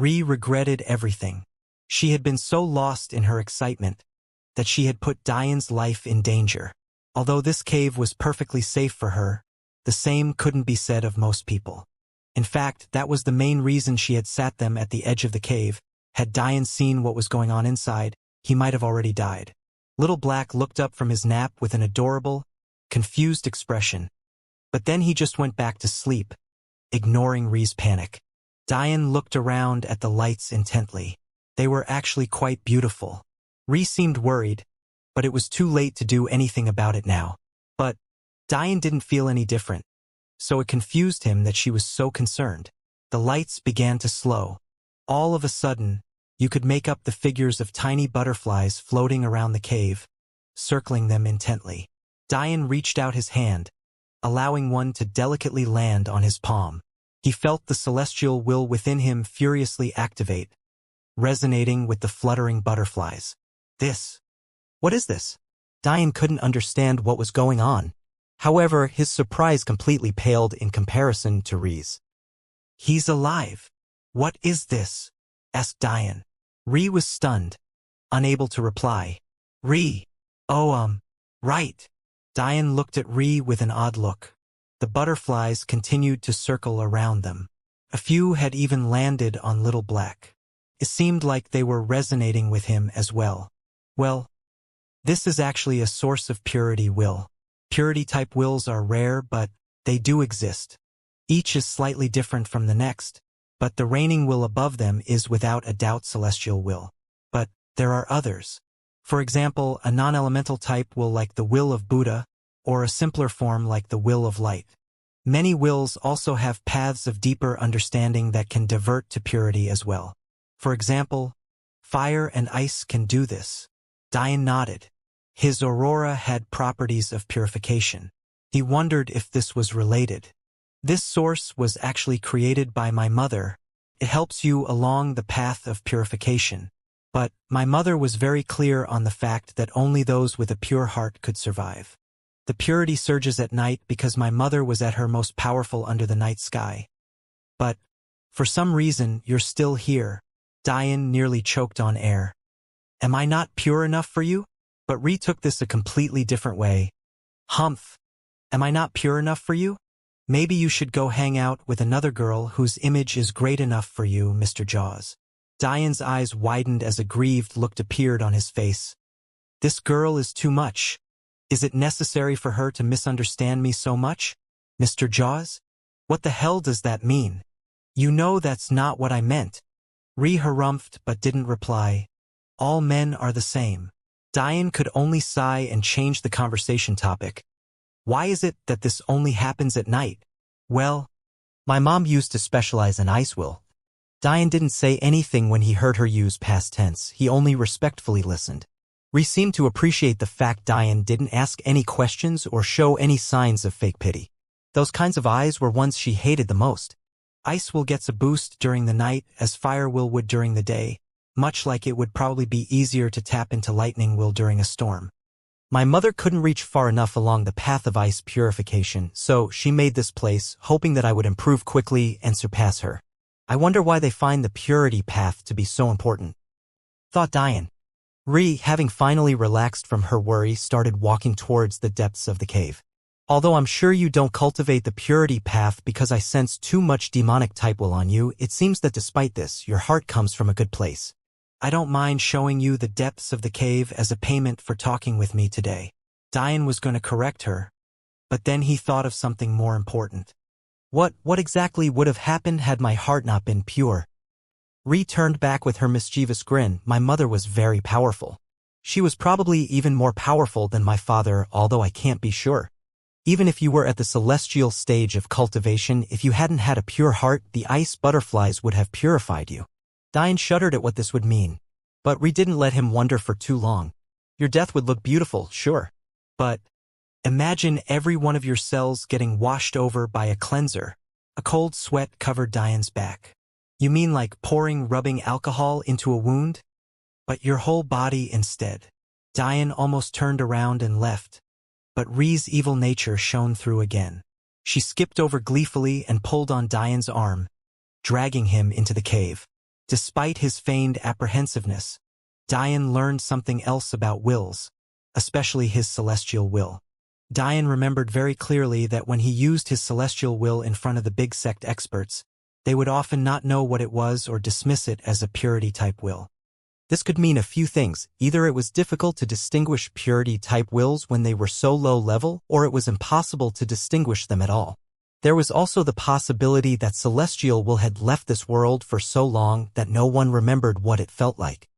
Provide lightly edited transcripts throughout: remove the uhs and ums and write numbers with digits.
Ri regretted everything. She had been so lost in her excitement that she had put Diane's life in danger. Although this cave was perfectly safe for her, the same couldn't be said of most people. In fact, that was the main reason she had sat them at the edge of the cave. Had Diane seen what was going on inside, he might have already died. Little Black looked up from his nap with an adorable, confused expression. But then he just went back to sleep, ignoring Ri's panic. Diane looked around at the lights intently. They were actually quite beautiful. Ri seemed worried, but it was too late to do anything about it now. But Diane didn't feel any different, so it confused him that she was so concerned. The lights began to slow. All of a sudden, you could make up the figures of tiny butterflies floating around the cave, circling them intently. Diane reached out his hand, allowing one to delicately land on his palm. He felt the celestial will within him furiously activate, resonating with the fluttering butterflies. What is this? Diane couldn't understand what was going on. However, his surprise completely paled in comparison to Ri's. He's alive. What is this? Asked Diane. Ri was stunned, unable to reply. Ri. Oh, right. Diane looked at Ri with an odd look. The butterflies continued to circle around them. A few had even landed on Little Black. It seemed like they were resonating with him as well. Well, this is actually a source of purity will. Purity-type wills are rare, but they do exist. Each is slightly different from the next, but the reigning will above them is without a doubt celestial will. But there are others. For example, a non-elemental type will like the will of Buddha, or a simpler form like the will of light. Many wills also have paths of deeper understanding that can divert to purity as well. For example, fire and ice can do this. Diane nodded. His aurora had properties of purification. He wondered if this was related. This source was actually created by my mother. It helps you along the path of purification. But my mother was very clear on the fact that only those with a pure heart could survive. The purity surges at night because my mother was at her most powerful under the night sky. But for some reason, you're still here. Diane nearly choked on air. Am I not pure enough for you? But Ri took this a completely different way. Humph. Am I not pure enough for you? Maybe you should go hang out with another girl whose image is great enough for you, Mr. Jaws. Diane's eyes widened as a grieved look appeared on his face. This girl is too much. Is it necessary for her to misunderstand me so much? Mr. Jaws? What the hell does that mean? You know that's not what I meant. Ri harumphed but didn't reply. All men are the same. Diane could only sigh and change the conversation topic. Why is it that this only happens at night? Well, my mom used to specialize in ice will. Diane didn't say anything when he heard her use past tense. He only respectfully listened. Ri seemed to appreciate the fact Diane didn't ask any questions or show any signs of fake pity. Those kinds of eyes were ones she hated the most. Ice will gets a boost during the night as fire will would during the day, much like it would probably be easier to tap into lightning will during a storm. My mother couldn't reach far enough along the path of ice purification, so she made this place, hoping that I would improve quickly and surpass her. I wonder why they find the purity path to be so important. Thought Diane. Ri, having finally relaxed from her worry, started walking towards the depths of the cave. Although I'm sure you don't cultivate the purity path because I sense too much demonic type will on you, it seems that despite this, your heart comes from a good place. I don't mind showing you the depths of the cave as a payment for talking with me today. Diane was going to correct her, but then he thought of something more important. What exactly would have happened had my heart not been pure? Ri turned back with her mischievous grin. My mother was very powerful. She was probably even more powerful than my father, although I can't be sure. Even if you were at the celestial stage of cultivation, if you hadn't had a pure heart, the ice butterflies would have purified you. Diane shuddered at what this would mean. But Ri didn't let him wonder for too long. Your death would look beautiful, sure. But imagine every one of your cells getting washed over by a cleanser. A cold sweat covered Diane's back. You mean like pouring rubbing alcohol into a wound? But your whole body instead. Diane almost turned around and left. But Ri's evil nature shone through again. She skipped over gleefully and pulled on Diane's arm, dragging him into the cave. Despite his feigned apprehensiveness, Dian learned something else about wills, especially his celestial will. Dian remembered very clearly that when he used his celestial will in front of the big sect experts, they would often not know what it was or dismiss it as a purity-type will. This could mean a few things. Either it was difficult to distinguish purity-type wills when they were so low level, or it was impossible to distinguish them at all. There was also the possibility that celestial will had left this world for so long that no one remembered what it felt like.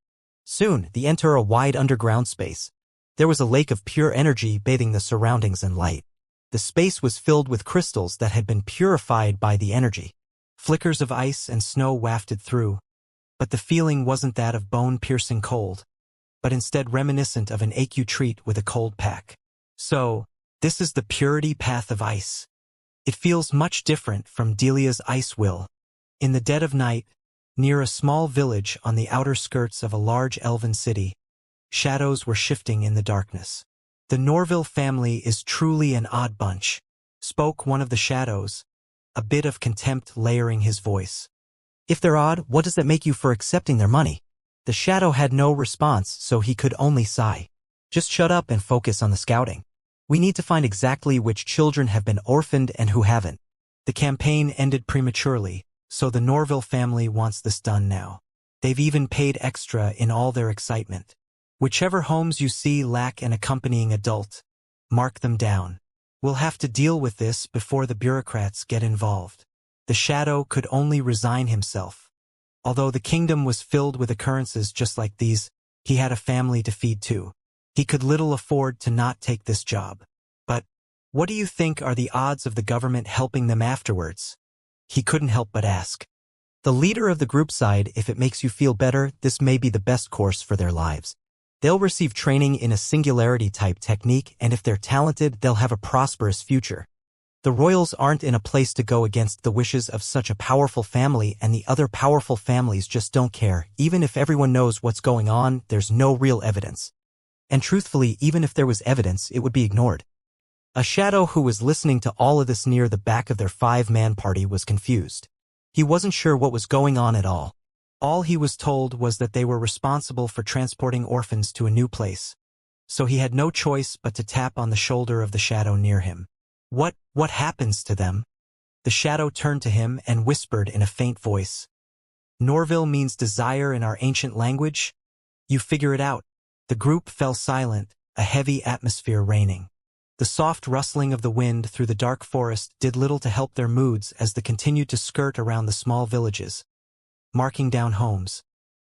Soon, they enter a wide underground space. There was a lake of pure energy bathing the surroundings in light. The space was filled with crystals that had been purified by the energy. Flickers of ice and snow wafted through, but the feeling wasn't that of bone-piercing cold, but instead reminiscent of an AQ treat with a cold pack. So, this is the purity path of ice. It feels much different from Delia's ice will. In the dead of night, near a small village on the outer skirts of a large elven city, shadows were shifting in the darkness. The Norville family is truly an odd bunch, spoke one of the shadows, a bit of contempt layering his voice. If they're odd, what does that make you for accepting their money? The shadow had no response, so he could only sigh. Just shut up and focus on the scouting. We need to find exactly which children have been orphaned and who haven't. The campaign ended prematurely, so the Norville family wants this done now. They've even paid extra in all their excitement. Whichever homes you see lack an accompanying adult, mark them down. We'll have to deal with this before the bureaucrats get involved. The shadow could only resign himself. Although the kingdom was filled with occurrences just like these, he had a family to feed too. He could little afford to not take this job. But what do you think are the odds of the government helping them afterwards? He couldn't help but ask. The leader of the group sighed, if it makes you feel better, this may be the best course for their lives. They'll receive training in a singularity-type technique, and if they're talented, they'll have a prosperous future. The royals aren't in a place to go against the wishes of such a powerful family, and the other powerful families just don't care. Even if everyone knows what's going on, there's no real evidence. And truthfully, even if there was evidence, it would be ignored. A shadow who was listening to all of this near the back of their 5-man party was confused. He wasn't sure what was going on at all. All he was told was that they were responsible for transporting orphans to a new place. So he had no choice but to tap on the shoulder of the shadow near him. What happens to them? The shadow turned to him and whispered in a faint voice. Norville means desire in our ancient language. You figure it out. The group fell silent, a heavy atmosphere reigning. The soft rustling of the wind through the dark forest did little to help their moods as they continued to skirt around the small villages, marking down homes,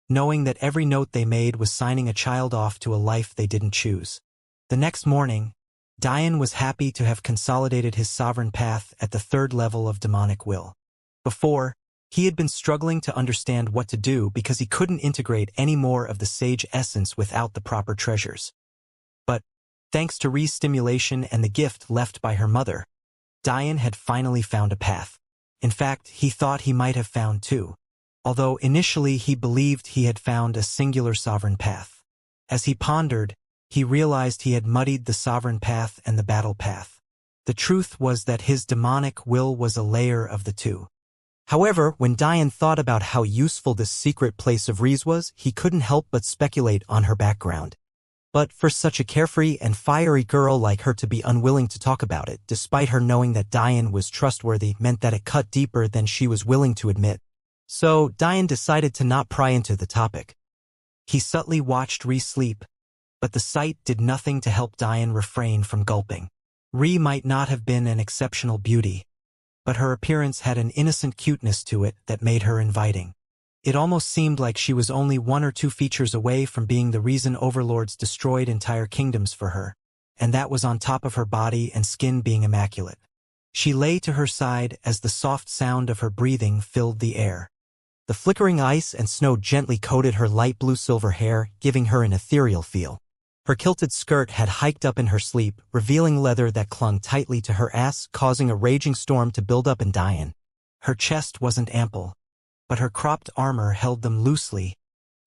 knowing that every note they made was signing a child off to a life they didn't choose. The next morning, Dian was happy to have consolidated his sovereign path at the 3rd level of demonic will. Before, he had been struggling to understand what to do because he couldn't integrate any more of the sage essence without the proper treasures. But, thanks to re-stimulation and the gift left by her mother, Dian had finally found a path. In fact, he thought he might have found two, although initially he believed he had found a singular sovereign path. As he pondered, he realized he had muddied the sovereign path and the battle path. The truth was that his demonic will was a layer of the two. However, when Dian thought about how useful this secret place of Rees was, he couldn't help but speculate on her background. But for such a carefree and fiery girl like her to be unwilling to talk about it, despite her knowing that Dian was trustworthy, meant that it cut deeper than she was willing to admit. So, Dian decided to not pry into the topic. He subtly watched Ree sleep, but the sight did nothing to help Dian refrain from gulping. Ree might not have been an exceptional beauty, but her appearance had an innocent cuteness to it that made her inviting. It almost seemed like she was only 1 or 2 features away from being the reason overlords destroyed entire kingdoms for her, and that was on top of her body and skin being immaculate. She lay to her side as the soft sound of her breathing filled the air. The flickering ice and snow gently coated her light blue-silver hair, giving her an ethereal feel. Her kilted skirt had hiked up in her sleep, revealing leather that clung tightly to her ass, causing a raging storm to build up in Dian. Her chest wasn't ample, but her cropped armor held them loosely,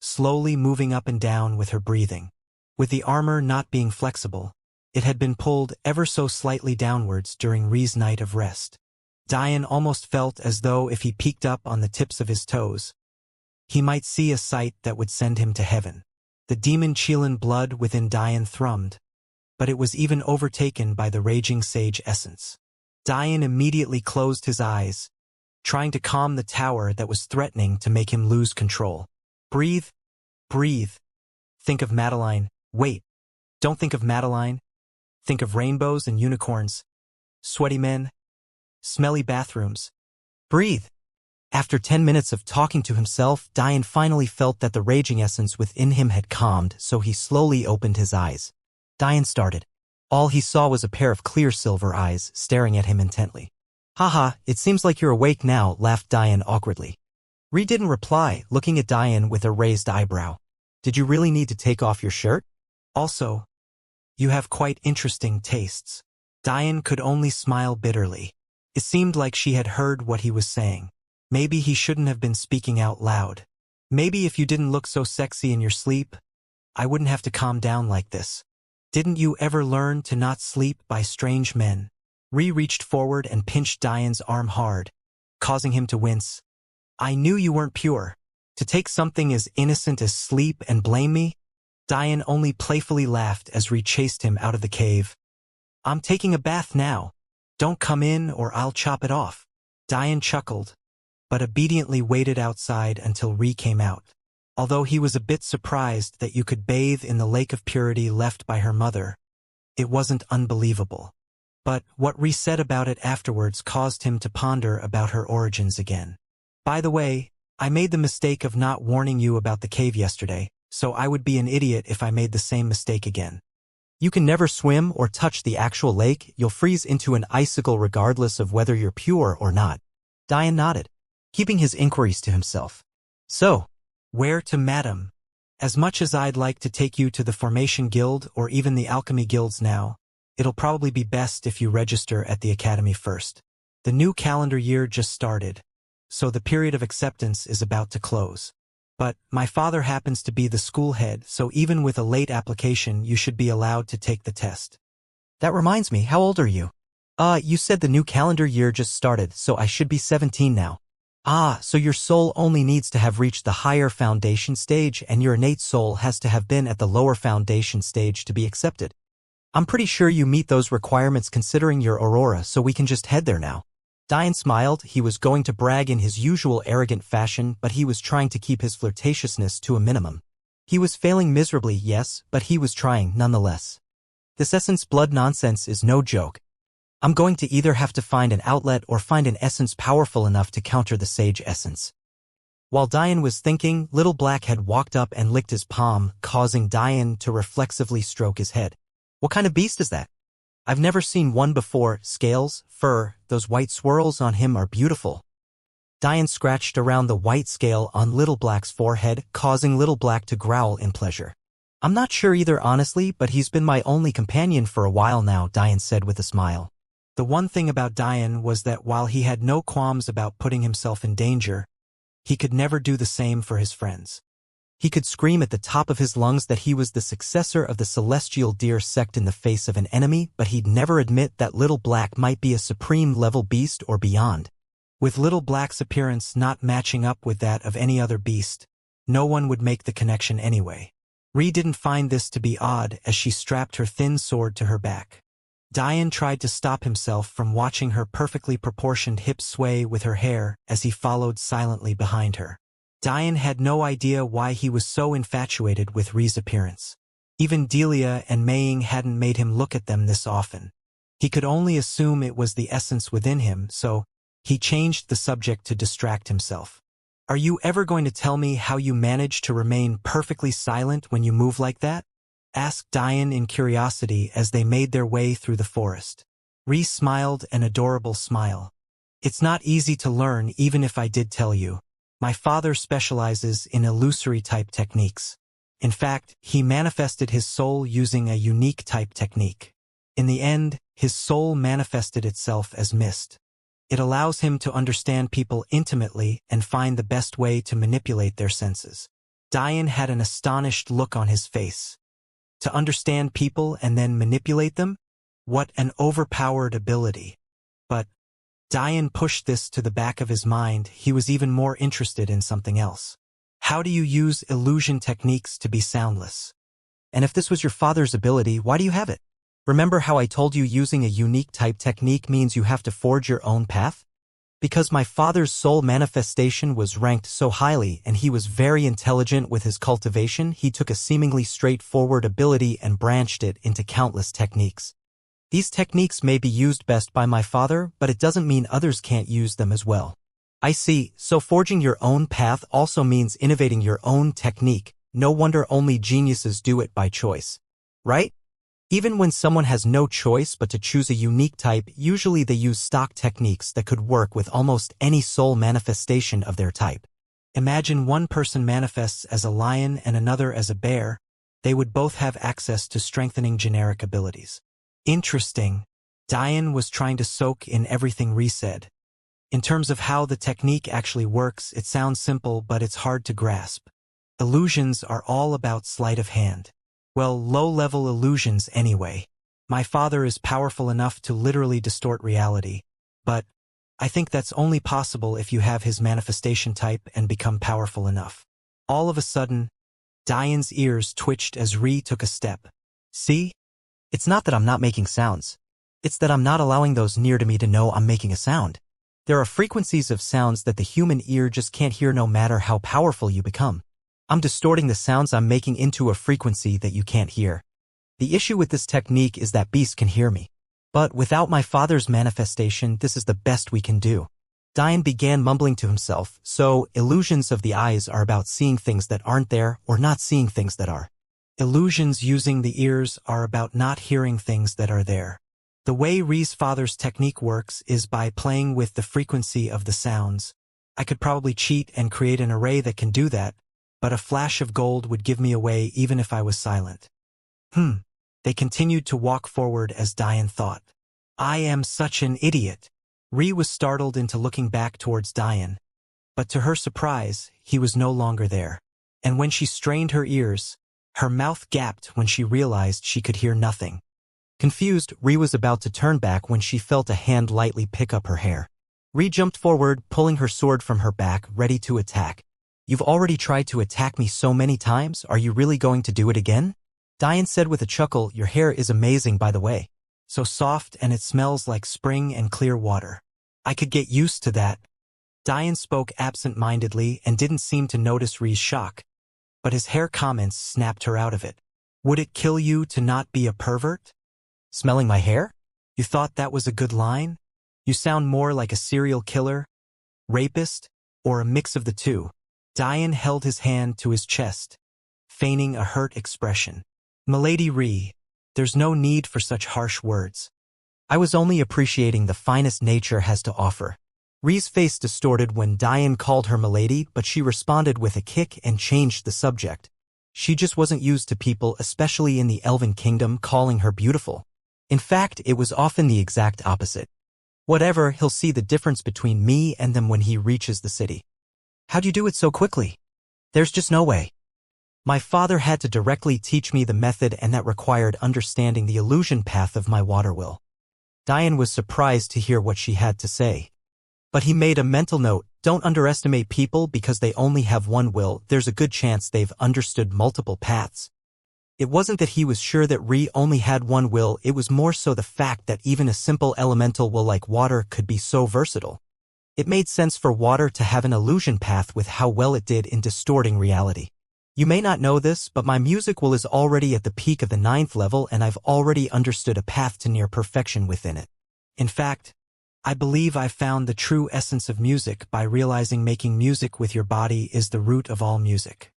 slowly moving up and down with her breathing. With the armor not being flexible, it had been pulled ever so slightly downwards during Ree's night of rest. Dian almost felt as though if he peeked up on the tips of his toes, He might see a sight that would send him to heaven. The demon Qilin blood within Dian thrummed, but it was even overtaken by the raging sage essence. Dian immediately closed his eyes, trying to calm the tower that was threatening to make him lose control. Breathe, breathe. Think of Madeline. Wait, don't think of Madeline. Think of rainbows and unicorns, sweaty men, smelly bathrooms. Breathe. After 10 minutes of talking to himself, Dian finally felt that the raging essence within him had calmed, so he slowly opened his eyes. Dian started. All he saw was a pair of clear silver eyes staring at him intently. Haha, it seems like you're awake now, laughed Dian awkwardly. Ree didn't reply, looking at Dian with a raised eyebrow. Did you really need to take off your shirt? Also, you have quite interesting tastes. Dian could only smile bitterly. It seemed like she had heard what he was saying. Maybe he shouldn't have been speaking out loud. Maybe if you didn't look so sexy in your sleep, I wouldn't have to calm down like this. Didn't you ever learn to not sleep by strange men? Ree reached forward and pinched Dian's arm hard, causing him to wince. I knew you weren't pure. To take something as innocent as sleep and blame me? Dian only playfully laughed as Ree chased him out of the cave. I'm taking a bath now. Don't come in or I'll chop it off. Dian chuckled, but obediently waited outside until Ree came out. Although he was a bit surprised that you could bathe in the lake of purity left by her mother, it wasn't unbelievable. But what Ree said about it afterwards caused him to ponder about her origins again. By the way, I made the mistake of not warning you about the cave yesterday, so I would be an idiot if I made the same mistake again. You can never swim or touch the actual lake, you'll freeze into an icicle regardless of whether you're pure or not. Dian nodded, keeping his inquiries to himself. So, where to, madam? As much as I'd like to take you to the Formation Guild or even the Alchemy Guilds now, it'll probably be best if you register at the Academy first. The new calendar year just started, so the period of acceptance is about to close. But my father happens to be the school head, so even with a late application you should be allowed to take the test. That reminds me, how old are you? You said the new calendar year just started, so I should be 17 now. So your soul only needs to have reached the higher foundation stage and your innate soul has to have been at the lower foundation stage to be accepted. I'm pretty sure you meet those requirements considering your aurora, so we can just head there now. Dian smiled. He was going to brag in his usual arrogant fashion, but he was trying to keep his flirtatiousness to a minimum. He was failing miserably, yes, but he was trying nonetheless. This essence blood nonsense is no joke. I'm going to either have to find an outlet or find an essence powerful enough to counter the sage essence. While Dian was thinking, Little Black had walked up and licked his palm, causing Dian to reflexively stroke his head. What kind of beast is that? I've never seen one before. Scales, fur, those white swirls on him are beautiful. Dian scratched around the white scale on Little Black's forehead, causing Little Black to growl in pleasure. I'm not sure either, honestly, but he's been my only companion for a while now, Dian said with a smile. The one thing about Dian was that while he had no qualms about putting himself in danger, he could never do the same for his friends. He could scream at the top of his lungs that he was the successor of the celestial deer sect in the face of an enemy, but he'd never admit that Little Black might be a supreme-level beast or beyond. With Little Black's appearance not matching up with that of any other beast, no one would make the connection anyway. Ree didn't find this to be odd as she strapped her thin sword to her back. Dian tried to stop himself from watching her perfectly proportioned hips sway with her hair as he followed silently behind her. Dian had no idea why he was so infatuated with Ree's appearance. Even Delia and Mei hadn't made him look at them this often. He could only assume it was the essence within him, so he changed the subject to distract himself. Are you ever going to tell me how you manage to remain perfectly silent when you move like that? Asked Dian in curiosity as they made their way through the forest. Ree smiled an adorable smile. It's not easy to learn even if I did tell you. My father specializes in illusory-type techniques. In fact, he manifested his soul using a unique type technique. In the end, his soul manifested itself as mist. It allows him to understand people intimately and find the best way to manipulate their senses. Dian had an astonished look on his face. To understand people and then manipulate them? What an overpowered ability. But Dian pushed this to the back of his mind. He was even more interested in something else. How do you use illusion techniques to be soundless? And if this was your father's ability, why do you have it? Remember how I told you using a unique type technique means you have to forge your own path? Because my father's soul manifestation was ranked so highly and he was very intelligent with his cultivation, he took a seemingly straightforward ability and branched it into countless techniques. These techniques may be used best by my father, but it doesn't mean others can't use them as well. I see, so forging your own path also means innovating your own technique. No wonder only geniuses do it by choice. Right? Even when someone has no choice but to choose a unique type, usually they use stock techniques that could work with almost any soul manifestation of their type. Imagine one person manifests as a lion and another as a bear. They would both have access to strengthening generic abilities. Interesting. Diane was trying to soak in everything Ree said. In terms of how the technique actually works, it sounds simple, but it's hard to grasp. Illusions are all about sleight of hand. Well, low-level illusions anyway. My father is powerful enough to literally distort reality, but I think that's only possible if you have his manifestation type and become powerful enough. All of a sudden, Diane's ears twitched as Ree took a step. See? It's not that I'm not making sounds. It's that I'm not allowing those near to me to know I'm making a sound. There are frequencies of sounds that the human ear just can't hear no matter how powerful you become. I'm distorting the sounds I'm making into a frequency that you can't hear. The issue with this technique is that beasts can hear me. But without my father's manifestation, this is the best we can do. Diane began mumbling to himself, so illusions of the eyes are about seeing things that aren't there or not seeing things that are. Illusions using the ears are about not hearing things that are there. The way Ree's father's technique works is by playing with the frequency of the sounds. I could probably cheat and create an array that can do that, but a flash of gold would give me away even if I was silent. They continued to walk forward as Diane thought. I am such an idiot. Ree was startled into looking back towards Diane, but to her surprise, he was no longer there. And when she strained her ears, her mouth gapped when she realized she could hear nothing. Confused, Ree was about to turn back when she felt a hand lightly pick up her hair. Ree jumped forward, pulling her sword from her back, ready to attack. You've already tried to attack me so many times, are you really going to do it again? Diane said with a chuckle, your hair is amazing by the way. So soft and it smells like spring and clear water. I could get used to that. Diane spoke absent-mindedly and didn't seem to notice Ree's shock. But his hair comments snapped her out of it. Would it kill you to not be a pervert? Smelling my hair? You thought that was a good line? You sound more like a serial killer, rapist, or a mix of the two. Diane held his hand to his chest, feigning a hurt expression. Milady Ree, there's no need for such harsh words. I was only appreciating the finest nature has to offer. Ree's face distorted when Diane called her Milady, but she responded with a kick and changed the subject. She just wasn't used to people, especially in the Elven Kingdom, calling her beautiful. In fact, it was often the exact opposite. Whatever, he'll see the difference between me and them when he reaches the city. How'd you do it so quickly? There's just no way. My father had to directly teach me the method, and that required understanding the illusion path of my water will. Diane was surprised to hear what she had to say. But he made a mental note, don't underestimate people because they only have one will, there's a good chance they've understood multiple paths. It wasn't that he was sure that Ree only had one will, it was more so the fact that even a simple elemental will like water could be so versatile. It made sense for water to have an illusion path with how well it did in distorting reality. You may not know this, but my music will is already at the peak of the 9th level and I've already understood a path to near perfection within it. In fact, I believe I've found the true essence of music by realizing making music with your body is the root of all music.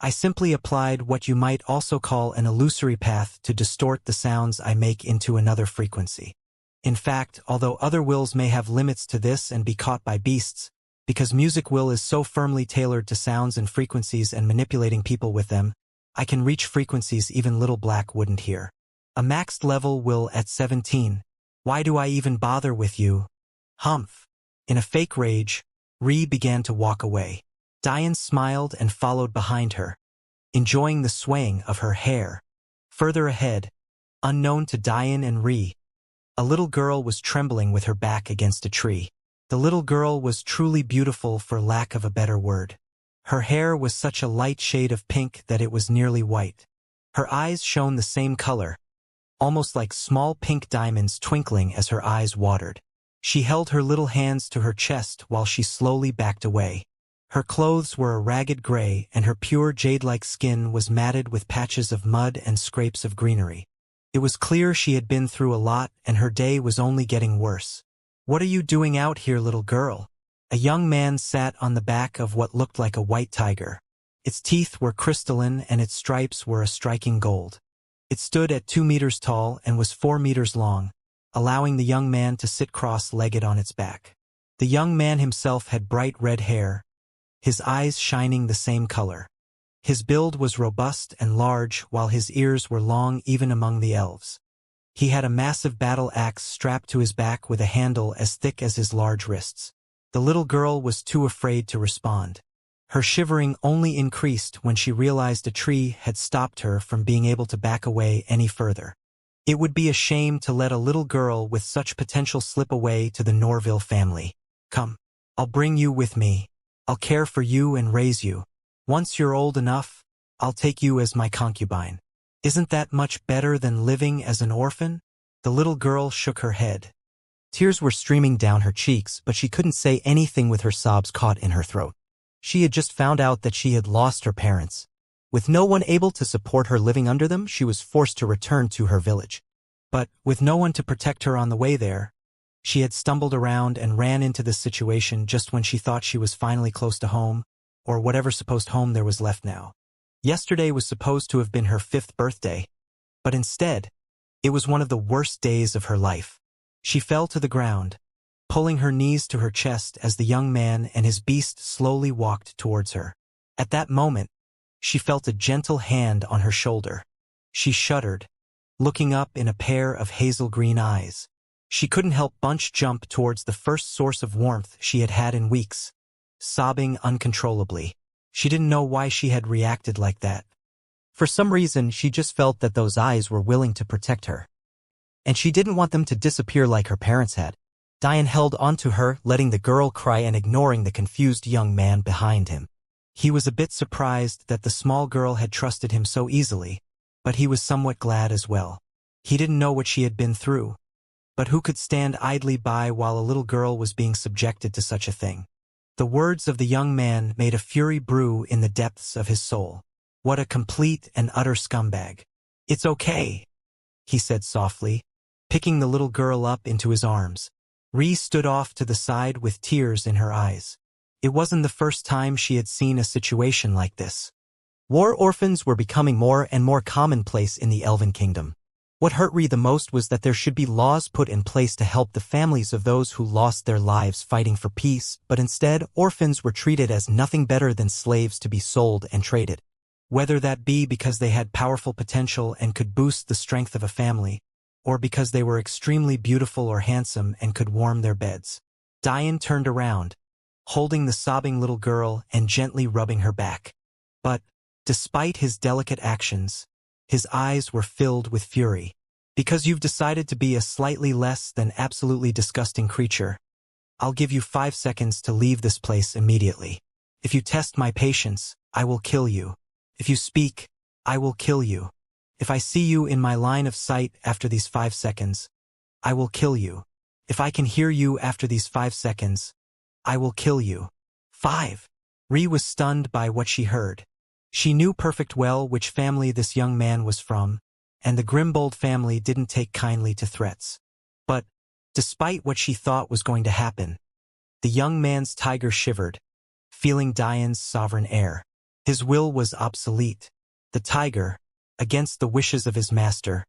I simply applied what you might also call an illusory path to distort the sounds I make into another frequency. In fact, although other wills may have limits to this and be caught by beasts, because music will is so firmly tailored to sounds and frequencies and manipulating people with them, I can reach frequencies even Little Black wouldn't hear. A maxed level will at 17. Why do I even bother with you? Humph. In a fake rage, Ree began to walk away. Diane smiled and followed behind her, enjoying the swaying of her hair. Further ahead, unknown to Diane and Ree, a little girl was trembling with her back against a tree. The little girl was truly beautiful for lack of a better word. Her hair was such a light shade of pink that it was nearly white. Her eyes shone the same color, almost like small pink diamonds twinkling as her eyes watered. She held her little hands to her chest while she slowly backed away. Her clothes were a ragged gray and her pure jade-like skin was matted with patches of mud and scrapes of greenery. It was clear she had been through a lot and her day was only getting worse. "What are you doing out here, little girl?" A young man sat on the back of what looked like a white tiger. Its teeth were crystalline and its stripes were a striking gold. It stood at 2 meters tall and was 4 meters long, allowing the young man to sit cross-legged on its back. The young man himself had bright red hair, his eyes shining the same color. His build was robust and large while his ears were long even among the elves. He had a massive battle axe strapped to his back with a handle as thick as his large wrists. The little girl was too afraid to respond. Her shivering only increased when she realized a tree had stopped her from being able to back away any further. It would be a shame to let a little girl with such potential slip away to the Norville family. "Come, I'll bring you with me. I'll care for you and raise you. Once you're old enough, I'll take you as my concubine. Isn't that much better than living as an orphan?" The little girl shook her head. Tears were streaming down her cheeks, but she couldn't say anything with her sobs caught in her throat. She had just found out that she had lost her parents. With no one able to support her living under them, she was forced to return to her village. But, with no one to protect her on the way there, she had stumbled around and ran into this situation just when she thought she was finally close to home, or whatever supposed home there was left now. Yesterday was supposed to have been her 5th birthday, but instead, it was one of the worst days of her life. She fell to the ground, pulling her knees to her chest as the young man and his beast slowly walked towards her. At that moment, she felt a gentle hand on her shoulder. She shuddered, looking up in a pair of hazel-green eyes. She couldn't help bunch jump towards the first source of warmth she had had in weeks, sobbing uncontrollably. She didn't know why she had reacted like that. For some reason, she just felt that those eyes were willing to protect her. And she didn't want them to disappear like her parents had. Diane held onto her, letting the girl cry and ignoring the confused young man behind him. He was a bit surprised that the small girl had trusted him so easily, but he was somewhat glad as well. He didn't know what she had been through, but who could stand idly by while a little girl was being subjected to such a thing? The words of the young man made a fury brew in the depths of his soul. What a complete and utter scumbag. "It's okay," he said softly, picking the little girl up into his arms. Ree stood off to the side with tears in her eyes. It wasn't the first time she had seen a situation like this. War orphans were becoming more and more commonplace in the Elven Kingdom. What hurt Ree the most was that there should be laws put in place to help the families of those who lost their lives fighting for peace, but instead orphans were treated as nothing better than slaves to be sold and traded. Whether that be because they had powerful potential and could boost the strength of a family, or because they were extremely beautiful or handsome and could warm their beds. Diane turned around, holding the sobbing little girl and gently rubbing her back. But, despite his delicate actions, his eyes were filled with fury. "Because you've decided to be a slightly less than absolutely disgusting creature, I'll give you 5 seconds to leave this place immediately. If you test my patience, I will kill you. If you speak, I will kill you. If I see you in my line of sight after these 5 seconds, I will kill you. If I can hear you after these 5 seconds, I will kill you." 5. Ree was stunned by what she heard. She knew perfect well which family this young man was from, and the Grimbold family didn't take kindly to threats. But, despite what she thought was going to happen, the young man's tiger shivered, feeling Diane's sovereign air. His will was obsolete. The tiger, against the wishes of his master,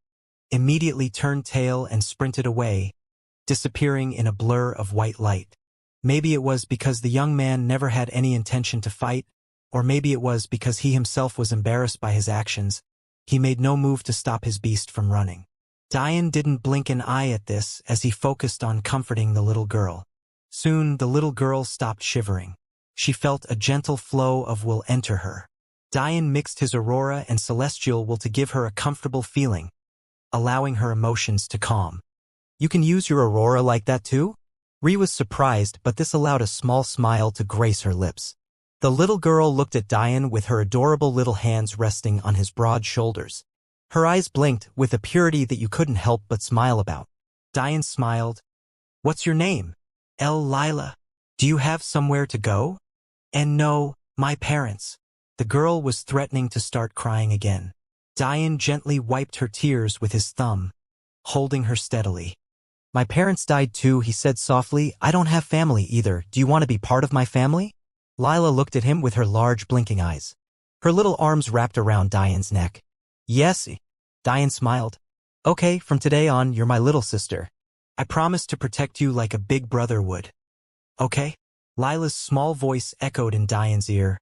immediately turned tail and sprinted away, disappearing in a blur of white light. Maybe it was because the young man never had any intention to fight, or maybe it was because he himself was embarrassed by his actions. He made no move to stop his beast from running. Diane didn't blink an eye at this as he focused on comforting the little girl. Soon the little girl stopped shivering. She felt a gentle flow of will enter her. Diane mixed his aurora and celestial will to give her a comfortable feeling, allowing her emotions to calm. "You can use your aurora like that too?" Ree was surprised, but this allowed a small smile to grace her lips. The little girl looked at Diane with her adorable little hands resting on his broad shoulders. Her eyes blinked with a purity that you couldn't help but smile about. Diane smiled. What's your name? Lila. Do you have somewhere to go? And no, my parents. The girl was threatening to start crying again. Diane gently wiped her tears with his thumb, holding her steadily. My parents died too, he said softly. I don't have family either. Do you want to be part of my family? Lila looked at him with her large blinking eyes. Her little arms wrapped around Diane's neck. Yes, Diane smiled. Okay, from today on, you're my little sister. I promise to protect you like a big brother would. Okay? Lila's small voice echoed in Diane's ear.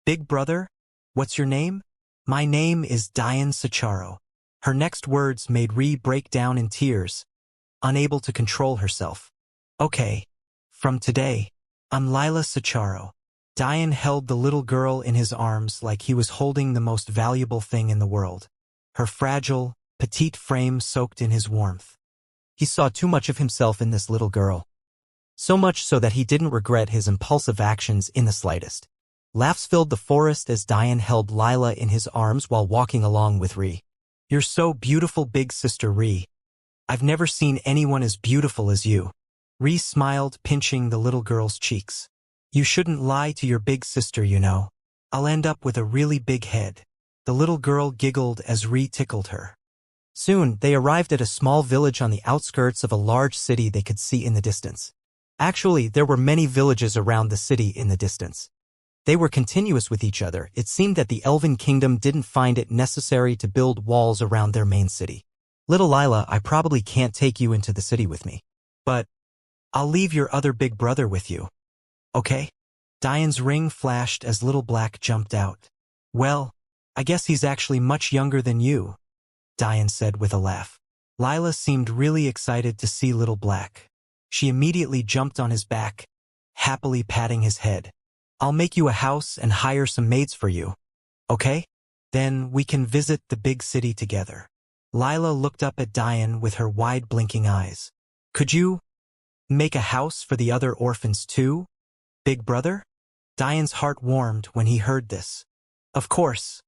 Big brother? What's your name? My name is Diane Sacharo. Her next words made Ree break down in tears, unable to control herself. Okay, from today, I'm Lila Sacharo. Diane held the little girl in his arms like he was holding the most valuable thing in the world. Her fragile, petite frame soaked in his warmth. He saw too much of himself in this little girl. So much so that he didn't regret his impulsive actions in the slightest. Laughs filled the forest as Diane held Lila in his arms while walking along with Ree. You're so beautiful, big sister Ree. I've never seen anyone as beautiful as you. Ree smiled, pinching the little girl's cheeks. You shouldn't lie to your big sister, you know. I'll end up with a really big head. The little girl giggled as Ree tickled her. Soon, they arrived at a small village on the outskirts of a large city they could see in the distance. Actually, there were many villages around the city in the distance. They were continuous with each other. It seemed that the Elven Kingdom didn't find it necessary to build walls around their main city. Little Lila, I probably can't take you into the city with me. But I'll leave your other big brother with you. Okay? Diane's ring flashed as Little Black jumped out. Well, I guess he's actually much younger than you, Diane said with a laugh. Lila seemed really excited to see Little Black. She immediately jumped on his back, happily patting his head. I'll make you a house and hire some maids for you. Okay? Then we can visit the big city together. Lila looked up at Diane with her wide blinking eyes. Could you make a house for the other orphans too, big brother? Diane's heart warmed when he heard this. Of course.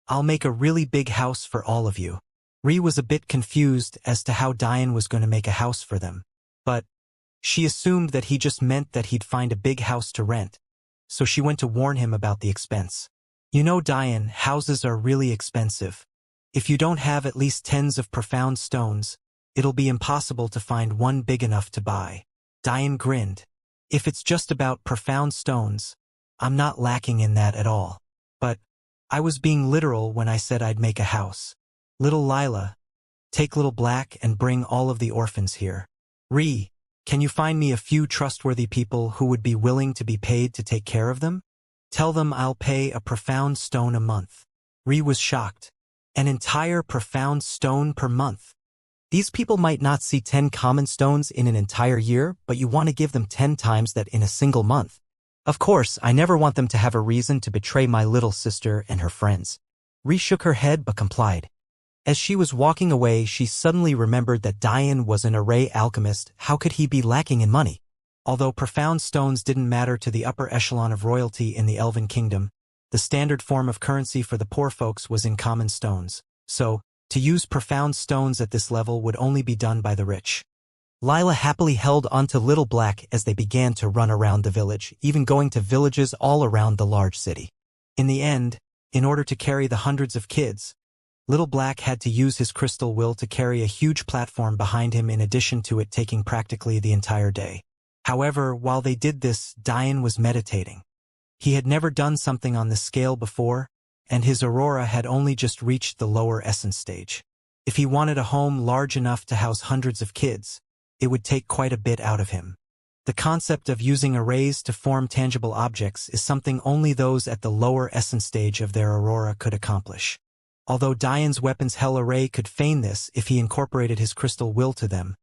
I'll make a really big house for all of you. Ree was a bit confused as to how Diane was going to make a house for them, but she assumed that he just meant that he'd find a big house to rent, so she went to warn him about the expense. You know, Diane, houses are really expensive. If you don't have at least tens of profound stones, it'll be impossible to find one big enough to buy. Diane grinned. If it's just about profound stones, I'm not lacking in that at all. But I was being literal when I said I'd make a house. Little Lila, take Little Black and bring all of the orphans here. Ree, can you find me a few trustworthy people who would be willing to be paid to take care of them? Tell them I'll pay a profound stone a month. Ree was shocked. An entire profound stone per month. These people might not see 10 common stones in an entire year, but you want to give them 10 times that in a single month. Of course, I never want them to have a reason to betray my little sister and her friends. Ree shook her head but complied. As she was walking away, she suddenly remembered that Diane was an array alchemist. How could he be lacking in money? Although profound stones didn't matter to the upper echelon of royalty in the Elven Kingdom, the standard form of currency for the poor folks was in common stones. So, to use profound stones at this level would only be done by the rich. Lila happily held onto Little Black as they began to run around the village, even going to villages all around the large city. In the end, in order to carry the hundreds of kids, Little Black had to use his crystal will to carry a huge platform behind him in addition to it taking practically the entire day. However, while they did this, Diane was meditating. He had never done something on this scale before, and his aurora had only just reached the lower essence stage. If he wanted a home large enough to house hundreds of kids, it would take quite a bit out of him. The concept of using arrays to form tangible objects is something only those at the lower essence stage of their aurora could accomplish. Although Diane's weapons hell array could feign this if he incorporated his crystal will to them,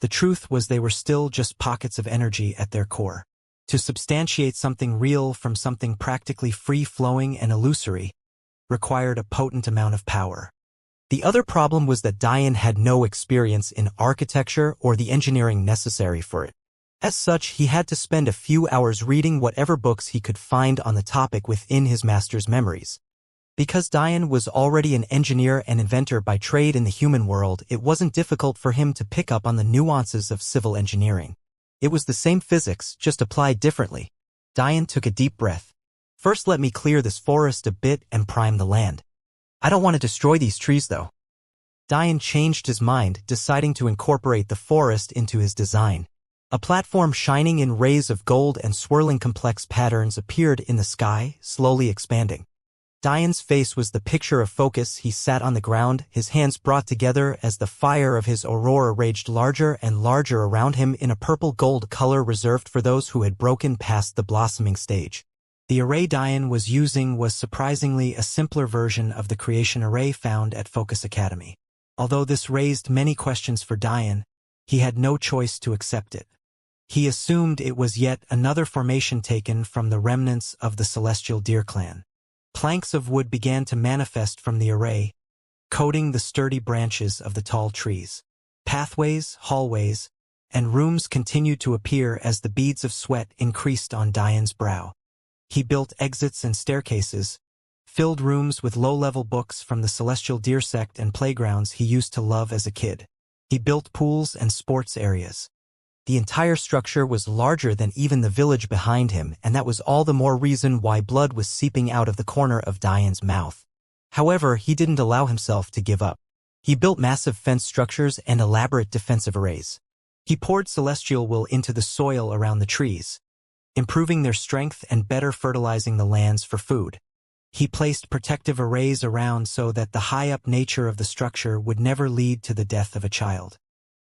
the truth was they were still just pockets of energy at their core. To substantiate something real from something practically free-flowing and illusory required a potent amount of power. The other problem was that Diane had no experience in architecture or the engineering necessary for it. As such, he had to spend a few hours reading whatever books he could find on the topic within his master's memories. Because Diane was already an engineer and inventor by trade in the human world, it wasn't difficult for him to pick up on the nuances of civil engineering. It was the same physics, just applied differently. Diane took a deep breath. First, let me clear this forest a bit and prime the land. I don't want to destroy these trees, though. Diane changed his mind, deciding to incorporate the forest into his design. A platform shining in rays of gold and swirling complex patterns appeared in the sky, slowly expanding. Diane's face was the picture of focus. He sat on the ground, his hands brought together as the fire of his aurora raged larger and larger around him in a purple-gold color reserved for those who had broken past the blossoming stage. The array Diane was using was surprisingly a simpler version of the creation array found at Focus Academy. Although this raised many questions for Diane, he had no choice to accept it. He assumed it was yet another formation taken from the remnants of the Celestial Deer clan. Planks of wood began to manifest from the array, coating the sturdy branches of the tall trees. Pathways, hallways, and rooms continued to appear as the beads of sweat increased on Diane's brow. He built exits and staircases, filled rooms with low-level books from the Celestial Deer sect and playgrounds he used to love as a kid. He built pools and sports areas. The entire structure was larger than even the village behind him, and that was all the more reason why blood was seeping out of the corner of Diane's mouth. However, he didn't allow himself to give up. He built massive fence structures and elaborate defensive arrays. He poured celestial wool into the soil around the trees, improving their strength and better fertilizing the lands for food. He placed protective arrays around so that the high-up nature of the structure would never lead to the death of a child.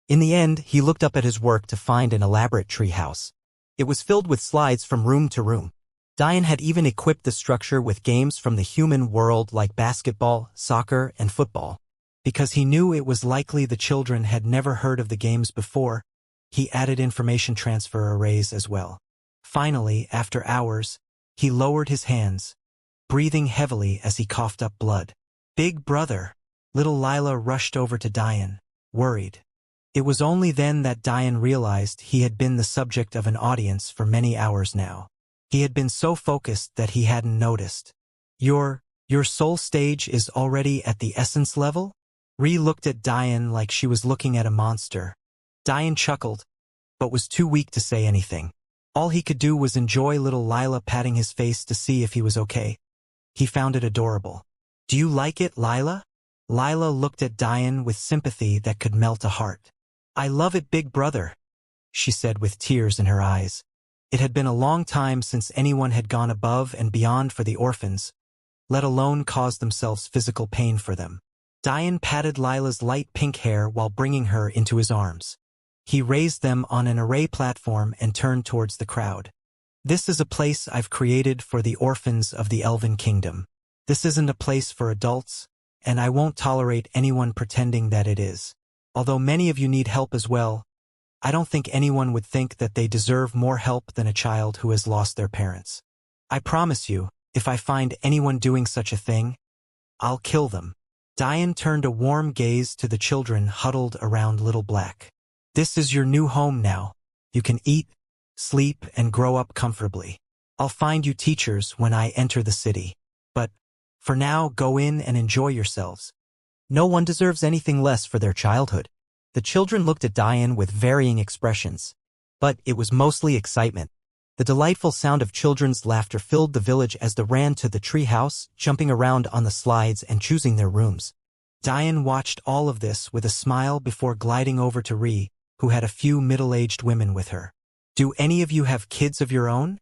In the end, he looked up at his work to find an elaborate treehouse. It was filled with slides from room to room. Diane had even equipped the structure with games from the human world like basketball, soccer, and football. Because he knew it was likely the children had never heard of the games before, he added information transfer arrays as well. Finally, after hours, he lowered his hands, breathing heavily as he coughed up blood. "Big brother!" Little Lila rushed over to Diane, worried. It was only then that Diane realized he had been the subject of an audience for many hours now. He had been so focused that he hadn't noticed. Your soul stage is already at the essence level?" Ree looked at Diane like she was looking at a monster. Diane chuckled, but was too weak to say anything. All he could do was enjoy little Lila patting his face to see if he was okay. He found it adorable. "Do you like it, Lila?" Lila looked at Diane with sympathy that could melt a heart. "I love it, big brother," she said with tears in her eyes. It had been a long time since anyone had gone above and beyond for the orphans, let alone caused themselves physical pain for them. Diane patted Lila's light pink hair while bringing her into his arms. He raised them on an array platform and turned towards the crowd. "This is a place I've created for the orphans of the Elven Kingdom. This isn't a place for adults, and I won't tolerate anyone pretending that it is. Although many of you need help as well, I don't think anyone would think that they deserve more help than a child who has lost their parents. I promise you, if I find anyone doing such a thing, I'll kill them." Diane turned a warm gaze to the children huddled around Little Black. "This is your new home now. You can eat, sleep, and grow up comfortably. I'll find you teachers when I enter the city. But, for now, go in and enjoy yourselves. No one deserves anything less for their childhood." The children looked at Diane with varying expressions, but it was mostly excitement. The delightful sound of children's laughter filled the village as they ran to the treehouse, jumping around on the slides and choosing their rooms. Diane watched all of this with a smile before gliding over to Ree, who had a few middle-aged women with her. "Do any of you have kids of your own?"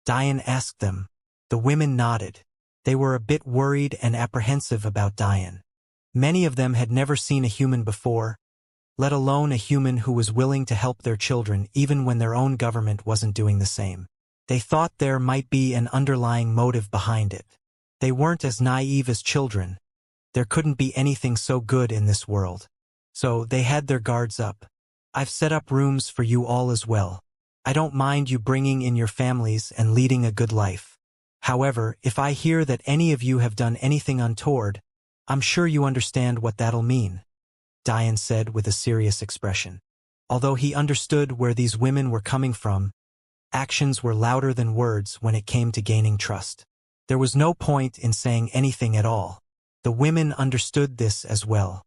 Diane asked them. The women nodded. They were a bit worried and apprehensive about Diane. Many of them had never seen a human before, let alone a human who was willing to help their children even when their own government wasn't doing the same. They thought there might be an underlying motive behind it. They weren't as naive as children. There couldn't be anything so good in this world. So they had their guards up. "I've set up rooms for you all as well. I don't mind you bringing in your families and leading a good life. However, if I hear that any of you have done anything untoward, I'm sure you understand what that'll mean," Diane said with a serious expression. Although he understood where these women were coming from, actions were louder than words when it came to gaining trust. There was no point in saying anything at all. The women understood this as well.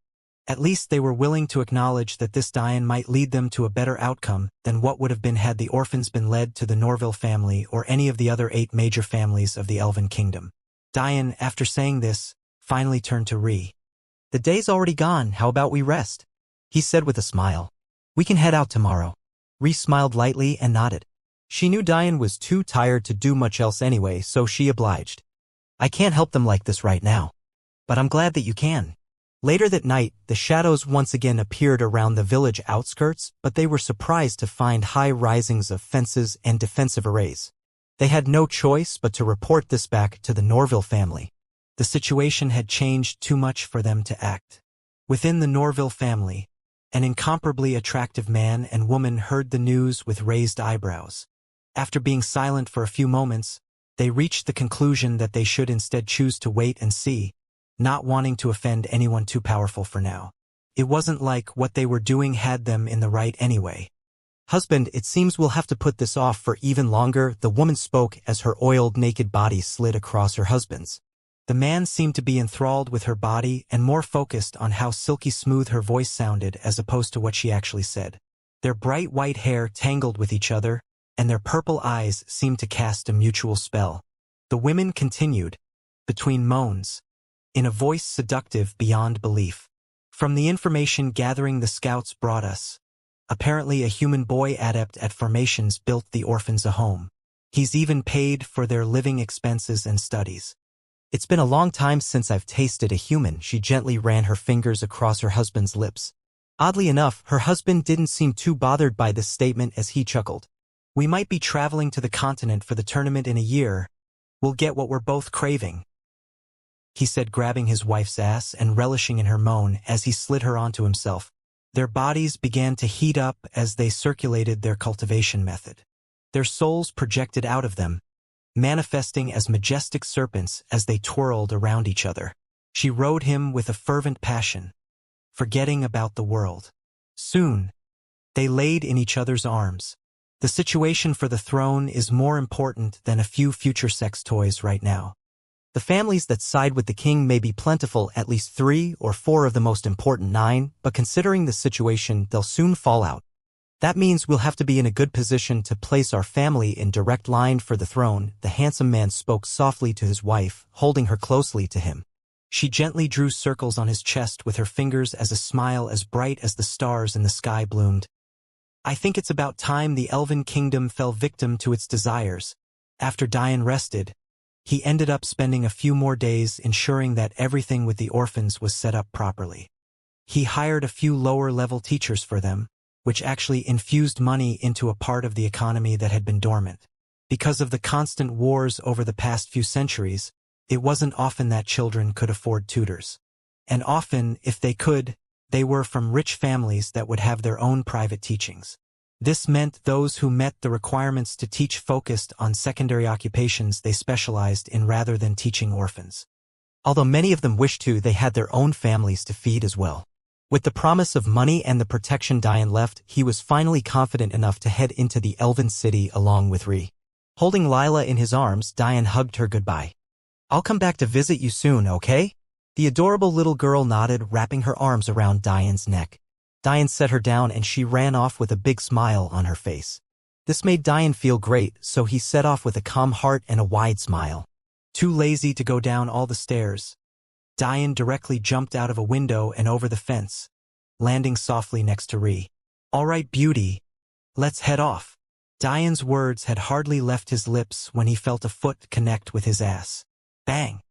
At least they were willing to acknowledge that this Dian might lead them to a better outcome than what would have been had the orphans been led to the Norville family or any of the other 8 major families of the Elven Kingdom. Dian, after saying this, finally turned to Ree. "The day's already gone, how about we rest?" he said with a smile. "We can head out tomorrow." Ree smiled lightly and nodded. She knew Dian was too tired to do much else anyway, so she obliged. "I can't help them like this right now. But I'm glad that you can." Later that night, the shadows once again appeared around the village outskirts, but they were surprised to find high risings of fences and defensive arrays. They had no choice but to report this back to the Norville family. The situation had changed too much for them to act. Within the Norville family, an incomparably attractive man and woman heard the news with raised eyebrows. After being silent for a few moments, they reached the conclusion that they should instead choose to wait and see, not wanting to offend anyone too powerful for now. It wasn't like what they were doing had them in the right anyway. "Husband, it seems we'll have to put this off for even longer," the woman spoke as her oiled naked body slid across her husband's. The man seemed to be enthralled with her body and more focused on how silky smooth her voice sounded as opposed to what she actually said. Their bright white hair tangled with each other, and their purple eyes seemed to cast a mutual spell. The women continued, between moans, in a voice seductive beyond belief. "From the information gathering the scouts brought us, apparently a human boy adept at formations built the orphans a home. He's even paid for their living expenses and studies." "It's been a long time since I've tasted a human," she gently ran her fingers across her husband's lips. Oddly enough, her husband didn't seem too bothered by this statement as he chuckled. "We might be traveling to the continent for the tournament in a year. We'll get what we're both craving," he said, grabbing his wife's ass and relishing in her moan as he slid her onto himself. Their bodies began to heat up as they circulated their cultivation method. Their souls projected out of them, manifesting as majestic serpents as they twirled around each other. She rode him with a fervent passion, forgetting about the world. Soon, they laid in each other's arms. The situation for the throne is more important than a few future sex toys right now. The families that side with the king may be plentiful, at least 3 or 4 of the most important 9, but considering the situation, they'll soon fall out. That means we'll have to be in a good position to place our family in direct line for the throne. The handsome man spoke softly to his wife, holding her closely to him. She gently drew circles on his chest with her fingers as a smile as bright as the stars in the sky bloomed. "I think it's about time the Elven Kingdom fell victim to its desires." After Dian rested, he ended up spending a few more days ensuring that everything with the orphans was set up properly. He hired a few lower-level teachers for them, which actually infused money into a part of the economy that had been dormant. Because of the constant wars over the past few centuries, it wasn't often that children could afford tutors. And often, if they could, they were from rich families that would have their own private teachings. This meant those who met the requirements to teach focused on secondary occupations they specialized in rather than teaching orphans. Although many of them wished to, they had their own families to feed as well. With the promise of money and the protection Dian left, he was finally confident enough to head into the Elven City along with Ree. Holding Lila in his arms, Dian hugged her goodbye. "I'll come back to visit you soon, okay?" The adorable little girl nodded, wrapping her arms around Dian's neck. Dian set her down and she ran off with a big smile on her face. This made Dian feel great, so he set off with a calm heart and a wide smile. Too lazy to go down all the stairs, Dian directly jumped out of a window and over the fence, landing softly next to Ree. "All right, beauty, let's head off." Dian's words had hardly left his lips when he felt a foot connect with his ass. Bang!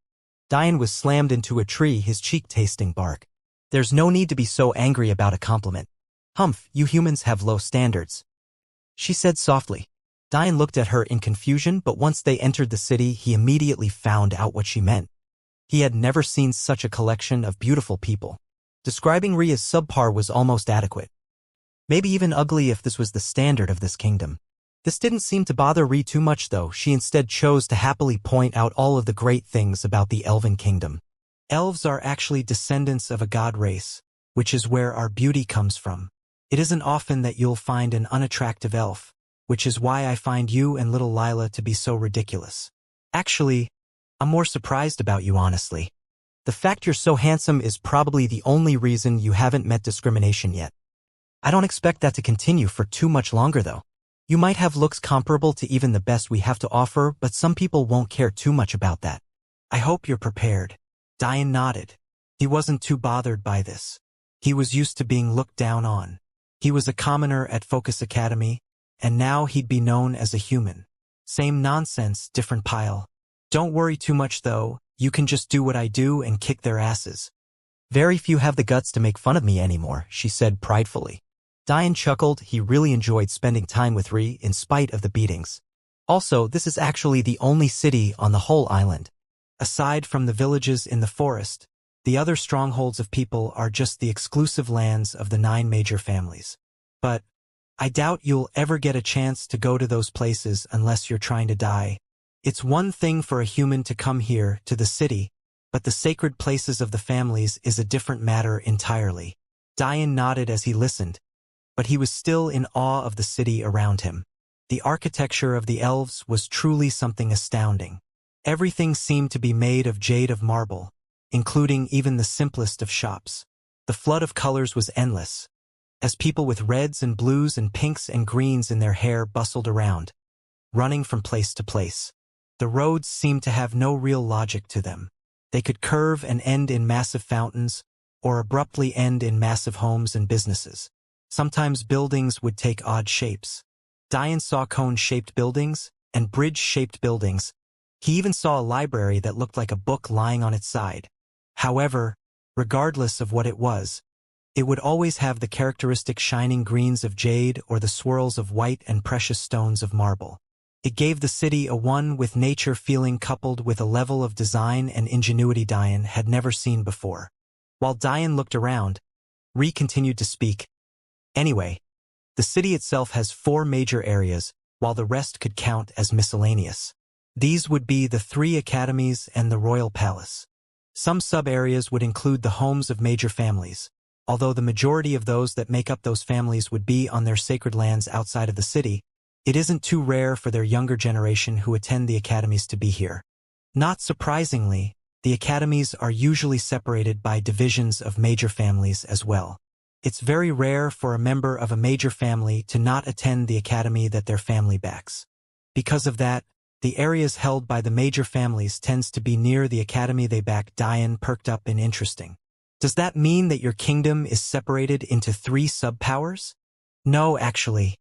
Dian was slammed into a tree, his cheek tasting bark. "There's no need to be so angry about a compliment. Humph, you humans have low standards," she said softly. Dian looked at her in confusion, but once they entered the city, he immediately found out what she meant. He had never seen such a collection of beautiful people. Describing Ree as subpar was almost adequate. Maybe even ugly if this was the standard of this kingdom. This didn't seem to bother Ree too much though. She instead chose to happily point out all of the great things about the Elven Kingdom. Elves are actually descendants of a god race, which is where our beauty comes from. It isn't often that you'll find an unattractive elf, which is why I find you and little Lila to be so ridiculous. Actually, I'm more surprised about you, honestly. The fact you're so handsome is probably the only reason you haven't met discrimination yet. I don't expect that to continue for too much longer, though. You might have looks comparable to even the best we have to offer, but some people won't care too much about that. I hope you're prepared. Diane nodded. He wasn't too bothered by this. He was used to being looked down on. He was a commoner at Focus Academy, and now he'd be known as a human. Same nonsense, different pile. Don't worry too much, though. You can just do what I do and kick their asses. Very few have the guts to make fun of me anymore, she said pridefully. Diane chuckled. He really enjoyed spending time with Ri in spite of the beatings. Also, this is actually the only city on the whole island. Aside from the villages in the forest, the other strongholds of people are just the exclusive lands of the 9 major families. But I doubt you'll ever get a chance to go to those places unless you're trying to die. It's one thing for a human to come here, to the city, but the sacred places of the families is a different matter entirely. Diane nodded as he listened, but he was still in awe of the city around him. The architecture of the elves was truly something astounding. Everything seemed to be made of jade of marble, including even the simplest of shops. The flood of colors was endless, as people with reds and blues and pinks and greens in their hair bustled around, running from place to place. The roads seemed to have no real logic to them. They could curve and end in massive fountains, or abruptly end in massive homes and businesses. Sometimes buildings would take odd shapes. Diane saw cone-shaped buildings and bridge-shaped buildings. He even saw a library that looked like a book lying on its side. However, regardless of what it was, it would always have the characteristic shining greens of jade or the swirls of white and precious stones of marble. It gave the city a one-with-nature feeling coupled with a level of design and ingenuity Diane had never seen before. While Diane looked around, Ri continued to speak. Anyway, the city itself has 4 major areas, while the rest could count as miscellaneous. These would be the 3 academies and the royal palace. Some sub-areas would include the homes of major families, although the majority of those that make up those families would be on their sacred lands outside of the city. It isn't too rare for their younger generation who attend the academies to be here. Not surprisingly, the academies are usually separated by divisions of major families as well. It's very rare for a member of a major family to not attend the academy that their family backs. Because of that, the areas held by the major families tends to be near the academy they back. Diane perked up in interesting. Does that mean that your kingdom is separated into 3 sub-powers? No, actually.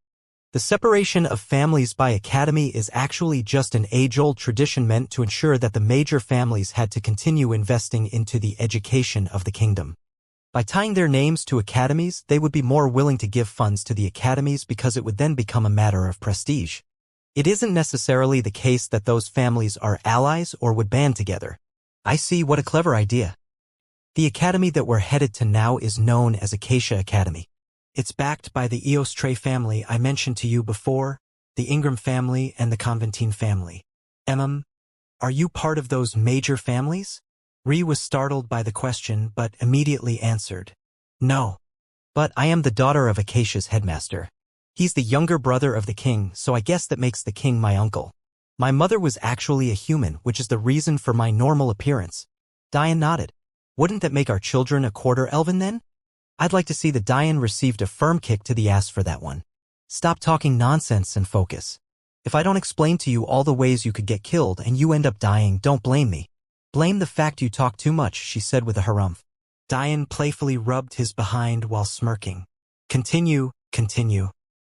The separation of families by academy is actually just an age-old tradition meant to ensure that the major families had to continue investing into the education of the kingdom. By tying their names to academies, they would be more willing to give funds to the academies because it would then become a matter of prestige. It isn't necessarily the case that those families are allies or would band together. I see, what a clever idea. The academy that we're headed to now is known as Acacia Academy. It's backed by the Eostre family I mentioned to you before, the Ingram family and the Conventine family. Are you part of those major families? Ri was startled by the question but immediately answered. No. But I am the daughter of Acacia's headmaster. He's the younger brother of the king, so I guess that makes the king my uncle. My mother was actually a human, which is the reason for my normal appearance. Diane nodded. Wouldn't that make our children a quarter elven then? I'd like to see the Diane received a firm kick to the ass for that one. Stop talking nonsense and focus. If I don't explain to you all the ways you could get killed and you end up dying, don't blame me. Blame the fact you talk too much, she said with a harumph. Diane playfully rubbed his behind while smirking. Continue.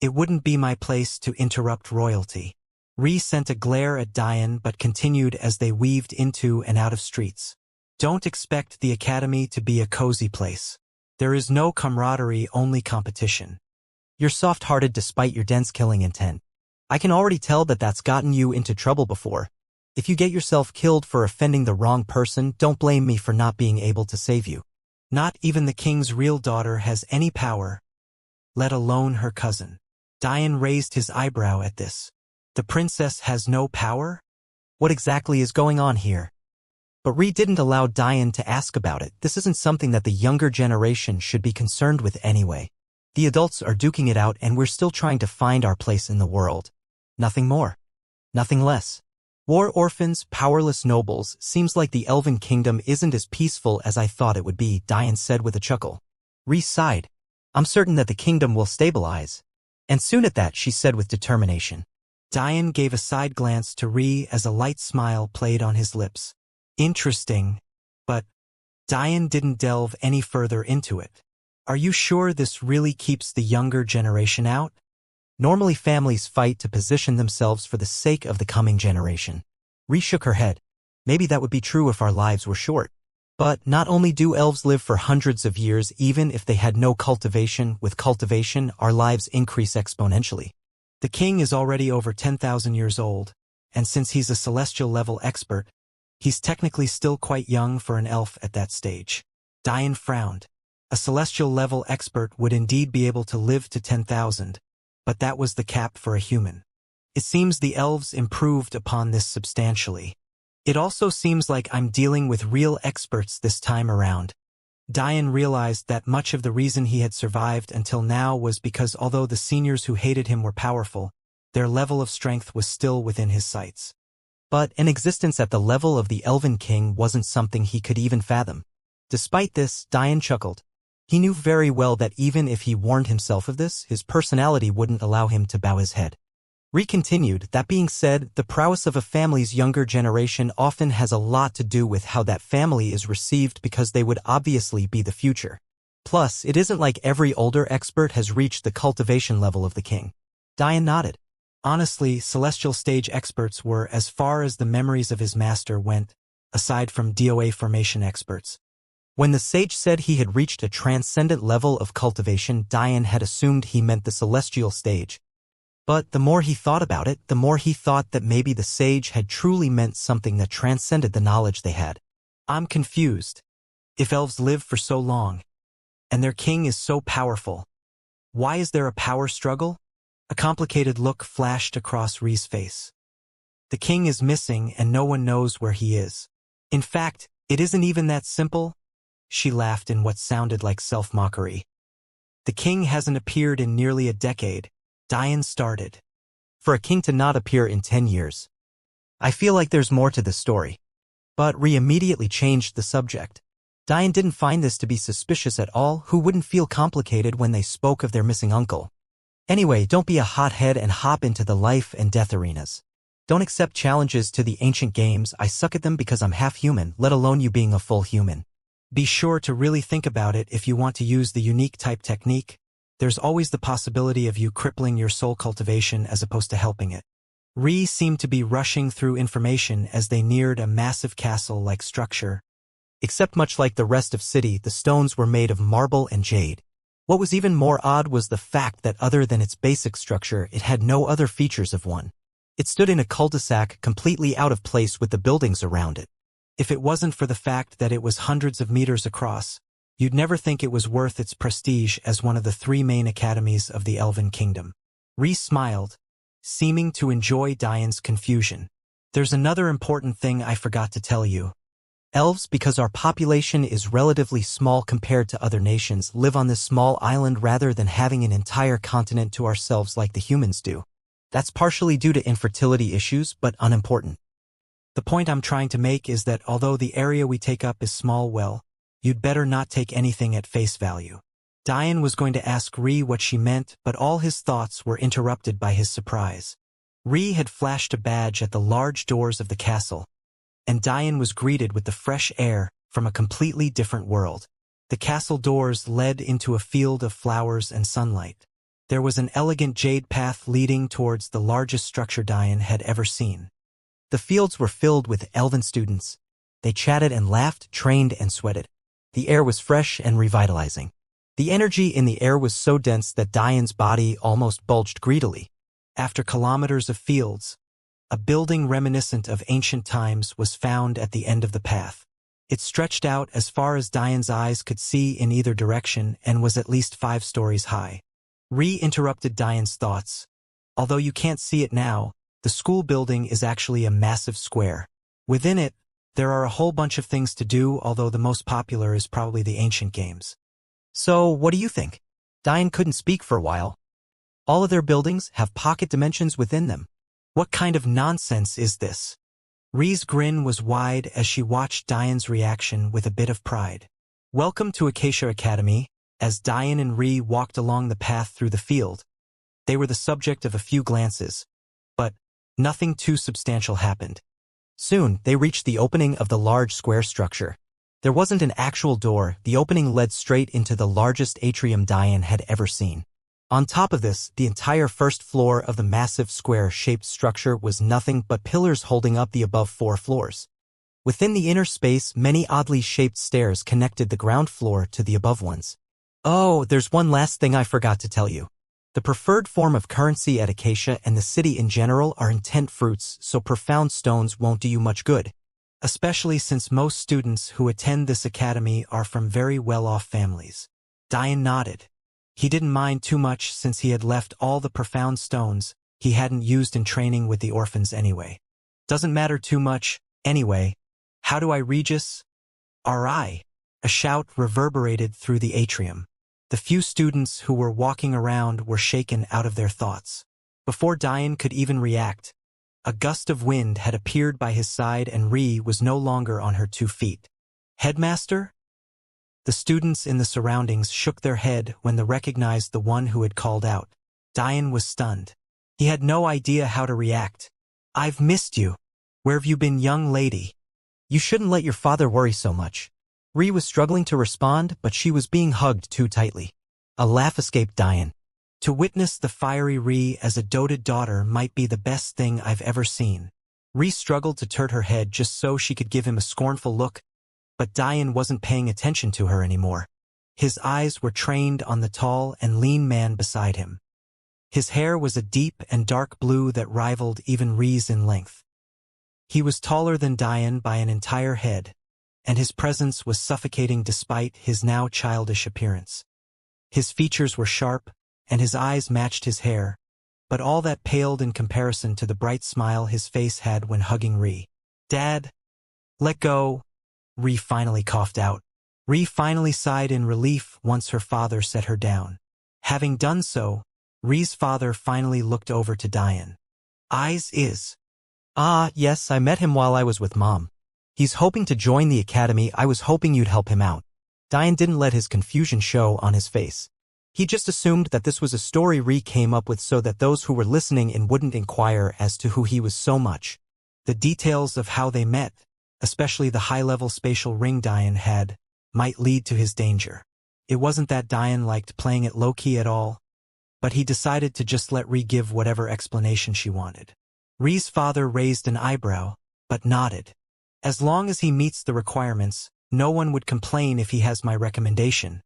It wouldn't be my place to interrupt royalty. Ri sent a glare at Diane but continued as they weaved into and out of streets. Don't expect the academy to be a cozy place. There is no camaraderie, only competition. You're soft-hearted despite your dense killing intent. I can already tell that that's gotten you into trouble before. If you get yourself killed for offending the wrong person, don't blame me for not being able to save you. Not even the king's real daughter has any power, let alone her cousin. Diane raised his eyebrow at this. The princess has no power? What exactly is going on here? But Ri didn't allow Diane to ask about it. This isn't something that the younger generation should be concerned with anyway. The adults are duking it out and we're still trying to find our place in the world. Nothing more. Nothing less. War orphans, powerless nobles, seems like the Elven Kingdom isn't as peaceful as I thought it would be, Diane said with a chuckle. Rhys sighed. I'm certain that the kingdom will stabilize. And soon at that, she said with determination. Diane gave a side glance to Rhys as a light smile played on his lips. Interesting. But Diane didn't delve any further into it. Are you sure this really keeps the younger generation out? Normally families fight to position themselves for the sake of the coming generation. Rhys shook her head. Maybe that would be true if our lives were short. But not only do elves live for hundreds of years even if they had no cultivation, with cultivation our lives increase exponentially. The king is already over 10,000 years old, and since he's a celestial level expert, he's technically still quite young for an elf at that stage. Diane frowned. A celestial level expert would indeed be able to live to 10,000, but that was the cap for a human. It seems the elves improved upon this substantially. It also seems like I'm dealing with real experts this time around. Diane realized that much of the reason he had survived until now was because although the seniors who hated him were powerful, their level of strength was still within his sights. But an existence at the level of the Elven King wasn't something he could even fathom. Despite this, Diane chuckled. He knew very well that even if he warned himself of this, his personality wouldn't allow him to bow his head. Rhys continued, that being said, the prowess of a family's younger generation often has a lot to do with how that family is received because they would obviously be the future. Plus, it isn't like every older expert has reached the cultivation level of the king. Diane nodded. Honestly, celestial stage experts were as far as the memories of his master went, aside from DOA formation experts. When the sage said he had reached a transcendent level of cultivation, Diane had assumed he meant the celestial stage. But the more he thought about it, the more he thought that maybe the sage had truly meant something that transcended the knowledge they had. I'm confused. If elves live for so long, and their king is so powerful, why is there a power struggle? A complicated look flashed across Rhys' face. The king is missing and no one knows where he is. In fact, it isn't even that simple. She laughed in what sounded like self-mockery. The king hasn't appeared in nearly a decade. Diane started. For a king to not appear in 10 years. I feel like there's more to this story. But Rhys immediately changed the subject. Diane didn't find this to be suspicious at all. Who wouldn't feel complicated when they spoke of their missing uncle? Anyway, don't be a hothead and hop into the life and death arenas. Don't accept challenges to the ancient games. I suck at them because I'm half human, let alone you being a full human. Be sure to really think about it if you want to use the unique type technique. There's always the possibility of you crippling your soul cultivation as opposed to helping it. Rhys seemed to be rushing through information as they neared a massive castle-like structure. Except much like the rest of city, the stones were made of marble and jade. What was even more odd was the fact that other than its basic structure, it had no other features of one. It stood in a cul-de-sac completely out of place with the buildings around it. If it wasn't for the fact that it was hundreds of meters across, you'd never think it was worth its prestige as one of the 3 main academies of the Elven Kingdom. Rhys smiled, seeming to enjoy Diane's confusion. There's another important thing I forgot to tell you. Elves, because our population is relatively small compared to other nations, live on this small island rather than having an entire continent to ourselves like the humans do. That's partially due to infertility issues, but unimportant. The point I'm trying to make is that although the area we take up is small, well, you'd better not take anything at face value. Diane was going to ask Rhys what she meant, but all his thoughts were interrupted by his surprise. Rhys had flashed a badge at the large doors of the castle, and Diane was greeted with the fresh air from a completely different world. The castle doors led into a field of flowers and sunlight. There was an elegant jade path leading towards the largest structure Diane had ever seen. The fields were filled with elven students. They chatted and laughed, trained and sweated. The air was fresh and revitalizing. The energy in the air was so dense that Diane's body almost bulged greedily. After kilometers of fields, a building reminiscent of ancient times was found at the end of the path. It stretched out as far as Diane's eyes could see in either direction and was at least 5 stories high. Rhys interrupted Diane's thoughts. Although you can't see it now, the school building is actually a massive square. Within it, there are a whole bunch of things to do, although the most popular is probably the ancient games. So, what do you think? Diane couldn't speak for a while. All of their buildings have pocket dimensions within them. What kind of nonsense is this? Ri's grin was wide as she watched Diane's reaction with a bit of pride. Welcome to Acacia Academy. As Diane and Ri walked along the path through the field, they were the subject of a few glances, but nothing too substantial happened. Soon, they reached the opening of the large square structure. There wasn't an actual door, the opening led straight into the largest atrium Diane had ever seen. On top of this, the entire first floor of the massive square-shaped structure was nothing but pillars holding up the above 4 floors. Within the inner space, many oddly shaped stairs connected the ground floor to the above ones. Oh, there's one last thing I forgot to tell you. The preferred form of currency at Acacia and the city in general are intent fruits, so profound stones won't do you much good. Especially since most students who attend this academy are from very well-off families. Diane nodded. He didn't mind too much since he had left all the profound stones he hadn't used in training with the orphans anyway. Doesn't matter too much, anyway. How do I Regis? R.I. A shout reverberated through the atrium. The few students who were walking around were shaken out of their thoughts. Before Diane could even react, a gust of wind had appeared by his side and Ri was no longer on her 2 feet. Headmaster? The students in the surroundings shook their head when they recognized the one who had called out. Diane was stunned. He had no idea how to react. I've missed you. Where have you been, young lady? You shouldn't let your father worry so much. Ri was struggling to respond, but she was being hugged too tightly. A laugh escaped Diane. To witness the fiery Ri as a doted daughter might be the best thing I've ever seen. Ri struggled to turn her head just so she could give him a scornful look, but Diane wasn't paying attention to her anymore. His eyes were trained on the tall and lean man beside him. His hair was a deep and dark blue that rivaled even Ri's in length. He was taller than Diane by an entire head, and his presence was suffocating despite his now childish appearance. His features were sharp, and his eyes matched his hair, but all that paled in comparison to the bright smile his face had when hugging Ri. Dad? Let go, Ri finally coughed out. Ri finally sighed in relief once her father set her down. Having done so, Ri's father finally looked over to Diane. Eyes is. Ah, yes, I met him while I was with Mom. He's hoping to join the academy. I was hoping you'd help him out. Diane didn't let his confusion show on his face. He just assumed that this was a story Ri came up with so that those who were listening in wouldn't inquire as to who he was so much. The details of how they met, especially the high-level spatial ring Diane had, might lead to his danger. It wasn't that Diane liked playing it low-key at all, but he decided to just let Ri give whatever explanation she wanted. Ri's father raised an eyebrow, but nodded. As long as he meets the requirements, no one would complain if he has my recommendation.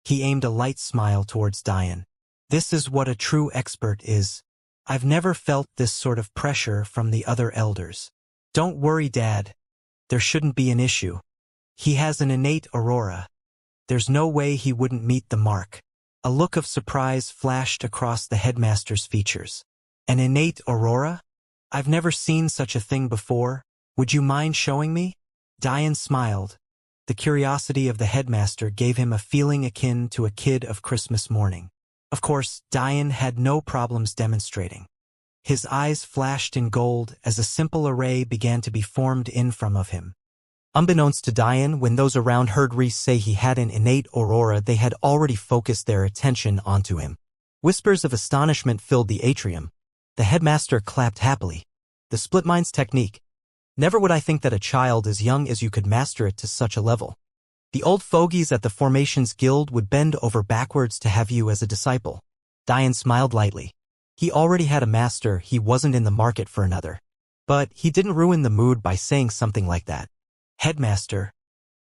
He aimed a light smile towards Diane. This is what a true expert is. I've never felt this sort of pressure from the other elders. Don't worry, Dad. There shouldn't be an issue. He has an innate aurora. There's no way he wouldn't meet the mark. A look of surprise flashed across the headmaster's features. An innate aurora? I've never seen such a thing before. Would you mind showing me? Diane smiled. The curiosity of the headmaster gave him a feeling akin to a kid of Christmas morning. Of course, Diane had no problems demonstrating. His eyes flashed in gold as a simple array began to be formed in front of him. Unbeknownst to Diane, when those around heard Ri say he had an innate aurora, they had already focused their attention onto him. Whispers of astonishment filled the atrium. The headmaster clapped happily. The split minds technique. Never would I think that a child as young as you could master it to such a level. The old fogies at the Formations Guild would bend over backwards to have you as a disciple. Diane smiled lightly. He already had a master, he wasn't in the market for another. But he didn't ruin the mood by saying something like that. Headmaster,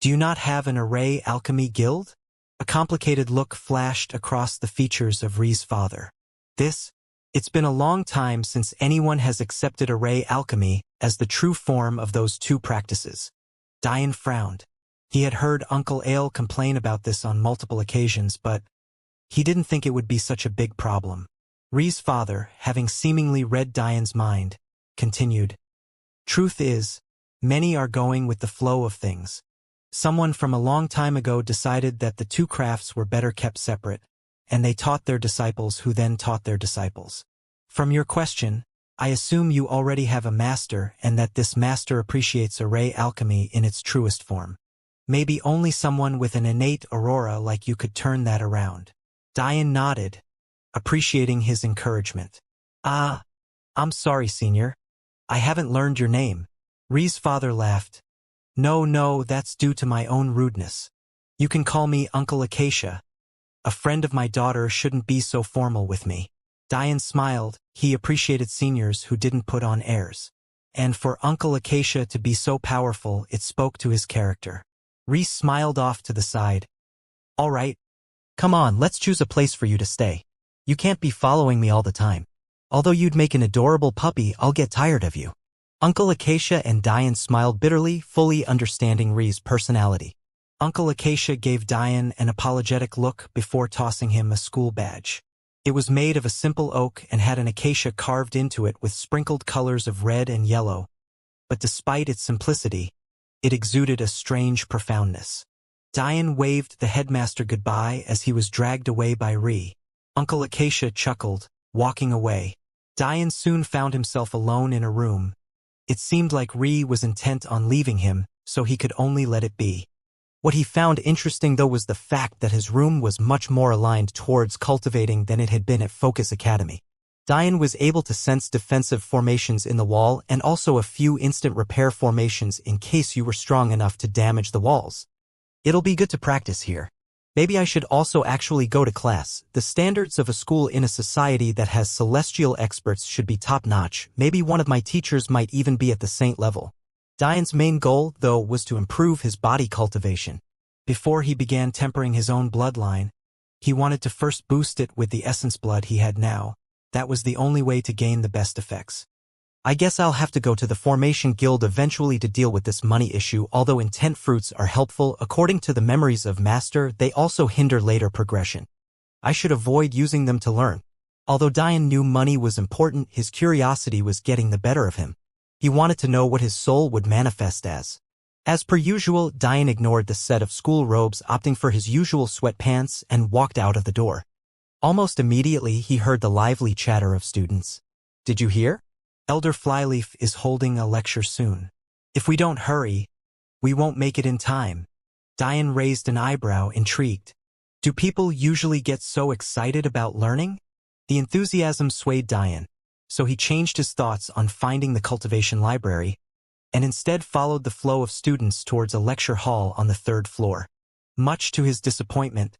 do you not have an array alchemy guild? A complicated look flashed across the features of Ri's father. It's been a long time since anyone has accepted array alchemy as the true form of those 2 practices. Diane frowned. He had heard Uncle Ale complain about this on multiple occasions, but he didn't think it would be such a big problem. Ri's father, having seemingly read Diane's mind, continued. Truth is, many are going with the flow of things. Someone from a long time ago decided that the 2 crafts were better kept separate. and they taught their disciples who then taught their disciples. From your question, I assume you already have a master and that this master appreciates array alchemy in its truest form. Maybe only someone with an innate aurora like you could turn that around. Diane nodded, appreciating his encouragement. Ah, I'm sorry, Senior. I haven't learned your name. Ree's father laughed. No, that's due to my own rudeness. You can call me Uncle Acacia. A friend of my daughter shouldn't be so formal with me. Diane smiled. He appreciated seniors who didn't put on airs. And for Uncle Acacia to be so powerful, it spoke to his character. Reese smiled off to the side. All right. Come on, let's choose a place for you to stay. You can't be following me all the time. Although you'd make an adorable puppy, I'll get tired of you. Uncle Acacia and Diane smiled bitterly, fully understanding Ree's personality. Uncle Acacia gave Diane an apologetic look before tossing him a school badge. It was made of a simple oak and had an acacia carved into it with sprinkled colors of red and yellow. But despite its simplicity, it exuded a strange profoundness. Diane waved the headmaster goodbye as he was dragged away by Ree. Uncle Acacia chuckled, walking away. Diane soon found himself alone in a room. It seemed like Ree was intent on leaving him, so he could only let it be. What he found interesting though was the fact that his room was much more aligned towards cultivating than it had been at Focus Academy. Diane was able to sense defensive formations in the wall and also a few instant repair formations in case you were strong enough to damage the walls. It'll be good to practice here. Maybe I should also actually go to class. The standards of a school in a society that has celestial experts should be top-notch. Maybe one of my teachers might even be at the saint level. Diane's main goal, though, was to improve his body cultivation. Before he began tempering his own bloodline, he wanted to first boost it with the essence blood he had now. That was the only way to gain the best effects. I guess I'll have to go to the Formation Guild eventually to deal with this money issue. Although intent fruits are helpful, according to the memories of Master, they also hinder later progression. I should avoid using them to learn. Although Diane knew money was important, his curiosity was getting the better of him. He wanted to know what his soul would manifest as. As per usual, Diane ignored the set of school robes, opting for his usual sweatpants, and walked out of the door. Almost immediately, he heard the lively chatter of students. Did you hear? Elder Flyleaf is holding a lecture soon. If we don't hurry, we won't make it in time. Diane raised an eyebrow, intrigued. Do people usually get so excited about learning? The enthusiasm swayed Diane, so he changed his thoughts on finding the Cultivation Library, and instead followed the flow of students towards a lecture hall on the 3rd floor. Much to his disappointment,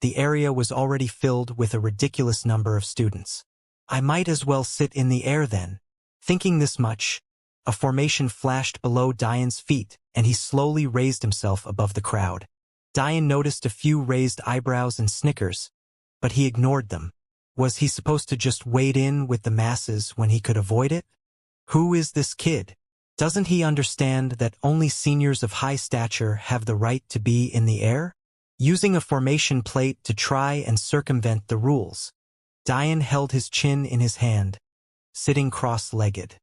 the area was already filled with a ridiculous number of students. I might as well sit in the air then. Thinking this much, a formation flashed below Diane's feet, and he slowly raised himself above the crowd. Diane noticed a few raised eyebrows and snickers, but he ignored them. Was he supposed to just wade in with the masses when he could avoid it? Who is this kid? Doesn't he understand that only seniors of high stature have the right to be in the air? Using a formation plate to try and circumvent the rules. Diane held his chin in his hand, sitting cross-legged.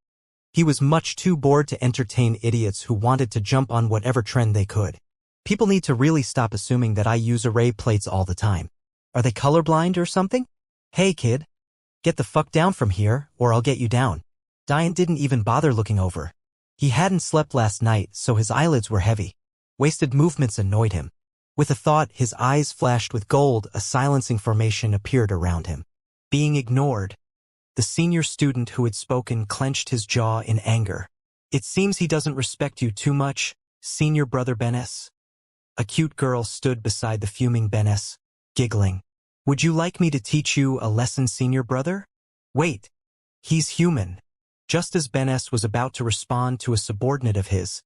He was much too bored to entertain idiots who wanted to jump on whatever trend they could. People need to really stop assuming that I use array plates all the time. Are they colorblind or something? Hey kid, get the fuck down from here, or I'll get you down. Diane didn't even bother looking over. He hadn't slept last night, so his eyelids were heavy. Wasted movements annoyed him. With a thought, his eyes flashed with gold. A silencing formation appeared around him. Being ignored, the senior student who had spoken clenched his jaw in anger. It seems he doesn't respect you too much, senior brother Benes. A cute girl stood beside the fuming Benes, giggling. Would you like me to teach you a lesson, senior brother? Wait, he's human. Just as Benes was about to respond to a subordinate of his,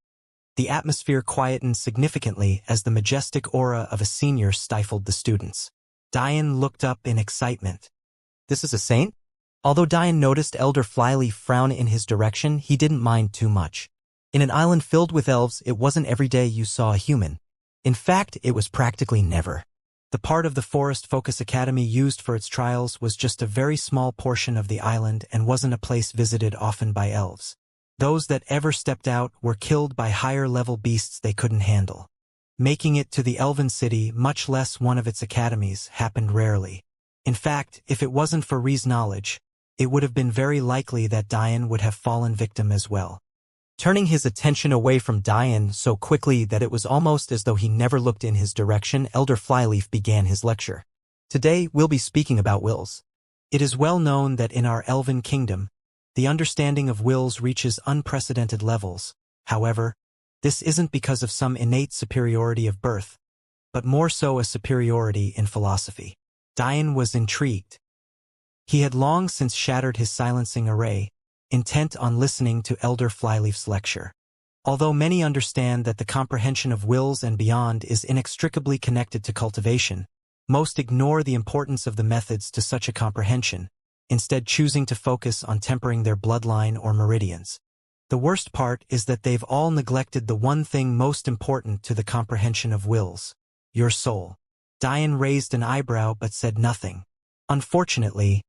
the atmosphere quietened significantly as the majestic aura of a senior stifled the students. Diane looked up in excitement. This is a saint? Although Diane noticed Elder Flyleaf frown in his direction, he didn't mind too much. In an island filled with elves, it wasn't every day you saw a human. In fact, it was practically never. The part of the Forest Focus Academy used for its trials was just a very small portion of the island and wasn't a place visited often by elves. Those that ever stepped out were killed by higher-level beasts they couldn't handle. Making it to the Elven City, much less one of its academies, happened rarely. In fact, if it wasn't for Ri's knowledge, it would have been very likely that Dian would have fallen victim as well. Turning his attention away from Dian so quickly that it was almost as though he never looked in his direction, Elder Flyleaf began his lecture. Today, we'll be speaking about wills. It is well known that in our elven kingdom, the understanding of wills reaches unprecedented levels. However, this isn't because of some innate superiority of birth, but more so a superiority in philosophy. Dian was intrigued. He had long since shattered his silencing array, intent on listening to Elder Flyleaf's lecture. Although many understand that the comprehension of wills and beyond is inextricably connected to cultivation, most ignore the importance of the methods to such a comprehension, instead choosing to focus on tempering their bloodline or meridians. The worst part is that they've all neglected the one thing most important to the comprehension of wills: your soul. Dian raised an eyebrow but said nothing. Unfortunately,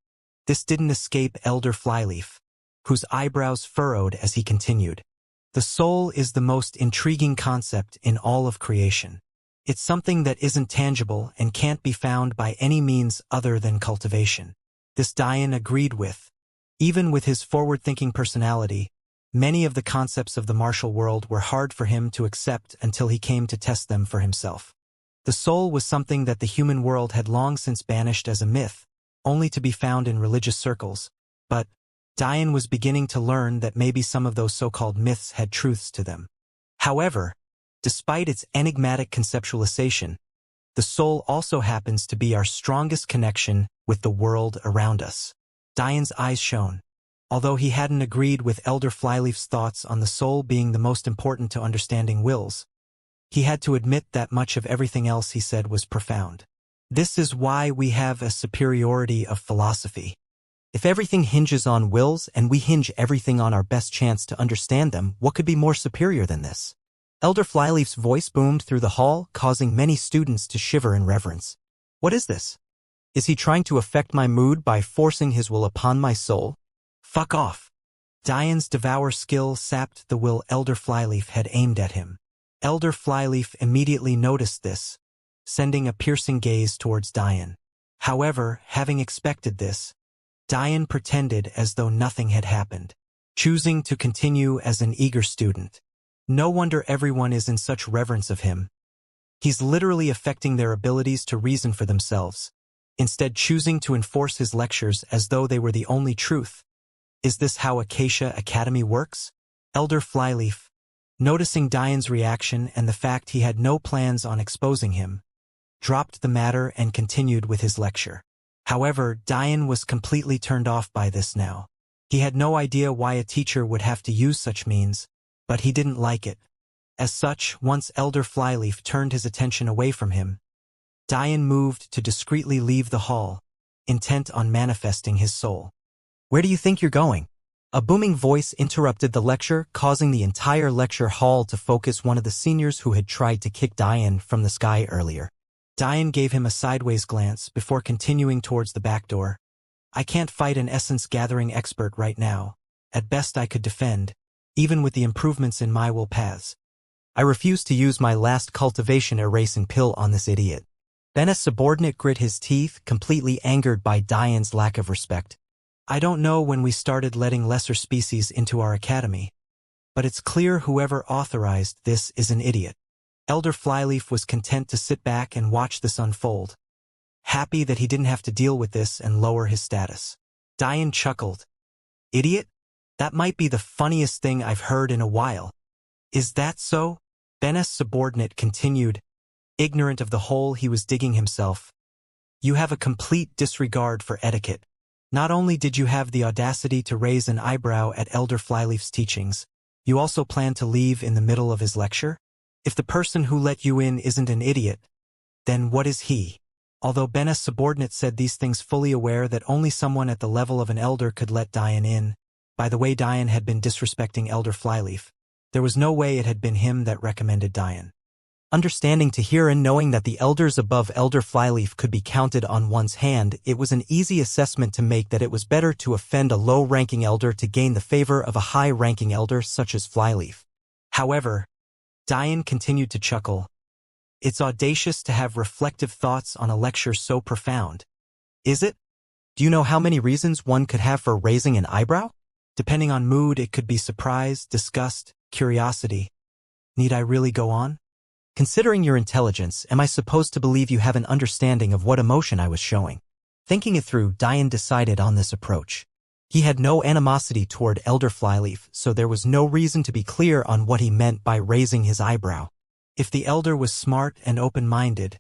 this didn't escape Elder Flyleaf, whose eyebrows furrowed as he continued. The soul is the most intriguing concept in all of creation. It's something that isn't tangible and can't be found by any means other than cultivation. This Dian agreed with. Even with his forward-thinking personality, many of the concepts of the martial world were hard for him to accept until he came to test them for himself. The soul was something that the human world had long since banished as a myth, only to be found in religious circles, but Dian was beginning to learn that maybe some of those so-called myths had truths to them. However, despite its enigmatic conceptualization, the soul also happens to be our strongest connection with the world around us. Dian's eyes shone. Although he hadn't agreed with Elder Flyleaf's thoughts on the soul being the most important to understanding wills, he had to admit that much of everything else he said was profound. This is why we have a superiority of philosophy. If everything hinges on wills and we hinge everything on our best chance to understand them, what could be more superior than this? Elder Flyleaf's voice boomed through the hall, causing many students to shiver in reverence. What is this? Is he trying to affect my mood by forcing his will upon my soul? Fuck off. Dian's devour skill sapped the will Elder Flyleaf had aimed at him. Elder Flyleaf immediately noticed this, sending a piercing gaze towards Dian. However, having expected this, Dian pretended as though nothing had happened, choosing to continue as an eager student. No wonder everyone is in such reverence of him. He's literally affecting their abilities to reason for themselves, instead choosing to enforce his lectures as though they were the only truth. Is this how Acacia Academy works? Elder Flyleaf, noticing Dian's reaction and the fact he had no plans on exposing him, dropped the matter and continued with his lecture. However, Dian was completely turned off by this now. He had no idea why a teacher would have to use such means, but he didn't like it. As such, once Elder Flyleaf turned his attention away from him, Dian moved to discreetly leave the hall, intent on manifesting his soul. Where do you think you're going? A booming voice interrupted the lecture, causing the entire lecture hall to focus one of the seniors who had tried to kick Dian from the sky earlier. Dian gave him a sideways glance before continuing towards the back door. I can't fight an essence-gathering expert right now. At best I could defend, even with the improvements in my will paths. I refuse to use my last cultivation erasing pill on this idiot. Then a subordinate grit his teeth, completely angered by Dian's lack of respect. I don't know when we started letting lesser species into our academy, but it's clear whoever authorized this is an idiot. Elder Flyleaf was content to sit back and watch this unfold, happy that he didn't have to deal with this and lower his status. Dian chuckled. Idiot? That might be the funniest thing I've heard in a while. Is that so? Ben's subordinate continued, ignorant of the hole he was digging himself. You have a complete disregard for etiquette. Not only did you have the audacity to raise an eyebrow at Elder Flyleaf's teachings, you also plan to leave in the middle of his lecture? If the person who let you in isn't an idiot, then what is he? Although Ben's subordinate said these things fully aware that only someone at the level of an elder could let Dian in, by the way Dian had been disrespecting Elder Flyleaf, there was no way it had been him that recommended Dian. Understanding to hear and knowing that the elders above Elder Flyleaf could be counted on one's hand, it was an easy assessment to make that it was better to offend a low-ranking elder to gain the favor of a high-ranking elder such as Flyleaf. However, Dian continued to chuckle. It's audacious to have reflective thoughts on a lecture so profound. Is it? Do you know how many reasons one could have for raising an eyebrow? Depending on mood, it could be surprise, disgust, curiosity. Need I really go on? Considering your intelligence, am I supposed to believe you have an understanding of what emotion I was showing? Thinking it through, Diane decided on this approach. He had no animosity toward Elder Flyleaf, so there was no reason to be clear on what he meant by raising his eyebrow. If the elder was smart and open-minded,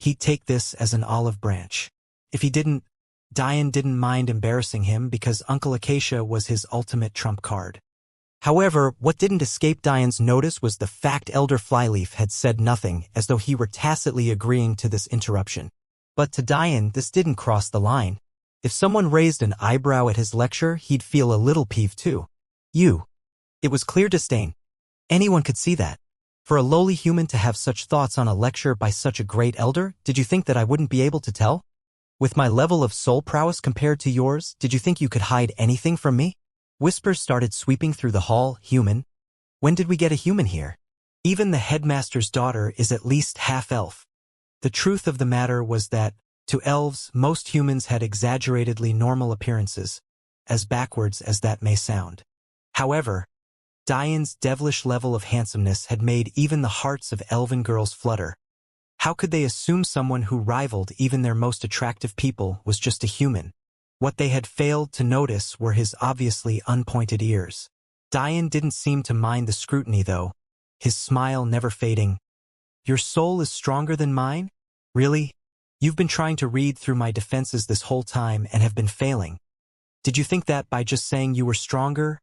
he'd take this as an olive branch. If he didn't, Diane didn't mind embarrassing him because Uncle Acacia was his ultimate trump card. However, what didn't escape Diane's notice was the fact Elder Flyleaf had said nothing, as though he were tacitly agreeing to this interruption. But to Diane, this didn't cross the line. If someone raised an eyebrow at his lecture, he'd feel a little peeved too. You. It was clear disdain. Anyone could see that. For a lowly human to have such thoughts on a lecture by such a great elder, did you think that I wouldn't be able to tell? With my level of soul prowess compared to yours, did you think you could hide anything from me? Whispers started sweeping through the hall. Human? When did we get a human here? Even the headmaster's daughter is at least half-elf. The truth of the matter was that, to elves, most humans had exaggeratedly normal appearances, as backwards as that may sound. However, Diane's devilish level of handsomeness had made even the hearts of elven girls flutter. How could they assume someone who rivaled even their most attractive people was just a human? What they had failed to notice were his obviously unpointed ears. Diane didn't seem to mind the scrutiny though, his smile never fading. Your soul is stronger than mine? Really? You've been trying to read through my defenses this whole time and have been failing. Did you think that by just saying you were stronger,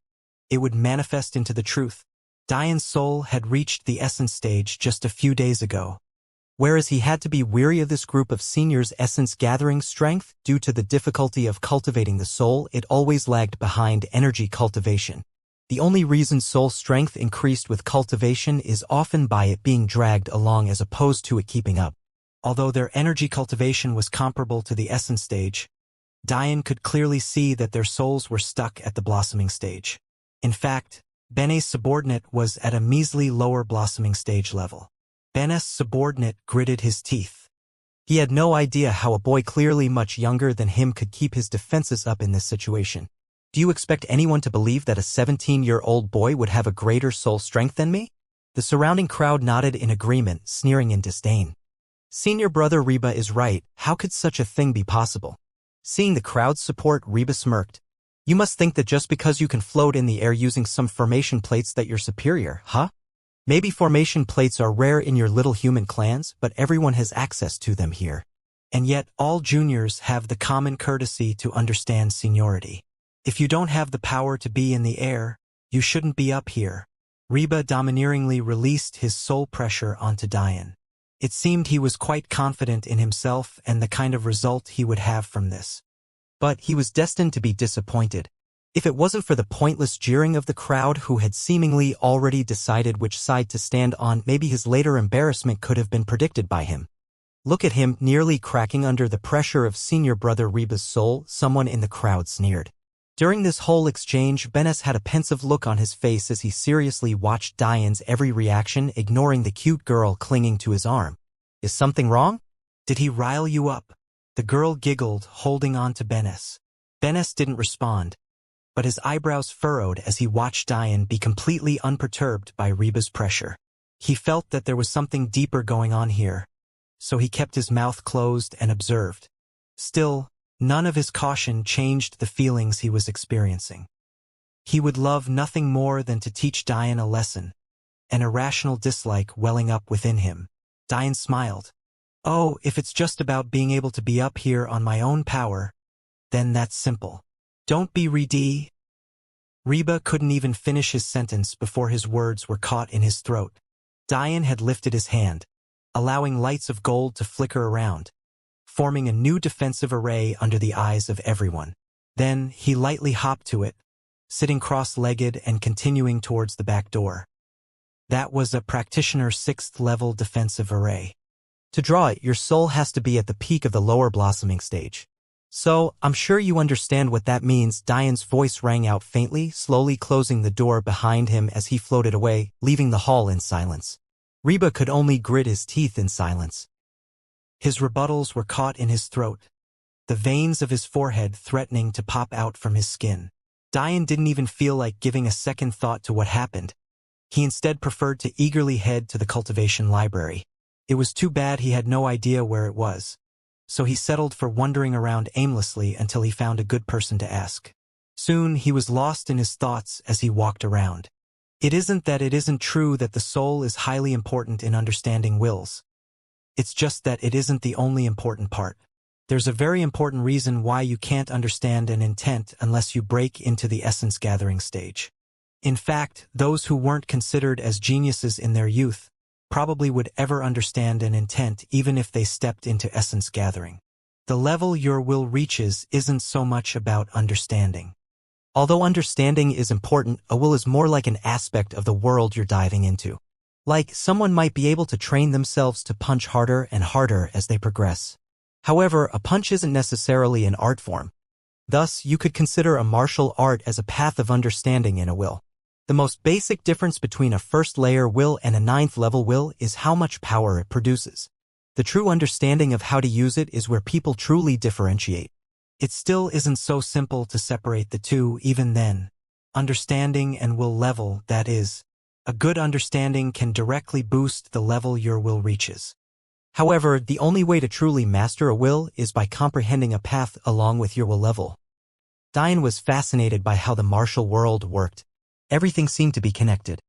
it would manifest into the truth? Diane's soul had reached the essence stage just a few days ago. Whereas he had to be weary of this group of seniors' essence gathering strength due to the difficulty of cultivating the soul, it always lagged behind energy cultivation. The only reason soul strength increased with cultivation is often by it being dragged along as opposed to it keeping up. Although their energy cultivation was comparable to the essence stage, Diane could clearly see that their souls were stuck at the blossoming stage. In fact, Bene's subordinate was at a measly lower blossoming stage level. Bene's subordinate gritted his teeth. He had no idea how a boy clearly much younger than him could keep his defenses up in this situation. Do you expect anyone to believe that a 17-year-old boy would have a greater soul strength than me? The surrounding crowd nodded in agreement, sneering in disdain. Senior brother Reba is right, how could such a thing be possible? Seeing the crowd's support, Reba smirked. You must think that just because you can float in the air using some formation plates that you're superior, huh? Maybe formation plates are rare in your little human clans, but everyone has access to them here. And yet all juniors have the common courtesy to understand seniority. If you don't have the power to be in the air, you shouldn't be up here. Reba domineeringly released his soul pressure onto Diane. It seemed he was quite confident in himself and the kind of result he would have from this. But he was destined to be disappointed. If it wasn't for the pointless jeering of the crowd who had seemingly already decided which side to stand on, maybe his later embarrassment could have been predicted by him. Look at him, nearly cracking under the pressure of senior brother Reba's soul, someone in the crowd sneered. During this whole exchange, Benes had a pensive look on his face as he seriously watched Diane's every reaction, ignoring the cute girl clinging to his arm. Is something wrong? Did he rile you up? The girl giggled, holding on to Benes. Benes didn't respond, but his eyebrows furrowed as he watched Diane be completely unperturbed by Reba's pressure. He felt that there was something deeper going on here, so he kept his mouth closed and observed. Still, none of his caution changed the feelings he was experiencing. He would love nothing more than to teach Diane a lesson, an irrational dislike welling up within him. Diane smiled. Oh, if it's just about being able to be up here on my own power, then that's simple. Don't be reedy. Reba couldn't even finish his sentence before his words were caught in his throat. Diane had lifted his hand, allowing lights of gold to flicker around, forming a new defensive array under the eyes of everyone. Then he lightly hopped to it, sitting cross-legged and continuing towards the back door. That was a practitioner's 6th-level defensive array. To draw it, your soul has to be at the peak of the lower blossoming stage. So, I'm sure you understand what that means. Diane's voice rang out faintly, slowly closing the door behind him as he floated away, leaving the hall in silence. Reba could only grit his teeth in silence. His rebuttals were caught in his throat. the veins of his forehead threatening to pop out from his skin. Dian didn't even feel like giving a second thought to what happened. He instead preferred to eagerly head to the Cultivation library. It was too bad he had no idea where it was, so he settled for wandering around aimlessly until he found a good person to ask. Soon he was lost in his thoughts as he walked around. It isn't that it isn't true that the soul is highly important in understanding wills. It's just that it isn't the only important part. There's a very important reason why you can't understand an intent unless you break into the essence gathering stage. In fact, those who weren't considered as geniuses in their youth probably would ever understand an intent even if they stepped into essence gathering. The level your will reaches isn't so much about understanding. Although understanding is important, a will is more like an aspect of the world you're diving into. Like, someone might be able to train themselves to punch harder and harder as they progress. However, a punch isn't necessarily an art form. Thus, you could consider a martial art as a path of understanding in a will. The most basic difference between a first-layer will and a ninth-level will is how much power it produces. The true understanding of how to use it is where people truly differentiate. It still isn't so simple to separate the two even then. Understanding and will level, that is. A good understanding can directly boost the level your will reaches. However, the only way to truly master a will is by comprehending a path along with your will level. Dian was fascinated by how the martial world worked. Everything seemed to be connected.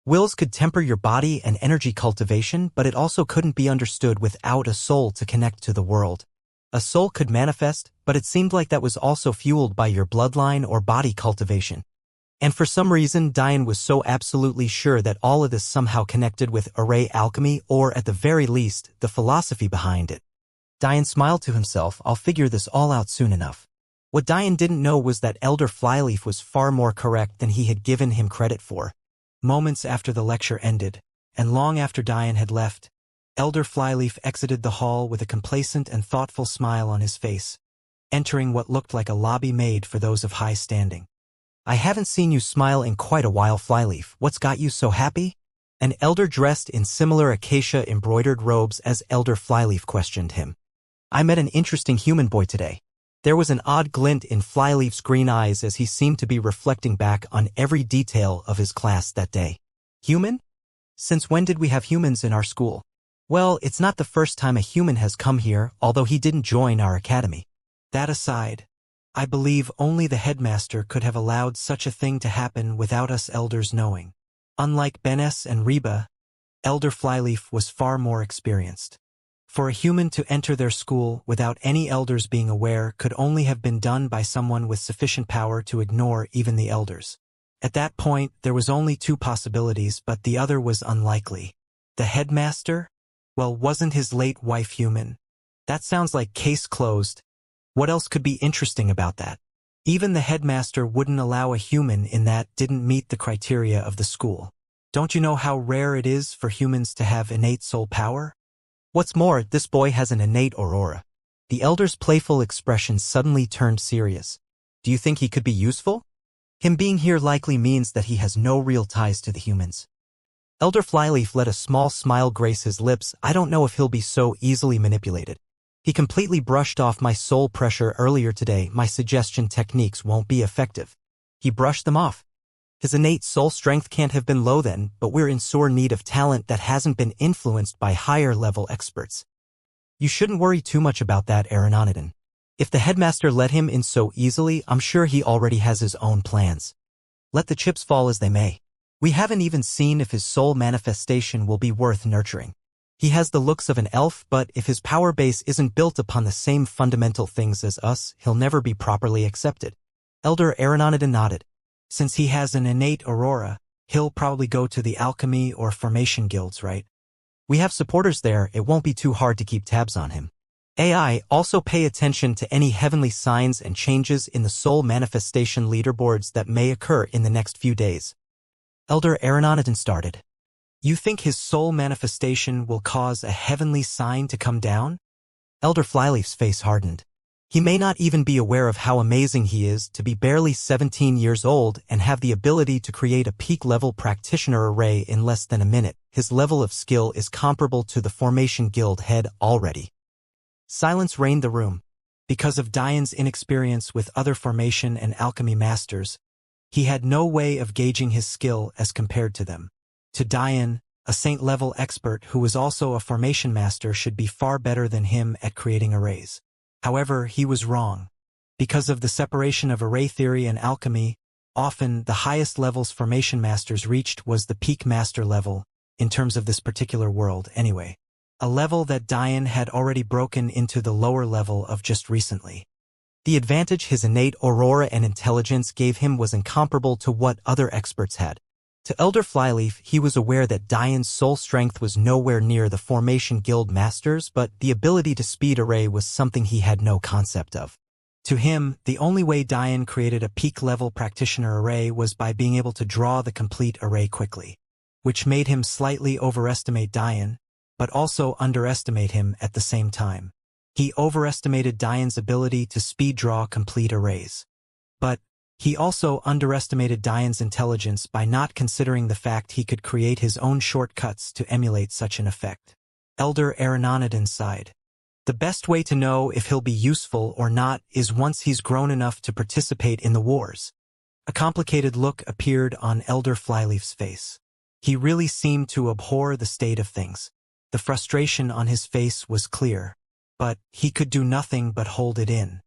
Wills could temper your body and energy cultivation, but it also couldn't be understood without a soul to connect to the world. A soul could manifest, but it seemed like that was also fueled by your bloodline or body cultivation. And for some reason, Dian was so absolutely sure that all of this somehow connected with array alchemy, or at the very least, the philosophy behind it. Dian smiled to himself, I'll figure this all out soon enough. What Dian didn't know was that Elder Flyleaf was far more correct than he had given him credit for. Moments after the lecture ended, and long after Dian had left, Elder Flyleaf exited the hall with a complacent and thoughtful smile on his face, entering what looked like a lobby made for those of high standing. I haven't seen you smile in quite a while, Flyleaf. What's got you so happy? An elder dressed in similar acacia-embroidered robes as Elder Flyleaf questioned him. I met an interesting human boy today. There was an odd glint in Flyleaf's green eyes as he seemed to be reflecting back on every detail of his class that day. Human? Since when did we have humans in our school? Well, it's not the first time a human has come here, although he didn't join our academy. That aside, I believe only the headmaster could have allowed such a thing to happen without us elders knowing. Unlike Benes and Reba, Elder Flyleaf was far more experienced. For a human to enter their school without any elders being aware could only have been done by someone with sufficient power to ignore even the elders. At that point, there was only two possibilities, but the other was unlikely. The headmaster? Well, wasn't his late wife human? That sounds like case closed. What else could be interesting about that? Even the headmaster wouldn't allow a human in that didn't meet the criteria of the school. Don't you know how rare it is for humans to have innate soul power? What's more, this boy has an innate aurora. The elder's playful expression suddenly turned serious. Do you think he could be useful? Him being here likely means that he has no real ties to the humans. Elder Flyleaf let a small smile grace his lips. I don't know if he'll be so easily manipulated. He completely brushed off my soul pressure earlier today. My suggestion techniques won't be effective. He brushed them off. His innate soul strength can't have been low then, but we're in sore need of talent that hasn't been influenced by higher-level experts. You shouldn't worry too much about that, Aerononidon. If the headmaster let him in so easily, I'm sure he already has his own plans. Let the chips fall as they may. We haven't even seen if his soul manifestation will be worth nurturing. He has the looks of an elf, but if his power base isn't built upon the same fundamental things as us, he'll never be properly accepted. Elder Aerononidon nodded. Since he has an innate aurora, he'll probably go to the alchemy or formation guilds, right? We have supporters there, it won't be too hard to keep tabs on him. AI, also pay attention to any heavenly signs and changes in the soul manifestation leaderboards that may occur in the next few days. Elder Aerononidon started. You think his soul manifestation will cause a heavenly sign to come down? Elder Flyleaf's face hardened. He may not even be aware of how amazing he is to be barely 17 years old and have the ability to create a peak-level practitioner array in less than a minute. His level of skill is comparable to the Formation Guild head already. Silence reigned the room. Because of Diane's inexperience with other formation and alchemy masters, he had no way of gauging his skill as compared to them. To Diane, a saint-level expert who was also a formation master should be far better than him at creating arrays. However, he was wrong. Because of the separation of array theory and alchemy, often the highest levels formation masters reached was the peak master level, in terms of this particular world anyway. A level that Diane had already broken into the lower level of just recently. The advantage his innate aurora and intelligence gave him was incomparable to what other experts had. To Elder Flyleaf, he was aware that Diane's soul strength was nowhere near the Formation Guild Masters, but the ability to speed array was something he had no concept of. To him, the only way Diane created a peak-level practitioner array was by being able to draw the complete array quickly, which made him slightly overestimate Diane, but also underestimate him at the same time. He overestimated Diane's ability to speed draw complete arrays. But he also underestimated Diane's intelligence by not considering the fact he could create his own shortcuts to emulate such an effect. Elder Aerononidon sighed. The best way to know if he'll be useful or not is once he's grown enough to participate in the wars. A complicated look appeared on Elder Flyleaf's face. He really seemed to abhor the state of things. The frustration on his face was clear, but he could do nothing but hold it in.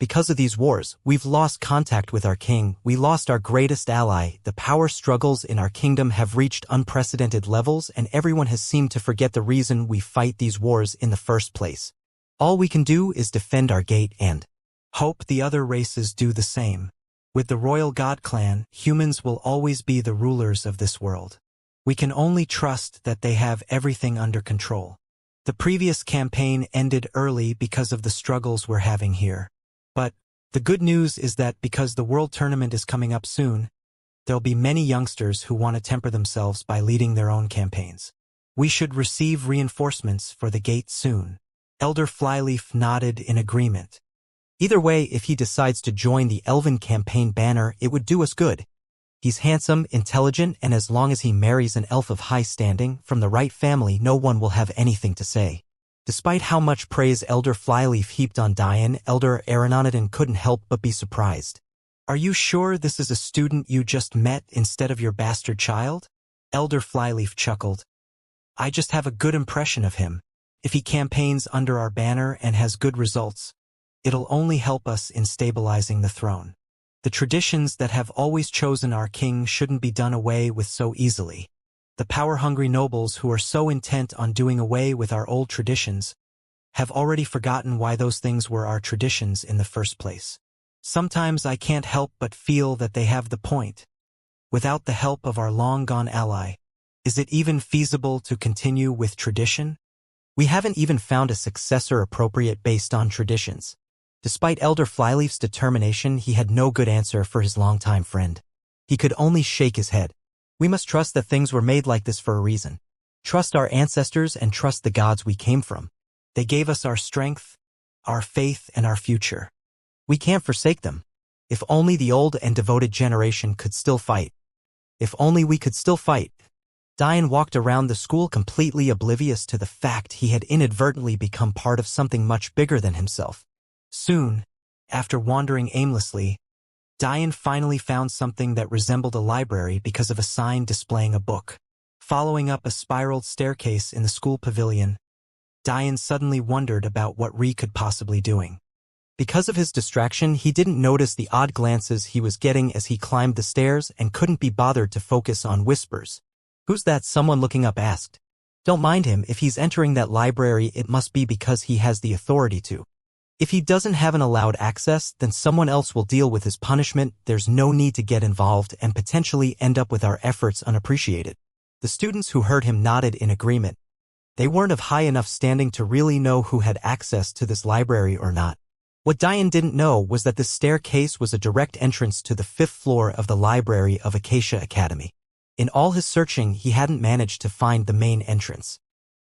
Because of these wars, we've lost contact with our king, we lost our greatest ally, the power struggles in our kingdom have reached unprecedented levels and everyone has seemed to forget the reason we fight these wars in the first place. All we can do is defend our gate and hope the other races do the same. With the Royal God Clan, humans will always be the rulers of this world. We can only trust that they have everything under control. The previous campaign ended early because of the struggles we're having here. But the good news is that because the World Tournament is coming up soon, there'll be many youngsters who want to temper themselves by leading their own campaigns. We should receive reinforcements for the gate soon. Elder Flyleaf nodded in agreement. Either way, if he decides to join the Elven campaign banner, it would do us good. He's handsome, intelligent, and as long as he marries an elf of high standing, from the right family, no one will have anything to say. Despite how much praise Elder Flyleaf heaped on Diane, Elder Aerononidon couldn't help but be surprised. Are you sure this is a student you just met instead of your bastard child? Elder Flyleaf chuckled. I just have a good impression of him. If he campaigns under our banner and has good results, it'll only help us in stabilizing the throne. The traditions that have always chosen our king shouldn't be done away with so easily. The power-hungry nobles who are so intent on doing away with our old traditions have already forgotten why those things were our traditions in the first place. Sometimes I can't help but feel that they have the point. Without the help of our long-gone ally, is it even feasible to continue with tradition? We haven't even found a successor appropriate based on traditions. Despite Elder Flyleaf's determination, he had no good answer for his longtime friend. He could only shake his head. We must trust that things were made like this for a reason. Trust our ancestors and trust the gods we came from. They gave us our strength, our faith, and our future. We can't forsake them. If only the old and devoted generation could still fight. If only we could still fight. Diane walked around the school completely oblivious to the fact he had inadvertently become part of something much bigger than himself. Soon, after wandering aimlessly, Diane finally found something that resembled a library because of a sign displaying a book. Following up a spiraled staircase in the school pavilion, Diane suddenly wondered about what Ree could possibly be doing. Because of his distraction, he didn't notice the odd glances he was getting as he climbed the stairs and couldn't be bothered to focus on whispers. Who's that? Someone looking up asked. Don't mind him. If he's entering that library, it must be because he has the authority to. If he doesn't have an allowed access, then someone else will deal with his punishment. There's no need to get involved and potentially end up with our efforts unappreciated. The students who heard him nodded in agreement. They weren't of high enough standing to really know who had access to this library or not. What Diane didn't know was that this staircase was a direct entrance to the 5th floor of the library of Acacia Academy. In all his searching, he hadn't managed to find the main entrance.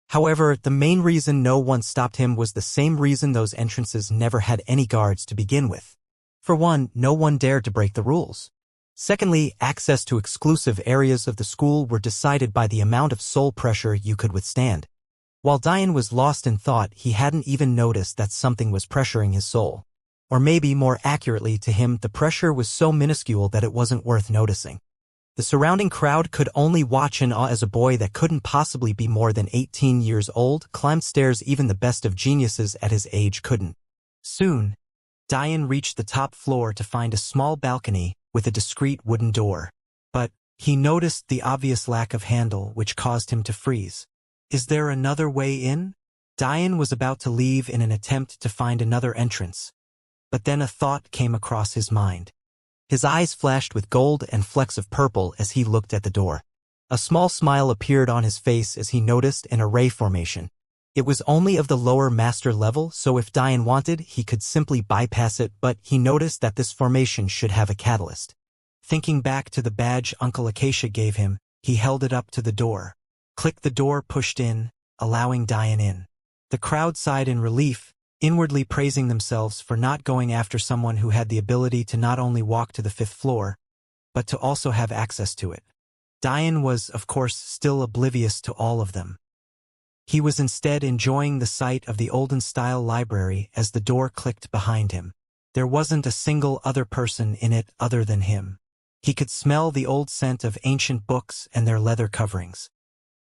However, the main reason no one stopped him was the same reason those entrances never had any guards to begin with. For one, no one dared to break the rules. Secondly, access to exclusive areas of the school were decided by the amount of soul pressure you could withstand. While Diane was lost in thought, he hadn't even noticed that something was pressuring his soul. Or maybe, more accurately to him, the pressure was so minuscule that it wasn't worth noticing. The surrounding crowd could only watch in awe as a boy that couldn't possibly be more than 18 years old climbed stairs even the best of geniuses at his age couldn't. Soon, Diane reached the top floor to find a small balcony with a discreet wooden door. But he noticed the obvious lack of handle, which caused him to freeze. Is there another way in? Diane was about to leave in an attempt to find another entrance. But then a thought came across his mind. His eyes flashed with gold and flecks of purple as he looked at the door. A small smile appeared on his face as he noticed an array formation. It was only of the lower master level, so if Diane wanted, he could simply bypass it, but he noticed that this formation should have a catalyst. Thinking back to the badge Uncle Acacia gave him, he held it up to the door. Click, the door pushed in, allowing Diane in. The crowd sighed in relief, inwardly praising themselves for not going after someone who had the ability to not only walk to the 5th floor, but to also have access to it. Diane was, of course, still oblivious to all of them. He was instead enjoying the sight of the olden-style library as the door clicked behind him. There wasn't a single other person in it other than him. He could smell the old scent of ancient books and their leather coverings.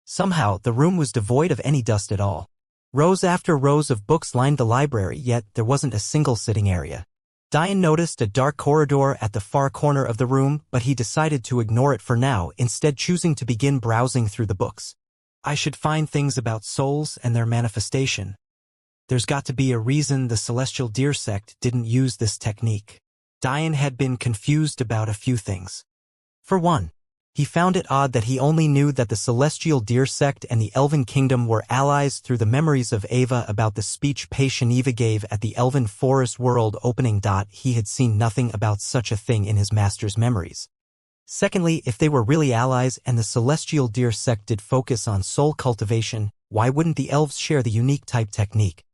Somehow, the room was devoid of any dust at all. Rows after rows of books lined the library, yet there wasn't a single sitting area. Diane noticed a dark corridor at the far corner of the room, but he decided to ignore it for now, instead choosing to begin browsing through the books. I should find things about souls and their manifestation. There's got to be a reason the Celestial Deer sect didn't use this technique. Diane had been confused about a few things. For one, he found it odd that he only knew that the Celestial Deer sect and the Elven Kingdom were allies through the memories of Ava about the speech Eva gave at the Elven Forest World opening. He had seen nothing about such a thing in his master's memories. Secondly, if they were really allies and the Celestial Deer sect did focus on soul cultivation, why wouldn't the elves share the unique type technique?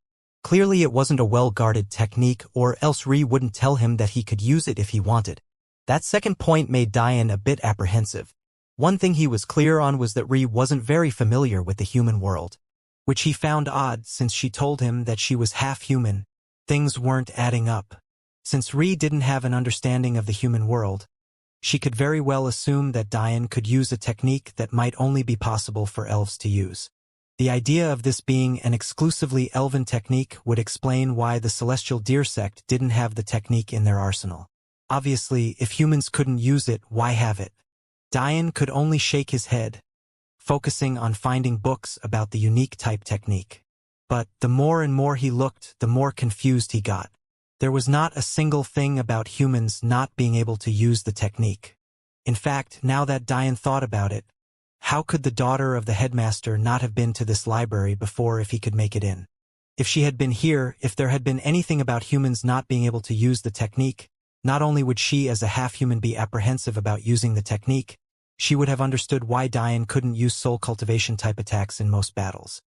Clearly it wasn't a well-guarded technique, or else Ree wouldn't tell him that he could use it if he wanted. That second point made Diane a bit apprehensive. One thing he was clear on was that Ree wasn't very familiar with the human world, which he found odd since she told him that she was half human. Things weren't adding up. Since Ree didn't have an understanding of the human world, she could very well assume that Diane could use a technique that might only be possible for elves to use. The idea of this being an exclusively elven technique would explain why the Celestial Deer sect didn't have the technique in their arsenal. Obviously, if humans couldn't use it, why have it? Diane could only shake his head, focusing on finding books about the unique type technique. But the more and more he looked, the more confused he got. There was not a single thing about humans not being able to use the technique. In fact, now that Diane thought about it, how could the daughter of the headmaster not have been to this library before if he could make it in? If she had been here, if there had been anything about humans not being able to use the technique, not only would she as a half-human be apprehensive about using the technique, she would have understood why Diane couldn't use soul cultivation type attacks in most battles.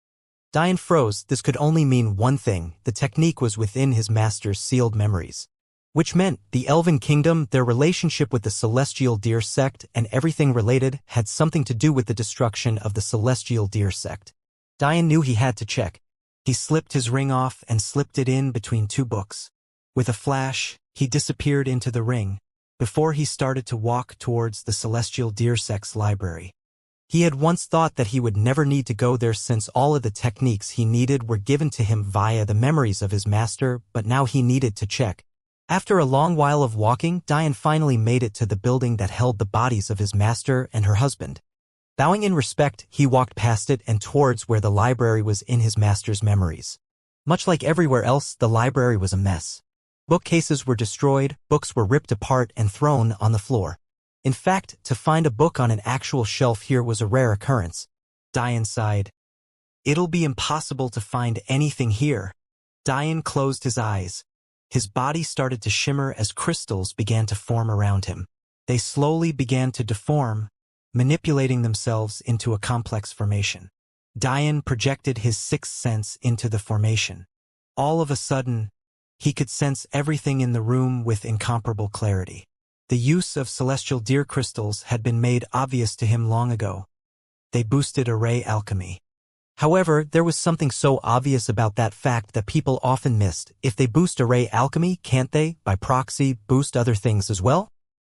Diane froze. This could only mean one thing: the technique was within his master's sealed memories. Which meant the Elven Kingdom, their relationship with the Celestial Deer sect, and everything related had something to do with the destruction of the Celestial Deer sect. Diane knew he had to check. He slipped his ring off and slipped it in between two books. With a flash, he disappeared into the ring, before he started to walk towards the Celestial Deer sect's library. He had once thought that he would never need to go there since all of the techniques he needed were given to him via the memories of his master, but now he needed to check. After a long while of walking, Diane finally made it to the building that held the bodies of his master and her husband. Bowing in respect, he walked past it and towards where the library was in his master's memories. Much like everywhere else, the library was a mess. Bookcases were destroyed, books were ripped apart and thrown on the floor. In fact, to find a book on an actual shelf here was a rare occurrence. Diane sighed. It'll be impossible to find anything here. Diane closed his eyes. His body started to shimmer as crystals began to form around him. They slowly began to deform, manipulating themselves into a complex formation. Diane projected his sixth sense into the formation. All of a sudden, he could sense everything in the room with incomparable clarity. The use of celestial deer crystals had been made obvious to him long ago. They boosted array alchemy. However, there was something so obvious about that fact that people often missed. If they boost array alchemy, can't they, by proxy, boost other things as well?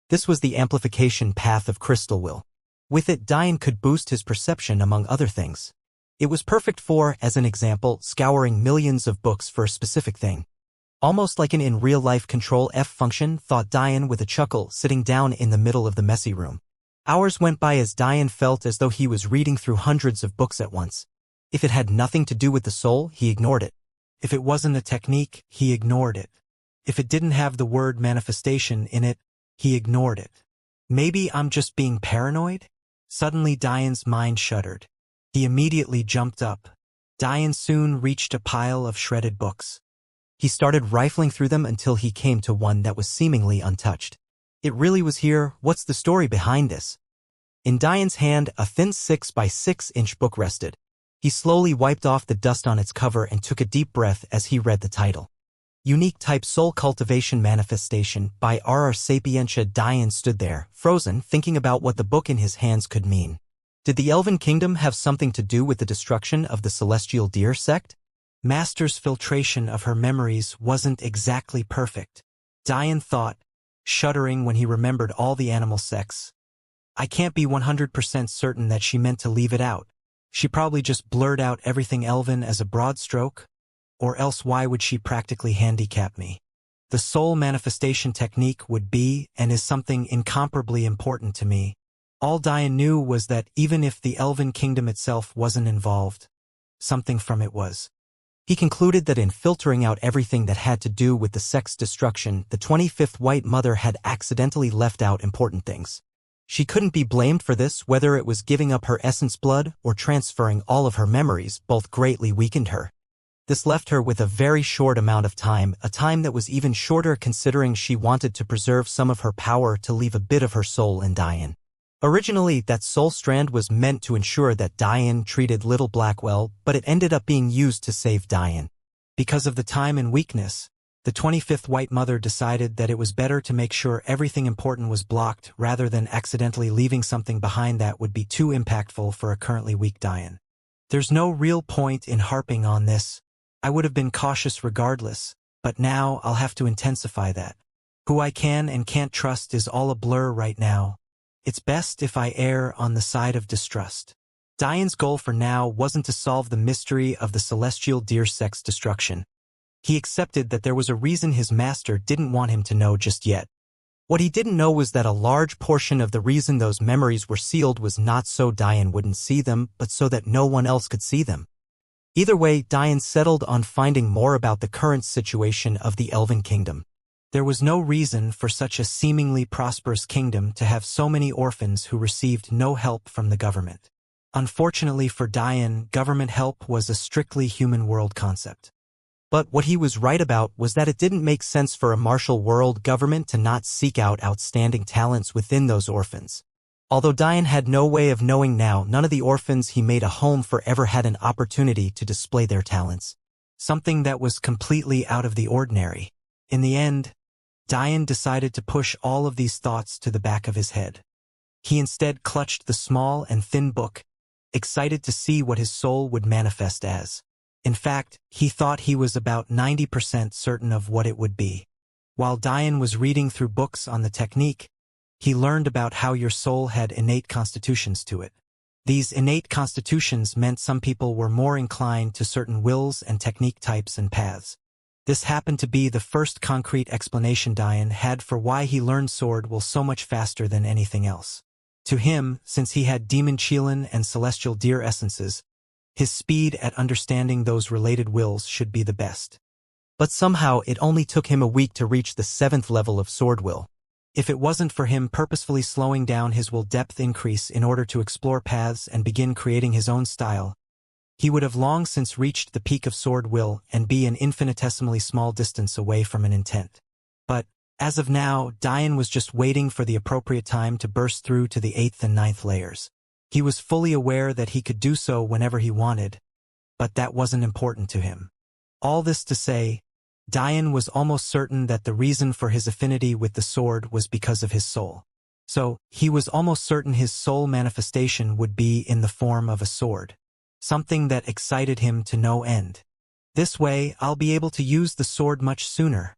This was the amplification path of crystal will. With it, Dian could boost his perception among other things. It was perfect for, as an example, scouring millions of books for a specific thing. Almost like an in-real-life Control-F function, thought Dian with a chuckle, sitting down in the middle of the messy room. Hours went by as Dian felt as though he was reading through hundreds of books at once. If it had nothing to do with the soul, he ignored it. If it wasn't a technique, he ignored it. If it didn't have the word manifestation in it, he ignored it. Maybe I'm just being paranoid? Suddenly Dian's mind shuddered. He immediately jumped up. Dian soon reached a pile of shredded books. He started rifling through them until he came to one that was seemingly untouched. It really was here. What's the story behind this? In Dian's hand, a thin 6 by 6 inch book rested. He slowly wiped off the dust on its cover and took a deep breath as he read the title. Unique Type Soul Cultivation Manifestation by R.R. Sapientia. Dian stood there, frozen, thinking about what the book in his hands could mean. Did the Elven Kingdom have something to do with the destruction of the Celestial Deer sect? Master's filtration of her memories wasn't exactly perfect, Dian thought, shuddering when he remembered all the animal sects. I can't be 100% certain that she meant to leave it out. She probably just blurred out everything Elven as a broad stroke, or else why would she practically handicap me? The soul manifestation technique would be and is something incomparably important to me. All Dian knew was that even if the Elven Kingdom itself wasn't involved, something from it was. He concluded that in filtering out everything that had to do with the sect's destruction, the 25th White Mother had accidentally left out important things. She couldn't be blamed for this, whether it was giving up her essence blood or transferring all of her memories, both greatly weakened her. This left her with a very short amount of time, a time that was even shorter considering she wanted to preserve some of her power to leave a bit of her soul in Dian. Originally, that soul strand was meant to ensure that Dian treated Little Blackwell, but it ended up being used to save Dian. Because of the time and weakness, the 25th White Mother decided that it was better to make sure everything important was blocked rather than accidentally leaving something behind that would be too impactful for a currently weak Dian. There's no real point in harping on this. I would have been cautious regardless, but now I'll have to intensify that. Who I can and can't trust is all a blur right now. It's best if I err on the side of distrust. Dian's goal for now wasn't to solve the mystery of the Celestial Deer sect's destruction. He accepted that there was a reason his master didn't want him to know just yet. What he didn't know was that a large portion of the reason those memories were sealed was not so Dian wouldn't see them, but so that no one else could see them. Either way, Dian settled on finding more about the current situation of the Elven Kingdom. There was no reason for such a seemingly prosperous kingdom to have so many orphans who received no help from the government. Unfortunately for Dian, government help was a strictly human world concept. But what he was right about was that it didn't make sense for a martial world government to not seek out outstanding talents within those orphans. Although Dian had no way of knowing now, none of the orphans he made a home for ever had an opportunity to display their talents. Something that was completely out of the ordinary. In the end, Dian decided to push all of these thoughts to the back of his head. He instead clutched the small and thin book, excited to see what his soul would manifest as. In fact, he thought he was about 90% certain of what it would be. While Dian was reading through books on the technique, he learned about how your soul had innate constitutions to it. These innate constitutions meant some people were more inclined to certain wills and technique types and paths. This happened to be the first concrete explanation Dian had for why he learned Sword Will so much faster than anything else. To him, since he had Demon Qilin and Celestial Deer essences, his speed at understanding those related wills should be the best. But somehow it only took him a week to reach the 7th level of Sword Will. If it wasn't for him purposefully slowing down his will depth increase in order to explore paths and begin creating his own style, he would have long since reached the peak of Sword Will and be an infinitesimally small distance away from an intent. But, as of now, Dian was just waiting for the appropriate time to burst through to the 8th and 9th layers. He was fully aware that he could do so whenever he wanted, but that wasn't important to him. All this to say, Dian was almost certain that the reason for his affinity with the sword was because of his soul. So, he was almost certain his soul manifestation would be in the form of a sword. something that excited him to no end. This way, I'll be able to use the sword much sooner.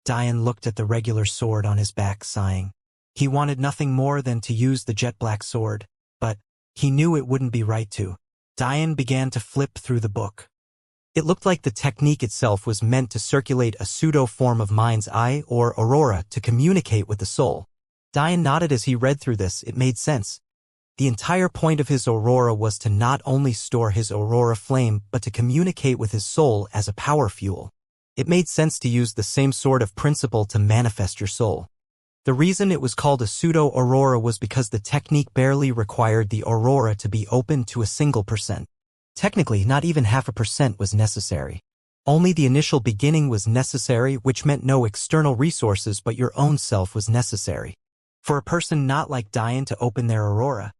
Dian looked at the regular sword on his back, sighing. He wanted nothing more than to use the jet black sword, but he knew it wouldn't be right to. Dian began to flip through the book. It looked like the technique itself was meant to circulate a pseudo-form of mind's eye or aurora to communicate with the soul. Dian nodded as he read through this. It made sense. The entire point of his aurora was to not only store his aurora flame but to communicate with his soul as a power fuel. It made sense to use the same sort of principle to manifest your soul. The reason it was called a pseudo-aurora was because the technique barely required the aurora to be open to a single %. Technically, not even 0.5% was necessary. Only the initial beginning was necessary, which meant no external resources but your own self was necessary. For a person not like Dian to open their aurora,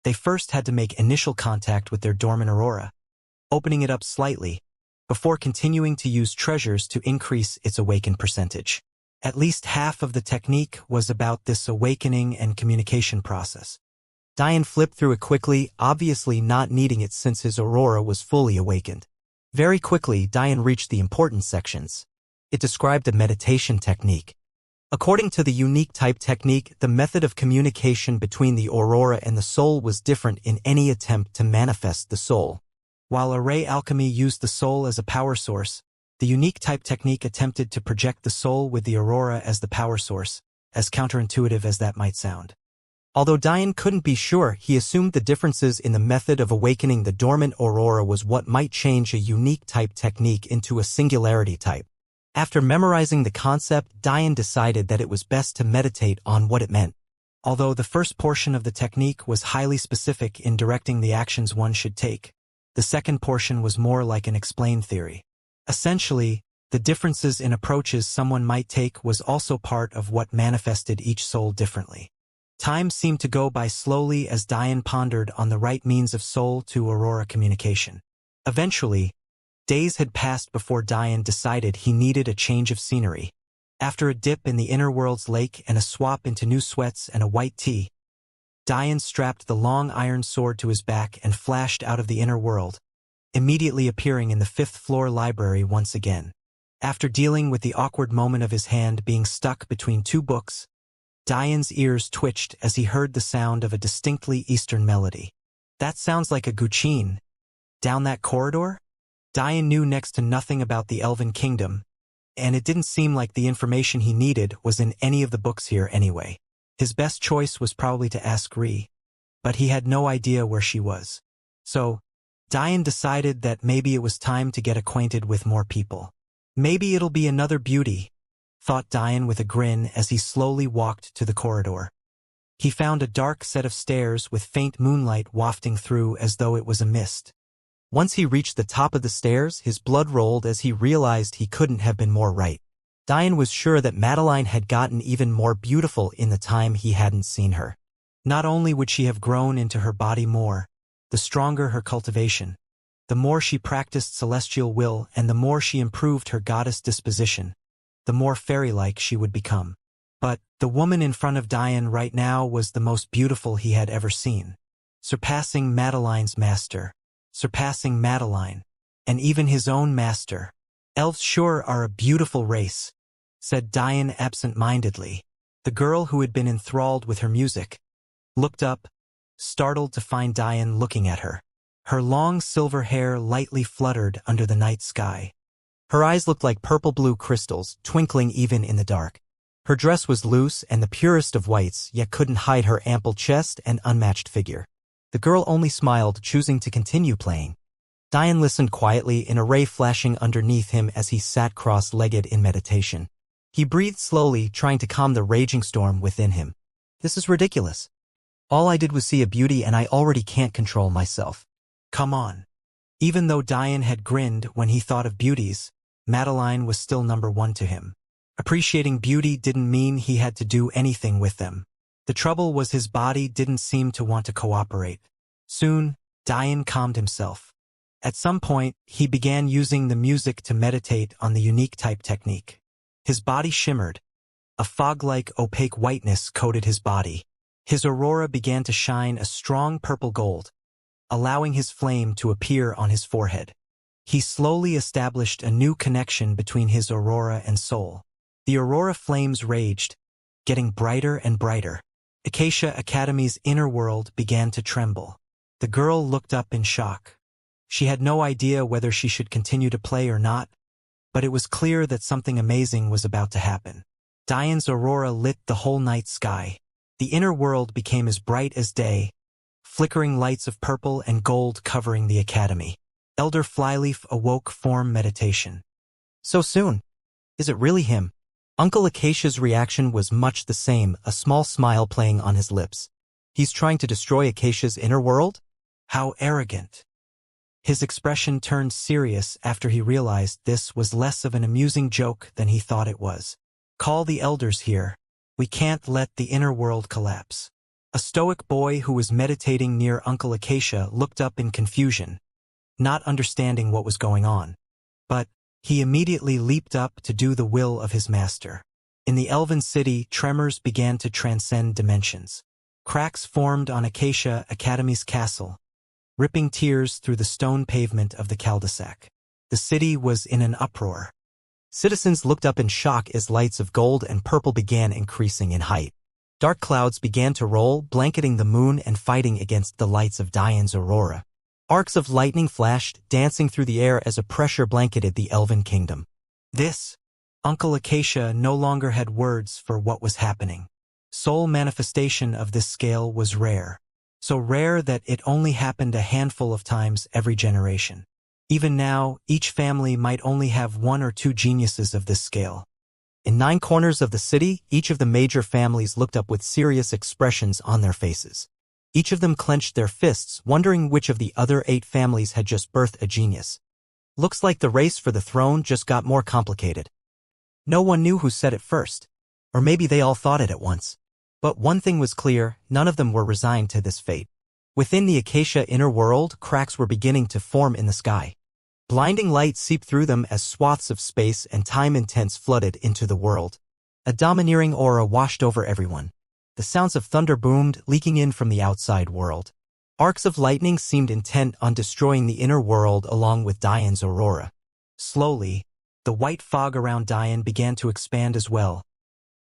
they first had to make initial contact with their dormant aurora, opening it up slightly, before continuing to use treasures to increase its awakened percentage. At least half of the technique was about this awakening and communication process. Dian flipped through it quickly, obviously not needing it since his aurora was fully awakened. Very quickly, Dian reached the important sections. It described a meditation technique. According to the unique type technique, the method of communication between the aurora and the soul was different in any attempt to manifest the soul. While array alchemy used the soul as a power source, the unique type technique attempted to project the soul with the aurora as the power source, as counterintuitive as that might sound. Although Dian couldn't be sure, he assumed the differences in the method of awakening the dormant aurora was what might change a unique type technique into a singularity type. After memorizing the concept, Dian decided that it was best to meditate on what it meant. Although the first portion of the technique was highly specific in directing the actions one should take, the second portion was more like an explained theory. Essentially, the differences in approaches someone might take was also part of what manifested each soul differently. Time seemed to go by slowly as Dian pondered on the right means of soul to aurora communication. Eventually, days had passed before Dian decided he needed a change of scenery. After a dip in the inner world's lake and a swap into new sweats and a white tee, Dian strapped the long iron sword to his back and flashed out of the inner world, immediately appearing in the 5th floor library once again. After dealing with the awkward moment of his hand being stuck between two books, Dian's ears twitched as he heard the sound of a distinctly Eastern melody. That sounds like a guqin. Down that corridor? Dian knew next to nothing about the Elven Kingdom, and it didn't seem like the information he needed was in any of the books here anyway. His best choice was probably to ask Ri, but he had no idea where she was. So, Dian decided that maybe it was time to get acquainted with more people. Maybe it'll be another beauty, thought Dian with a grin as he slowly walked to the corridor. He found a dark set of stairs with faint moonlight wafting through as though it was a mist. Once he reached the top of the stairs, his blood rolled as he realized he couldn't have been more right. Dian was sure that Madeline had gotten even more beautiful in the time he hadn't seen her. Not only would she have grown into her body more, the stronger her cultivation, the more she practiced celestial will and the more she improved her goddess disposition, the more fairy-like she would become. But the woman in front of Dian right now was the most beautiful he had ever seen, surpassing Madeline's master, surpassing Madeline, and even his own master. Elves sure are a beautiful race, said Dian absent-mindedly. The girl who had been enthralled with her music looked up, startled to find Dian looking at her. Her long silver hair lightly fluttered under the night sky. Her eyes looked like purple-blue crystals, twinkling even in the dark. Her dress was loose and the purest of whites, yet couldn't hide her ample chest and unmatched figure. The girl only smiled, choosing to continue playing. Dian listened quietly, an array flashing underneath him as he sat cross-legged in meditation. He breathed slowly, trying to calm the raging storm within him. This is ridiculous. All I did was see a beauty and I already can't control myself. Come on. Even though Dian had grinned when he thought of beauties, Madeline was still number one to him. Appreciating beauty didn't mean he had to do anything with them. The trouble was his body didn't seem to want to cooperate. Soon, Dian calmed himself. At some point, he began using the music to meditate on the unique type technique. His body shimmered. A fog-like opaque whiteness coated his body. His aurora began to shine a strong purple gold. allowing his flame to appear on his forehead. He slowly established a new connection between his aurora and soul. The aurora flames raged, getting brighter and brighter. Acacia Academy's inner world began to tremble. The girl looked up in shock. She had no idea whether she should continue to play or not, but it was clear that something amazing was about to happen. Diane's aurora lit the whole night sky. The inner world became as bright as day, flickering lights of purple and gold covering the academy. Elder Flyleaf awoke from meditation. So soon? Is it really him? Uncle Acacia's reaction was much the same, a small smile playing on his lips. He's trying to destroy Acacia's inner world? How arrogant. His expression turned serious after he realized this was less of an amusing joke than he thought it was. Call the elders here. We can't let the inner world collapse. A stoic boy who was meditating near Uncle Acacia looked up in confusion, not understanding what was going on. But he immediately leaped up to do the will of his master. In the elven city, tremors began to transcend dimensions. Cracks formed on Acacia Academy's castle, ripping tears through the stone pavement of the cul-de-sac. The city was in an uproar. Citizens looked up in shock as lights of gold and purple began increasing in height. Dark clouds began to roll, blanketing the moon and fighting against the lights of Diane's aurora. Arcs of lightning flashed, dancing through the air as a pressure blanketed the elven kingdom. Uncle Acacia no longer had words for what was happening. Soul manifestation of this scale was rare. So rare that it only happened a handful of times every generation. Even now, each family might only have 1 or 2 geniuses of this scale. In 9 corners of the city, each of the major families looked up with serious expressions on their faces. Each of them clenched their fists, wondering which of the other 8 families had just birthed a genius. Looks like the race for the throne just got more complicated. No one knew who said it first. Or maybe they all thought it at once. But one thing was clear, none of them were resigned to this fate. Within the Acacia inner world, cracks were beginning to form in the sky. Blinding light seeped through them as swaths of space and time intense flooded into the world. A domineering aura washed over everyone. The sounds of thunder boomed, leaking in from the outside world. Arcs of lightning seemed intent on destroying the inner world along with Diane's aurora. Slowly, the white fog around Diane began to expand as well.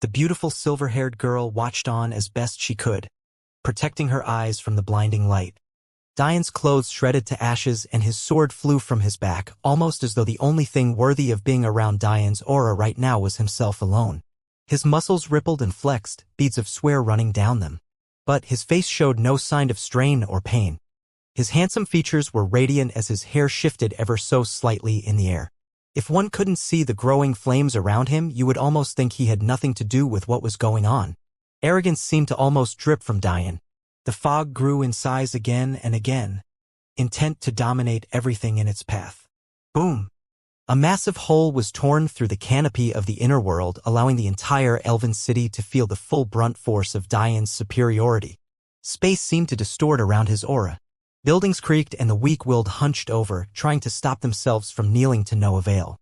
The beautiful silver-haired girl watched on as best she could, protecting her eyes from the blinding light. Diane's clothes shredded to ashes and his sword flew from his back, almost as though the only thing worthy of being around Diane's aura right now was himself alone. His muscles rippled and flexed, beads of sweat running down them. But his face showed no sign of strain or pain. His handsome features were radiant as his hair shifted ever so slightly in the air. If one couldn't see the growing flames around him, you would almost think he had nothing to do with what was going on. Arrogance seemed to almost drip from Diane. The fog grew in size again and again, intent to dominate everything in its path. Boom! A massive hole was torn through the canopy of the inner world, allowing the entire elven city to feel the full brunt force of Diane's superiority. Space seemed to distort around his aura. Buildings creaked and the weak-willed hunched over, trying to stop themselves from kneeling to no avail.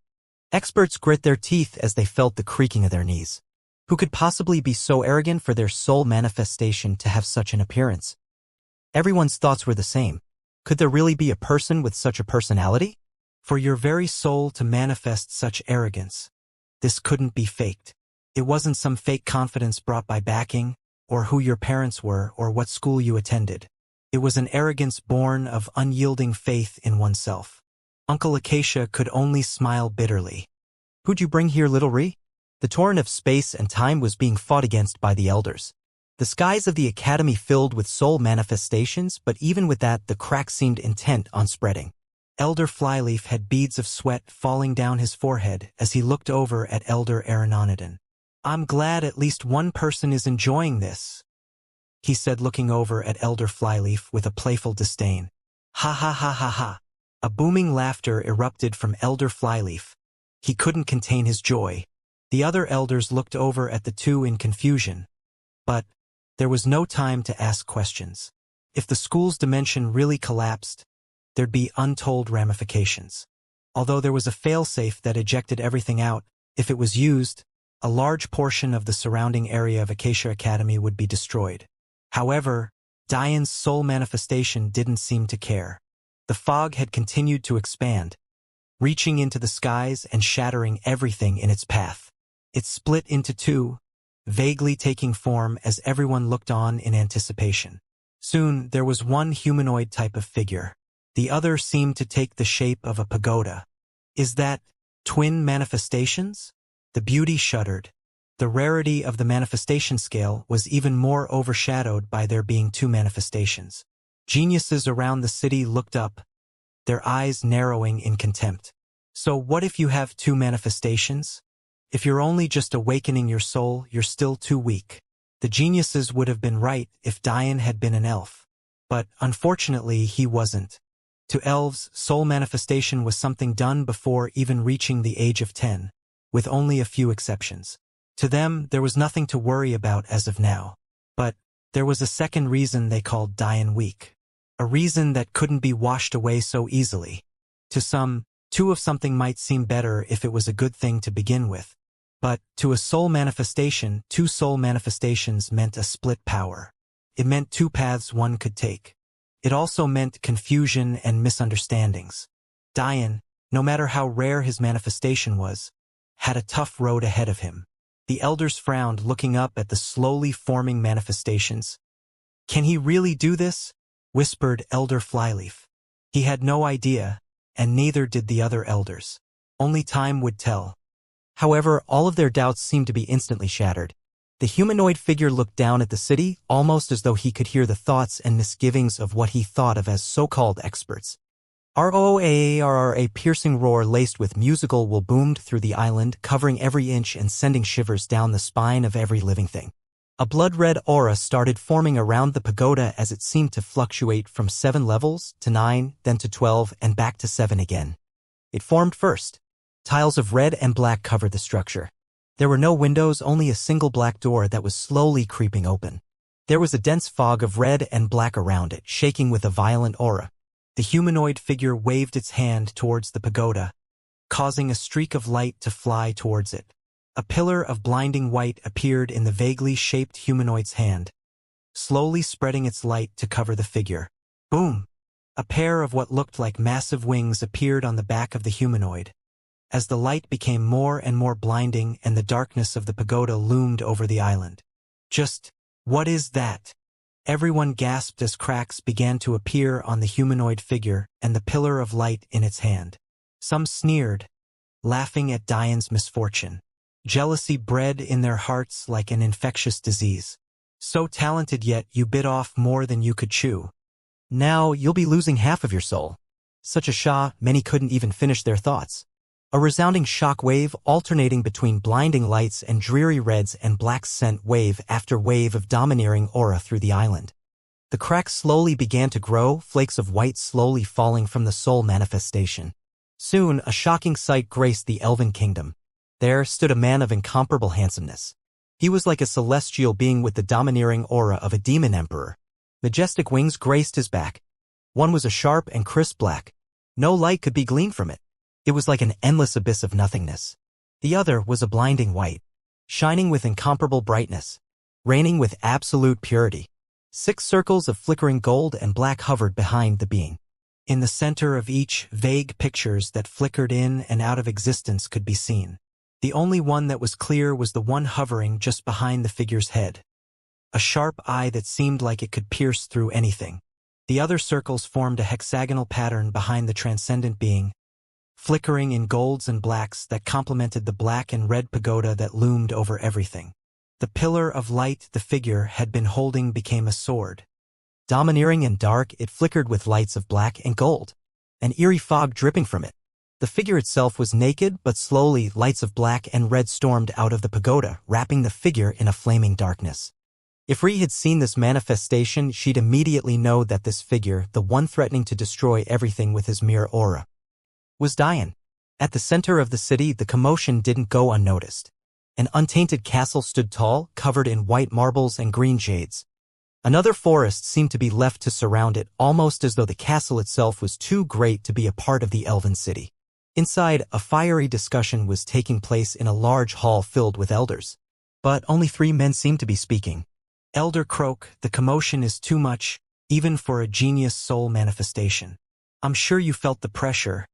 Experts grit their teeth as they felt the creaking of their knees. Who could possibly be so arrogant for their soul manifestation to have such an appearance? Everyone's thoughts were the same. Could there really be a person with such a personality? For your very soul to manifest such arrogance, this couldn't be faked. It wasn't some fake confidence brought by backing, or who your parents were, or what school you attended. It was an arrogance born of unyielding faith in oneself. Uncle Acacia could only smile bitterly. Who'd you bring here, little Ree? The torrent of space and time was being fought against by the elders. The skies of the academy filled with soul manifestations, but even with that, the crack seemed intent on spreading. Elder Flyleaf had beads of sweat falling down his forehead as he looked over at Elder Aranonidon. I'm glad at least one person is enjoying this, he said, looking over at Elder Flyleaf with a playful disdain. Ha ha ha ha ha. A booming laughter erupted from Elder Flyleaf. He couldn't contain his joy. The other elders looked over at the two in confusion. But there was no time to ask questions. If the school's dimension really collapsed, there'd be untold ramifications. Although there was a failsafe that ejected everything out, if it was used, a large portion of the surrounding area of Acacia Academy would be destroyed. However, Diane's soul manifestation didn't seem to care. The fog had continued to expand, reaching into the skies and shattering everything in its path. It split into two, vaguely taking form as everyone looked on in anticipation. Soon, there was one humanoid type of figure. The other seemed to take the shape of a pagoda. Is that twin manifestations? The beauty shuddered. The rarity of the manifestation scale was even more overshadowed by there being two manifestations. Geniuses around the city looked up, their eyes narrowing in contempt. So what if you have two manifestations? If you're only just awakening your soul, you're still too weak. The geniuses would have been right if Diane had been an elf. But unfortunately, he wasn't. To elves, soul manifestation was something done before even reaching the age of 10, with only a few exceptions. To them, there was nothing to worry about as of now. But there was a second reason they called Diane weak. A reason that couldn't be washed away so easily. To some, two of something might seem better if it was a good thing to begin with. But to a soul manifestation, two soul manifestations meant a split power. It meant two paths one could take. It also meant confusion and misunderstandings. Diane, no matter how rare his manifestation was, had a tough road ahead of him. The elders frowned, looking up at the slowly forming manifestations. "Can he really do this?" whispered Elder Flyleaf. He had no idea, and neither did the other elders. Only time would tell. However, all of their doubts seemed to be instantly shattered. The humanoid figure looked down at the city, almost as though he could hear the thoughts and misgivings of what he thought of as so-called experts. A piercing roar laced with musical wool boomed through the island, covering every inch and sending shivers down the spine of every living thing. A blood-red aura started forming around the pagoda as it seemed to fluctuate from 7 levels to 9, then to 12, and back to 7 again. It formed first. Tiles of red and black covered the structure. There were no windows, only a single black door that was slowly creeping open. There was a dense fog of red and black around it, shaking with a violent aura. The humanoid figure waved its hand towards the pagoda, causing a streak of light to fly towards it. A pillar of blinding white appeared in the vaguely shaped humanoid's hand, slowly spreading its light to cover the figure. Boom! A pair of what looked like massive wings appeared on the back of the humanoid. As the light became more and more blinding and the darkness of the pagoda loomed over the island. Just, what is that? Everyone gasped as cracks began to appear on the humanoid figure and the pillar of light in its hand. Some sneered, laughing at Diane's misfortune. Jealousy bred in their hearts like an infectious disease. So talented, yet you bit off more than you could chew. Now you'll be losing half of your soul. Such a shah, many couldn't even finish their thoughts. A resounding shock wave alternating between blinding lights and dreary reds and blacks sent wave after wave of domineering aura through the island. The cracks slowly began to grow, flakes of white slowly falling from the soul manifestation. Soon, a shocking sight graced the elven kingdom. There stood a man of incomparable handsomeness. He was like a celestial being with the domineering aura of a demon emperor. Majestic wings graced his back. One was a sharp and crisp black. No light could be gleaned from it. It was like an endless abyss of nothingness. The other was a blinding white, shining with incomparable brightness, reigning with absolute purity. 6 circles of flickering gold and black hovered behind the being. In the center of each, vague pictures that flickered in and out of existence could be seen. The only one that was clear was the one hovering just behind the figure's head. A sharp eye that seemed like it could pierce through anything. The other circles formed a hexagonal pattern behind the transcendent being, flickering in golds and blacks that complemented the black and red pagoda that loomed over everything. The pillar of light the figure had been holding became a sword. Domineering and dark, it flickered with lights of black and gold, an eerie fog dripping from it. The figure itself was naked, but slowly lights of black and red stormed out of the pagoda, wrapping the figure in a flaming darkness. If Ree had seen this manifestation, she'd immediately know that this figure, the one threatening to destroy everything with his mere aura, was Diane. At the center of the city, the commotion didn't go unnoticed. An untainted castle stood tall, covered in white marbles and green jades. Another forest seemed to be left to surround it, almost as though the castle itself was too great to be a part of the elven city. Inside, a fiery discussion was taking place in a large hall filled with elders. But only 3 men seemed to be speaking. Elder Croak, the commotion is too much, even for a genius soul manifestation. I'm sure you felt the pressure.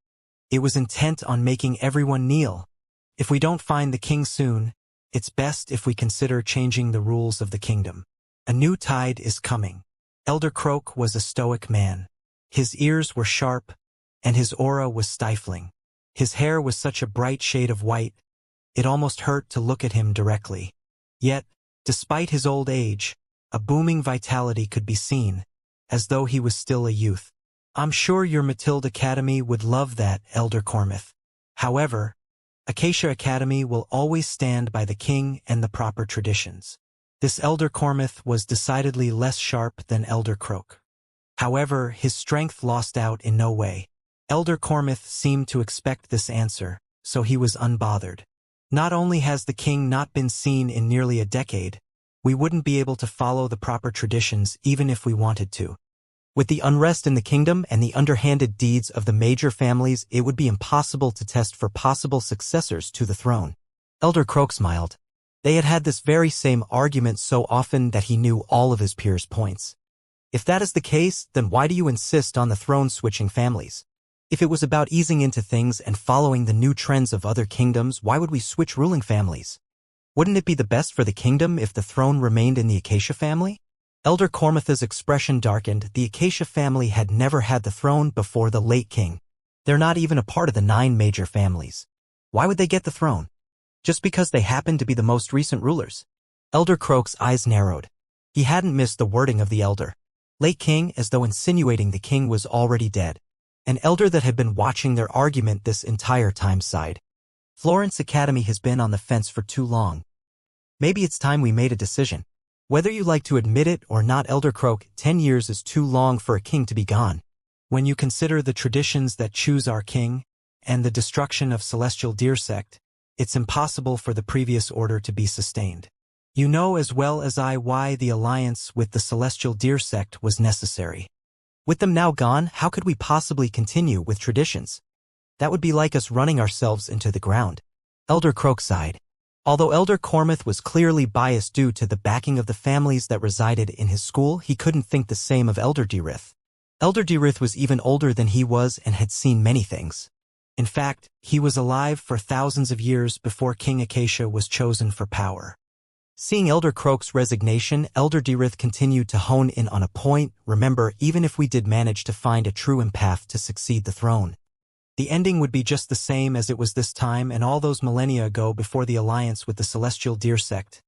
It was intent on making everyone kneel. If we don't find the king soon, it's best if we consider changing the rules of the kingdom. A new tide is coming. Elder Croak was a stoic man. His ears were sharp, and his aura was stifling. His hair was such a bright shade of white, it almost hurt to look at him directly. Yet, despite his old age, a booming vitality could be seen, as though he was still a youth. I'm sure your Matilda Academy would love that, Elder Cormith. However, Acacia Academy will always stand by the king and the proper traditions. This Elder Cormith was decidedly less sharp than Elder Croak. However, his strength lost out in no way. Elder Cormith seemed to expect this answer, so he was unbothered. Not only has the king not been seen in nearly a decade, we wouldn't be able to follow the proper traditions even if we wanted to. With the unrest in the kingdom and the underhanded deeds of the major families, it would be impossible to test for possible successors to the throne. Elder Croak smiled. They had had this very same argument so often that he knew all of his peers' points. If that is the case, then why do you insist on the throne-switching families? If it was about easing into things and following the new trends of other kingdoms, why would we switch ruling families? Wouldn't it be the best for the kingdom if the throne remained in the Acacia family? Elder Cormith's expression darkened. The Acacia family had never had the throne before the late king. They're not even a part of the 9 major families. Why would they get the throne? Just because they happen to be the most recent rulers? Elder Croak's eyes narrowed. He hadn't missed the wording of the elder. Late king, as though insinuating the king was already dead. An elder that had been watching their argument this entire time sighed. Florence Academy has been on the fence for too long. Maybe it's time we made a decision. Whether you like to admit it or not, Elder Croak, 10 years is too long for a king to be gone. When you consider the traditions that choose our king, and the destruction of Celestial Deer Sect, it's impossible for the previous order to be sustained. You know as well as I why the alliance with the Celestial Deer Sect was necessary. With them now gone, how could we possibly continue with traditions? That would be like us running ourselves into the ground. Elder Croak sighed. Although Elder Cormith was clearly biased due to the backing of the families that resided in his school, he couldn't think the same of Elder Derith. Elder Derith was even older than he was and had seen many things. In fact, he was alive for thousands of years before King Acacia was chosen for power. Seeing Elder Croak's resignation, Elder Derith continued to hone in on a point. Remember, even if we did manage to find a true empath to succeed the throne, the ending would be just the same as it was this time and all those millennia ago before the alliance with the Celestial Deer Sect.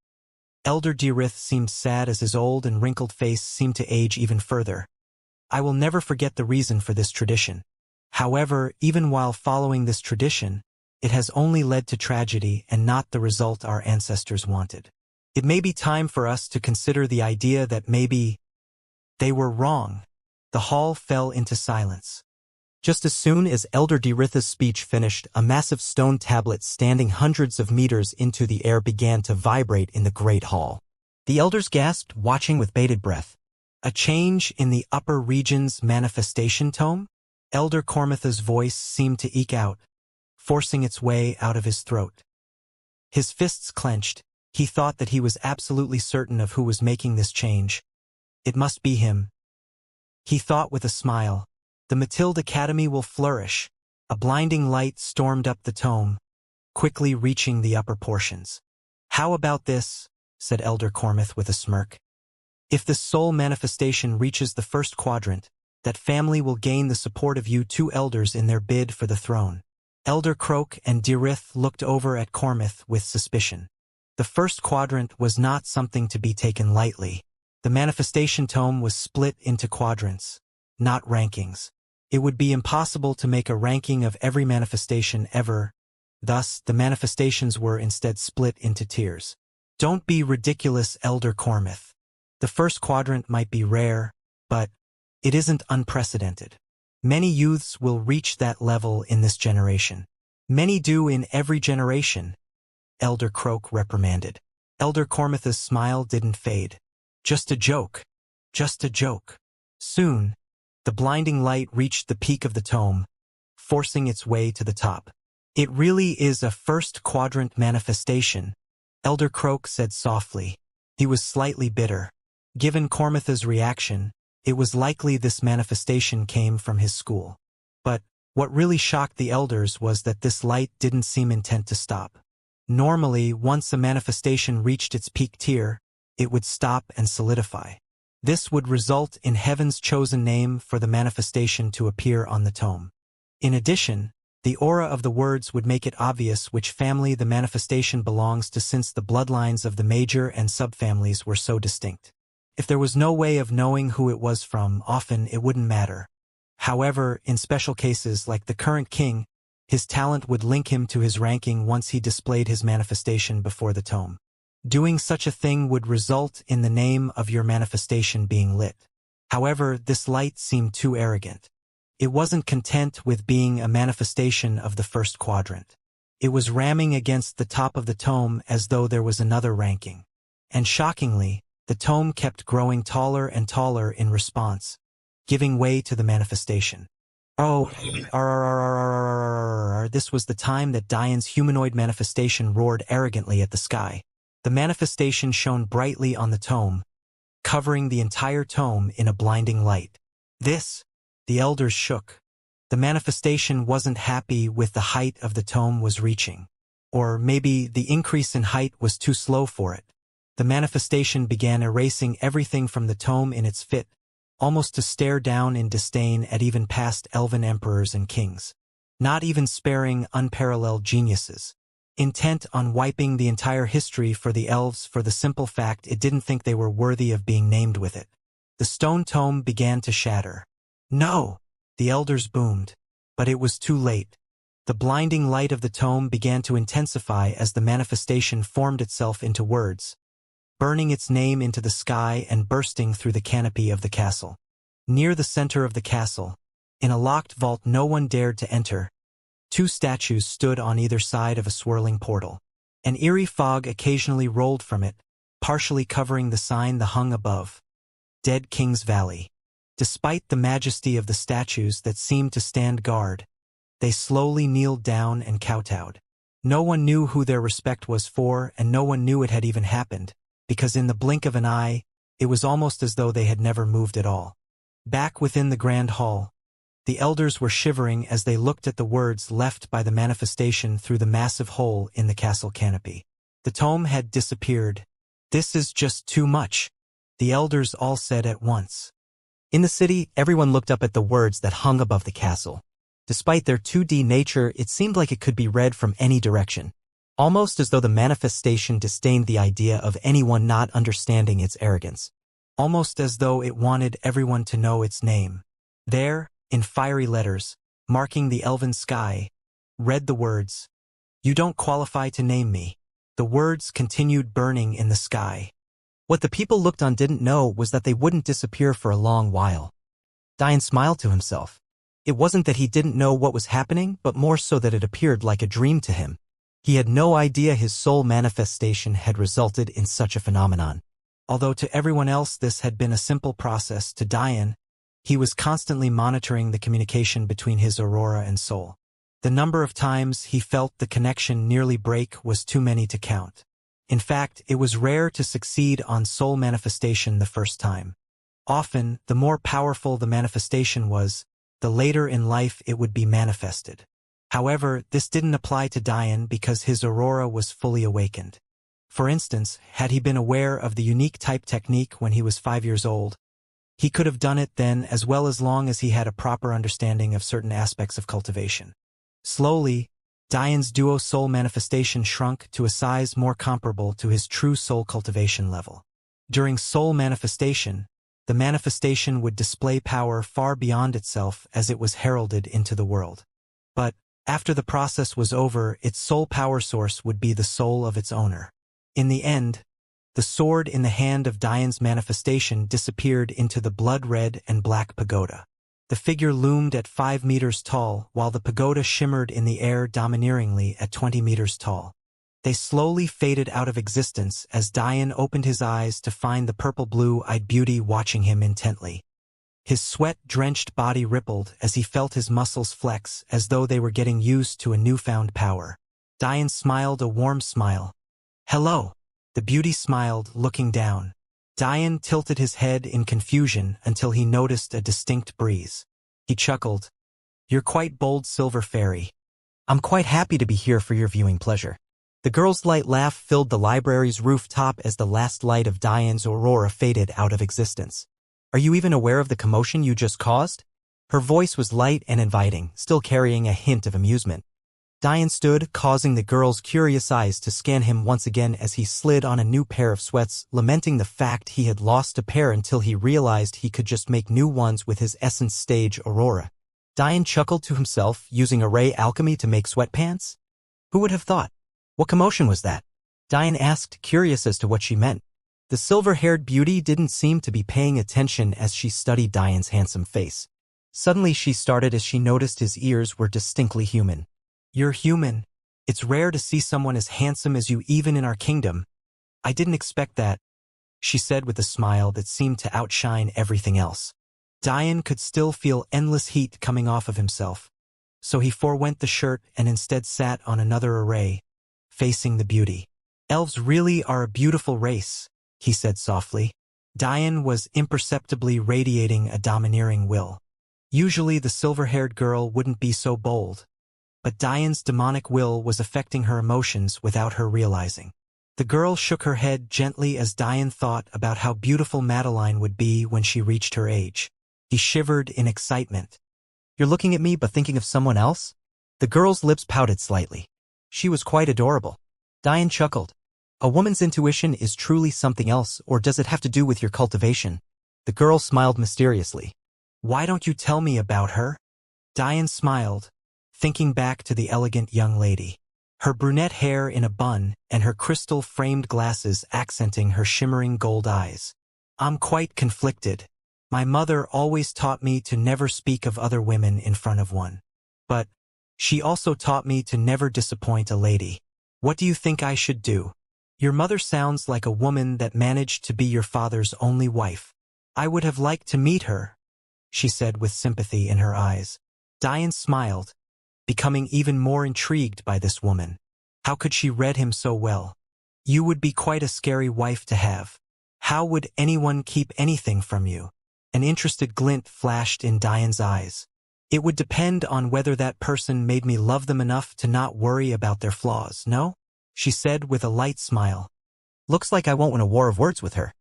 Elder Derith seemed sad as his old and wrinkled face seemed to age even further. I will never forget the reason for this tradition. However, even while following this tradition, it has only led to tragedy and not the result our ancestors wanted. It may be time for us to consider the idea that maybe they were wrong. The hall fell into silence. Just as soon as Elder Derith's speech finished, a massive stone tablet standing hundreds of meters into the air began to vibrate in the great hall. The elders gasped, watching with bated breath. A change in the upper region's manifestation tome? Elder Cormith's voice seemed to eke out, forcing its way out of his throat. His fists clenched. He thought that he was absolutely certain of who was making this change. It must be him. He thought with a smile. The Matilda Academy will flourish. A blinding light stormed up the tome, quickly reaching the upper portions. How about this? Said Elder Cormith with a smirk. If this soul manifestation reaches the first quadrant, that family will gain the support of you 2 elders in their bid for the throne. Elder Croak and Derith looked over at Cormith with suspicion. The first quadrant was not something to be taken lightly. The manifestation tome was split into quadrants, not rankings. It would be impossible to make a ranking of every manifestation ever. Thus, the manifestations were instead split into tiers. Don't be ridiculous, Elder Cormith. The first quadrant might be rare, but it isn't unprecedented. Many youths will reach that level in this generation. Many do in every generation. Elder Croak reprimanded. Elder Cormith's smile didn't fade. Just a joke. Just a joke. Soon, the blinding light reached the peak of the tome, forcing its way to the top. It really is a first quadrant manifestation, Elder Croak said softly. He was slightly bitter. Given Kormitha's reaction, it was likely this manifestation came from his school. But what really shocked the elders was that this light didn't seem intent to stop. Normally, once a manifestation reached its peak tier, it would stop and solidify. This would result in heaven's chosen name for the manifestation to appear on the tome. In addition, the aura of the words would make it obvious which family the manifestation belongs to, since the bloodlines of the major and subfamilies were so distinct. If there was no way of knowing who it was from, often it wouldn't matter. However, in special cases like the current king, his talent would link him to his ranking once he displayed his manifestation before the tome. Doing such a thing would result in the name of your manifestation being lit. However, this light seemed too arrogant. It wasn't content with being a manifestation of the first quadrant. It was ramming against the top of the tome as though there was another ranking. And shockingly, the tome kept growing taller and taller in response, giving way to the manifestation. Oh, this was the time that Diane's humanoid manifestation roared arrogantly at the sky. The manifestation shone brightly on the tome, covering the entire tome in a blinding light. The elders shook. The manifestation wasn't happy with the height of the tome was reaching. Or maybe the increase in height was too slow for it. The manifestation began erasing everything from the tome in its fit, almost to stare down in disdain at even past elven emperors and kings. Not even sparing unparalleled geniuses. Intent on wiping the entire history for the elves for the simple fact it didn't think they were worthy of being named with it. The stone tome began to shatter. No! The elders boomed. But it was too late. The blinding light of the tome began to intensify as the manifestation formed itself into words, burning its name into the sky and bursting through the canopy of the castle. Near the center of the castle, in a locked vault no one dared to enter, two statues stood on either side of a swirling portal. An eerie fog occasionally rolled from it, partially covering the sign that hung above. Dead King's Valley. Despite the majesty of the statues that seemed to stand guard, they slowly kneeled down and kowtowed. No one knew who their respect was for, and no one knew it had even happened, because in the blink of an eye, it was almost as though they had never moved at all. Back within the grand hall, the elders were shivering as they looked at the words left by the manifestation through the massive hole in the castle canopy. The tome had disappeared. This is just too much, the elders all said at once. In the city, everyone looked up at the words that hung above the castle. Despite their 2D nature, it seemed like it could be read from any direction. Almost as though the manifestation disdained the idea of anyone not understanding its arrogance. Almost as though it wanted everyone to know its name. There, in fiery letters, marking the elven sky, read the words, "You don't qualify to name me." The words continued burning in the sky. What the people looked on didn't know was that they wouldn't disappear for a long while. Diane smiled to himself. It wasn't that he didn't know what was happening, but more so that it appeared like a dream to him. He had no idea his soul manifestation had resulted in such a phenomenon. Although to everyone else this had been a simple process, to Diane, he was constantly monitoring the communication between his aurora and soul. The number of times he felt the connection nearly break was too many to count. In fact, it was rare to succeed on soul manifestation the first time. Often, the more powerful the manifestation was, the later in life it would be manifested. However, this didn't apply to Diane because his aurora was fully awakened. For instance, had he been aware of the unique type technique when he was 5 years old, he could have done it then as well, as long as he had a proper understanding of certain aspects of cultivation. Slowly, Diane's duo soul manifestation shrunk to a size more comparable to his true soul cultivation level. During soul manifestation, the manifestation would display power far beyond itself as it was heralded into the world. But, after the process was over, its soul power source would be the soul of its owner. In the end, the sword in the hand of Diane's manifestation disappeared into the blood-red and black pagoda. The figure loomed at 5 meters tall, while the pagoda shimmered in the air domineeringly at 20 meters tall. They slowly faded out of existence as Diane opened his eyes to find the purple-blue-eyed beauty watching him intently. His sweat-drenched body rippled as he felt his muscles flex as though they were getting used to a newfound power. Diane smiled a warm smile. "Hello." The beauty smiled, looking down. Diane tilted his head in confusion until he noticed a distinct breeze. He chuckled. "You're quite bold, Silver Fairy." "I'm quite happy to be here for your viewing pleasure." The girl's light laugh filled the library's rooftop as the last light of Diane's aurora faded out of existence. "Are you even aware of the commotion you just caused?" Her voice was light and inviting, still carrying a hint of amusement. Diane stood, causing the girl's curious eyes to scan him once again as he slid on a new pair of sweats, lamenting the fact he had lost a pair until he realized he could just make new ones with his essence stage aurora. Diane chuckled to himself, using array alchemy to make sweatpants? Who would have thought? What commotion was that? Diane asked, curious as to what she meant. The silver-haired beauty didn't seem to be paying attention as she studied Diane's handsome face. Suddenly she started as she noticed his ears were distinctly human. "You're human. It's rare to see someone as handsome as you even in our kingdom. I didn't expect that," she said with a smile that seemed to outshine everything else. Diane could still feel endless heat coming off of himself, so he forewent the shirt and instead sat on another array, facing the beauty. "Elves really are a beautiful race," he said softly. Diane was imperceptibly radiating a domineering will. Usually the silver-haired girl wouldn't be so bold, but Diane's demonic will was affecting her emotions without her realizing. The girl shook her head gently as Diane thought about how beautiful Madeline would be when she reached her age. He shivered in excitement. "You're looking at me but thinking of someone else?" The girl's lips pouted slightly. She was quite adorable. Diane chuckled. "A woman's intuition is truly something else, or does it have to do with your cultivation?" The girl smiled mysteriously. "Why don't you tell me about her?" Diane smiled, thinking back to the elegant young lady. Her brunette hair in a bun and her crystal-framed glasses accenting her shimmering gold eyes. "I'm quite conflicted. My mother always taught me to never speak of other women in front of one. But she also taught me to never disappoint a lady. What do you think I should do?" "Your mother sounds like a woman that managed to be your father's only wife. I would have liked to meet her," she said with sympathy in her eyes. Diane smiled, becoming even more intrigued by this woman. How could she read him so well? "You would be quite a scary wife to have. How would anyone keep anything from you?" An interested glint flashed in Diane's eyes. "It would depend on whether that person made me love them enough to not worry about their flaws, no?" she said with a light smile. "Looks like I won't win a war of words with her."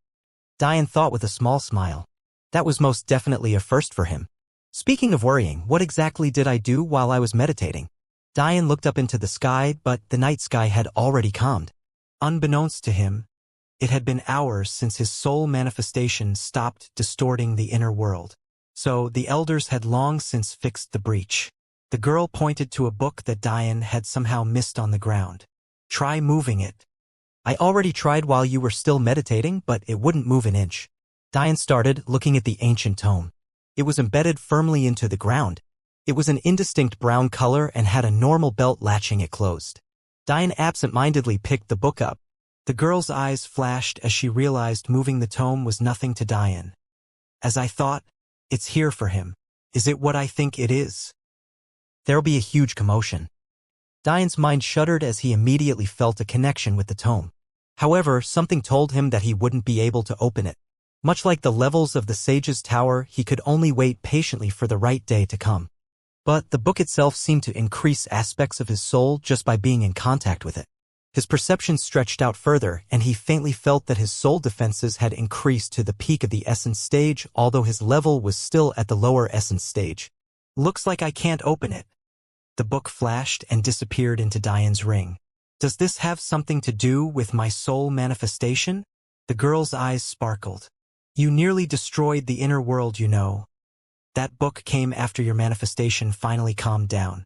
Diane thought with a small smile. That was most definitely a first for him. "Speaking of worrying, what exactly did I do while I was meditating?" Diane looked up into the sky, but the night sky had already calmed. Unbeknownst to him, it had been hours since his soul manifestation stopped distorting the inner world. So the elders had long since fixed the breach. The girl pointed to a book that Diane had somehow missed on the ground. "Try moving it." "I already tried while you were still meditating, but it wouldn't move an inch." Diane started, looking at the ancient tome. It was embedded firmly into the ground. It was an indistinct brown color and had a normal belt latching it closed. Diane absent-mindedly picked the book up. The girl's eyes flashed as she realized moving the tome was nothing to Diane. "As I thought, it's here for him. Is it what I think it is?" "There'll be a huge commotion." Diane's mind shuddered as he immediately felt a connection with the tome. However, something told him that he wouldn't be able to open it. Much like the levels of the Sage's Tower, he could only wait patiently for the right day to come. But the book itself seemed to increase aspects of his soul just by being in contact with it. His perception stretched out further, and he faintly felt that his soul defenses had increased to the peak of the essence stage, although his level was still at the lower essence stage. "Looks like I can't open it." The book flashed and disappeared into Diane's ring. "Does this have something to do with my soul manifestation?" The girl's eyes sparkled. "You nearly destroyed the inner world, you know. That book came after your manifestation finally calmed down."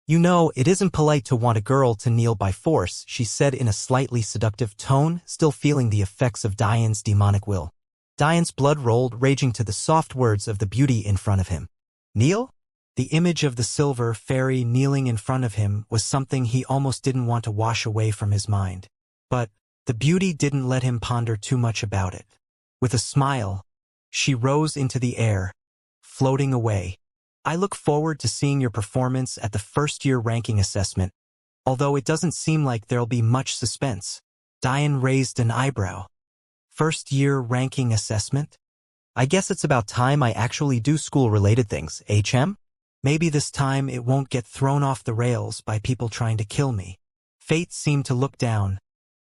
"You know, it isn't polite to want a girl to kneel by force," she said in a slightly seductive tone, still feeling the effects of Diane's demonic will. Diane's blood rolled, raging to the soft words of the beauty in front of him. "Kneel?" The image of the silver fairy kneeling in front of him was something he almost didn't want to wash away from his mind. But the beauty didn't let him ponder too much about it. With a smile, she rose into the air, floating away. "I look forward to seeing your performance at the first-year ranking assessment, although it doesn't seem like there'll be much suspense." Diane raised an eyebrow. First-year ranking assessment? I guess it's about time I actually do school-related things, HM? Maybe this time it won't get thrown off the rails by people trying to kill me. Fate seemed to look down,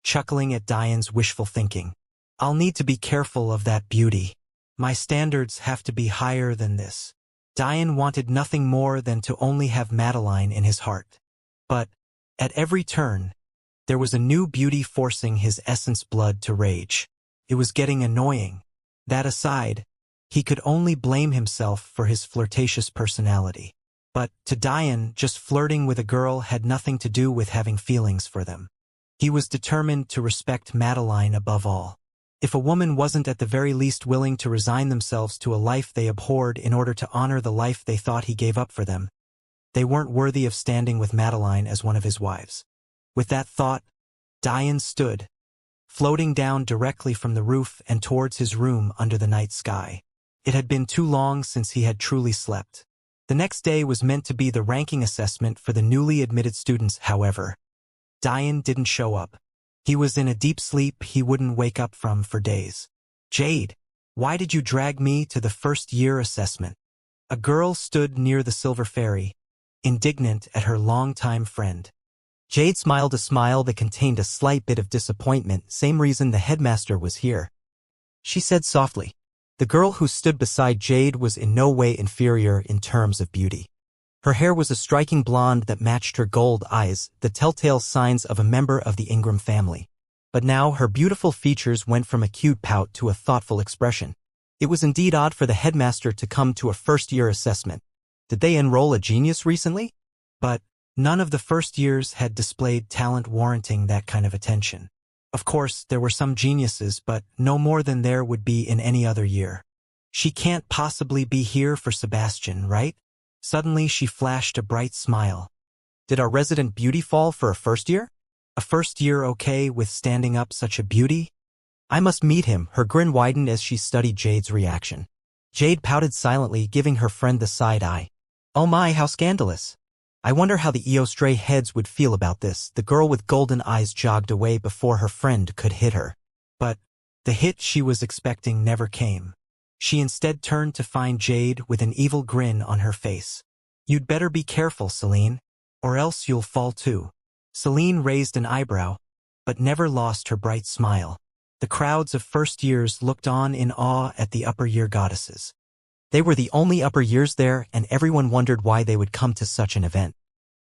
chuckling at Diane's wishful thinking. I'll need to be careful of that beauty. My standards have to be higher than this. Diane wanted nothing more than to only have Madeline in his heart. But, at every turn, there was a new beauty forcing his essence blood to rage. It was getting annoying. That aside, he could only blame himself for his flirtatious personality. But, to Diane, just flirting with a girl had nothing to do with having feelings for them. He was determined to respect Madeline above all. If a woman wasn't at the very least willing to resign themselves to a life they abhorred in order to honor the life they thought he gave up for them, they weren't worthy of standing with Madeline as one of his wives. With that thought, Diane stood, floating down directly from the roof and towards his room under the night sky. It had been too long since he had truly slept. The next day was meant to be the ranking assessment for the newly admitted students, however. Diane didn't show up. He was in a deep sleep he wouldn't wake up from for days. Jade, why did you drag me to the first-year assessment? A girl stood near the Silver Fairy, indignant at her longtime friend. Jade smiled a smile that contained a slight bit of disappointment, same reason the headmaster was here. She said softly. The girl who stood beside Jade was in no way inferior in terms of beauty. Her hair was a striking blonde that matched her gold eyes, the telltale signs of a member of the Ingram family. But now her beautiful features went from a cute pout to a thoughtful expression. It was indeed odd for the headmaster to come to a first-year assessment. Did they enroll a genius recently? But none of the first years had displayed talent warranting that kind of attention. Of course, there were some geniuses, but no more than there would be in any other year. She can't possibly be here for Sebastian, right? Suddenly she flashed a bright smile. Did our resident beauty fall for a first year? A first year okay with standing up such a beauty? I must meet him. Her grin widened as she studied Jade's reaction. Jade pouted silently, giving her friend the side eye. Oh my, how scandalous. I wonder how the EO stray heads would feel about this. The girl with golden eyes jogged away before her friend could hit her. But the hit she was expecting never came. She instead turned to find Jade with an evil grin on her face. You'd better be careful, Celine, or else you'll fall too. Celine raised an eyebrow, but never lost her bright smile. The crowds of first years looked on in awe at the upper year goddesses. They were the only upper years there, and everyone wondered why they would come to such an event.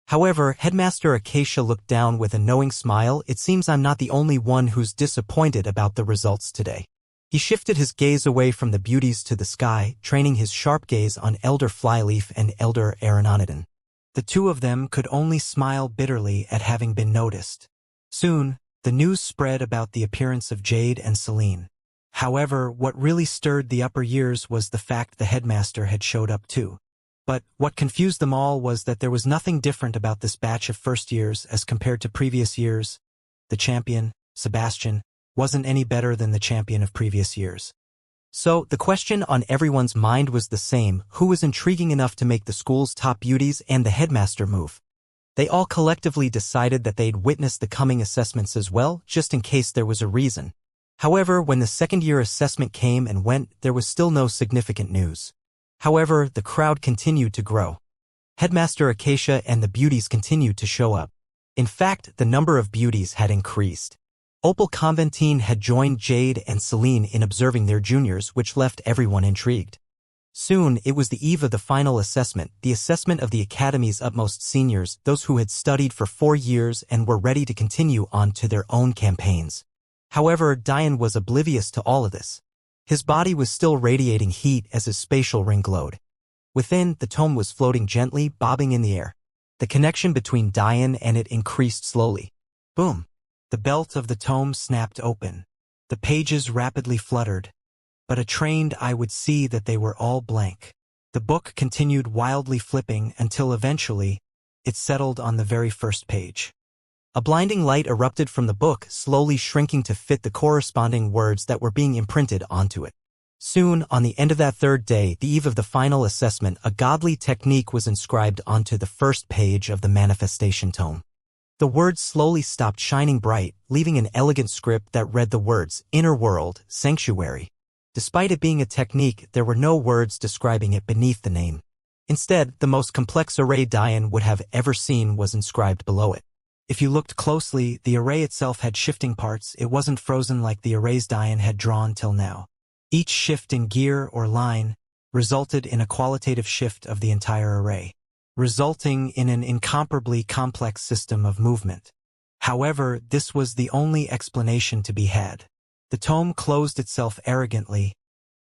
However, Headmaster Acacia looked down with a knowing smile. It seems I'm not the only one who's disappointed about the results today. He shifted his gaze away from the beauties to the sky, training his sharp gaze on Elder Flyleaf and Elder Aeronauton. The two of them could only smile bitterly at having been noticed. Soon, the news spread about the appearance of Jade and Celine. However, what really stirred the upper years was the fact the headmaster had showed up too. But what confused them all was that there was nothing different about this batch of first years as compared to previous years. The champion, Sebastian, wasn't any better than the champion of previous years. So, the question on everyone's mind was the same: who was intriguing enough to make the school's top beauties and the headmaster move? They all collectively decided that they'd witness the coming assessments as well, just in case there was a reason. However, when the second-year assessment came and went, there was still no significant news. However, the crowd continued to grow. Headmaster Acacia and the beauties continued to show up. In fact, the number of beauties had increased. Opal Conventine had joined Jade and Celine in observing their juniors, which left everyone intrigued. Soon, it was the eve of the final assessment, the assessment of the Academy's utmost seniors, those who had studied for 4 years and were ready to continue on to their own campaigns. However, Diane was oblivious to all of this. His body was still radiating heat as his spatial ring glowed. Within, the tome was floating gently, bobbing in the air. The connection between Diane and it increased slowly. Boom! The belt of the tome snapped open. The pages rapidly fluttered, but a trained eye would see that they were all blank. The book continued wildly flipping until eventually, it settled on the very first page. A blinding light erupted from the book, slowly shrinking to fit the corresponding words that were being imprinted onto it. Soon, on the end of that third day, the eve of the final assessment, a godly technique was inscribed onto the first page of the manifestation tome. The words slowly stopped shining bright, leaving an elegant script that read the words Inner World, Sanctuary. Despite it being a technique, there were no words describing it beneath the name. Instead, the most complex array Diane would have ever seen was inscribed below it. If you looked closely, the array itself had shifting parts. It wasn't frozen like the arrays Diane had drawn till now. Each shift in gear or line resulted in a qualitative shift of the entire array, resulting in an incomparably complex system of movement. However, this was the only explanation to be had. The tome closed itself arrogantly,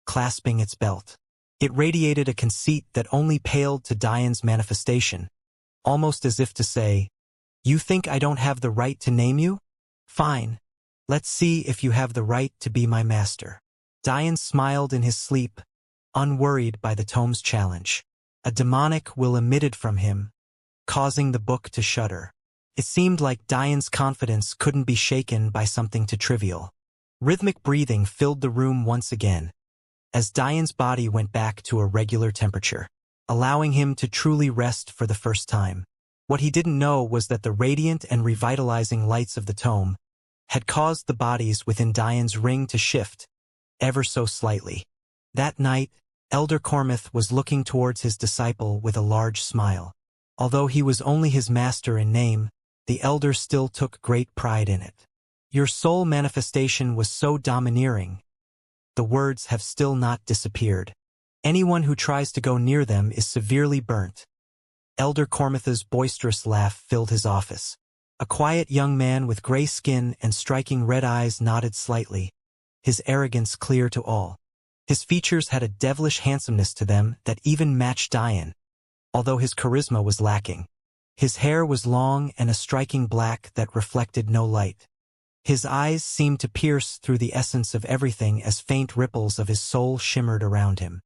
clasping its belt. It radiated a conceit that only paled to Diane's manifestation, almost as if to say, "You think I don't have the right to name you? Fine. Let's see if you have the right to be my master." Diane smiled in his sleep, unworried by the tome's challenge. A demonic will emitted from him, causing the book to shudder. It seemed like Diane's confidence couldn't be shaken by something too trivial. Rhythmic breathing filled the room once again, as Diane's body went back to a regular temperature, allowing him to truly rest for the first time. What he didn't know was that the radiant and revitalizing lights of the tome had caused the bodies within Diane's ring to shift, ever so slightly. That night, Elder Cormith was looking towards his disciple with a large smile. Although he was only his master in name, the elder still took great pride in it. "Your soul manifestation was so domineering. The words have still not disappeared. Anyone who tries to go near them is severely burnt." Elder Cormith's boisterous laugh filled his office. A quiet young man with gray skin and striking red eyes nodded slightly, his arrogance clear to all. His features had a devilish handsomeness to them that even matched Diane, although his charisma was lacking. His hair was long and a striking black that reflected no light. His eyes seemed to pierce through the essence of everything as faint ripples of his soul shimmered around him.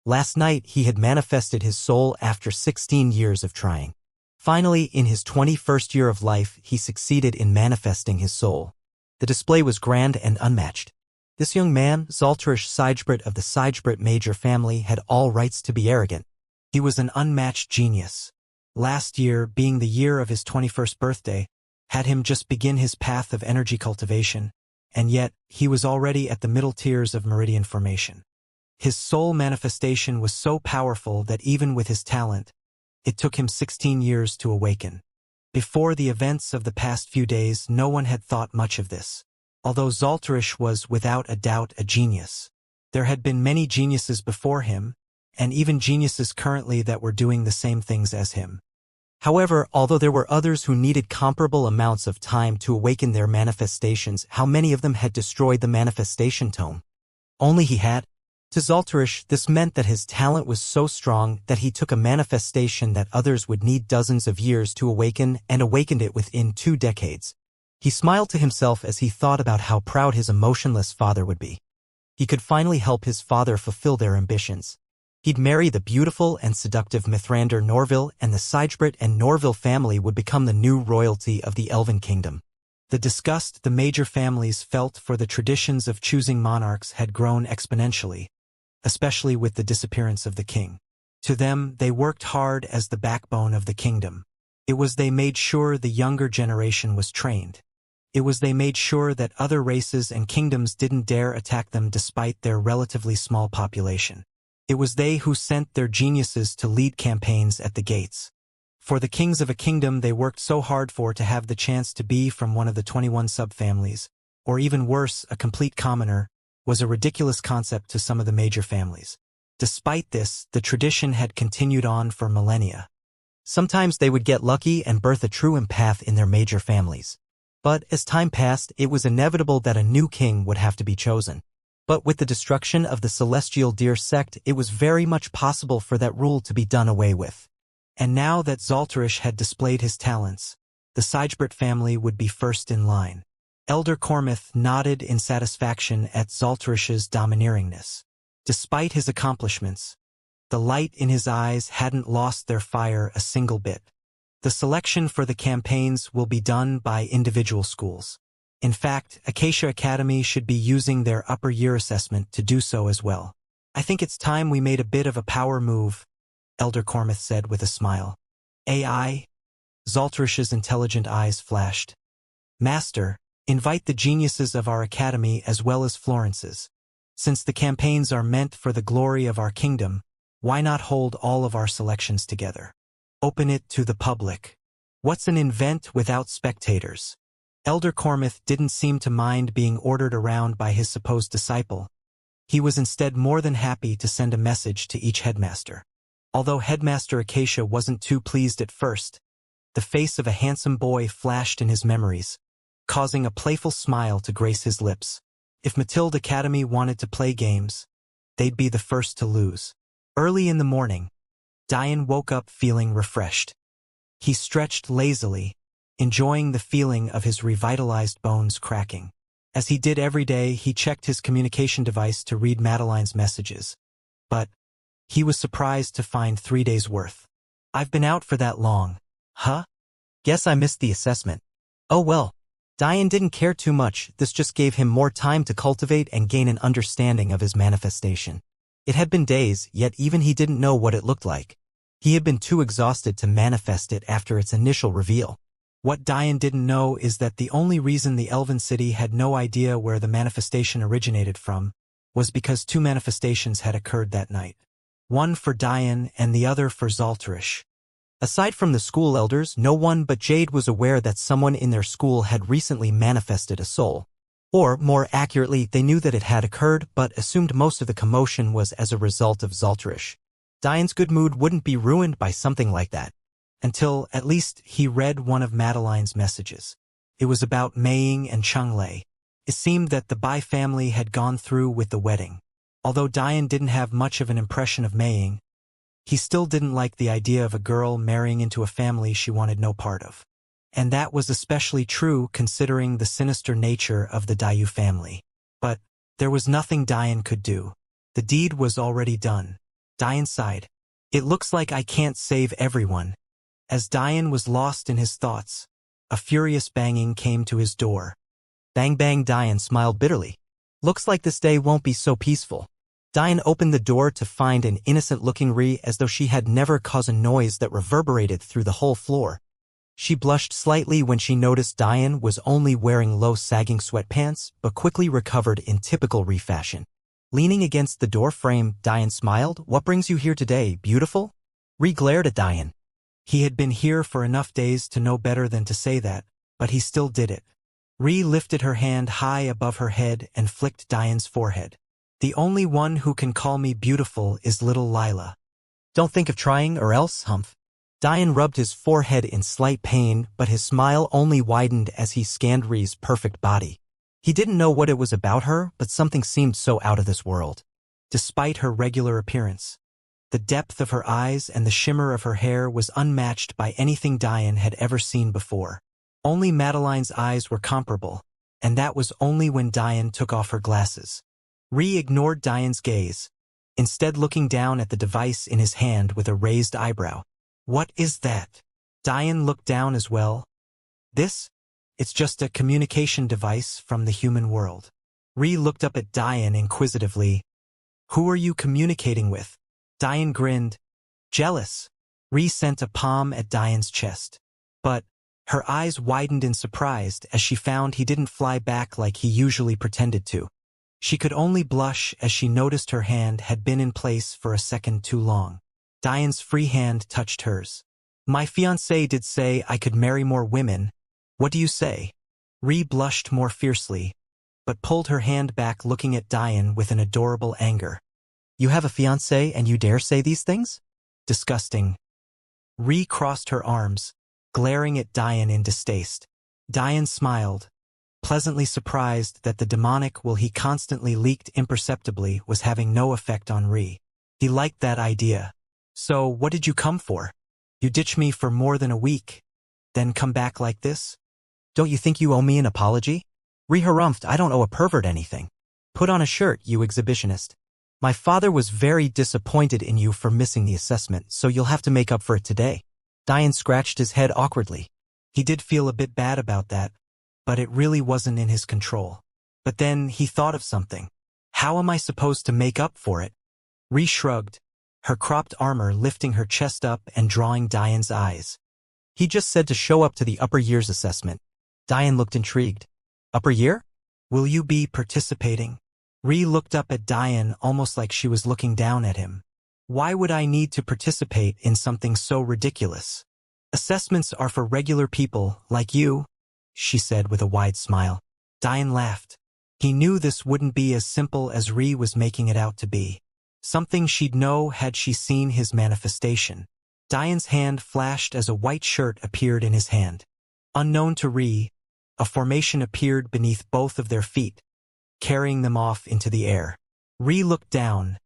Last night he had manifested his soul after 16 years of trying. Finally, in his 21st year of life, he succeeded in manifesting his soul. The display was grand and unmatched. This young man, Zalterish Sijbrit of the Sijbrit major family, had all rights to be arrogant. He was an unmatched genius. Last year, being the year of his 21st birthday, had him just begin his path of energy cultivation, and yet he was already at the middle tiers of meridian formation. His soul manifestation was so powerful that even with his talent, it took him 16 years to awaken. Before the events of the past few days, no one had thought much of this. Although Zalterish was without a doubt a genius, there had been many geniuses before him, and even geniuses currently that were doing the same things as him. However, although there were others who needed comparable amounts of time to awaken their manifestations, how many of them had destroyed the manifestation tome? Only he had. To Zalterish, this meant that his talent was so strong that he took a manifestation that others would need dozens of years to awaken and awakened it within 2 decades. He smiled to himself as he thought about how proud his emotionless father would be. He could finally help his father fulfill their ambitions. He'd marry the beautiful and seductive Mithrander Norville, and the Sijbrit and Norville family would become the new royalty of the Elven Kingdom. The disgust the major families felt for the traditions of choosing monarchs had grown exponentially, especially with the disappearance of the king. To them, they worked hard as the backbone of the kingdom. It was they made sure the younger generation was trained. It was they made sure that other races and kingdoms didn't dare attack them despite their relatively small population. It was they who sent their geniuses to lead campaigns at the gates. For the kings of a kingdom they worked so hard for to have the chance to be from one of the 21 subfamilies, or even worse, a complete commoner, was a ridiculous concept to some of the major families. Despite this, the tradition had continued on for millennia. Sometimes they would get lucky and birth a true empath in their major families. But as time passed, it was inevitable that a new king would have to be chosen. But with the destruction of the Celestial Deer sect, it was very much possible for that rule to be done away with. And now that Zalterish had displayed his talents, the Sijbrit family would be first in line. Elder Cormith nodded in satisfaction at Zalterish's domineeringness. Despite his accomplishments, the light in his eyes hadn't lost their fire a single bit. The selection for the campaigns will be done by individual schools. In fact, Acacia Academy should be using their upper year assessment to do so as well. "I think it's time we made a bit of a power move," Elder Cormith said with a smile. "AI?" Zalterish's intelligent eyes flashed. "Master, Invite the geniuses of our academy as well as Florence's. Since the campaigns are meant for the glory of our kingdom, why not hold all of our selections together? Open it to the public. What's an event without spectators? Elder Cormith didn't seem to mind being ordered around by his supposed disciple. He was instead more than happy to send a message to each headmaster. Although Headmaster Acacia wasn't too pleased at first, the face of a handsome boy flashed in his memories, causing a playful smile to grace his lips. If Matilde Academy wanted to play games, they'd be the first to lose. Early in the morning, Dian woke up feeling refreshed. He stretched lazily, enjoying the feeling of his revitalized bones cracking. As he did every day, he checked his communication device to read Madeline's messages. But he was surprised to find 3 days' worth. I've been out for that long. Huh? Guess I missed the assessment. Oh well. Dian didn't care too much, this just gave him more time to cultivate and gain an understanding of his manifestation. It had been days, yet even he didn't know what it looked like. He had been too exhausted to manifest it after its initial reveal. What Dian didn't know is that the only reason the Elven City had no idea where the manifestation originated from was because 2 manifestations had occurred that night. One for Dian and the other for Zalterish. Aside from the school elders, no one but Jade was aware that someone in their school had recently manifested a soul. Or, more accurately, they knew that it had occurred, but assumed most of the commotion was as a result of Zalterish. Dian's good mood wouldn't be ruined by something like that. Until, at least, he read one of Madeline's messages. It was about Meiying and Chunglei. It seemed that the Bai family had gone through with the wedding. Although Dian didn't have much of an impression of Meiying, he still didn't like the idea of a girl marrying into a family she wanted no part of. And that was especially true considering the sinister nature of the Dayu family. But there was nothing Dian could do. The deed was already done. Dian sighed. It looks like I can't save everyone. As Dian was lost in his thoughts, a furious banging came to his door. Bang bang, Dian smiled bitterly. Looks like this day won't be so peaceful. Dian opened the door to find an innocent-looking Ri as though she had never caused a noise that reverberated through the whole floor. She blushed slightly when she noticed Dian was only wearing low sagging sweatpants, but quickly recovered in typical Ri fashion. Leaning against the door frame, Dian smiled. What brings you here today, beautiful? Ri glared at Dian. He had been here for enough days to know better than to say that, but he still did it. Ri lifted her hand high above her head and flicked Dian's forehead. The only one who can call me beautiful is little Lila. Don't think of trying or else, humph. Dian rubbed his forehead in slight pain, but his smile only widened as he scanned Ri's perfect body. He didn't know what it was about her, but something seemed so out of this world. Despite her regular appearance, the depth of her eyes and the shimmer of her hair was unmatched by anything Dian had ever seen before. Only Madeline's eyes were comparable, and that was only when Dian took off her glasses. Ri ignored Dian's gaze, instead looking down at the device in his hand with a raised eyebrow. What is that? Dian looked down as well. This? It's just a communication device from the human world. Ri looked up at Dian inquisitively. Who are you communicating with? Dian grinned. Jealous. Ri sent a palm at Dian's chest. But her eyes widened in surprise as she found he didn't fly back like he usually pretended to. She could only blush as she noticed her hand had been in place for a second too long. Dian's free hand touched hers. My fiancé did say I could marry more women. What do you say? Ri blushed more fiercely, but pulled her hand back looking at Dian with an adorable anger. You have a fiancé and you dare say these things? Disgusting. Ri crossed her arms, glaring at Dian in distaste. Dian smiled, pleasantly surprised that the demonic will he constantly leaked imperceptibly was having no effect on Ri. He liked that idea. So what did you come for? You ditched me for more than a week, then come back like this? Don't you think you owe me an apology? Ri harumphed, I don't owe a pervert anything. Put on a shirt, you exhibitionist. My father was very disappointed in you for missing the assessment, so you'll have to make up for it today. Dian scratched his head awkwardly. He did feel a bit bad about that, but it really wasn't in his control. But then he thought of something. How am I supposed to make up for it? Ri shrugged, her cropped armor lifting her chest up and drawing Dian's eyes. He just said to show up to the upper years assessment. Dian looked intrigued. Upper year? Will you be participating? Ri looked up at Diane almost like she was looking down at him. Why would I need to participate in something so ridiculous? Assessments are for regular people like you, she said with a wide smile. Diane laughed. He knew this wouldn't be as simple as Ri was making it out to be. Something she'd know had she seen his manifestation. Diane's hand flashed as a white shirt appeared in his hand. Unknown to Ri, a formation appeared beneath both of their feet, carrying them off into the air. Ri looked down,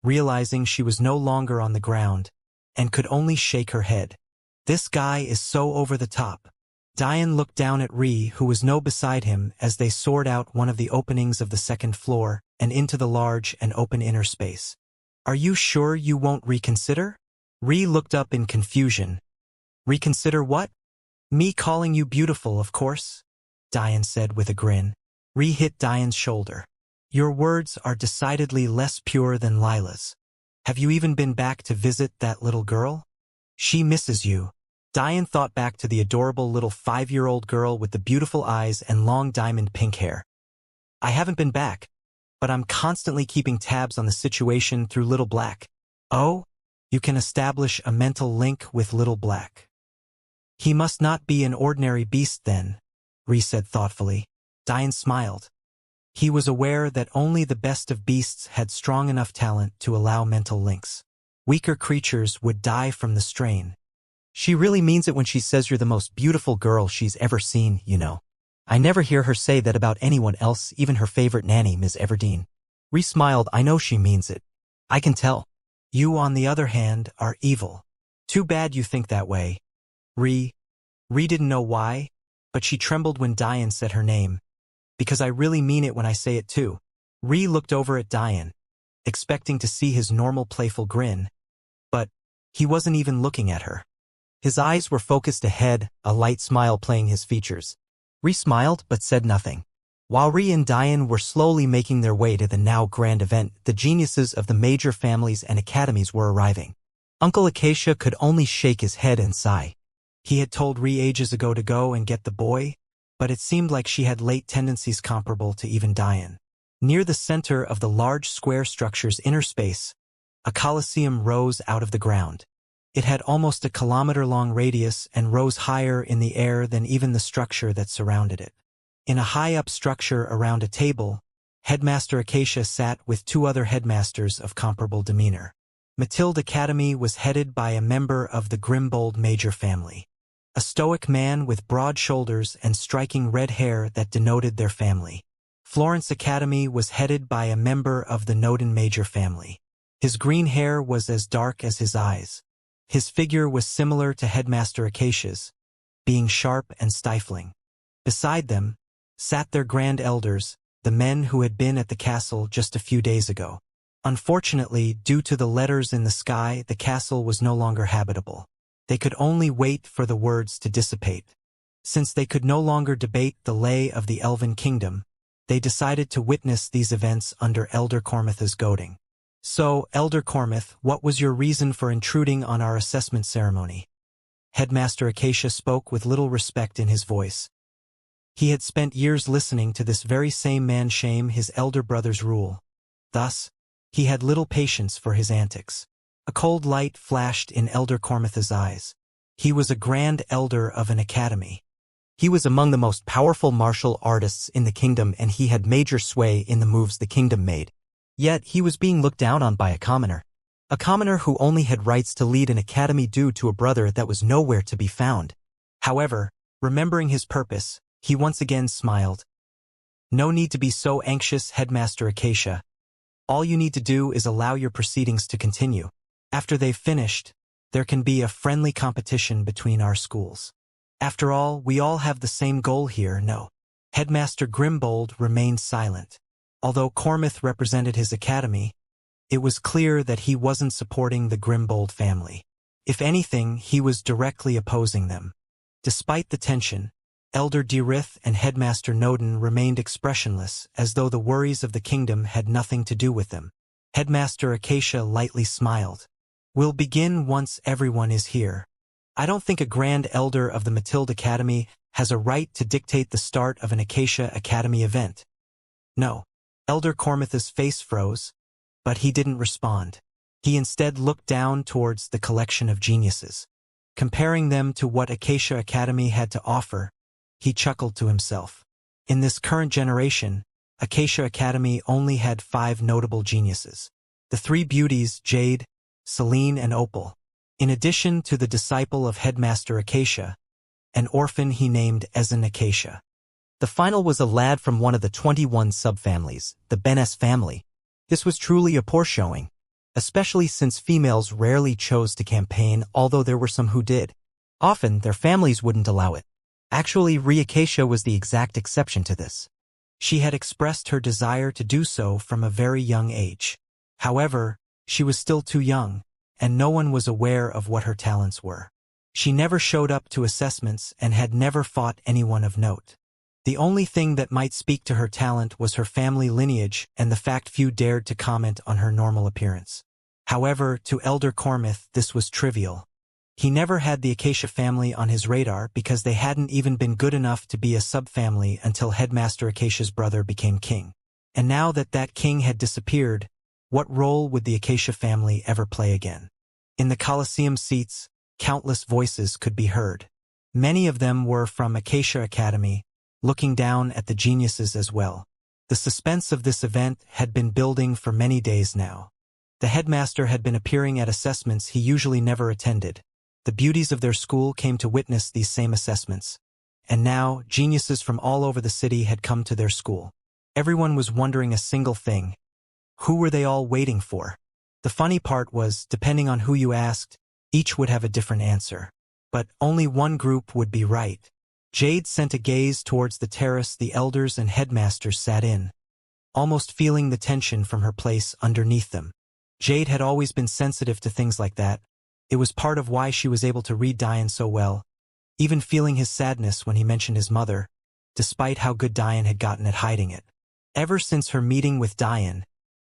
realizing she was no longer on the ground, and could only shake her head. This guy is so over the top. Diane looked down at Ri, who was no beside him, as they soared out one of the openings of the second floor and into the large and open inner space. Are you sure you won't reconsider? Ri looked up in confusion. Reconsider what? Me calling you beautiful, of course, Diane said with a grin. Ri hit Diane's shoulder. Your words are decidedly less pure than Lila's. Have you even been back to visit that little girl? She misses you. Diane thought back to the adorable little 5-year-old girl with the beautiful eyes and long diamond pink hair. I haven't been back, but I'm constantly keeping tabs on the situation through Little Black. Oh? You can establish a mental link with Little Black. He must not be an ordinary beast then, Ri said thoughtfully. Diane smiled. He was aware that only the best of beasts had strong enough talent to allow mental links. Weaker creatures would die from the strain. She really means it when she says you're the most beautiful girl she's ever seen, you know. I never hear her say that about anyone else, even her favorite nanny, Ms. Everdeen. Ri smiled. I know she means it. I can tell. You, on the other hand, are evil. Too bad you think that way. Ri didn't know why, but she trembled when Diane said her name. Because I really mean it when I say it too. Ri looked over at Diane, expecting to see his normal playful grin, but he wasn't even looking at her. His eyes were focused ahead, a light smile playing his features. Ri smiled but said nothing. While Ri and Diane were slowly making their way to the now grand event, the geniuses of the major families and academies were arriving. Uncle Acacia could only shake his head and sigh. He had told Ri ages ago to go and get the boy, but it seemed like she had late tendencies comparable to even Diane. Near the center of the large square structure's inner space, a coliseum rose out of the ground. It had almost a kilometer-long radius and rose higher in the air than even the structure that surrounded it. In a high-up structure around a table, Headmaster Acacia sat with 2 other headmasters of comparable demeanor. Matilde Academy was headed by a member of the Grimbold major family, a stoic man with broad shoulders and striking red hair that denoted their family. Florence Academy was headed by a member of the Noden major family. His green hair was as dark as his eyes. His figure was similar to Headmaster Acacia's, being sharp and stifling. Beside them sat their grand elders, the men who had been at the castle just a few days ago. Unfortunately, due to the letters in the sky, the castle was no longer habitable. They could only wait for the words to dissipate. Since they could no longer debate the lay of the Elven Kingdom, they decided to witness these events under Elder Cormith's goading. So, Elder Cormith, what was your reason for intruding on our assessment ceremony? Headmaster Acacia spoke with little respect in his voice. He had spent years listening to this very same man shame his elder brother's rule. Thus, he had little patience for his antics. A cold light flashed in Elder Cormith's eyes. He was a grand elder of an academy. He was among the most powerful martial artists in the kingdom, and he had major sway in the moves the kingdom made. Yet he was being looked down on by a commoner who only had rights to lead an academy due to a brother that was nowhere to be found. However, remembering his purpose, he once again smiled. No need to be so anxious, Headmaster Acacia. All you need to do is allow your proceedings to continue. After they've finished, there can be a friendly competition between our schools. After all, we all have the same goal here, no? Headmaster Grimbold remained silent. Although Cormith represented his academy, it was clear that he wasn't supporting the Grimbold family. If anything, he was directly opposing them. Despite the tension, Elder Dirith and Headmaster Noden remained expressionless, as though the worries of the kingdom had nothing to do with them. Headmaster Acacia lightly smiled. We'll begin once everyone is here. I don't think a Grand Elder of the Matilde Academy has a right to dictate the start of an Acacia Academy event. No. Elder Cormith's face froze, but he didn't respond. He instead looked down towards the collection of geniuses. Comparing them to what Acacia Academy had to offer, he chuckled to himself. In this current generation, Acacia Academy only had 5 notable geniuses. The 3 beauties, Jade, Celine, and Opal. In addition to the disciple of Headmaster Acacia, an orphan he named Ezen Acacia. The final was a lad from one of the 21 subfamilies, the Benes family. This was truly a poor showing, especially since females rarely chose to campaign, although there were some who did. Often, their families wouldn't allow it. Actually, Acacia was the exact exception to this. She had expressed her desire to do so from a very young age. However, she was still too young, and no one was aware of what her talents were. She never showed up to assessments and had never fought anyone of note. The only thing that might speak to her talent was her family lineage and the fact few dared to comment on her normal appearance. However, to Elder Cormith, this was trivial. He never had the Acacia family on his radar because they hadn't even been good enough to be a subfamily until Headmaster Acacia's brother became king. And now that that king had disappeared, what role would the Acacia family ever play again? In the Colosseum seats, countless voices could be heard. Many of them were from Acacia Academy, looking down at the geniuses as well. The suspense of this event had been building for many days now. The headmaster had been appearing at assessments he usually never attended. The beauties of their school came to witness these same assessments. And now, geniuses from all over the city had come to their school. Everyone was wondering a single thing. Who were they all waiting for? The funny part was, depending on who you asked, each would have a different answer. But only one group would be right. Jade sent a gaze towards the terrace the elders and headmasters sat in, almost feeling the tension from her place underneath them. Jade had always been sensitive to things like that. It was part of why she was able to read Diane so well, even feeling his sadness when he mentioned his mother, despite how good Diane had gotten at hiding it. Ever since her meeting with Diane,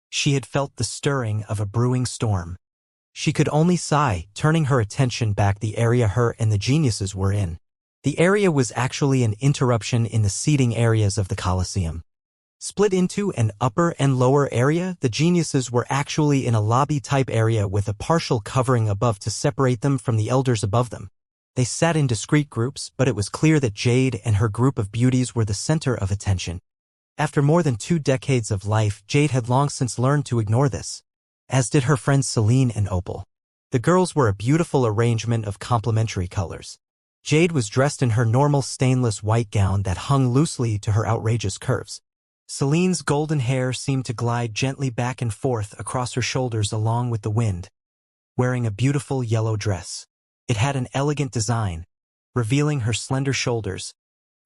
she had felt the stirring of a brewing storm. She could only sigh, turning her attention back the area her and the geniuses were in. The area was actually an interruption in the seating areas of the Colosseum. Split into an upper and lower area, the geniuses were actually in a lobby-type area with a partial covering above to separate them from the elders above them. They sat in discrete groups, but it was clear that Jade and her group of beauties were the center of attention. After more than 2 decades of life, Jade had long since learned to ignore this, as did her friends Celine and Opal. The girls were a beautiful arrangement of complementary colors. Jade was dressed in her normal stainless white gown that hung loosely to her outrageous curves. Celine's golden hair seemed to glide gently back and forth across her shoulders along with the wind, wearing a beautiful yellow dress. It had an elegant design, revealing her slender shoulders,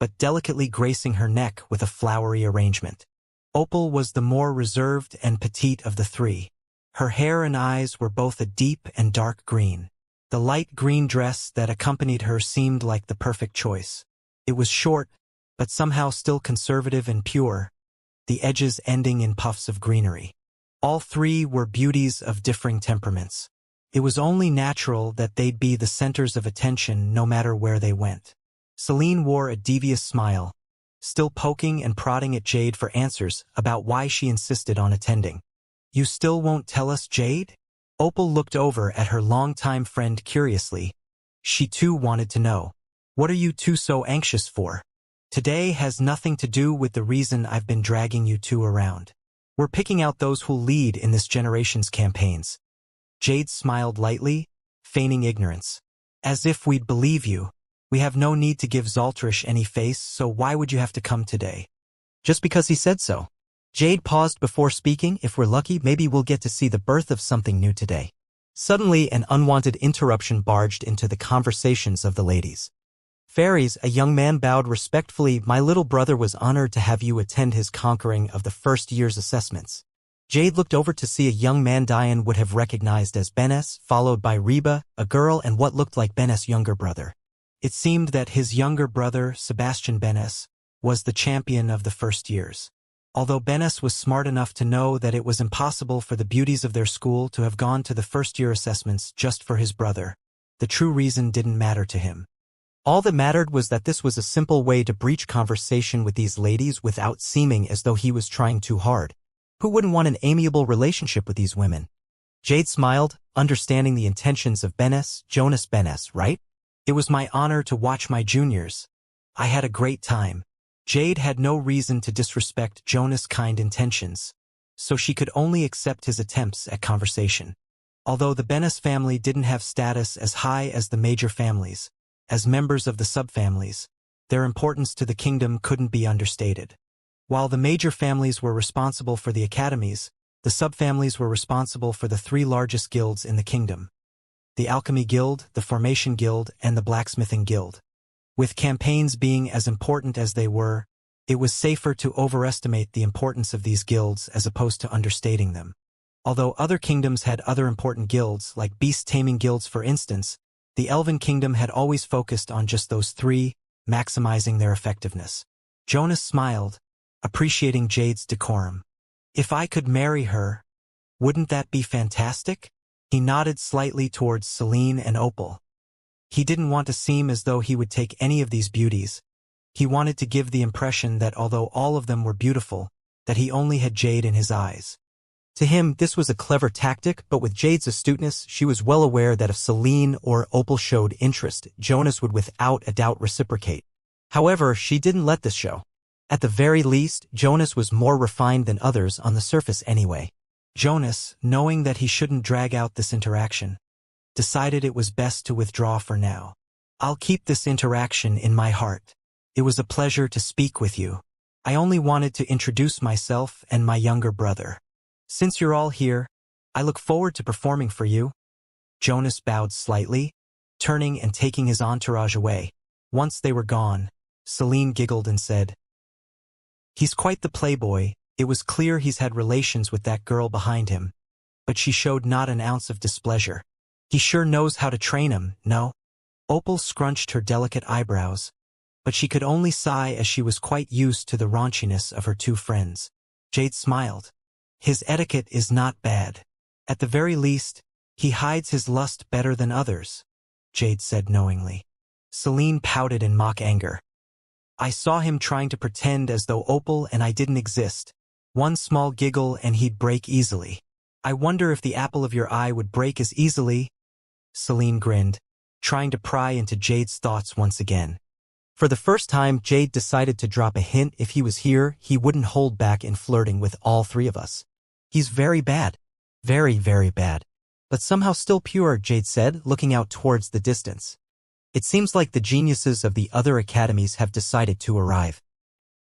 but delicately gracing her neck with a flowery arrangement. Opal was the more reserved and petite of the 3. Her hair and eyes were both a deep and dark green. The light green dress that accompanied her seemed like the perfect choice. It was short, but somehow still conservative and pure, the edges ending in puffs of greenery. All 3 were beauties of differing temperaments. It was only natural that they'd be the centers of attention no matter where they went. Celine wore a devious smile, still poking and prodding at Jade for answers about why she insisted on attending. "You still won't tell us, Jade?" Opal looked over at her longtime friend curiously. She too wanted to know. "What are you two so anxious for? Today has nothing to do with the reason I've been dragging you two around. We're picking out those who'll lead in this generation's campaigns." Jade smiled lightly, feigning ignorance. "As if we'd believe you. We have no need to give Zaltrish any face, so why would you have to come today?" "Just because he said so." Jade paused before speaking. "If we're lucky, maybe we'll get to see the birth of something new today." Suddenly, an unwanted interruption barged into the conversations of the ladies. "Fairies," a young man bowed respectfully. "My little brother was honored to have you attend his conquering of the first year's assessments." Jade looked over to see a young man Diane would have recognized as Benes, followed by Reba, a girl, and what looked like Benes' younger brother. It seemed that his younger brother, Sebastian Benes, was the champion of the first years. Although Benes was smart enough to know that it was impossible for the beauties of their school to have gone to the first-year assessments just for his brother, the true reason didn't matter to him. All that mattered was that this was a simple way to breach conversation with these ladies without seeming as though he was trying too hard. Who wouldn't want an amiable relationship with these women? Jade smiled, understanding the intentions of Jonas Benes, right? It was my honor to watch my juniors. I had a great time. Jade had no reason to disrespect Jonas' kind intentions, so she could only accept his attempts at conversation. Although the Benes family didn't have status as high as the major families, as members of the subfamilies, their importance to the kingdom couldn't be understated. While the major families were responsible for the academies, the subfamilies were responsible for the three largest guilds in the kingdom: the Alchemy Guild, the Formation Guild, and the Blacksmithing Guild. With campaigns being as important as they were, it was safer to overestimate the importance of these guilds as opposed to understating them. Although other kingdoms had other important guilds, like beast-taming guilds for instance, the Elven Kingdom had always focused on just those three, maximizing their effectiveness. Jonas smiled, appreciating Jade's decorum. If I could marry her, wouldn't that be fantastic? He nodded slightly towards Celine and Opal. He didn't want to seem as though he would take any of these beauties. He wanted to give the impression that although all of them were beautiful, that he only had Jade in his eyes. To him, this was a clever tactic, but with Jade's astuteness, she was well aware that if Celine or Opal showed interest, Jonas would without a doubt reciprocate. However, she didn't let this show. At the very least, Jonas was more refined than others on the surface anyway. Jonas, knowing that he shouldn't drag out this interaction, decided it was best to withdraw for now. I'll keep this interaction in my heart. It was a pleasure to speak with you. I only wanted to introduce myself and my younger brother. Since you're all here, I look forward to performing for you. Jonas bowed slightly, turning and taking his entourage away. Once they were gone, Celine giggled and said, "He's quite the playboy. It was clear he's had relations with that girl behind him." But she showed not an ounce of displeasure. "He sure knows how to train him, no?" Opal scrunched her delicate eyebrows, but she could only sigh as she was quite used to the raunchiness of her two friends. Jade smiled. "His etiquette is not bad. At the very least, he hides his lust better than others," Jade said knowingly. Celine pouted in mock anger. "I saw him trying to pretend as though Opal and I didn't exist. One small giggle and he'd break easily. I wonder if the apple of your eye would break as easily." Celine grinned, trying to pry into Jade's thoughts once again. For the first time, Jade decided to drop a hint. If he was here, he wouldn't hold back in flirting with all three of us. "He's very bad. Very, very bad. But somehow still pure," Jade said, looking out towards the distance. "It seems like the geniuses of the other academies have decided to arrive."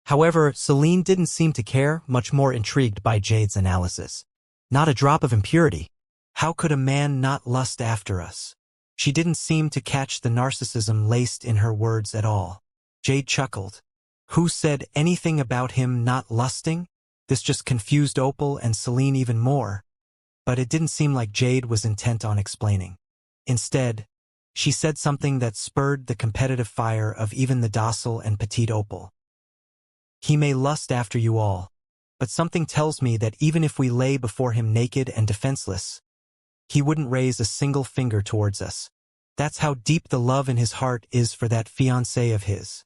However, Celine didn't seem to care, much more intrigued by Jade's analysis. "Not a drop of impurity. How could a man not lust after us?" She didn't seem to catch the narcissism laced in her words at all. Jade chuckled. "Who said anything about him not lusting?" This just confused Opal and Celine even more, but it didn't seem like Jade was intent on explaining. Instead, she said something that spurred the competitive fire of even the docile and petite Opal. "He may lust after you all, but something tells me that even if we lay before him naked and defenseless, he wouldn't raise a single finger towards us. That's how deep the love in his heart is for that fiancée of his,"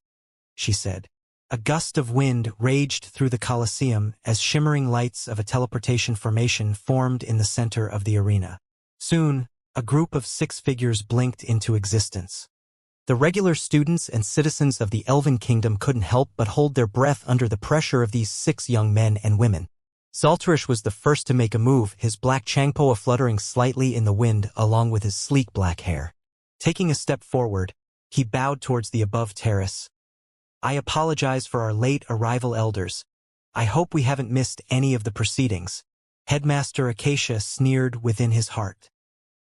she said. A gust of wind raged through the Colosseum as shimmering lights of a teleportation formation formed in the center of the arena. Soon, a group of 6 figures blinked into existence. The regular students and citizens of the Elven Kingdom couldn't help but hold their breath under the pressure of these 6 young men and women. Zaltarish was the first to make a move, his black changpo fluttering slightly in the wind along with his sleek black hair. Taking a step forward, he bowed towards the above terrace. "I apologize for our late arrival, elders. I hope we haven't missed any of the proceedings." Headmaster Acacia sneered within his heart.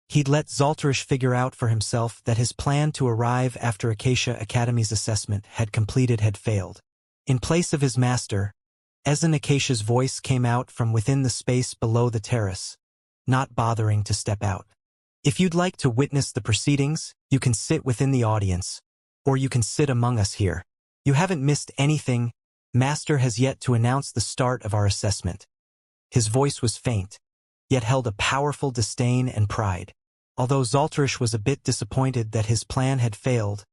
He'd let Zaltarish figure out for himself that his plan to arrive after Acacia Academy's assessment had failed. In place of his master, Ezen Acacia's voice came out from within the space below the terrace, not bothering to step out. "If you'd like to witness the proceedings, you can sit within the audience, or you can sit among us here. You haven't missed anything. Master has yet to announce the start of our assessment." His voice was faint, yet held a powerful disdain and pride. Although Zaltarish was a bit disappointed that his plan had failed,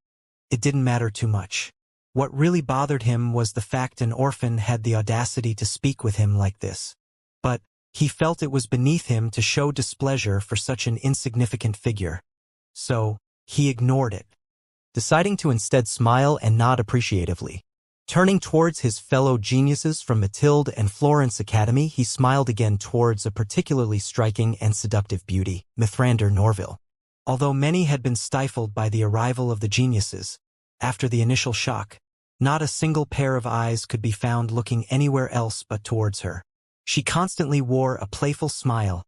it didn't matter too much. What really bothered him was the fact an orphan had the audacity to speak with him like this. But he felt it was beneath him to show displeasure for such an insignificant figure. So, he ignored it, deciding to instead smile and nod appreciatively. Turning towards his fellow geniuses from Matilde and Florence Academy, he smiled again towards a particularly striking and seductive beauty, Mithrander Norville. Although many had been stifled by the arrival of the geniuses, after the initial shock, not a single pair of eyes could be found looking anywhere else but towards her. She constantly wore a playful smile,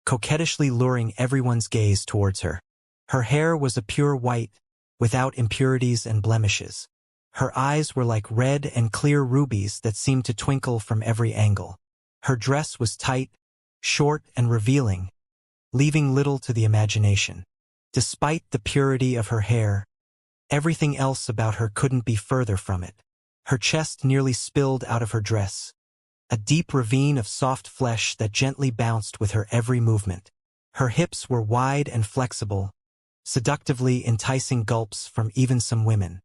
coquettishly luring everyone's gaze towards her. Her hair was a pure white, without impurities and blemishes. Her eyes were like red and clear rubies that seemed to twinkle from every angle. Her dress was tight, short, and revealing, leaving little to the imagination. Despite the purity of her hair, everything else about her couldn't be further from it. Her chest nearly spilled out of her dress, a deep ravine of soft flesh that gently bounced with her every movement. Her hips were wide and flexible, seductively enticing gulps from even some women.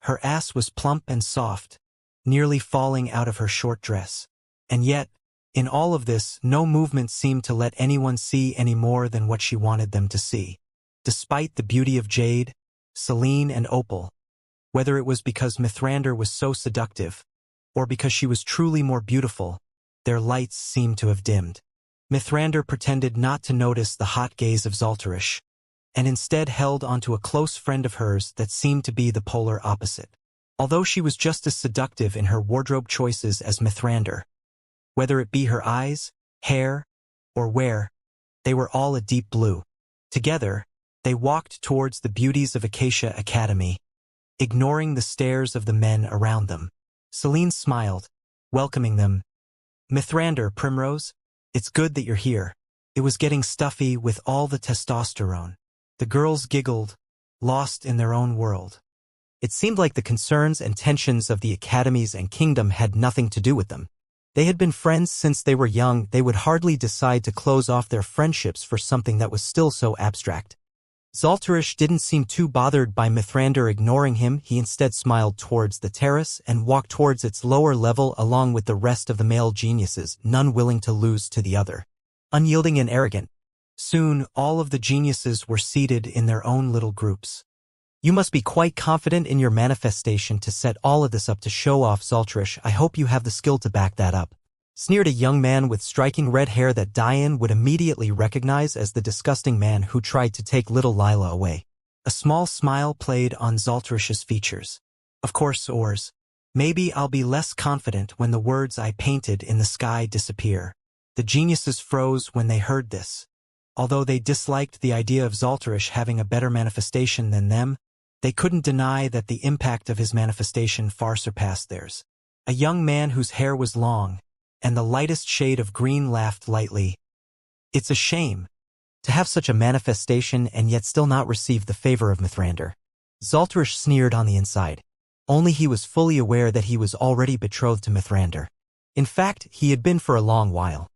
Her ass was plump and soft, nearly falling out of her short dress. And yet, in all of this, no movement seemed to let anyone see any more than what she wanted them to see. Despite the beauty of Jade, Celine, and Opal, whether it was because Mithrander was so seductive, or because she was truly more beautiful, their lights seemed to have dimmed. Mithrander pretended not to notice the hot gaze of Zaltarish, and instead held onto a close friend of hers that seemed to be the polar opposite. Although she was just as seductive in her wardrobe choices as Mithrander, whether it be her eyes, hair, or wear, they were all a deep blue. Together, they walked towards the beauties of Acacia Academy, ignoring the stares of the men around them. Celine smiled, welcoming them. Mithrander, Primrose, it's good that you're here. It was getting stuffy with all the testosterone. The girls giggled, lost in their own world. It seemed like the concerns and tensions of the academies and kingdom had nothing to do with them. They had been friends since they were young. They would hardly decide to close off their friendships for something that was still so abstract. Zaltarish didn't seem too bothered by Mithrander ignoring him. He instead smiled towards the terrace and walked towards its lower level along with the rest of the male geniuses, none willing to lose to the other. Unyielding and arrogant. Soon, all of the geniuses were seated in their own little groups. You must be quite confident in your manifestation to set all of this up to show off, Zaltarish. I hope you have the skill to back that up. Sneered a young man with striking red hair that Diane would immediately recognize as the disgusting man who tried to take little Lila away. A small smile played on Zaltarish's features. Of course, Ors. Maybe I'll be less confident when the words I painted in the sky disappear. The geniuses froze when they heard this. Although they disliked the idea of Zaltarish having a better manifestation than them, they couldn't deny that the impact of his manifestation far surpassed theirs. A young man whose hair was long, and the lightest shade of green laughed lightly. It's a shame to have such a manifestation and yet still not receive the favor of Mithrander. Zaltarish sneered on the inside. Only he was fully aware that he was already betrothed to Mithrander. In fact, he had been for a long while.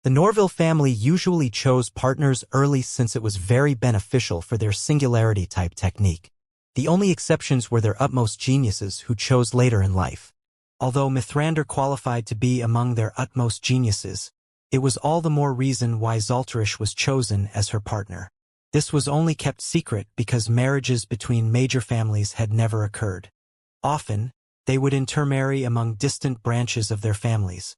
The Norville family usually chose partners early since it was very beneficial for their singularity-type technique. The only exceptions were their utmost geniuses who chose later in life. Although Mithrander qualified to be among their utmost geniuses, it was all the more reason why Zaltarish was chosen as her partner. This was only kept secret because marriages between major families had never occurred. Often, they would intermarry among distant branches of their families,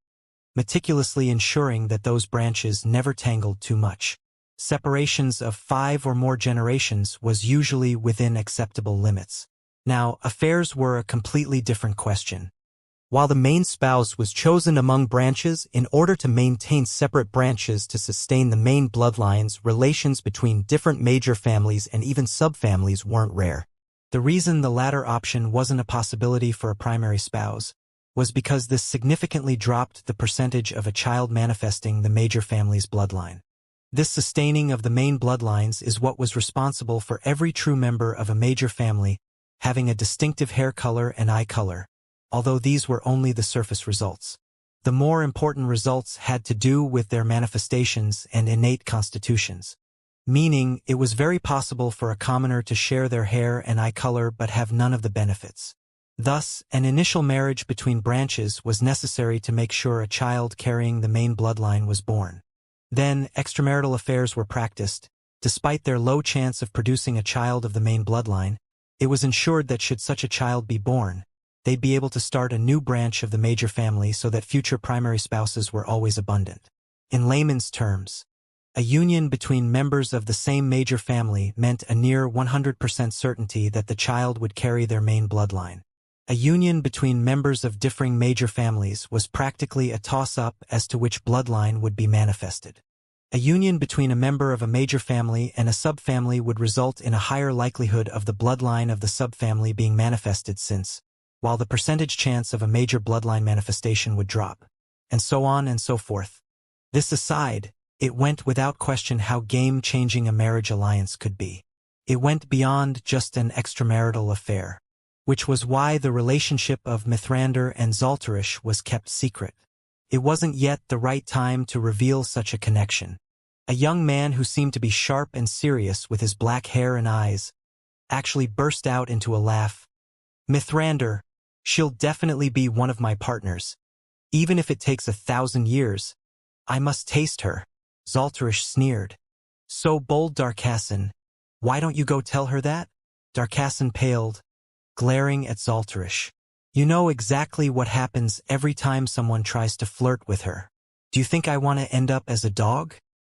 meticulously ensuring that those branches never tangled too much. Separations of 5 or more generations was usually within acceptable limits. Now, affairs were a completely different question. While the main spouse was chosen among branches in order to maintain separate branches to sustain the main bloodlines, relations between different major families and even subfamilies weren't rare. The reason the latter option wasn't a possibility for a primary spouse was because this significantly dropped the percentage of a child manifesting the major family's bloodline. This sustaining of the main bloodlines is what was responsible for every true member of a major family having a distinctive hair color and eye color, although these were only the surface results. The more important results had to do with their manifestations and innate constitutions. meaning it was very possible for a commoner to share their hair and eye color but have none of the benefits. Thus, an initial marriage between branches was necessary to make sure a child carrying the main bloodline was born. Then, extramarital affairs were practiced. Despite their low chance of producing a child of the main bloodline, it was ensured that should such a child be born, they'd be able to start a new branch of the major family so that future primary spouses were always abundant. In layman's terms, a union between members of the same major family meant a near 100% certainty that the child would carry their main bloodline. A union between members of differing major families was practically a toss-up as to which bloodline would be manifested. A union between a member of a major family and a subfamily would result in a higher likelihood of the bloodline of the subfamily being manifested since, while the percentage chance of a major bloodline manifestation would drop, and so on and so forth. This aside, it went without question how game-changing a marriage alliance could be. It went beyond just an extramarital affair, which was why the relationship of Mithrander and Zaltarish was kept secret. It wasn't yet the right time to reveal such a connection. A young man who seemed to be sharp and serious with his black hair and eyes actually burst out into a laugh. "Mithrander, she'll definitely be one of my partners. Even if it takes 1,000 years, I must taste her." Zaltarish sneered. "So bold, Darkassan. Why don't you go tell her that?" Darkassan paled, glaring at Zaltarish. "You know exactly what happens every time someone tries to flirt with her. Do you think I want to end up as a dog,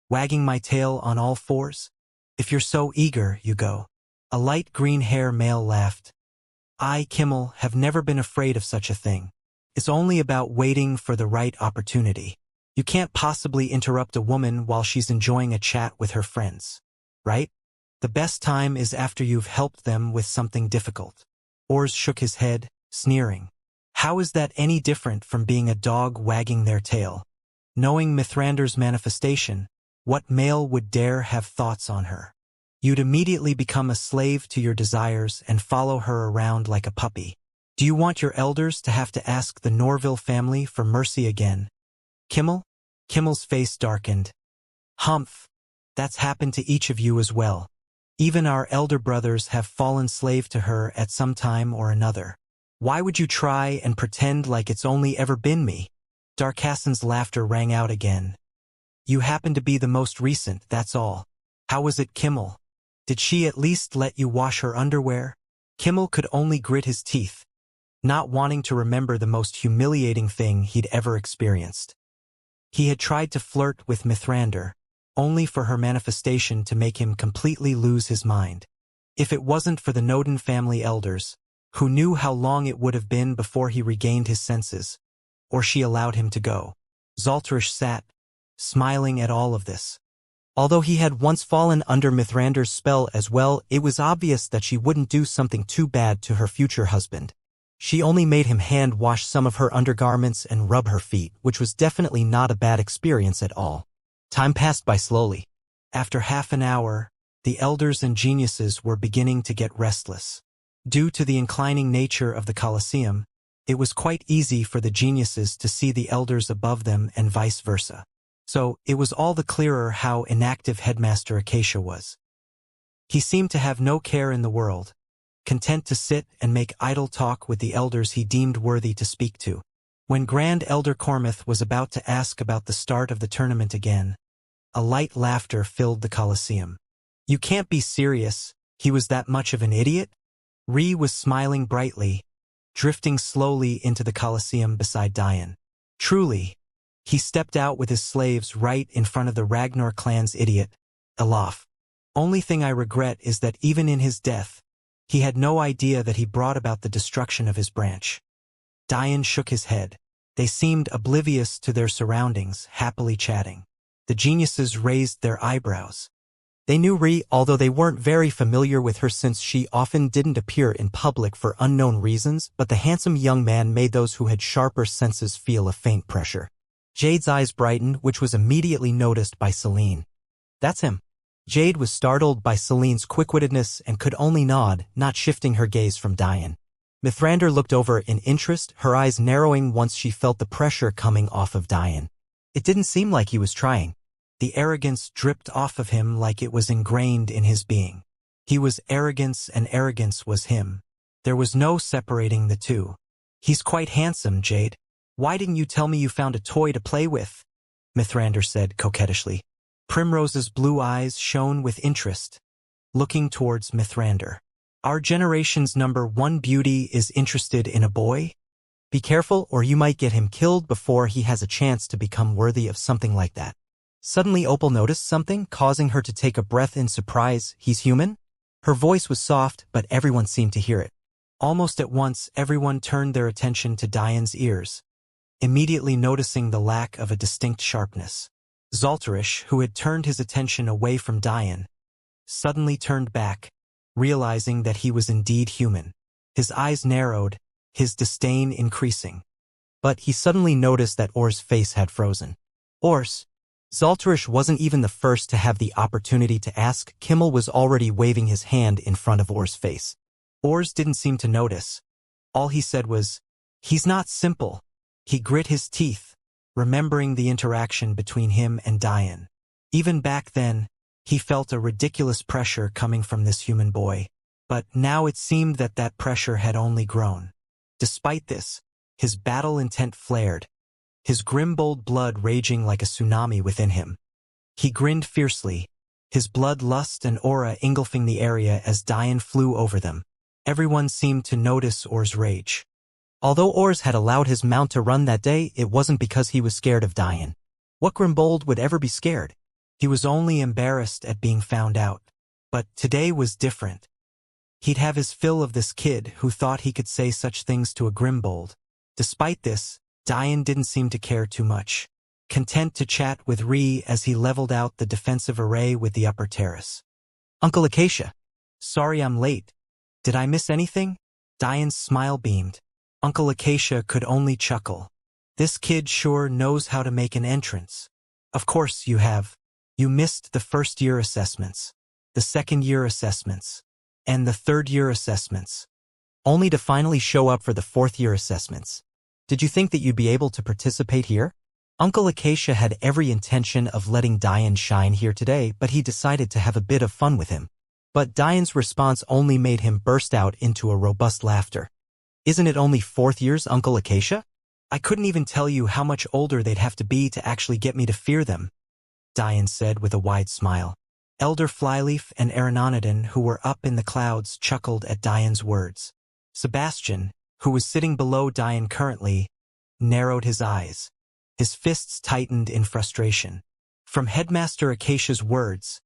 wagging my tail on all fours? If you're so eager, you go." A light green-hair male laughed. "I, Kimmel, have never been afraid of such a thing. It's only about waiting for the right opportunity. You can't possibly interrupt a woman while she's enjoying a chat with her friends, right? The best time is after you've helped them with something difficult." Ors shook his head, sneering. "How is that any different from being a dog wagging their tail? Knowing Mithrander's manifestation, what male would dare have thoughts on her? You'd immediately become a slave to your desires and follow her around like a puppy. Do you want your elders to have to ask the Norville family for mercy again, Kimmel?" Kimmel's face darkened. "Humph. That's happened to each of you as well. Even our elder brothers have fallen slave to her at some time or another. Why would you try and pretend like it's only ever been me?" Darkassan's laughter rang out again. "You happen to be the most recent, that's all. How was it, Kimmel? Did she at least let you wash her underwear?" Kimmel could only grit his teeth, not wanting to remember the most humiliating thing he'd ever experienced. He had tried to flirt with Mithrander, only for her manifestation to make him completely lose his mind. If it wasn't for the Noden family elders, who knew how long it would have been before he regained his senses, or she allowed him to go. Zaltarish sat, smiling at all of this. Although he had once fallen under Mithrander's spell as well, it was obvious that she wouldn't do something too bad to her future husband. She only made him hand-wash some of her undergarments and rub her feet, which was definitely not a bad experience at all. Time passed by slowly. After half an hour, the elders and geniuses were beginning to get restless. Due to the inclining nature of the Colosseum, it was quite easy for the geniuses to see the elders above them and vice versa. So, it was all the clearer how inactive Headmaster Acacia was. He seemed to have no care in the world, content to sit and make idle talk with the elders he deemed worthy to speak to. When Grand Elder Cormith was about to ask about the start of the tournament again, a light laughter filled the Colosseum. "You can't be serious, he was that much of an idiot?" Ree was smiling brightly, drifting slowly into the Colosseum beside Diane. "Truly." He stepped out with his slaves right in front of the Ragnar clan's idiot, Elaf. "Only thing I regret is that even in his death, he had no idea that he brought about the destruction of his branch." Diane shook his head. They seemed oblivious to their surroundings, happily chatting. The geniuses raised their eyebrows. They knew Ree, although they weren't very familiar with her since she often didn't appear in public for unknown reasons, but the handsome young man made those who had sharper senses feel a faint pressure. Jade's eyes brightened, which was immediately noticed by Celine. "That's him." Jade was startled by Celine's quick-wittedness and could only nod, not shifting her gaze from Diane. Mithrander looked over in interest, her eyes narrowing once she felt the pressure coming off of Diane. It didn't seem like he was trying. The arrogance dripped off of him like it was ingrained in his being. He was arrogance and arrogance was him. There was no separating the two. He's quite handsome, Jade. Why didn't you tell me you found a toy to play with? Mithrander said coquettishly. Primrose's blue eyes shone with interest, looking towards Mithrander. Our generation's #1 beauty is interested in a boy? Be careful or you might get him killed before he has a chance to become worthy of something like that. Suddenly Opal noticed something, causing her to take a breath in surprise. He's human? Her voice was soft, but everyone seemed to hear it. Almost at once, everyone turned their attention to Diane's ears, immediately noticing the lack of a distinct sharpness. Zalterish, who had turned his attention away from Diane, suddenly turned back, realizing that he was indeed human. His eyes narrowed, his disdain increasing. But he suddenly noticed that Or's face had frozen. Ors. Zalterish wasn't even the first to have the opportunity to ask. Kimmel was already waving his hand in front of Or's face. Ors didn't seem to notice. All he said was, "He's not simple." He grit his teeth, remembering the interaction between him and Diane. Even back then, he felt a ridiculous pressure coming from this human boy, but now it seemed that that pressure had only grown. Despite this, his battle intent flared, his grim bold blood raging like a tsunami within him. He grinned fiercely, his blood lust and aura engulfing the area as Diane flew over them. Everyone seemed to notice Or's rage. Although Ors had allowed his mount to run that day, it wasn't because he was scared of Diane. What Grimbold would ever be scared? He was only embarrassed at being found out. But today was different. He'd have his fill of this kid who thought he could say such things to a Grimbold. Despite this, Diane didn't seem to care too much, content to chat with Ree as he leveled out the defensive array with the upper terrace. Uncle Acacia. Sorry I'm late. Did I miss anything? Diane's smile beamed. Uncle Acacia could only chuckle. This kid sure knows how to make an entrance. Of course you have. You missed the first-year assessments, the second-year assessments, and the third-year assessments, only to finally show up for the fourth-year assessments. Did you think that you'd be able to participate here? Uncle Acacia had every intention of letting Diane shine here today, but he decided to have a bit of fun with him. But Diane's response only made him burst out into a robust laughter. Isn't it only fourth years, Uncle Acacia? I couldn't even tell you how much older they'd have to be to actually get me to fear them, Diane said with a wide smile. Elder Flyleaf and Aerononodon, who were up in the clouds, chuckled at Diane's words. Sebastian, who was sitting below Diane currently, narrowed his eyes. His fists tightened in frustration. From Headmaster Acacia's words,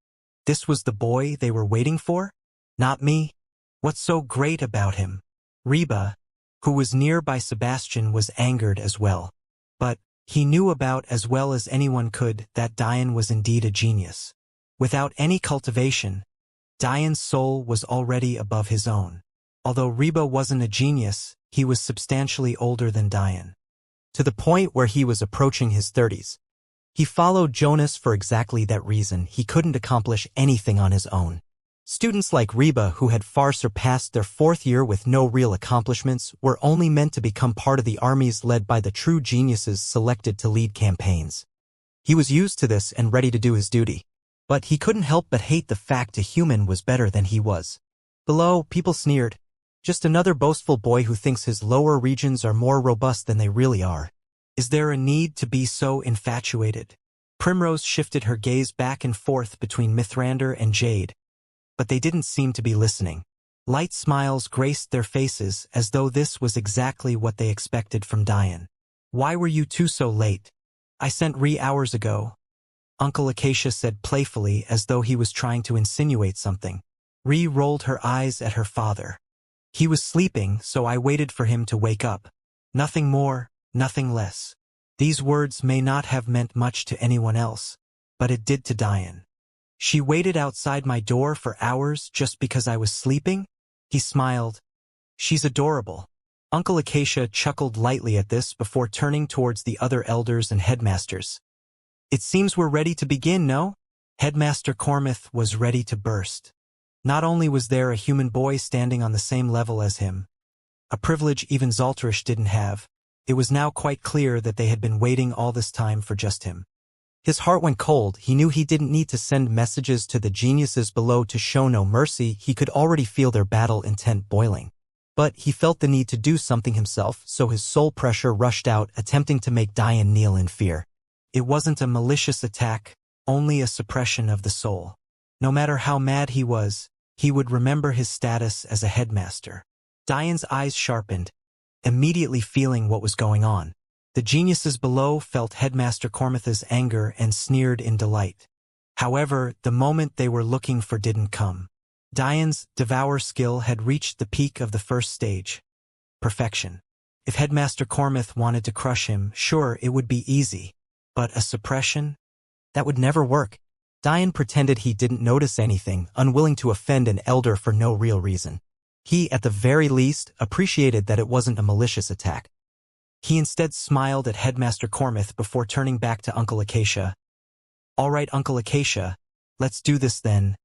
this was the boy they were waiting for? Not me? What's so great about him? Reba, who was nearby Sebastian, was angered as well. But he knew about as well as anyone could that Diane was indeed a genius. Without any cultivation, Diane's soul was already above his own. Although Reba wasn't a genius, he was substantially older than Diane, to the point where he was approaching his 30s. He followed Jonas for exactly that reason. He couldn't accomplish anything on his own. Students like Reba, who had far surpassed their fourth year with no real accomplishments, were only meant to become part of the armies led by the true geniuses selected to lead campaigns. He was used to this and ready to do his duty. But he couldn't help but hate the fact a human was better than he was. Below, people sneered. Just another boastful boy who thinks his lower regions are more robust than they really are. Is there a need to be so infatuated? Primrose shifted her gaze back and forth between Mithrander and Jade, but they didn't seem to be listening. Light smiles graced their faces as though this was exactly what they expected from Diane. Why were you two so late? I sent Ree hours ago, Uncle Acacia said playfully as though he was trying to insinuate something. Ree rolled her eyes at her father. He was sleeping, so I waited for him to wake up. Nothing more, nothing less. These words may not have meant much to anyone else, but it did to Diane. She waited outside my door for hours just because I was sleeping? He smiled. She's adorable. Uncle Acacia chuckled lightly at this before turning towards the other elders and headmasters. It seems we're ready to begin, no? Headmaster Cormith was ready to burst. Not only was there a human boy standing on the same level as him, a privilege even Zalterish didn't have, it was now quite clear that they had been waiting all this time for just him. His heart went cold. He knew he didn't need to send messages to the geniuses below to show no mercy. He could already feel their battle intent boiling. But he felt the need to do something himself, so his soul pressure rushed out, attempting to make Diane kneel in fear. It wasn't a malicious attack, only a suppression of the soul. No matter how mad he was, he would remember his status as a headmaster. Diane's eyes sharpened, immediately feeling what was going on. The geniuses below felt Headmaster Cormith's anger and sneered in delight. However, the moment they were looking for didn't come. Diane's devour skill had reached the peak of the first stage. Perfection. If Headmaster Cormith wanted to crush him, sure, it would be easy. But a suppression? That would never work. Diane pretended he didn't notice anything, unwilling to offend an elder for no real reason. He, at the very least, appreciated that it wasn't a malicious attack. He instead smiled at Headmaster Cormith before turning back to Uncle Acacia. "All right, Uncle Acacia, let's do this then,"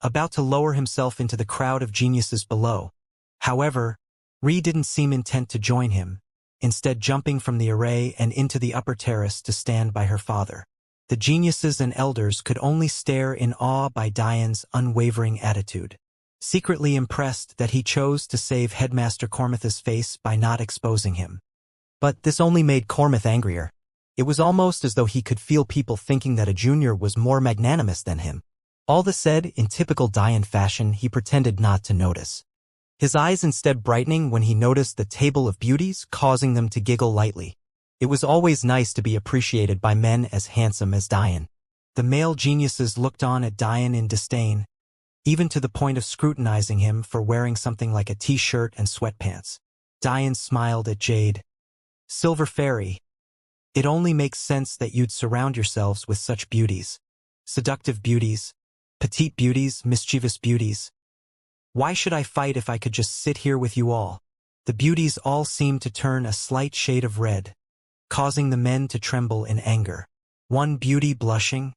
about to lower himself into the crowd of geniuses below. However, Ree didn't seem intent to join him, instead jumping from the array and into the upper terrace to stand by her father. The geniuses and elders could only stare in awe by Diane's unwavering attitude, secretly impressed that he chose to save Headmaster Cormith's face by not exposing him. But this only made Cormith angrier. It was almost as though he could feel people thinking that a junior was more magnanimous than him. All this said, in typical Diane fashion, he pretended not to notice. His eyes instead brightening when he noticed the table of beauties, causing them to giggle lightly. It was always nice to be appreciated by men as handsome as Diane. The male geniuses looked on at Diane in disdain, even to the point of scrutinizing him for wearing something like a t-shirt and sweatpants. Diane smiled at Jade. "Silver Fairy, it only makes sense that you'd surround yourselves with such beauties. Seductive beauties, petite beauties, mischievous beauties. Why should I fight if I could just sit here with you all?" The beauties all seemed to turn a slight shade of red, causing the men to tremble in anger. One beauty blushing?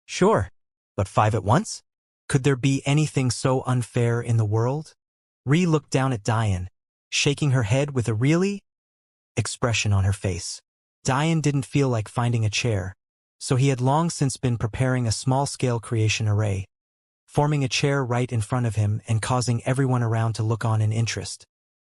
Sure, but 5 at once? Could there be anything so unfair in the world? Ree looked down at Diane, shaking her head with a really expression on her face. Diane didn't feel like finding a chair, so he had long since been preparing a small-scale creation array, forming a chair right in front of him and causing everyone around to look on in interest.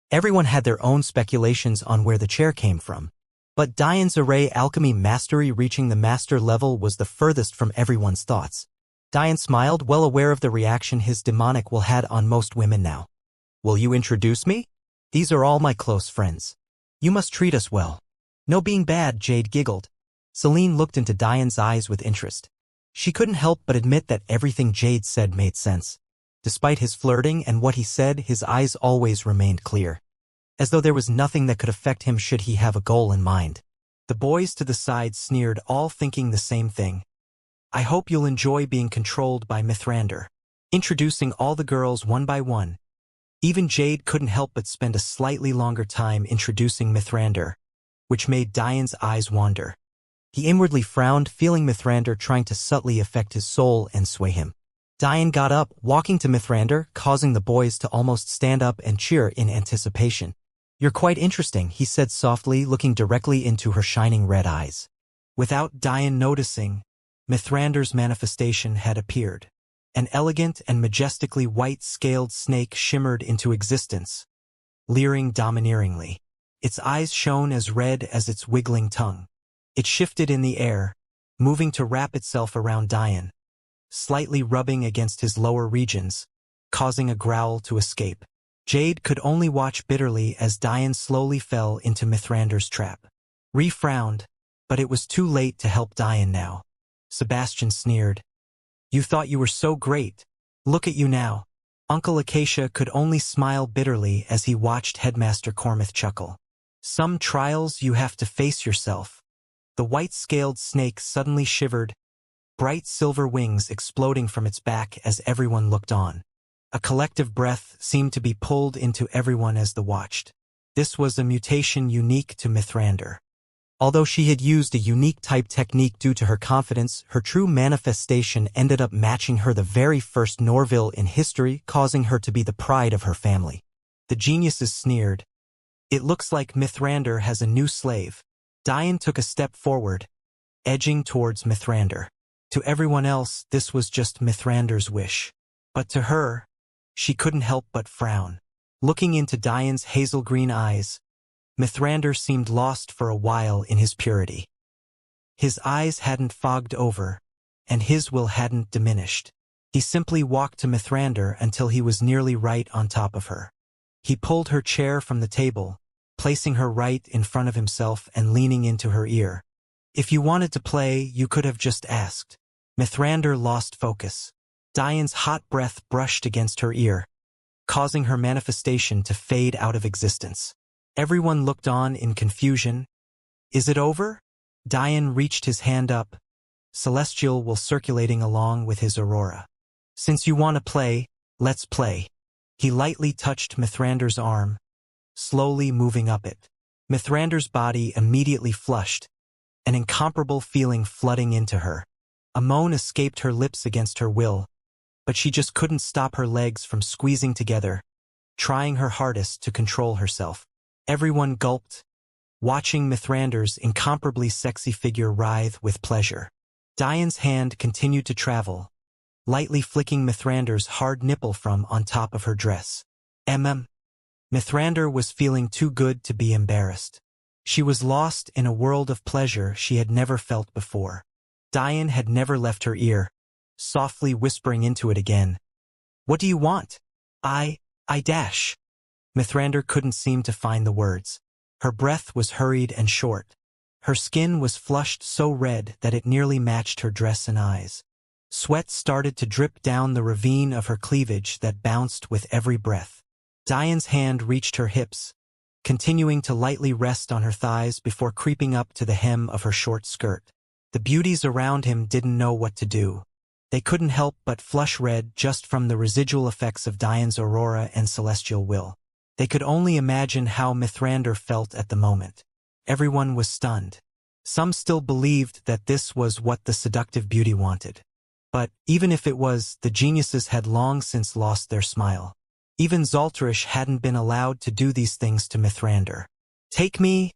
Everyone had their own speculations on where the chair came from, but Diane's array alchemy mastery reaching the master level was the furthest from everyone's thoughts. Diane smiled, well aware of the reaction his demonic will had on most women now. "Will you introduce me? These are all my close friends. You must treat us well." "No being bad," Jade giggled. Celine looked into Diane's eyes with interest. She couldn't help but admit that everything Jade said made sense. Despite his flirting and what he said, his eyes always remained clear, as though there was nothing that could affect him should he have a goal in mind. The boys to the side sneered, all thinking the same thing. "I hope you'll enjoy being controlled by Mithrander," introducing all the girls one by one. Even Jade couldn't help but spend a slightly longer time introducing Mithrander, which made Diane's eyes wander. He inwardly frowned, feeling Mithrander trying to subtly affect his soul and sway him. Diane got up, walking to Mithrander, causing the boys to almost stand up and cheer in anticipation. "You're quite interesting," he said softly, looking directly into her shining red eyes. Without Diane noticing, Mithrander's manifestation had appeared. An elegant and majestically white-scaled snake shimmered into existence, leering domineeringly. Its eyes shone as red as its wiggling tongue. It shifted in the air, moving to wrap itself around Diane, slightly rubbing against his lower regions, causing a growl to escape. Jade could only watch bitterly as Diane slowly fell into Mithrander's trap. Ree frowned, but it was too late to help Diane now. Sebastian sneered. "You thought you were so great. Look at you now." Uncle Acacia could only smile bitterly as he watched Headmaster Cormith chuckle. "Some trials you have to face yourself." The white-scaled snake suddenly shivered, bright silver wings exploding from its back as everyone looked on. A collective breath seemed to be pulled into everyone as they watched. This was a mutation unique to Mithrander. Although she had used a unique type technique due to her confidence, her true manifestation ended up matching her the very first Norville in history, causing her to be the pride of her family. The geniuses sneered. "It looks like Mithrander has a new slave." Diane took a step forward, edging towards Mithrander. To everyone else, this was just Mithrander's wish. But to her, she couldn't help but frown. Looking into Diane's hazel-green eyes, Mithrander seemed lost for a while in his purity. His eyes hadn't fogged over, and his will hadn't diminished. He simply walked to Mithrander until he was nearly right on top of her. He pulled her chair from the table, placing her right in front of himself and leaning into her ear. If you wanted to play, you could have just asked. Mithrander lost focus. Diane's hot breath brushed against her ear, causing her manifestation to fade out of existence. Everyone looked on in confusion. Is it over? Diane reached his hand up, celestial will circulating along with his aurora. Since you want to play, let's play. He lightly touched Mithrander's arm, slowly moving up it. Mithrander's body immediately flushed, an incomparable feeling flooding into her. A moan escaped her lips against her will, but she just couldn't stop her legs from squeezing together, trying her hardest to control herself. Everyone gulped, watching Mithrander's incomparably sexy figure writhe with pleasure. Diane's hand continued to travel, lightly flicking Mithrander's hard nipple from on top of her dress. Mithrander was feeling too good to be embarrassed. She was lost in a world of pleasure she had never felt before. Diane had never left her ear, softly whispering into it again. What do you want? I dash. Mithrander couldn't seem to find the words. Her breath was hurried and short. Her skin was flushed so red that it nearly matched her dress and eyes. Sweat started to drip down the ravine of her cleavage that bounced with every breath. Diane's hand reached her hips, continuing to lightly rest on her thighs before creeping up to the hem of her short skirt. The beauties around him didn't know what to do. They couldn't help but flush red just from the residual effects of Diane's aurora and celestial will. They could only imagine how Mithrander felt at the moment. Everyone was stunned. Some still believed that this was what the seductive beauty wanted. But, even if it was, the geniuses had long since lost their smile. Even Zalterish hadn't been allowed to do these things to Mithrander. Take me!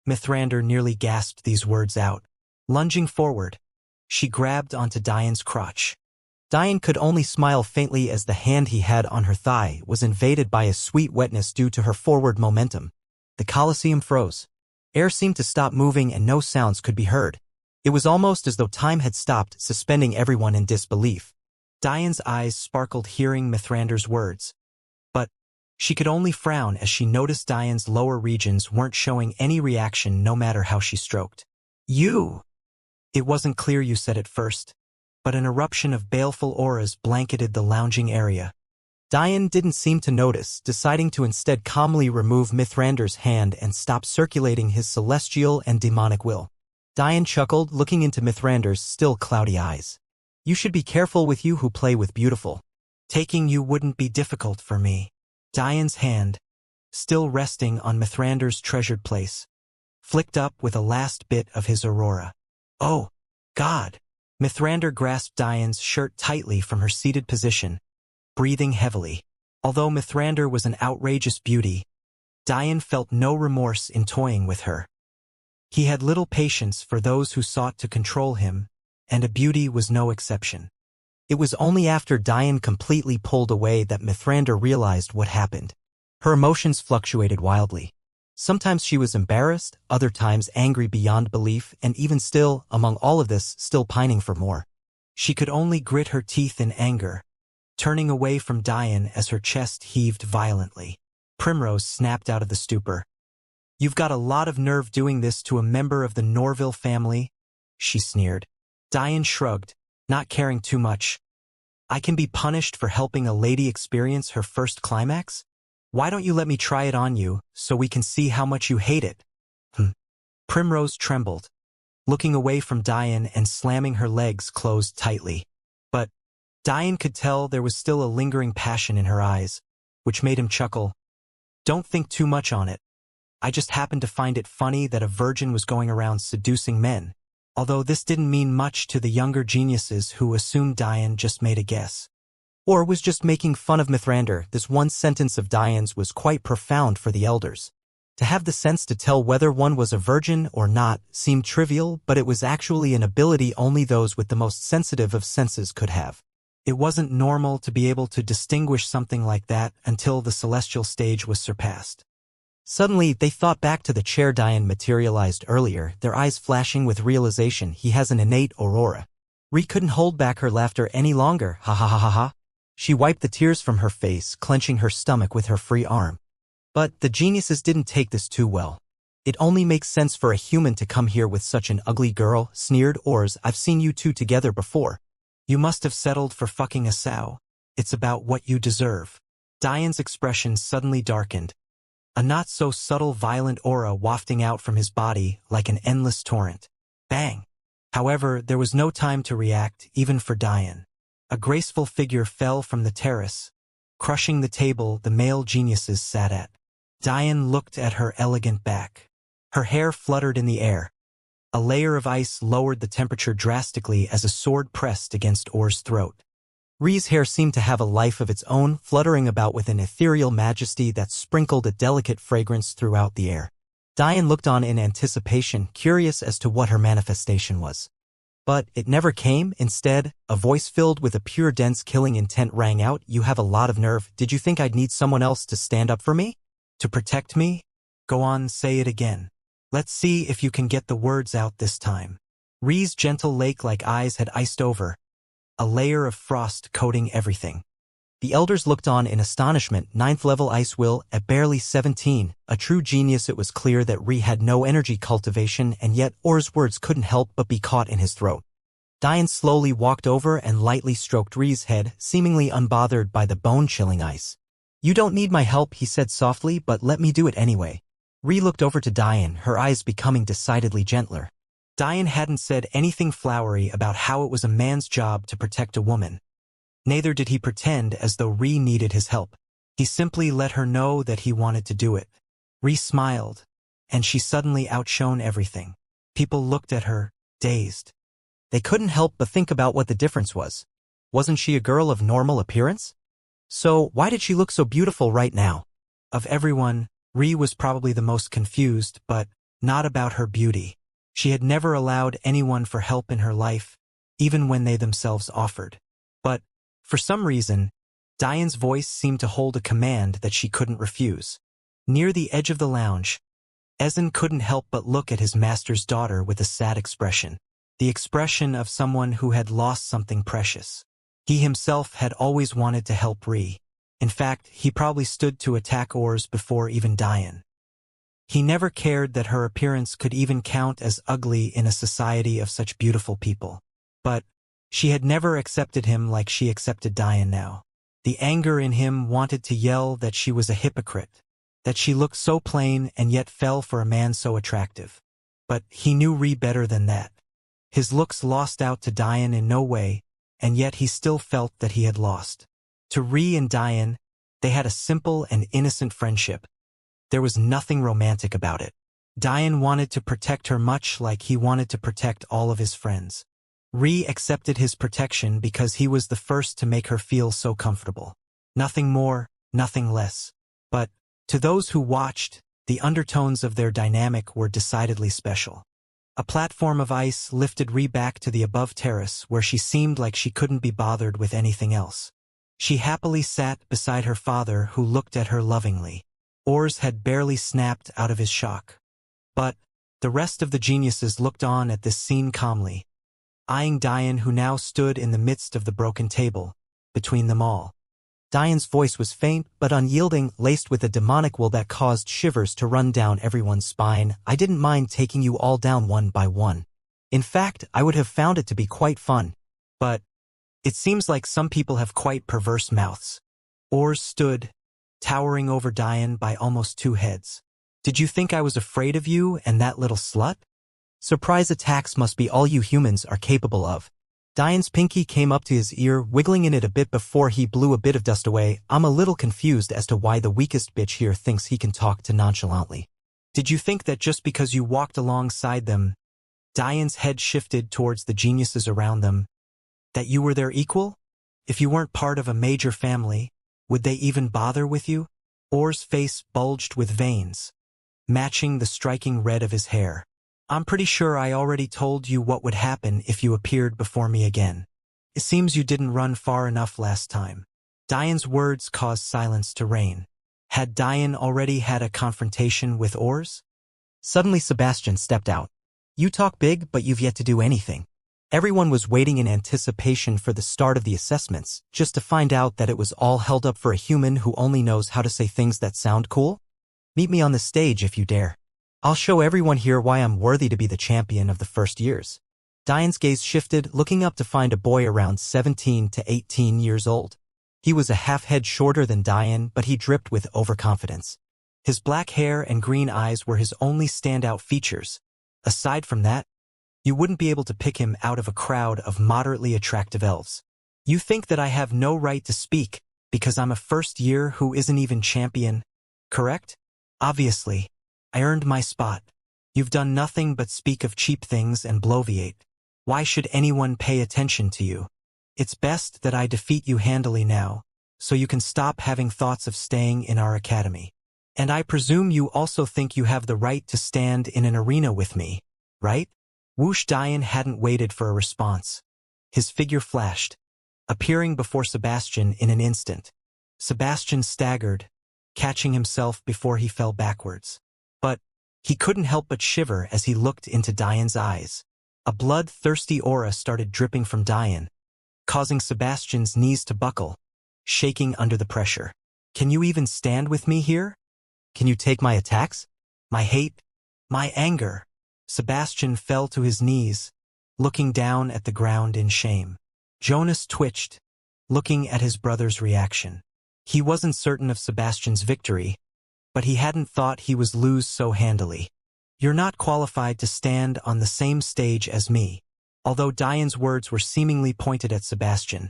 Mithrander nearly gasped these words out. Lunging forward, she grabbed onto Diane's crotch. Diane could only smile faintly as the hand he had on her thigh was invaded by a sweet wetness due to her forward momentum. The Colosseum froze. Air seemed to stop moving and no sounds could be heard. It was almost as though time had stopped, suspending everyone in disbelief. Diane's eyes sparkled hearing Mithrander's words. But she could only frown as she noticed Diane's lower regions weren't showing any reaction no matter how she stroked. You! It wasn't clear you said at first, but an eruption of baleful auras blanketed the lounging area. Diane didn't seem to notice, deciding to instead calmly remove Mithrander's hand and stop circulating his celestial and demonic will. Diane chuckled, looking into Mithrander's still cloudy eyes. You should be careful with you who play with beautiful. Taking you wouldn't be difficult for me. Diane's hand, still resting on Mithrander's treasured place, flicked up with a last bit of his aurora. Oh, God! Mithrander grasped Diane's shirt tightly from her seated position, breathing heavily. Although Mithrander was an outrageous beauty, Diane felt no remorse in toying with her. He had little patience for those who sought to control him, and a beauty was no exception. It was only after Diane completely pulled away that Mithrander realized what happened. Her emotions fluctuated wildly. Sometimes she was embarrassed, other times angry beyond belief, and even still, among all of this, still pining for more. She could only grit her teeth in anger, turning away from Diane as her chest heaved violently. Primrose snapped out of the stupor. You've got a lot of nerve doing this to a member of the Norville family, she sneered. Diane shrugged, not caring too much. I can be punished for helping a lady experience her first climax? Why don't you let me try it on you, so we can see how much you hate it? Primrose trembled, looking away from Diane and slamming her legs closed tightly. But Diane could tell there was still a lingering passion in her eyes, which made him chuckle. Don't think too much on it. I just happened to find it funny that a virgin was going around seducing men, although this didn't mean much to the younger geniuses who assumed Diane just made a guess. Or was just making fun of Mithrander. This one sentence of Diane's was quite profound for the elders. To have the sense to tell whether one was a virgin or not seemed trivial, but it was actually an ability only those with the most sensitive of senses could have. It wasn't normal to be able to distinguish something like that until the celestial stage was surpassed. Suddenly, they thought back to the chair Diane materialized earlier, their eyes flashing with realization he has an innate aurora. Ree couldn't hold back her laughter any longer, ha ha ha ha ha. She wiped the tears from her face, clenching her stomach with her free arm. But the geniuses didn't take this too well. It only makes sense for a human to come here with such an ugly girl, sneered Ors. I've seen you two together before. You must have settled for fucking a sow. It's about what you deserve. Diane's expression suddenly darkened. A not-so-subtle violent aura wafting out from his body like an endless torrent. Bang! However, there was no time to react, even for Diane. A graceful figure fell from the terrace, crushing the table the male geniuses sat at. Diane looked at her elegant back. Her hair fluttered in the air. A layer of ice lowered the temperature drastically as a sword pressed against Or's throat. Ree's hair seemed to have a life of its own, fluttering about with an ethereal majesty that sprinkled a delicate fragrance throughout the air. Diane looked on in anticipation, curious as to what her manifestation was. But it never came. Instead, a voice filled with a pure dense killing intent rang out. You have a lot of nerve. Did you think I'd need someone else to stand up for me? To protect me? Go on, say it again. Let's see if you can get the words out this time. Ree's gentle lake-like eyes had iced over, a layer of frost coating everything. The elders looked on in astonishment. 9th level ice will, at barely 17, a true genius. It was clear that Ree had no energy cultivation, and yet Or's words couldn't help but be caught in his throat. Diane slowly walked over and lightly stroked Ree's head, seemingly unbothered by the bone-chilling ice. You don't need my help, he said softly, but let me do it anyway. Ree looked over to Diane, her eyes becoming decidedly gentler. Diane hadn't said anything flowery about how it was a man's job to protect a woman. Neither did he pretend as though Ree needed his help. He simply let her know that he wanted to do it. Ree smiled, and she suddenly outshone everything. People looked at her, dazed. They couldn't help but think about what the difference was. Wasn't she a girl of normal appearance? So why did she look so beautiful right now? Of everyone, Ree was probably the most confused, but not about her beauty. She had never allowed anyone for help in her life, even when they themselves offered. But, for some reason, Diane's voice seemed to hold a command that she couldn't refuse. Near the edge of the lounge, Ezen couldn't help but look at his master's daughter with a sad expression. The expression of someone who had lost something precious. He himself had always wanted to help Ree. In fact, he probably stood to attack Ors before even Diane. He never cared that her appearance could even count as ugly in a society of such beautiful people. But she had never accepted him like she accepted Diane now. The anger in him wanted to yell that she was a hypocrite, that she looked so plain and yet fell for a man so attractive. But he knew Ree better than that. His looks lost out to Diane in no way, and yet he still felt that he had lost. To Ree and Diane, they had a simple and innocent friendship. There was nothing romantic about it. Diane wanted to protect her much like he wanted to protect all of his friends. Ree accepted his protection because he was the first to make her feel so comfortable. Nothing more, nothing less. But, to those who watched, the undertones of their dynamic were decidedly special. A platform of ice lifted Ree back to the above terrace where she seemed like she couldn't be bothered with anything else. She happily sat beside her father who looked at her lovingly. Ors had barely snapped out of his shock. But the rest of the geniuses looked on at this scene calmly, eyeing Diane who now stood in the midst of the broken table, between them all. Diane's voice was faint but unyielding, laced with a demonic will that caused shivers to run down everyone's spine. I didn't mind taking you all down one by one. In fact, I would have found it to be quite fun. But it seems like some people have quite perverse mouths. Ors stood, towering over Diane by almost 2 heads. Did you think I was afraid of you and that little slut? Surprise attacks must be all you humans are capable of. Diane's pinky came up to his ear, wiggling in it a bit before he blew a bit of dust away. I'm a little confused as to why the weakest bitch here thinks he can talk to nonchalantly. Did you think that just because you walked alongside them, Diane's head shifted towards the geniuses around them, that you were their equal? If you weren't part of a major family, would they even bother with you? Or's face bulged with veins. matching the striking red of his hair. I'm pretty sure I already told you what would happen if you appeared before me again. It seems you didn't run far enough last time. Diane's words caused silence to reign. Had Diane already had a confrontation with Ors? Suddenly Sebastian stepped out. You talk big, but you've yet to do anything. Everyone was waiting in anticipation for the start of the assessments, just to find out that it was all held up for a human who only knows how to say things that sound cool? Meet me on the stage if you dare. I'll show everyone here why I'm worthy to be the champion of the first years. Diane's gaze shifted, looking up to find a boy around 17 to 18 years old. He was a half-head shorter than Diane, but he dripped with overconfidence. His black hair and green eyes were his only standout features. Aside from that, you wouldn't be able to pick him out of a crowd of moderately attractive elves. You think that I have no right to speak because I'm a first year who isn't even champion, correct? Obviously, I earned my spot. You've done nothing but speak of cheap things and bloviate. Why should anyone pay attention to you? It's best that I defeat you handily now, so you can stop having thoughts of staying in our academy. And I presume you also think you have the right to stand in an arena with me, right? Wuxia Dian hadn't waited for a response. His figure flashed, appearing before Sebastian in an instant. Sebastian staggered, catching himself before he fell backwards. But he couldn't help but shiver as he looked into Diane's eyes. A blood-thirsty aura started dripping from Diane, causing Sebastian's knees to buckle, shaking under the pressure. Can you even stand with me here? Can you take my attacks? My hate? My anger? Sebastian fell to his knees, looking down at the ground in shame. Jonas twitched, looking at his brother's reaction. He wasn't certain of Sebastian's victory, but he hadn't thought he was lose so handily. You're not qualified to stand on the same stage as me. Although Diane's words were seemingly pointed at Sebastian,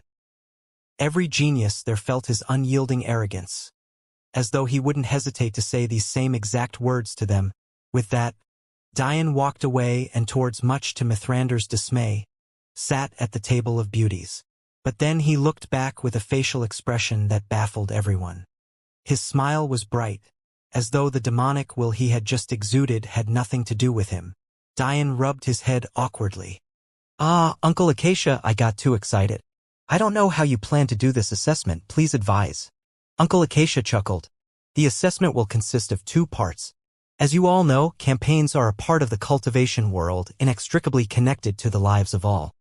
every genius there felt his unyielding arrogance, as though he wouldn't hesitate to say these same exact words to them. With that, Diane walked away and, towards much to Mithrander's dismay, sat at the table of beauties. But then he looked back with a facial expression that baffled everyone. His smile was bright, as though the demonic will he had just exuded had nothing to do with him. Diane rubbed his head awkwardly. Uncle Acacia, I got too excited. I don't know how you plan to do this assessment, please advise. Uncle Acacia chuckled. The assessment will consist of 2 parts. As you all know, campaigns are a part of the cultivation world, inextricably connected to the lives of all.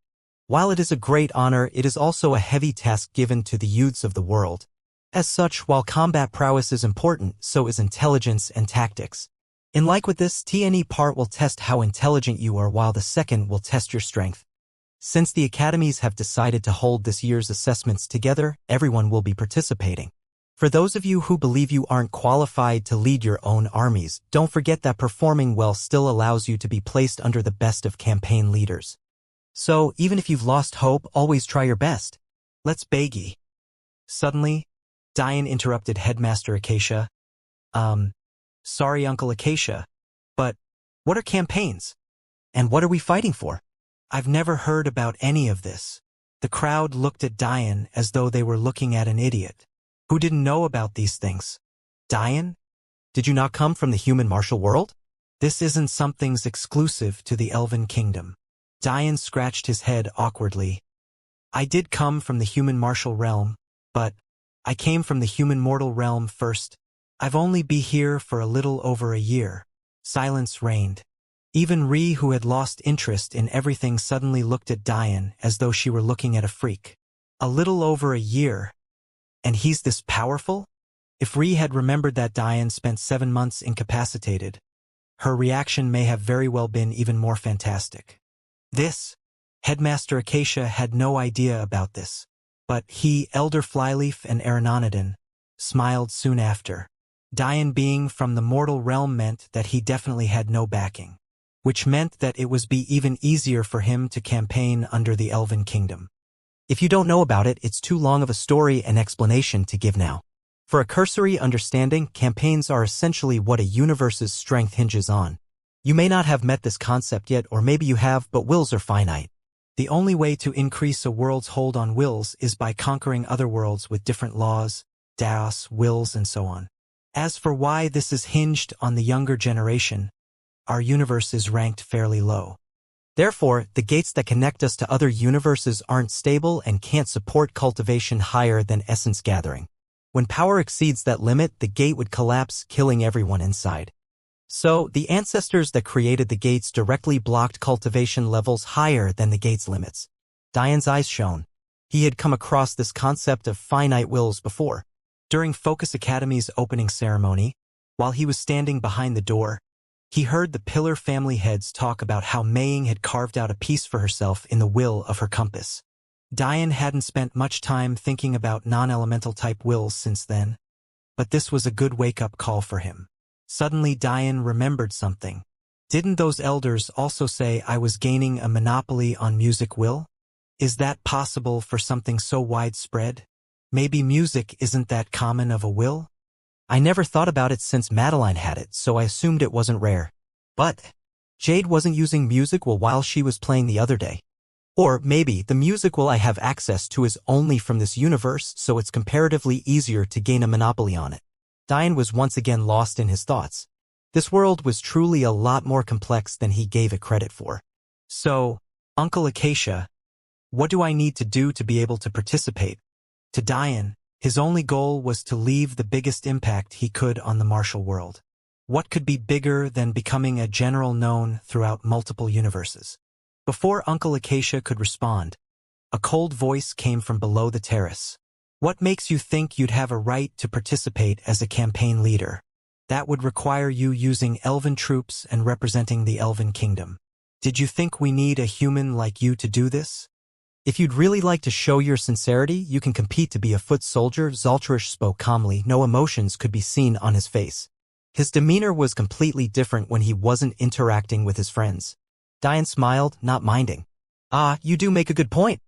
While it is a great honor, it is also a heavy task given to the youths of the world. As such, while combat prowess is important, so is intelligence and tactics. In like with this, TNE part will test how intelligent you are, while the second will test your strength. Since the academies have decided to hold this year's assessments together, everyone will be participating. For those of you who believe you aren't qualified to lead your own armies, don't forget that performing well still allows you to be placed under the best of campaign leaders. So, even if you've lost hope, always try your best. Let's beggy. Suddenly, Diane interrupted Headmaster Acacia. Sorry, Uncle Acacia, but what are campaigns? And what are we fighting for? I've never heard about any of this. The crowd looked at Diane as though they were looking at an idiot. Who didn't know about these things? Diane? Did you not come from the human martial world? This isn't something's exclusive to the Elven Kingdom. Diane scratched his head awkwardly. I did come from the human martial realm, but I came from the human mortal realm first. I've only been here for a little over a year. Silence reigned. Even Ree, who had lost interest in everything, suddenly looked at Diane as though she were looking at a freak. A little over a year. And he's this powerful? If Ree had remembered that Diane spent 7 months incapacitated, her reaction may have very well been even more fantastic. Headmaster Acacia had no idea about this, but he, Elder Flyleaf and Aerononodon, smiled soon after. Diane being from the mortal realm meant that he definitely had no backing, which meant that it was even easier for him to campaign under the Elven Kingdom. If you don't know about it, it's too long of a story and explanation to give now. For a cursory understanding, campaigns are essentially what a universe's strength hinges on. You may not have met this concept yet, or maybe you have, but wills are finite. The only way to increase a world's hold on wills is by conquering other worlds with different laws, daos, wills, and so on. As for why this is hinged on the younger generation, our universe is ranked fairly low. Therefore, the gates that connect us to other universes aren't stable and can't support cultivation higher than essence gathering. When power exceeds that limit, the gate would collapse, killing everyone inside. So, the ancestors that created the gates directly blocked cultivation levels higher than the gate's limits. Diane's eyes shone. He had come across this concept of finite wills before. During Focus Academy's opening ceremony, while he was standing behind the door, he heard the Pillar family heads talk about how Maying had carved out a piece for herself in the will of her compass. Diane hadn't spent much time thinking about non-elemental type wills since then, but this was a good wake-up call for him. Suddenly Diane remembered something. Didn't those elders also say I was gaining a monopoly on music will? Is that possible for something so widespread? Maybe music isn't that common of a will? I never thought about it since Madeline had it, so I assumed it wasn't rare. But Jade wasn't using music will while she was playing the other day. Or maybe the music will I have access to is only from this universe, so it's comparatively easier to gain a monopoly on it. Diane was once again lost in his thoughts. This world was truly a lot more complex than he gave it credit for. So, Uncle Acacia, what do I need to do to be able to participate? To Diane, his only goal was to leave the biggest impact he could on the martial world. What could be bigger than becoming a general known throughout multiple universes? Before Uncle Acacia could respond, a cold voice came from below the terrace. What makes you think you'd have a right to participate as a campaign leader? That would require you using elven troops and representing the Elven Kingdom. Did you think we need a human like you to do this? If you'd really like to show your sincerity, you can compete to be a foot soldier. Zaltrish spoke calmly. No emotions could be seen on his face. His demeanor was completely different when he wasn't interacting with his friends. Diane smiled, not minding. Ah, you do make a good point.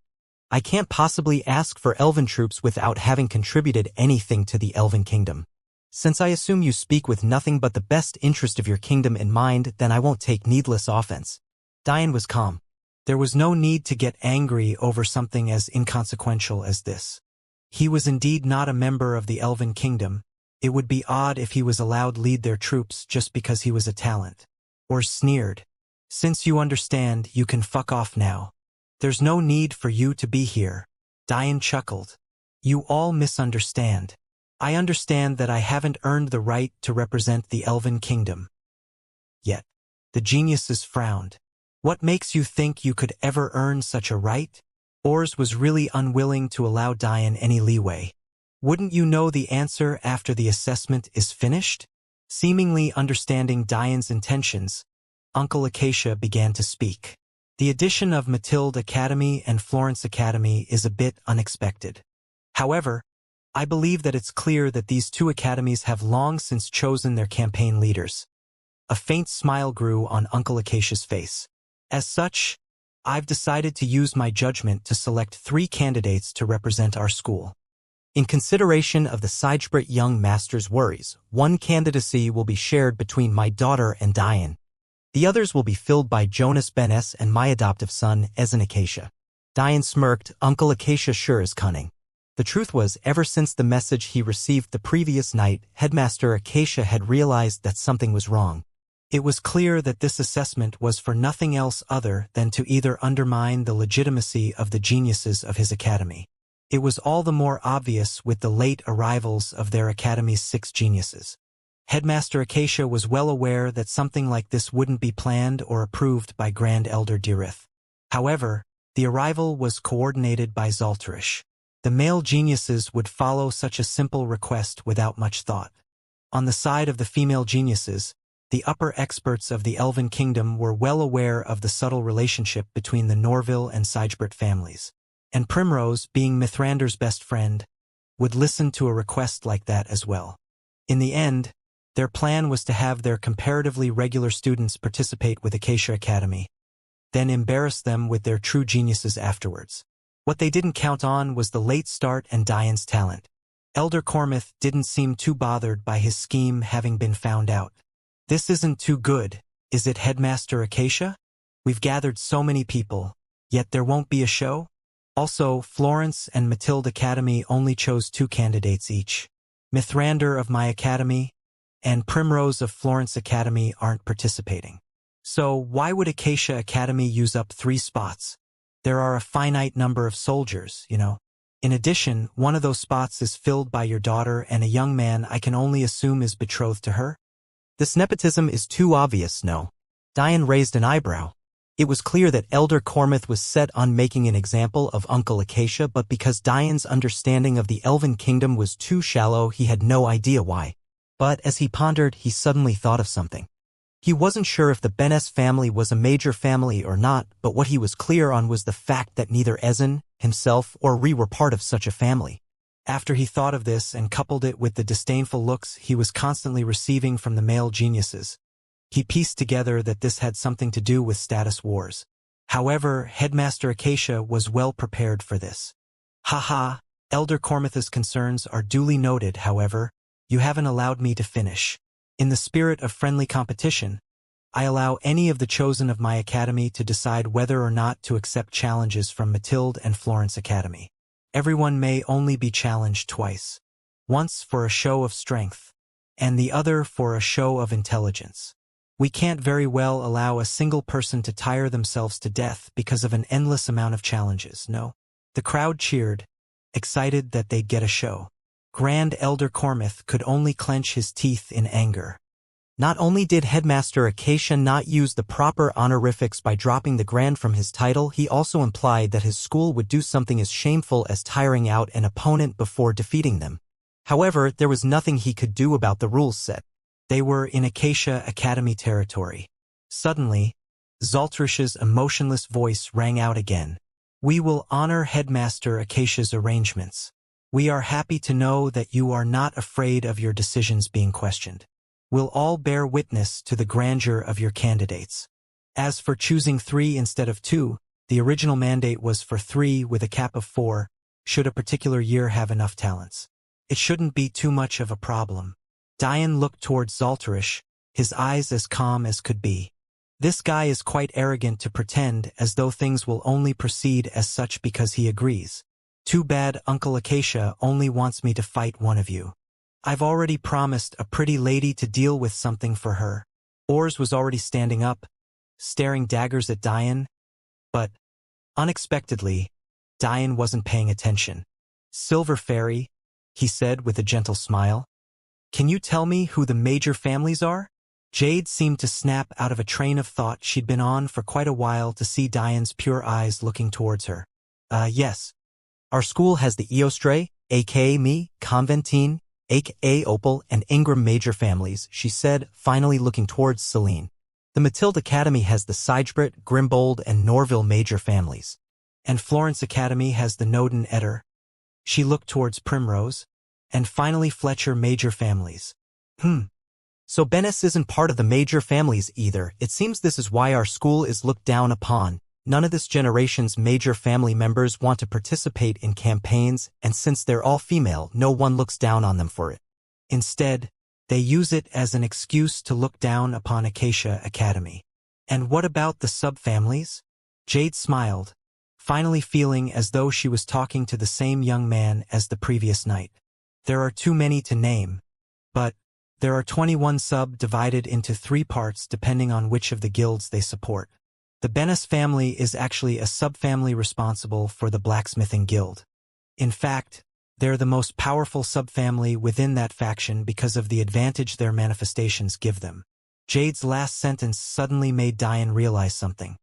I can't possibly ask for elven troops without having contributed anything to the Elven Kingdom. Since I assume you speak with nothing but the best interest of your kingdom in mind, then I won't take needless offense. Diane was calm. There was no need to get angry over something as inconsequential as this. He was indeed not a member of the Elven Kingdom. It would be odd if he was allowed lead their troops just because he was a talent. Or sneered. Since you understand, you can fuck off now. There's no need for you to be here. Diane chuckled. You all misunderstand. I understand that I haven't earned the right to represent the Elven Kingdom. Yet, the geniuses frowned. What makes you think you could ever earn such a right? Ors was really unwilling to allow Diane any leeway. Wouldn't you know the answer after the assessment is finished? Seemingly understanding Diane's intentions, Uncle Acacia began to speak. The addition of Matilde Academy and Florence Academy is a bit unexpected. However, I believe that it's clear that these two academies have long since chosen their campaign leaders. A faint smile grew on Uncle Acacia's face. As such, I've decided to use my judgment to select 3 candidates to represent our school. In consideration of the Sidebrit young master's worries, one candidacy will be shared between my daughter and Diane. The others will be filled by Jonas Ben S. and my adoptive son, Ezen Acacia. Diane smirked. Uncle Acacia sure is cunning. The truth was, ever since the message he received the previous night, Headmaster Acacia had realized that something was wrong. It was clear that this assessment was for nothing else other than to either undermine the legitimacy of the geniuses of his academy. It was all the more obvious with the late arrivals of their academy's 6 geniuses. Headmaster Acacia was well aware that something like this wouldn't be planned or approved by Grand Elder Dirith. However, the arrival was coordinated by Zaltrish. The male geniuses would follow such a simple request without much thought. On the side of the female geniuses, the upper experts of the Elven Kingdom were well aware of the subtle relationship between the Norville and Sidebrit families, and Primrose, being Mithrander's best friend, would listen to a request like that as well. In the end, their plan was to have their comparatively regular students participate with Acacia Academy, then embarrass them with their true geniuses afterwards. What they didn't count on was the late start and Diane's talent. Elder Cormith didn't seem too bothered by his scheme having been found out. This isn't too good, is it, Headmaster Acacia? We've gathered so many people, yet there won't be a show? Also, Florence and Matilde Academy only chose 2 candidates each. Mithrander of my academy, and Primrose of Florence Academy aren't participating. So why would Acacia Academy use up 3 spots? There are a finite number of soldiers, you know. In addition, one of those spots is filled by your daughter and a young man I can only assume is betrothed to her. This nepotism is too obvious, no? Diane raised an eyebrow. It was clear that Elder Cormith was set on making an example of Uncle Acacia, but because Diane's understanding of the Elven Kingdom was too shallow, he had no idea why. But as he pondered, he suddenly thought of something. He wasn't sure if the Benes family was a major family or not, but what he was clear on was the fact that neither Ezen, himself, or Ree were part of such a family. After he thought of this and coupled it with the disdainful looks he was constantly receiving from the male geniuses, he pieced together that this had something to do with status wars. However, Headmaster Acacia was well prepared for this. Haha, Elder Cormith's concerns are duly noted, however, you haven't allowed me to finish. In the spirit of friendly competition, I allow any of the chosen of my academy to decide whether or not to accept challenges from Mathilde and Florence Academy. Everyone may only be challenged twice. Once for a show of strength, and the other for a show of intelligence. We can't very well allow a single person to tire themselves to death because of an endless amount of challenges, no? The crowd cheered, excited that they'd get a show. Grand Elder Cormith could only clench his teeth in anger. Not only did Headmaster Acacia not use the proper honorifics by dropping the Grand from his title, he also implied that his school would do something as shameful as tiring out an opponent before defeating them. However, there was nothing he could do about the rules set. They were in Acacia Academy territory. Suddenly, Zaltrish's emotionless voice rang out again. We will honor Headmaster Acacia's arrangements. We are happy to know that you are not afraid of your decisions being questioned. We'll all bear witness to the grandeur of your candidates. As for choosing 3 instead of 2, the original mandate was for 3 with a cap of 4, should a particular year have enough talents. It shouldn't be too much of a problem. Diane looked towards Zaltrish, his eyes as calm as could be. This guy is quite arrogant to pretend as though things will only proceed as such because he agrees. Too bad Uncle Acacia only wants me to fight one of you. I've already promised a pretty lady to deal with something for her. Ors was already standing up, staring daggers at Diane, but, unexpectedly, Diane wasn't paying attention. Silver Fairy, he said with a gentle smile. Can you tell me who the major families are? Jade seemed to snap out of a train of thought she'd been on for quite a while to see Diane's pure eyes looking towards her. Yes. Our school has the Eostre, aka me, Conventine, aka Opal, and Ingram major families, she said, finally looking towards Celine. The Mathilde Academy has the Sigebrit, Grimbold, and Norville major families. And Florence Academy has the Noden Eder. She looked towards Primrose. And finally Fletcher major families. So Benes isn't part of the major families either. It seems this is why our school is looked down upon. None of this generation's major family members want to participate in campaigns, and since they're all female, no one looks down on them for it. Instead, they use it as an excuse to look down upon Acacia Academy. And what about the subfamilies? Jade smiled, finally feeling as though she was talking to the same young man as the previous night. There are too many to name, but there are 21 sub-divided into 3 parts depending on which of the guilds they support. The Benes family is actually a subfamily responsible for the blacksmithing guild. In fact, they're the most powerful subfamily within that faction because of the advantage their manifestations give them. Jade's last sentence suddenly made Diane realize something.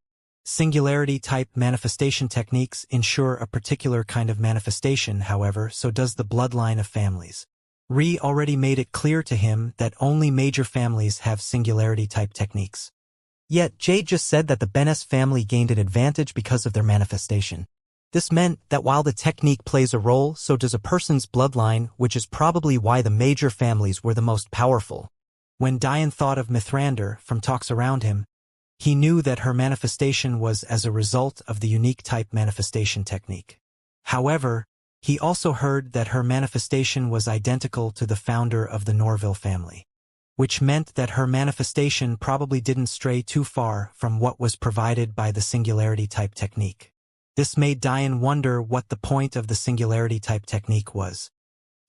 Singularity-type manifestation techniques ensure a particular kind of manifestation, however, so does the bloodline of families. Ree already made it clear to him that only major families have singularity-type techniques. Yet Jade just said that the Benes family gained an advantage because of their manifestation. This meant that while the technique plays a role, so does a person's bloodline, which is probably why the major families were the most powerful. When Diane thought of Mithrander from talks around him, he knew that her manifestation was as a result of the unique type manifestation technique. However, he also heard that her manifestation was identical to the founder of the Norville family, which meant that her manifestation probably didn't stray too far from what was provided by the singularity-type technique. This made Diane wonder what the point of the singularity-type technique was.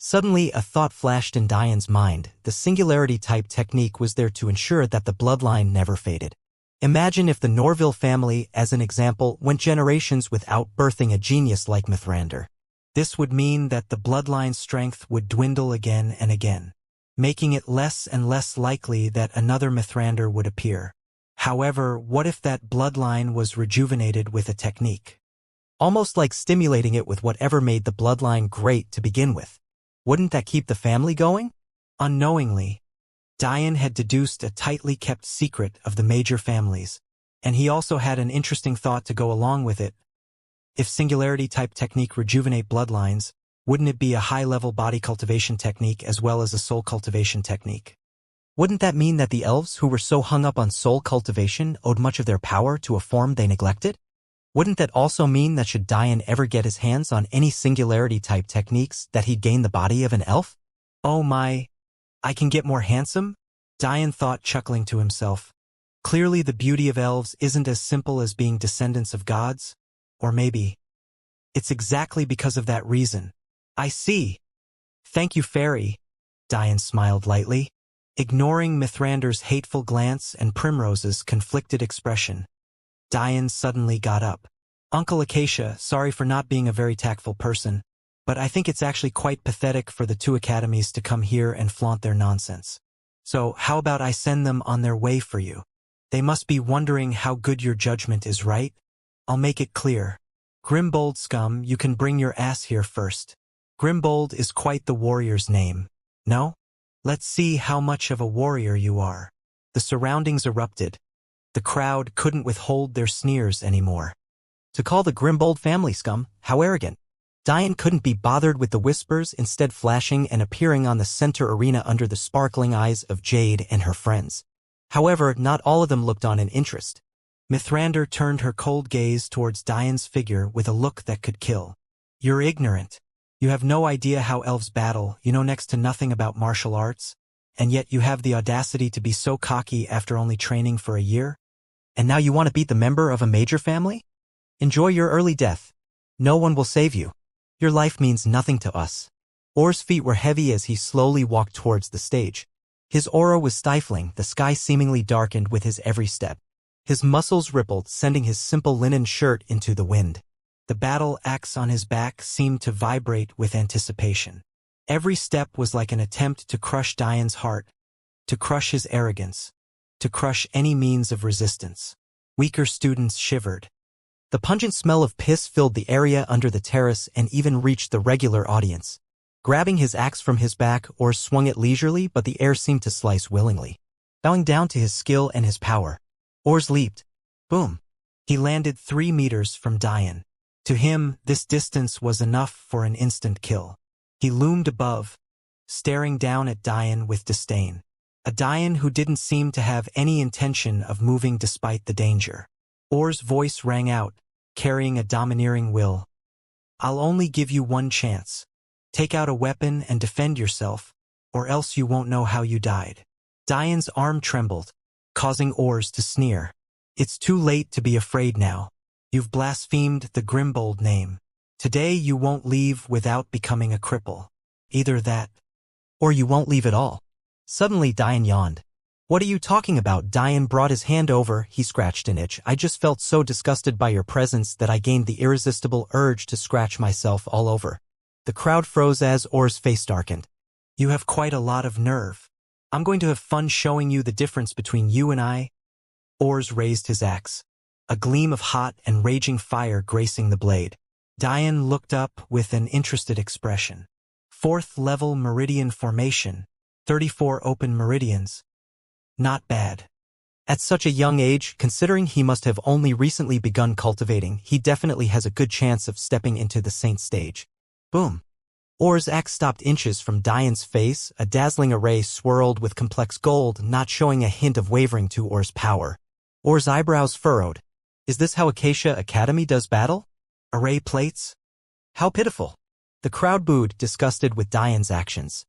Suddenly, a thought flashed in Diane's mind. The singularity-type technique was there to ensure that the bloodline never faded. Imagine if the Norville family, as an example, went generations without birthing a genius like Mithrander. This would mean that the bloodline's strength would dwindle again and again, making it less and less likely that another Mithrander would appear. However, what if that bloodline was rejuvenated with a technique? Almost like stimulating it with whatever made the bloodline great to begin with. Wouldn't that keep the family going? Unknowingly, Diane had deduced a tightly kept secret of the major families, and he also had an interesting thought to go along with it. If singularity-type technique rejuvenate bloodlines, wouldn't it be a high-level body cultivation technique as well as a soul cultivation technique? Wouldn't that mean that the elves who were so hung up on soul cultivation owed much of their power to a form they neglected? Wouldn't that also mean that should Diane ever get his hands on any singularity-type techniques that he'd gain the body of an elf? Oh my, I can get more handsome? Diane thought, chuckling to himself. Clearly the beauty of elves isn't as simple as being descendants of gods. Or maybe it's exactly because of that reason. I see. Thank you, fairy. Diane smiled lightly, ignoring Mithrander's hateful glance and Primrose's conflicted expression. Diane suddenly got up. Uncle Acacia, sorry for not being a very tactful person, but I think it's actually quite pathetic for the two academies to come here and flaunt their nonsense. So how about I send them on their way for you? They must be wondering how good your judgment is, right? I'll make it clear. Grimbold scum, you can bring your ass here first. Grimbold is quite the warrior's name. No? Let's see how much of a warrior you are. The surroundings erupted. The crowd couldn't withhold their sneers anymore. To call the Grimbold family scum, how arrogant. Diane couldn't be bothered with the whispers, instead flashing and appearing on the center arena under the sparkling eyes of Jade and her friends. However, not all of them looked on in interest. Mithrander turned her cold gaze towards Diane's figure with a look that could kill. You're ignorant. You have no idea how elves battle, you know next to nothing about martial arts, and yet you have the audacity to be so cocky after only training for a year? And now you want to beat the member of a major family? Enjoy your early death. No one will save you. Your life means nothing to us. Orr's feet were heavy as he slowly walked towards the stage. His aura was stifling, the sky seemingly darkened with his every step. His muscles rippled, sending his simple linen shirt into the wind. The battle axe on his back seemed to vibrate with anticipation. Every step was like an attempt to crush Diane's heart, to crush his arrogance, to crush any means of resistance. Weaker students shivered. The pungent smell of piss filled the area under the terrace and even reached the regular audience. Grabbing his axe from his back, Orr swung it leisurely, but the air seemed to slice willingly. Bowing down to his skill and his power, Orr's leaped. Boom. He landed 3 meters from Diane. To him, this distance was enough for an instant kill. He loomed above, staring down at Diane with disdain. A Diane who didn't seem to have any intention of moving despite the danger. Orr's voice rang out, carrying a domineering will. I'll only give you one chance. Take out a weapon and defend yourself, or else you won't know how you died. Diane's arm trembled, causing Orr's to sneer. It's too late to be afraid now. You've blasphemed the Grimbold name. Today you won't leave without becoming a cripple. Either that, or you won't leave at all. Suddenly Diane yawned. What are you talking about? Diane brought his hand over, he scratched an itch. I just felt so disgusted by your presence that I gained the irresistible urge to scratch myself all over. The crowd froze as Orr's face darkened. You have quite a lot of nerve. I'm going to have fun showing you the difference between you and I. Orr's raised his axe, a gleam of hot and raging fire gracing the blade. Diane looked up with an interested expression. 4th level meridian formation, 34 open meridians. Not bad. At such a young age, considering he must have only recently begun cultivating, he definitely has a good chance of stepping into the saint stage. Boom. Orr's axe stopped inches from Diane's face, a dazzling array swirled with complex gold, not showing a hint of wavering to Orr's power. Orr's eyebrows furrowed. Is this how Acacia Academy does battle? Array plates? How pitiful. The crowd booed, disgusted with Diane's actions.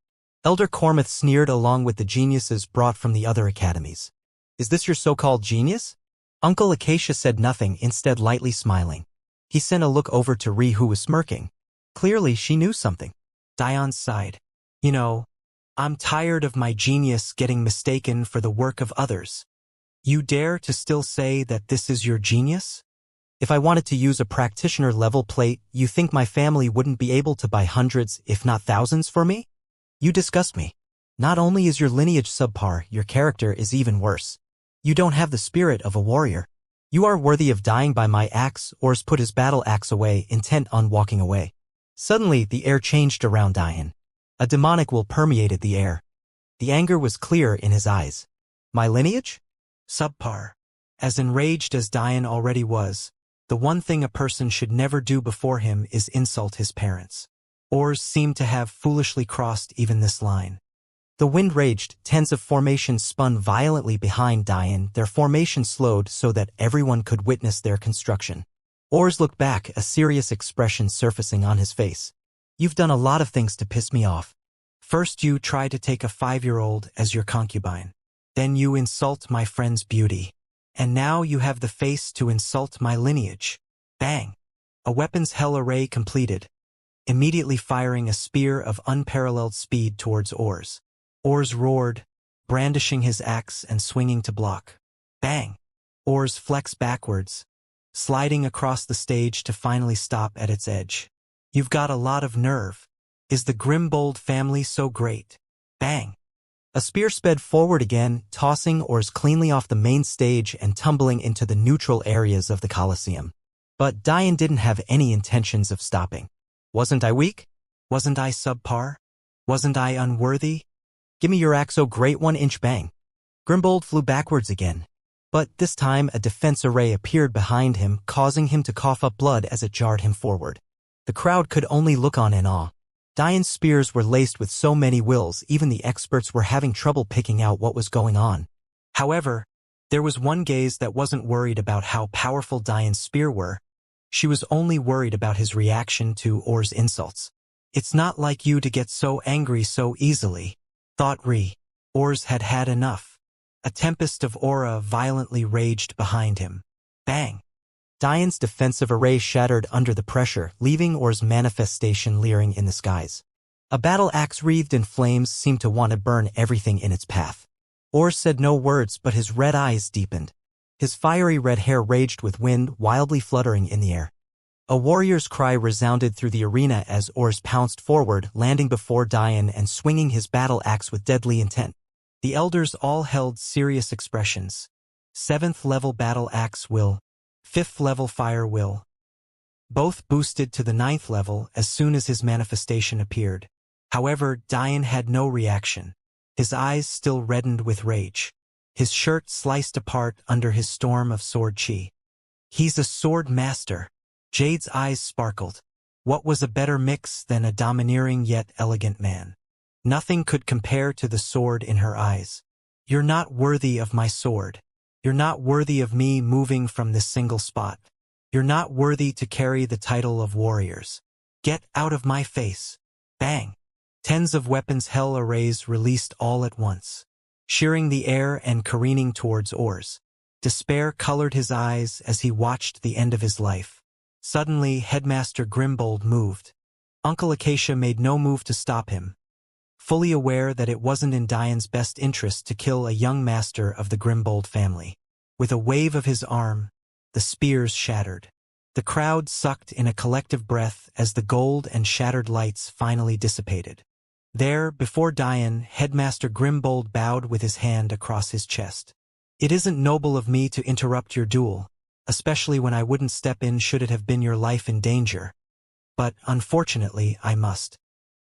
Elder Cormouth sneered along with the geniuses brought from the other academies. Is this your so-called genius? Uncle Acacia said nothing, instead lightly smiling. He sent a look over to Ree, who was smirking. Clearly she knew something. Dion sighed. You know, I'm tired of my genius getting mistaken for the work of others. You dare to still say that this is your genius? If I wanted to use a practitioner-level plate, you think my family wouldn't be able to buy hundreds, if not thousands, for me? You disgust me. Not only is your lineage subpar, your character is even worse. You don't have the spirit of a warrior. You are worthy of dying by my axe. Ors put his battle axe away, intent on walking away. Suddenly, the air changed around Dian. A demonic will permeated the air. The anger was clear in his eyes. My lineage? Subpar. As enraged as Dian already was, the one thing a person should never do before him is insult his parents. Ors seemed to have foolishly crossed even this line. The wind raged, tens of formations spun violently behind Dian, their formation slowed so that everyone could witness their construction. Ors looked back, a serious expression surfacing on his face. You've done a lot of things to piss me off. First you try to take a 5-year-old as your concubine. Then you insult my friend's beauty. And now you have the face to insult my lineage. Bang! A weapons hell array completed, immediately firing a spear of unparalleled speed towards Ors. Ors roared, brandishing his axe and swinging to block. Bang! Ors flexed backwards, sliding across the stage to finally stop at its edge. You've got a lot of nerve. Is the Grimbold family so great? Bang! A spear sped forward again, tossing Ors cleanly off the main stage and tumbling into the neutral areas of the Colosseum. But Dian didn't have any intentions of stopping. Wasn't I weak? Wasn't I subpar? Wasn't I unworthy? Give me your axe, oh great 1-inch bang. Grimbold flew backwards again. But this time a defense array appeared behind him, causing him to cough up blood as it jarred him forward. The crowd could only look on in awe. Dian's spears were laced with so many wills, even the experts were having trouble picking out what was going on. However, there was one gaze that wasn't worried about how powerful Dian's spear were. She was only worried about his reaction to Or's insults. It's not like you to get so angry so easily, thought Ri. Ors had had enough. A tempest of aura violently raged behind him. Bang! Dian's defensive array shattered under the pressure, leaving Or's manifestation leering in the skies. A battle axe wreathed in flames seemed to want to burn everything in its path. Or said no words, but his red eyes deepened. His fiery red hair raged with wind, wildly fluttering in the air. A warrior's cry resounded through the arena as Ors pounced forward, landing before Dian and swinging his battle axe with deadly intent. The elders all held serious expressions. 7th level battle axe will. 5th level fire will. Both boosted to the 9th level as soon as his manifestation appeared. However, Dian had no reaction. His eyes still reddened with rage. His shirt sliced apart under his storm of sword chi. He's a sword master. Jade's eyes sparkled. What was a better mix than a domineering yet elegant man? Nothing could compare to the sword in her eyes. You're not worthy of my sword. You're not worthy of me moving from this single spot. You're not worthy to carry the title of warriors. Get out of my face. Bang! Tens of weapons hell arrays released all at once, shearing the air and careening towards Ors. Despair colored his eyes as he watched the end of his life. Suddenly, Headmaster Grimbold moved. Uncle Acacia made no move to stop him, fully aware that it wasn't in Dian's best interest to kill a young master of the Grimbold family. With a wave of his arm, the spears shattered. The crowd sucked in a collective breath as the gold and shattered lights finally dissipated. There, before Dian, Headmaster Grimbold bowed with his hand across his chest. It isn't noble of me to interrupt your duel, especially when I wouldn't step in should it have been your life in danger. But, unfortunately, I must.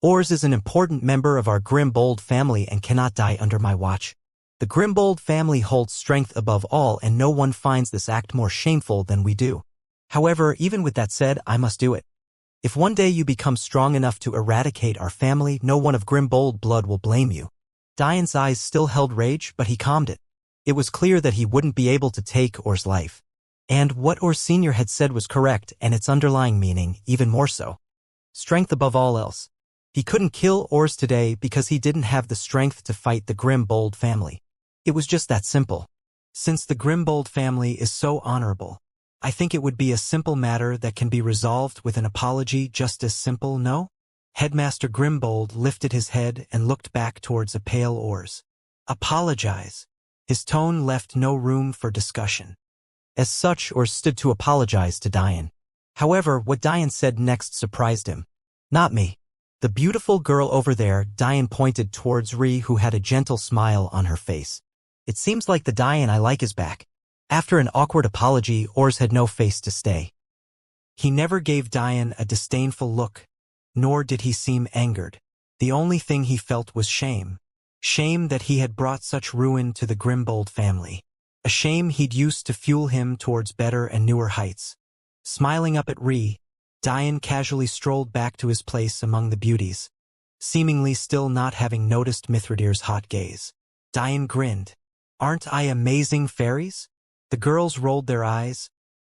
Ors is an important member of our Grimbold family and cannot die under my watch. The Grimbold family holds strength above all, and no one finds this act more shameful than we do. However, even with that said, I must do it. If one day you become strong enough to eradicate our family, no one of Grimbold blood will blame you. Dian's eyes still held rage, but he calmed it. It was clear that he wouldn't be able to take Or's life. And what Or Sr. had said was correct, and its underlying meaning even more so. Strength above all else. He couldn't kill Ors today because he didn't have the strength to fight the Grimbold family. It was just that simple. Since the Grimbold family is so honorable, I think it would be a simple matter that can be resolved with an apology, just as simple, no? Headmaster Grimbold lifted his head and looked back towards a pale Ors. Apologize. His tone left no room for discussion. As such, Ors stood to apologize to Diane. However, what Diane said next surprised him. Not me. The beautiful girl over there, Diane pointed towards Ri, who had a gentle smile on her face. It seems like the Diane I like is back. After an awkward apology, Ors had no face to stay. He never gave Diane a disdainful look, nor did he seem angered. The only thing he felt was shame. Shame that he had brought such ruin to the Grimbold family. A shame he'd used to fuel him towards better and newer heights. Smiling up at Ri, Diane casually strolled back to his place among the beauties, seemingly still not having noticed Mithridir's hot gaze. Diane grinned. Aren't I amazing, fairies? The girls rolled their eyes,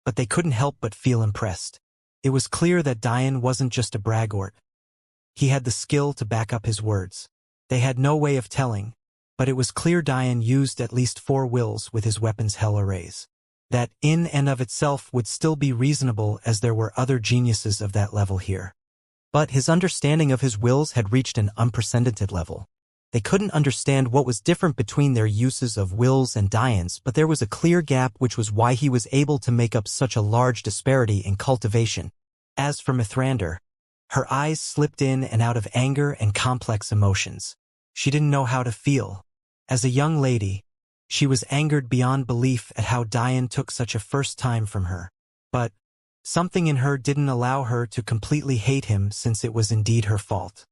but they couldn't help but feel impressed. It was clear that Diane wasn't just a braggart. He had the skill to back up his words. They had no way of telling, but it was clear Diane used at least 4 wills with his weapons hell arrays. That in and of itself would still be reasonable, as there were other geniuses of that level here. But his understanding of his wills had reached an unprecedented level. They couldn't understand what was different between their uses of wills and Diane's, but there was a clear gap, which was why he was able to make up such a large disparity in cultivation. As for Mithrander, her eyes slipped in and out of anger and complex emotions. She didn't know how to feel. As a young lady, she was angered beyond belief at how Diane took such a first time from her. But something in her didn't allow her to completely hate him, since it was indeed her fault.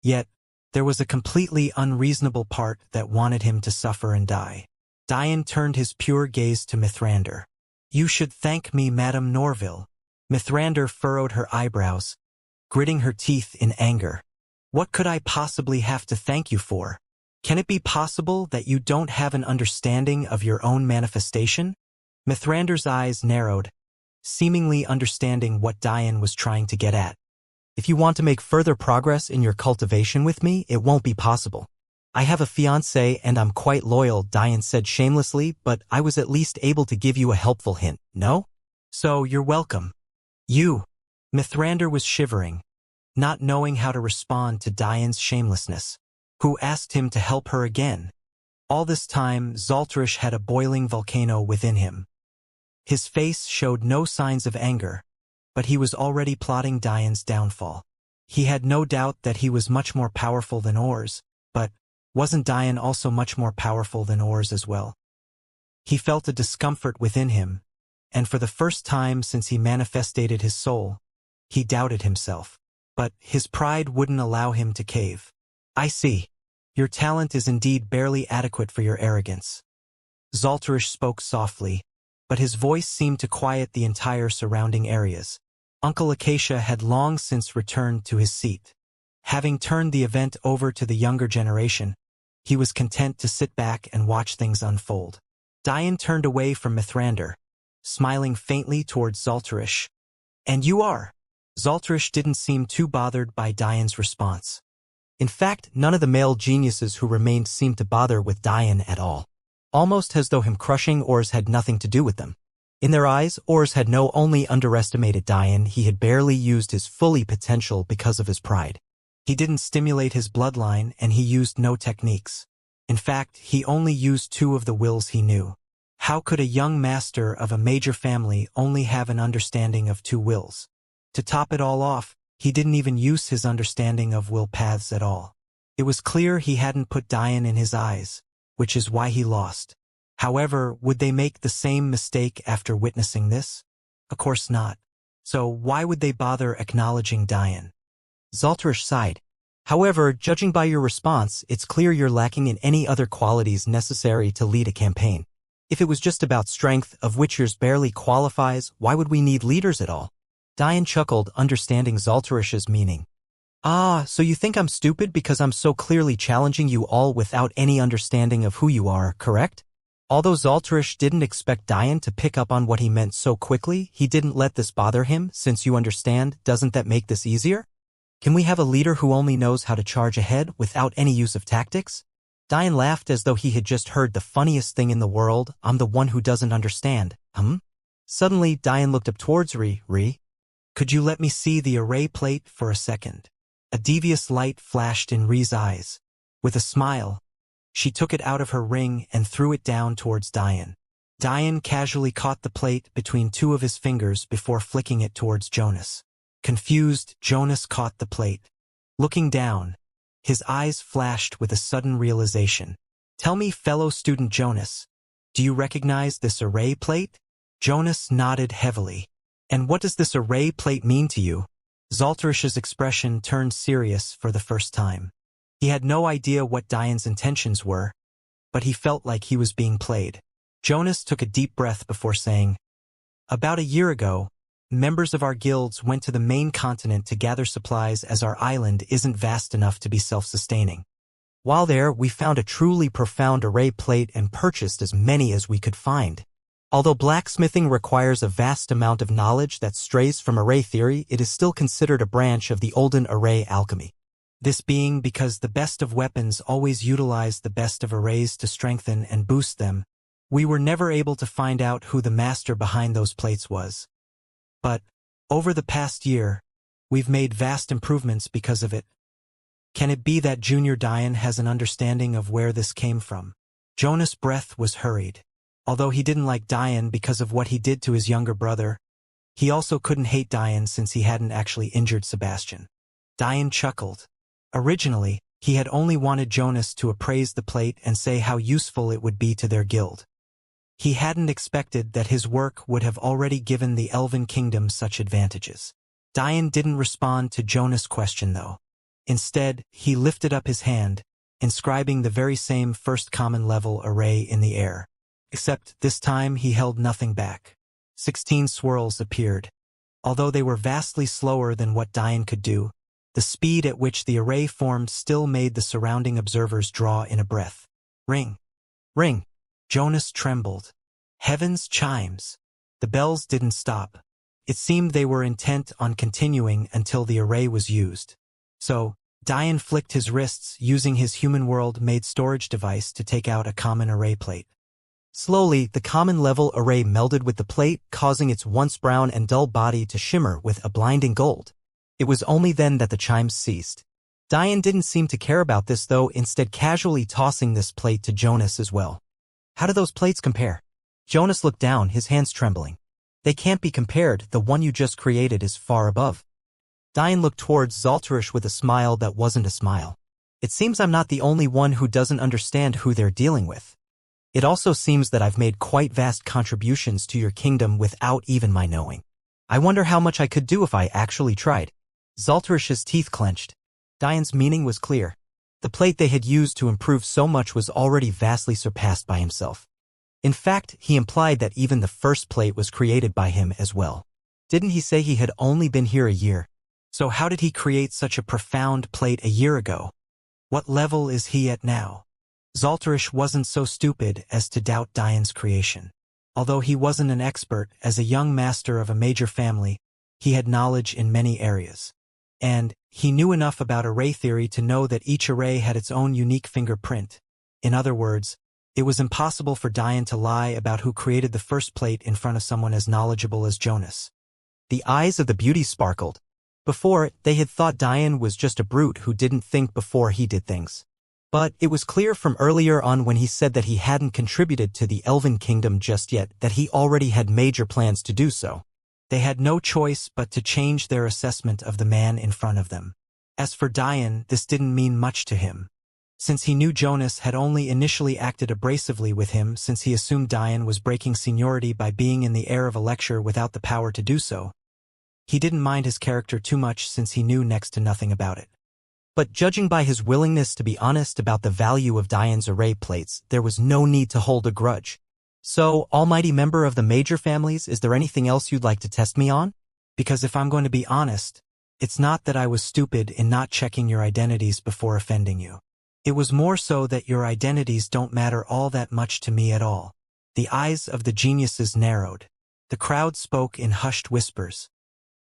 Yet, there was a completely unreasonable part that wanted him to suffer and die. Diane turned his pure gaze to Mithrander. You should thank me, Madame Norville. Mithrander furrowed her eyebrows, gritting her teeth in anger. What could I possibly have to thank you for? Can it be possible that you don't have an understanding of your own manifestation? Mithrander's eyes narrowed, seemingly understanding what Diane was trying to get at. If you want to make further progress in your cultivation with me, it won't be possible. I have a fiancé and I'm quite loyal, Diane said shamelessly, but I was at least able to give you a helpful hint, no? So you're welcome. You. Mithrander was shivering, not knowing how to respond to Diane's shamelessness. Who asked him to help her again? All this time, Zalterish had a boiling volcano within him. His face showed no signs of anger, but he was already plotting Diane's downfall. He had no doubt that he was much more powerful than Ors, but wasn't Diane also much more powerful than Ors as well? He felt a discomfort within him, and for the first time since he manifested his soul, he doubted himself. But his pride wouldn't allow him to cave. I see. Your talent is indeed barely adequate for your arrogance. Zalterish spoke softly, but his voice seemed to quiet the entire surrounding areas. Uncle Acacia had long since returned to his seat. Having turned the event over to the younger generation, he was content to sit back and watch things unfold. Diane turned away from Mithrander, smiling faintly towards Zalterish. And you are? Zalterish didn't seem too bothered by Diane's response. In fact, none of the male geniuses who remained seemed to bother with Diane at all. Almost as though him crushing Ors had nothing to do with them. In their eyes, Ors had not only underestimated Diane, he had barely used his fully potential because of his pride. He didn't stimulate his bloodline, and he used no techniques. In fact, he only used 2 of the wills he knew. How could a young master of a major family only have an understanding of 2 wills? To top it all off, he didn't even use his understanding of will paths at all. It was clear he hadn't put Diane in his eyes, which is why he lost. However, would they make the same mistake after witnessing this? Of course not. So why would they bother acknowledging Diane? Zalterish sighed. However, judging by your response, it's clear you're lacking in any other qualities necessary to lead a campaign. If it was just about strength, of which yours barely qualifies, why would we need leaders at all? Diane chuckled, understanding Zalterish's meaning. Ah, so you think I'm stupid because I'm so clearly challenging you all without any understanding of who you are, correct? Although Zalterish didn't expect Diane to pick up on what he meant so quickly, he didn't let this bother him. Since you understand, doesn't that make this easier? Can we have a leader who only knows how to charge ahead without any use of tactics? Diane laughed as though he had just heard the funniest thing in the world. I'm the one who doesn't understand. Suddenly, Diane looked up towards Ri. Could you let me see the array plate for a second? A devious light flashed in Ri's eyes. With a smile, she took it out of her ring and threw it down towards Diane. Diane casually caught the plate between two of his fingers before flicking it towards Jonas. Confused, Jonas caught the plate. Looking down, his eyes flashed with a sudden realization. "Tell me, fellow student Jonas, do you recognize this array plate?" Jonas nodded heavily. "And what does this array plate mean to you?" Zaltarish's expression turned serious for the first time. He had no idea what Diane's intentions were, but he felt like he was being played. Jonas took a deep breath before saying, "About a year ago, members of our guilds went to the main continent to gather supplies as our island isn't vast enough to be self-sustaining. While there, we found a truly profound array plate and purchased as many as we could find. Although blacksmithing requires a vast amount of knowledge that strays from array theory, it is still considered a branch of the olden array alchemy. This being because the best of weapons always utilize the best of arrays to strengthen and boost them. We were never able to find out who the master behind those plates was. But, over the past year, we've made vast improvements because of it. Can it be that Junior Diane has an understanding of where this came from?" Jonas' breath was hurried. Although he didn't like Diane because of what he did to his younger brother, he also couldn't hate Diane since he hadn't actually injured Sebastian. Diane chuckled. Originally, he had only wanted Jonas to appraise the plate and say how useful it would be to their guild. He hadn't expected that his work would have already given the Elven Kingdom such advantages. Diane didn't respond to Jonas' question though. Instead, he lifted up his hand, inscribing the very same first common level array in the air. Except this time he held nothing back. 16 swirls appeared. Although they were vastly slower than what Diane could do, the speed at which the array formed still made the surrounding observers draw in a breath. Ring! Ring! Jonas trembled. Heaven's chimes! The bells didn't stop. It seemed they were intent on continuing until the array was used. So, Diane flicked his wrists using his human world-made storage device to take out a common array plate. Slowly, the common-level array melded with the plate, causing its once brown and dull body to shimmer with a blinding gold. It was only then that the chimes ceased. Diane didn't seem to care about this though, instead casually tossing this plate to Jonas as well. "How do those plates compare?" Jonas looked down, his hands trembling. "They can't be compared, the one you just created is far above." Diane looked towards Zaltarish with a smile that wasn't a smile. "It seems I'm not the only one who doesn't understand who they're dealing with. It also seems that I've made quite vast contributions to your kingdom without even my knowing. I wonder how much I could do if I actually tried." Zaltarish's teeth clenched. Diane's meaning was clear. The plate they had used to improve so much was already vastly surpassed by himself. In fact, he implied that even the first plate was created by him as well. Didn't he say he had only been here a year? So how did he create such a profound plate a year ago? What level is he at now? Zaltarish wasn't so stupid as to doubt Diane's creation. Although he wasn't an expert, as a young master of a major family, he had knowledge in many areas. And he knew enough about array theory to know that each array had its own unique fingerprint. In other words, it was impossible for Diane to lie about who created the first plate in front of someone as knowledgeable as Jonas. The eyes of the beauty sparkled. Before, they had thought Diane was just a brute who didn't think before he did things. But it was clear from earlier on when he said that he hadn't contributed to the Elven Kingdom just yet that he already had major plans to do so. They had no choice but to change their assessment of the man in front of them. As for Diane, this didn't mean much to him. Since he knew Jonas had only initially acted abrasively with him since he assumed Diane was breaking seniority by being in the air of a lecture without the power to do so, he didn't mind his character too much since he knew next to nothing about it. But judging by his willingness to be honest about the value of Diane's array plates, there was no need to hold a grudge. "So, almighty member of the major families, is there anything else you'd like to test me on? Because if I'm going to be honest, it's not that I was stupid in not checking your identities before offending you. It was more so that your identities don't matter all that much to me at all." The eyes of the geniuses narrowed. The crowd spoke in hushed whispers.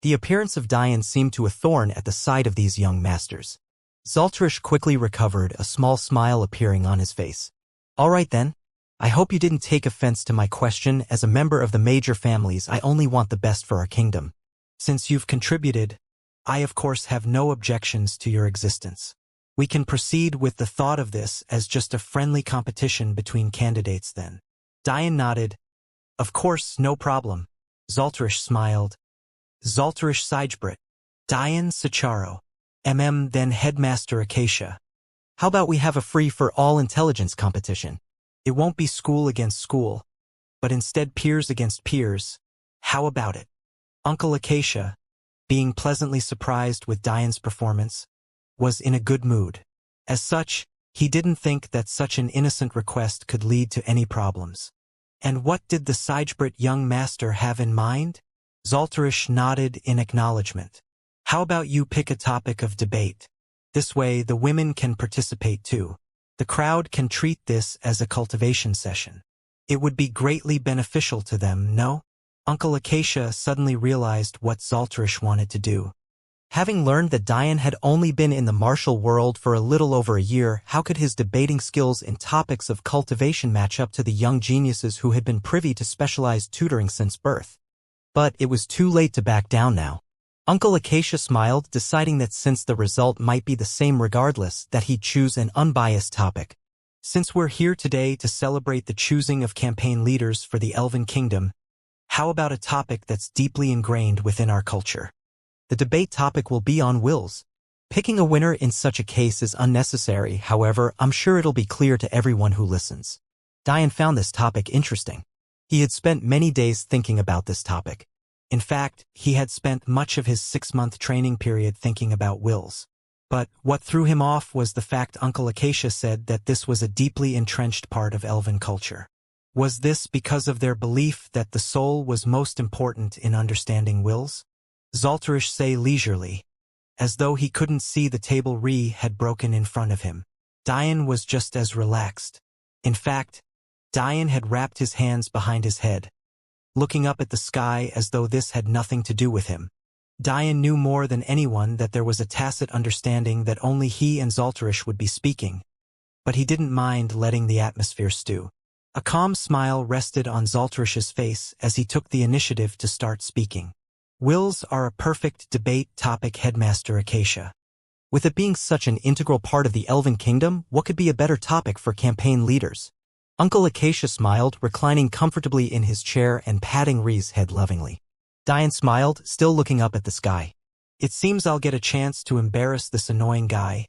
The appearance of Diane seemed to a thorn at the side of these young masters. Zaltarish quickly recovered, a small smile appearing on his face. "All right then. I hope you didn't take offense to my question. As a member of the major families, I only want the best for our kingdom. Since you've contributed, I of course have no objections to your existence. We can proceed with the thought of this as just a friendly competition between candidates then. Diane nodded. Of course, no problem. Zalterish smiled. Zalterish Sijbrit. Diane Sicharo. Then Headmaster Acacia. How about we have a free-for-all intelligence competition? It won't be school against school, but instead peers against peers. How about it? Uncle Acacia, being pleasantly surprised with Diane's performance, was in a good mood. As such, he didn't think that such an innocent request could lead to any problems. And what did the Sijbrit young master have in mind? Zalterish nodded in acknowledgement. How about you pick a topic of debate? This way the women can participate too. The crowd can treat this as a cultivation session. It would be greatly beneficial to them, no? Uncle Acacia suddenly realized what Zalterish wanted to do. Having learned that Diane had only been in the martial world for a little over a year, how could his debating skills in topics of cultivation match up to the young geniuses who had been privy to specialized tutoring since birth? But it was too late to back down now. Uncle Acacia smiled, deciding that since the result might be the same regardless, that he'd choose an unbiased topic. Since we're here today to celebrate the choosing of campaign leaders for the Elven Kingdom, how about a topic that's deeply ingrained within our culture? The debate topic will be on wills. Picking a winner in such a case is unnecessary, however, I'm sure it'll be clear to everyone who listens. Diane found this topic interesting. He had spent many days thinking about this topic. In fact, he had spent much of his 6-month training period thinking about wills. But what threw him off was the fact Uncle Acacia said that this was a deeply entrenched part of Elven culture. Was this because of their belief that the soul was most important in understanding wills? Zalterish said leisurely, as though he couldn't see the table Ree had broken in front of him. Diane was just as relaxed. In fact, Diane had wrapped his hands behind his head, looking up at the sky as though this had nothing to do with him. Diane knew more than anyone that there was a tacit understanding that only he and Zalterish would be speaking, but he didn't mind letting the atmosphere stew. A calm smile rested on Zalterish's face as he took the initiative to start speaking. Wills are a perfect debate topic, Headmaster Acacia. With it being such an integral part of the Elven Kingdom, what could be a better topic for campaign leaders? Uncle Acacia smiled, reclining comfortably in his chair and patting Ree's head lovingly. Diane smiled, still looking up at the sky. It seems I'll get a chance to embarrass this annoying guy,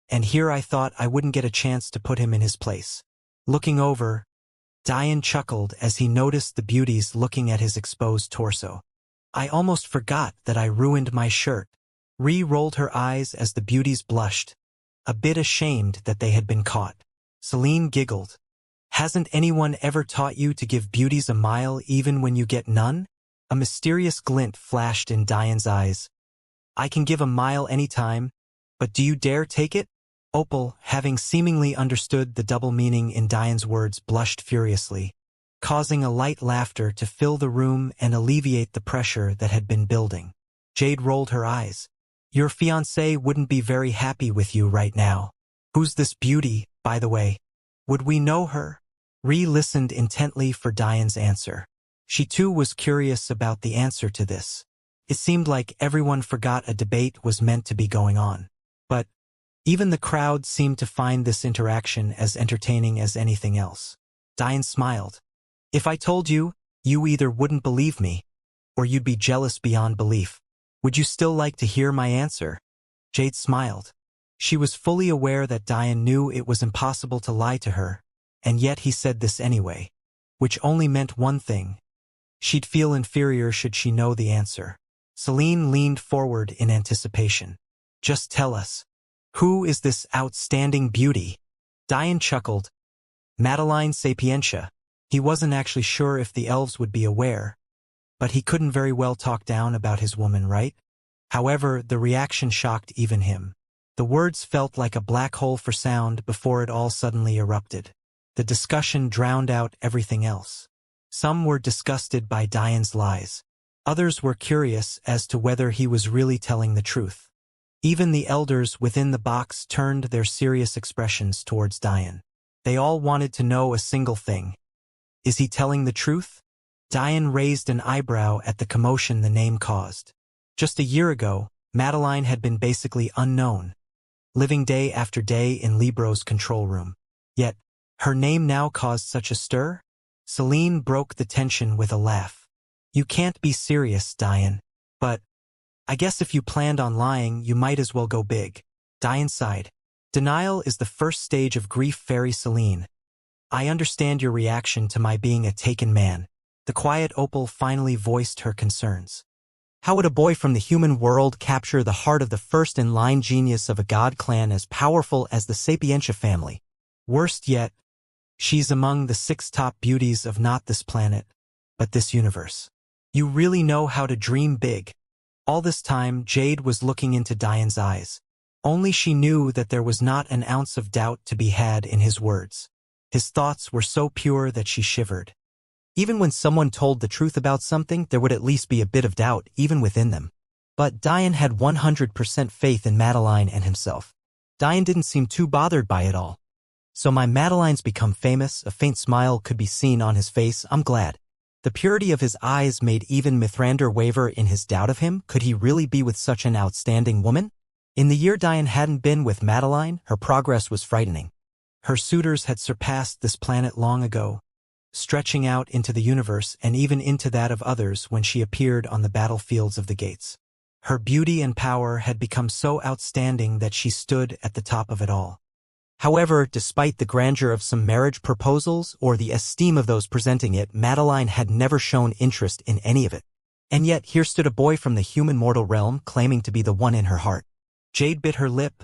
and here I thought I wouldn't get a chance to put him in his place. Looking over, Diane chuckled as he noticed the beauties looking at his exposed torso. I almost forgot that I ruined my shirt. Ree rolled her eyes as the beauties blushed, a bit ashamed that they had been caught. Celine giggled. Hasn't anyone ever taught you to give beauties a mile even when you get none? A mysterious glint flashed in Diane's eyes. I can give a mile anytime, but do you dare take it? Opal, having seemingly understood the double meaning in Diane's words, blushed furiously, causing a light laughter to fill the room and alleviate the pressure that had been building. Jade rolled her eyes. Your fiancé wouldn't be very happy with you right now. Who's this beauty, by the way? Would we know her? Ree listened intently for Diane's answer. She too was curious about the answer to this. It seemed like everyone forgot a debate was meant to be going on. But even the crowd seemed to find this interaction as entertaining as anything else. Diane smiled. If I told you, you either wouldn't believe me, or you'd be jealous beyond belief. Would you still like to hear my answer? Jade smiled. She was fully aware that Diane knew it was impossible to lie to her, and yet he said this anyway, which only meant one thing. She'd feel inferior should she know the answer. Celine leaned forward in anticipation. Just tell us. Who is this outstanding beauty? Diane chuckled. Madeline Sapientia. He wasn't actually sure if the elves would be aware, but he couldn't very well talk down about his woman, right? However, the reaction shocked even him. The words felt like a black hole for sound before it all suddenly erupted. The discussion drowned out everything else. Some were disgusted by Diane's lies. Others were curious as to whether he was really telling the truth. Even the elders within the box turned their serious expressions towards Diane. They all wanted to know a single thing. Is he telling the truth? Diane raised an eyebrow at the commotion the name caused. Just a year ago, Madeline had been basically unknown, living day after day in Libro's control room. Yet, her name now caused such a stir? Celine broke the tension with a laugh. You can't be serious, Diane. But, I guess if you planned on lying, you might as well go big. Diane sighed. Denial is the first stage of grief, Fairy Celine. I understand your reaction to my being a taken man. The quiet Opal finally voiced her concerns. How would a boy from the human world capture the heart of the first-in-line genius of a god clan as powerful as the Sapientia family? Worst yet, she's among the 6 top beauties of not this planet, but this universe. You really know how to dream big. All this time, Jade was looking into Diane's eyes. Only she knew that there was not an ounce of doubt to be had in his words. His thoughts were so pure that she shivered. Even when someone told the truth about something, there would at least be a bit of doubt, even within them. But Diane had 100% faith in Madeline and himself. Diane didn't seem too bothered by it all. So my Madeline's become famous, a faint smile could be seen on his face, I'm glad. The purity of his eyes made even Mithrander waver in his doubt of him. Could he really be with such an outstanding woman? In the year Diane hadn't been with Madeline, her progress was frightening. Her suitors had surpassed this planet long ago, stretching out into the universe and even into that of others when she appeared on the battlefields of the gates. Her beauty and power had become so outstanding that she stood at the top of it all. However, despite the grandeur of some marriage proposals or the esteem of those presenting it, Madeline had never shown interest in any of it. And yet here stood a boy from the human mortal realm claiming to be the one in her heart. Jade bit her lip.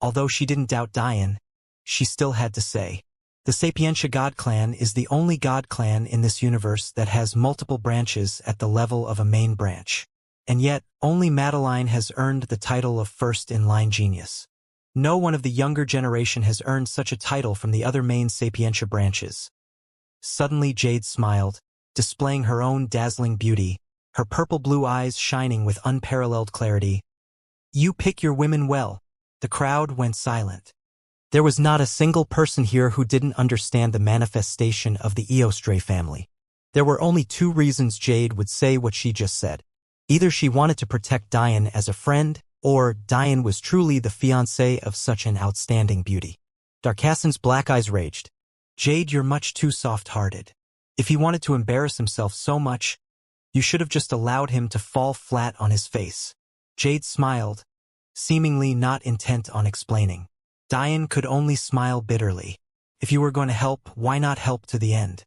Although she didn't doubt Diane, she still had to say, the Sapientia God Clan is the only God Clan in this universe that has multiple branches at the level of a main branch. And yet, only Madeline has earned the title of first-in-line genius. No one of the younger generation has earned such a title from the other main Sapientia branches. Suddenly Jade smiled, displaying her own dazzling beauty, her purple-blue eyes shining with unparalleled clarity. You pick your women well. The crowd went silent. There was not a single person here who didn't understand the manifestation of the Eostray family. There were only 2 reasons Jade would say what she just said. Either she wanted to protect Diane as a friend, or Diane was truly the fiancée of such an outstanding beauty. Darkassen's black eyes raged. Jade, you're much too soft-hearted. If he wanted to embarrass himself so much, you should have just allowed him to fall flat on his face. Jade smiled, seemingly not intent on explaining. Diane could only smile bitterly. If you were going to help, why not help to the end?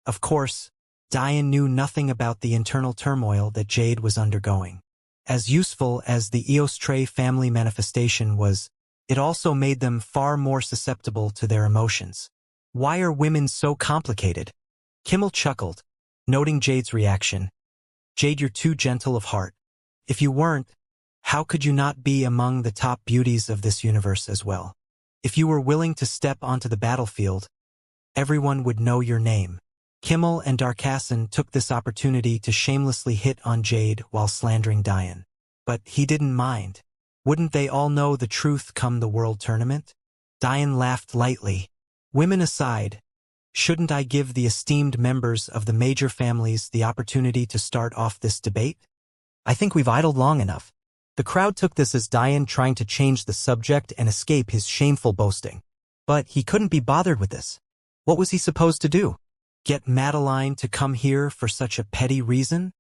Of course, Diane knew nothing about the internal turmoil that Jade was undergoing. As useful as the Eostray family manifestation was, it also made them far more susceptible to their emotions. Why are women so complicated? Kimmel chuckled, noting Jade's reaction. Jade, you're too gentle of heart. If you weren't, how could you not be among the top beauties of this universe as well? If you were willing to step onto the battlefield, everyone would know your name. Kimmel and Darkassen took this opportunity to shamelessly hit on Jade while slandering Diane. But he didn't mind. Wouldn't they all know the truth come the World Tournament? Diane laughed lightly. Women aside, shouldn't I give the esteemed members of the major families the opportunity to start off this debate? I think we've idled long enough. The crowd took this as Diane trying to change the subject and escape his shameful boasting. But he couldn't be bothered with this. What was he supposed to do? Get Madeline to come here for such a petty reason?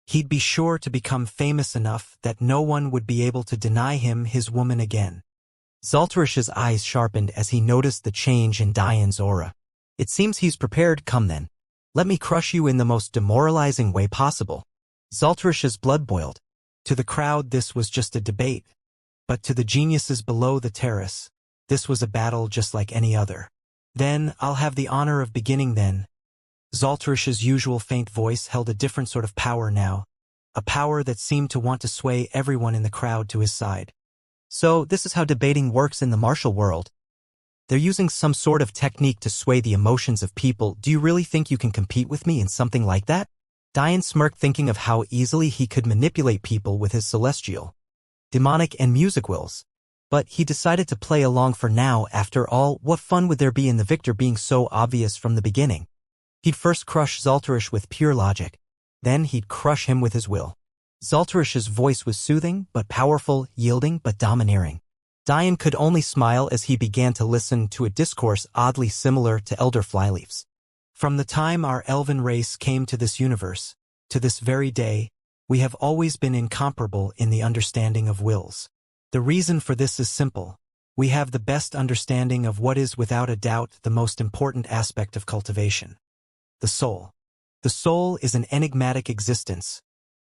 He'd be sure to become famous enough that no one would be able to deny him his woman again. Zaltarish's eyes sharpened as he noticed the change in Diane's aura. It seems he's prepared. Come then. Let me crush you in the most demoralizing way possible. Zaltarish's blood boiled. To the crowd this was just a debate, but to the geniuses below the terrace, this was a battle just like any other. Then, I'll have the honor of beginning then. Zaltarish's usual faint voice held a different sort of power now, a power that seemed to want to sway everyone in the crowd to his side. So, this is how debating works in the martial world. They're using some sort of technique to sway the emotions of people. Do you really think you can compete with me in something like that? Diane smirked, thinking of how easily he could manipulate people with his celestial, demonic, and music wills. But he decided to play along for now. After all, what fun would there be in the victor being so obvious from the beginning? He'd first crush Zaltarish with pure logic. Then he'd crush him with his will. Zaltarish's voice was soothing but powerful, yielding but domineering. Diane could only smile as he began to listen to a discourse oddly similar to elder flyleafs. From the time our elven race came to this universe, to this very day, we have always been incomparable in the understanding of wills. The reason for this is simple. We have the best understanding of what is without a doubt the most important aspect of cultivation. The soul. The soul is an enigmatic existence,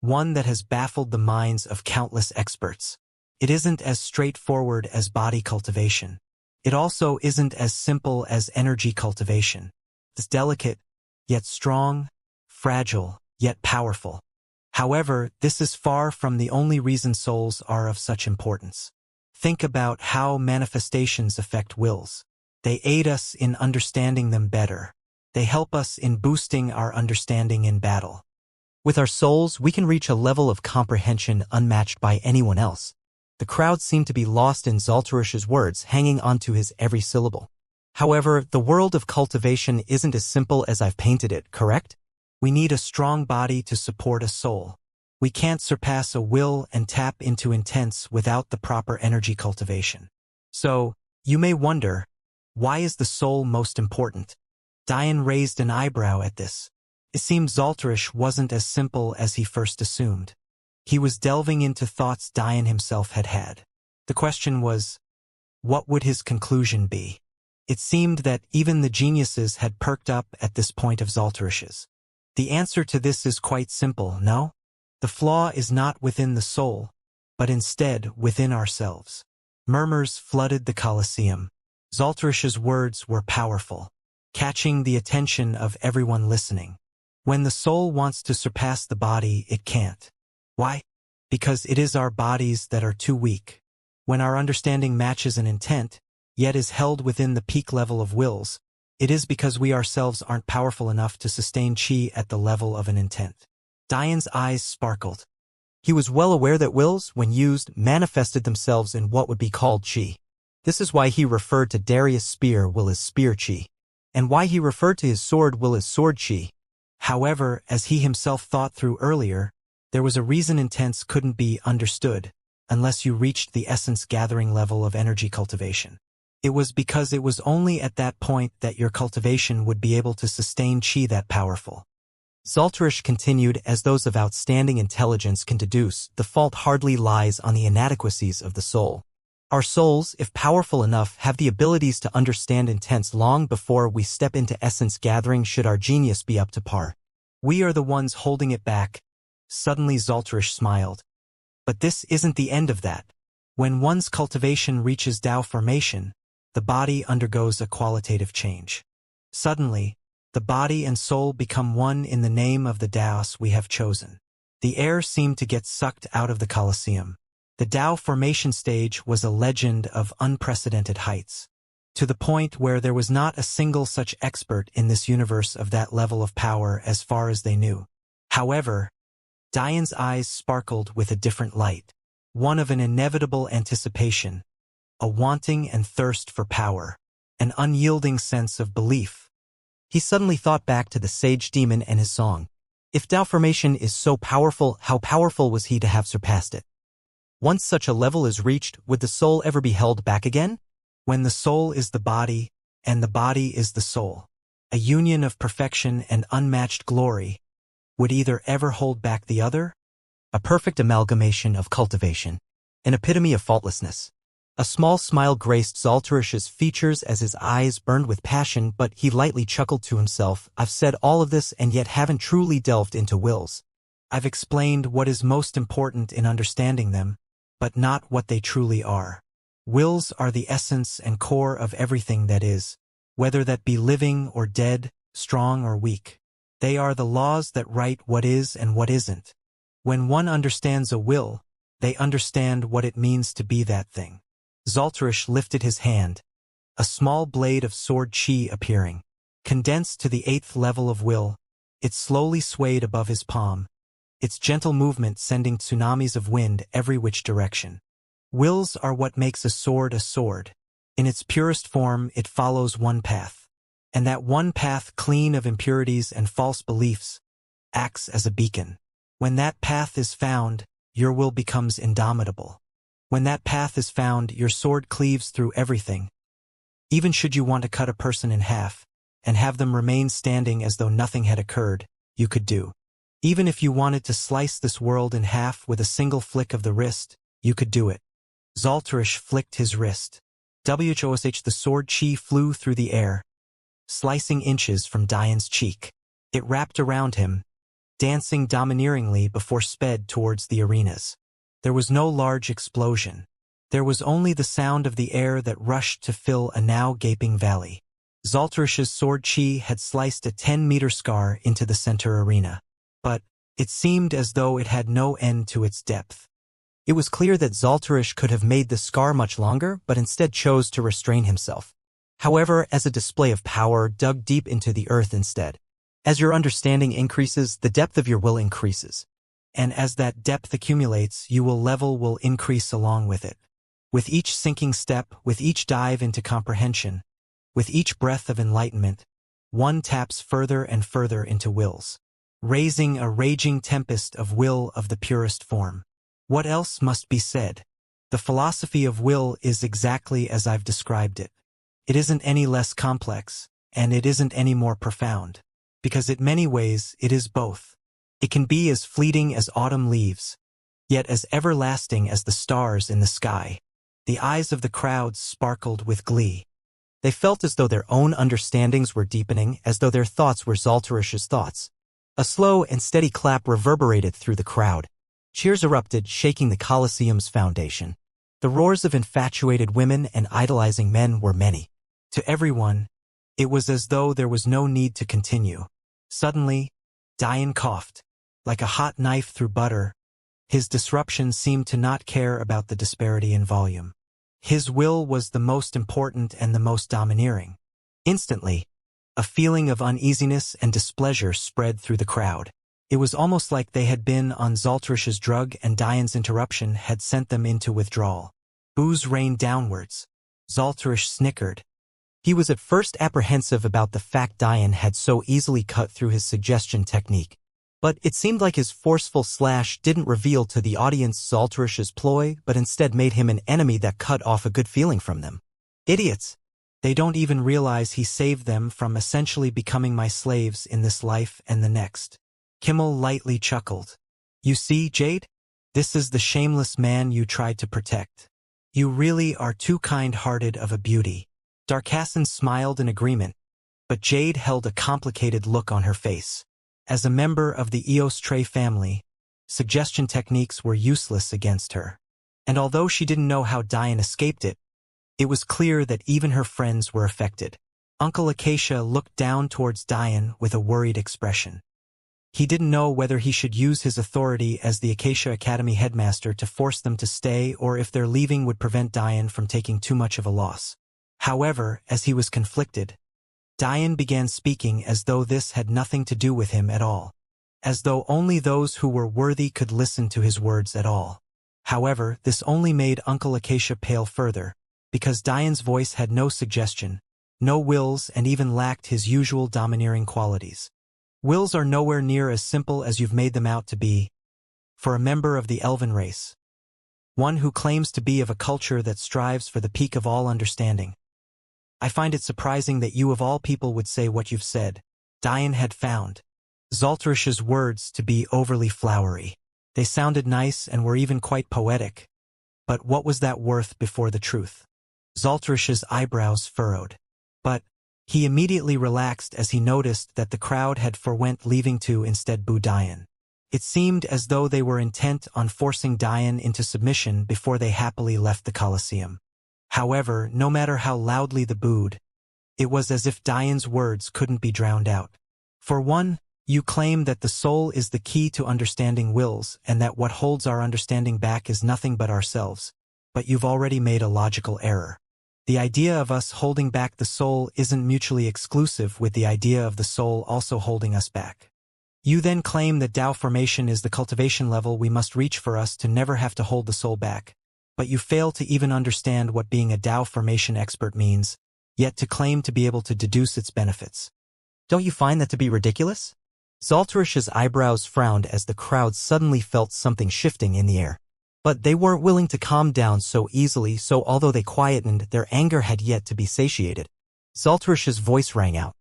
one that has baffled the minds of countless experts. It isn't as straightforward as body cultivation. It also isn't as simple as energy cultivation. It's delicate, yet strong, fragile, yet powerful. However, this is far from the only reason souls are of such importance. Think about how manifestations affect wills. They aid us in understanding them better. They help us in boosting our understanding in battle. With our souls, we can reach a level of comprehension unmatched by anyone else. The crowd seemed to be lost in Zaltarish's words, hanging onto his every syllable. However, the world of cultivation isn't as simple as I've painted it, correct? We need a strong body to support a soul. We can't surpass a will and tap into intents without the proper energy cultivation. So, you may wonder, why is the soul most important? Diane raised an eyebrow at this. It seemed Zaltarish wasn't as simple as he first assumed. He was delving into thoughts Diane himself had had. The question was, what would his conclusion be? It seemed that even the geniuses had perked up at this point of Zaltarish's. The answer to this is quite simple, no? The flaw is not within the soul, but instead within ourselves. Murmurs flooded the Colosseum. Zaltarish's words were powerful, catching the attention of everyone listening. When the soul wants to surpass the body, it can't. Why? Because it is our bodies that are too weak. When our understanding matches an intent, yet is held within the peak level of wills, it is because we ourselves aren't powerful enough to sustain chi at the level of an intent. Diane's eyes sparkled. He was well aware that wills, when used, manifested themselves in what would be called chi. This is why he referred to Darius' spear will as spear chi, and why he referred to his sword will as sword chi. However, as he himself thought through earlier, there was a reason intents couldn't be understood unless you reached the essence-gathering level of energy cultivation. It was because it was only at that point that your cultivation would be able to sustain chi that powerful. Zaltarish continued, as those of outstanding intelligence can deduce, the fault hardly lies on the inadequacies of the soul. Our souls, if powerful enough, have the abilities to understand intents long before we step into essence gathering should our genius be up to par. We are the ones holding it back. Suddenly Zaltarish smiled. But this isn't the end of that. When one's cultivation reaches Tao formation, the body undergoes a qualitative change. Suddenly, the body and soul become one in the name of the Taos we have chosen. The air seemed to get sucked out of the Colosseum. The Tao formation stage was a legend of unprecedented heights, to the point where there was not a single such expert in this universe of that level of power as far as they knew. However, Diane's eyes sparkled with a different light, one of an inevitable anticipation, a wanting and thirst for power, an unyielding sense of belief. He suddenly thought back to the sage demon and his song. If Tao formation is so powerful, how powerful was he to have surpassed it? Once such a level is reached, would the soul ever be held back again? When the soul is the body, and the body is the soul, a union of perfection and unmatched glory, would either ever hold back the other? A perfect amalgamation of cultivation, an epitome of faultlessness. A small smile graced Zaltarish's features as his eyes burned with passion, but he lightly chuckled to himself. I've said all of this and yet haven't truly delved into wills. I've explained what is most important in understanding them, but not what they truly are. Wills are the essence and core of everything that is, whether that be living or dead, strong or weak. They are the laws that write what is and what isn't. When one understands a will, they understand what it means to be that thing. Zaltarish lifted his hand, a small blade of sword chi appearing. Condensed to the 8th level of will, it slowly swayed above his palm, its gentle movement sending tsunamis of wind every which direction. Wills are what makes a sword a sword. In its purest form, it follows one path. And that one path, clean of impurities and false beliefs, acts as a beacon. When that path is found, your will becomes indomitable. When that path is found, your sword cleaves through everything. Even should you want to cut a person in half, and have them remain standing as though nothing had occurred, you could do. Even if you wanted to slice this world in half with a single flick of the wrist, you could do it. Zaltarish flicked his wrist. Whosh, the sword chi flew through the air, slicing inches from Diane's cheek. It wrapped around him, dancing domineeringly before sped towards the arenas. There was no large explosion. There was only the sound of the air that rushed to fill a now gaping valley. Zaltarish's sword chi had sliced a 10-meter scar into the center arena. But it seemed as though it had no end to its depth. It was clear that Zaltarish could have made the scar much longer, but instead chose to restrain himself. However, as a display of power, dug deep into the earth instead. As your understanding increases, the depth of your will increases. And as that depth accumulates, your level will increase along with it. With each sinking step, with each dive into comprehension, with each breath of enlightenment, one taps further and further into wills, raising a raging tempest of will of the purest form. What else must be said? The philosophy of will is exactly as I've described it. It isn't any less complex, and it isn't any more profound, because in many ways it is both. It can be as fleeting as autumn leaves, yet as everlasting as the stars in the sky. The eyes of the crowds sparkled with glee. They felt as though their own understandings were deepening, as though their thoughts were Zaltarish's thoughts. A slow and steady clap reverberated through the crowd. Cheers erupted, shaking the Colosseum's foundation. The roars of infatuated women and idolizing men were many. To everyone, it was as though there was no need to continue. Suddenly, Diane coughed. Like a hot knife through butter, his disruption seemed to not care about the disparity in volume. His will was the most important and the most domineering. Instantly, a feeling of uneasiness and displeasure spread through the crowd. It was almost like they had been on Zaltarish's drug and Diane's interruption had sent them into withdrawal. Boos rained downwards. Zaltarish snickered. He was at first apprehensive about the fact Diane had so easily cut through his suggestion technique. But it seemed like his forceful slash didn't reveal to the audience Zaltarish's ploy, but instead made him an enemy that cut off a good feeling from them. Idiots! They don't even realize he saved them from essentially becoming my slaves in this life and the next. Kimmel lightly chuckled. You see, Jade? This is the shameless man you tried to protect. You really are too kind-hearted of a beauty. Darkassin smiled in agreement, but Jade held a complicated look on her face. As a member of the Eostre family, suggestion techniques were useless against her. And although she didn't know how Diane escaped it, it was clear that even her friends were affected. Uncle Acacia looked down towards Diane with a worried expression. He didn't know whether he should use his authority as the Acacia Academy headmaster to force them to stay or if their leaving would prevent Diane from taking too much of a loss. However, as he was conflicted, Diane began speaking as though this had nothing to do with him at all, as though only those who were worthy could listen to his words at all. However, this only made Uncle Acacia pale further, because Diane's voice had no suggestion, no wills, and even lacked his usual domineering qualities. Wills are nowhere near as simple as you've made them out to be, for a member of the elven race, one who claims to be of a culture that strives for the peak of all understanding. I find it surprising that you of all people would say what you've said. Diane had found Zaltarish's words to be overly flowery. They sounded nice and were even quite poetic. But what was that worth before the truth? Zaltarish's eyebrows furrowed. But he immediately relaxed as he noticed that the crowd had forwent leaving to instead boo Diane. It seemed as though they were intent on forcing Diane into submission before they happily left the Colosseum. However, no matter how loudly they booed, it was as if Diane's words couldn't be drowned out. For one, you claim that the soul is the key to understanding wills and that what holds our understanding back is nothing but ourselves. But you've already made a logical error. The idea of us holding back the soul isn't mutually exclusive with the idea of the soul also holding us back. You then claim that Tao formation is the cultivation level we must reach for us to never have to hold the soul back. But you fail to even understand what being a Tao formation expert means, yet to claim to be able to deduce its benefits. Don't you find that to be ridiculous? Zaltarish's eyebrows frowned as the crowd suddenly felt something shifting in the air. But they weren't willing to calm down so easily, so although they quietened, their anger had yet to be satiated. Zaltarish's voice rang out.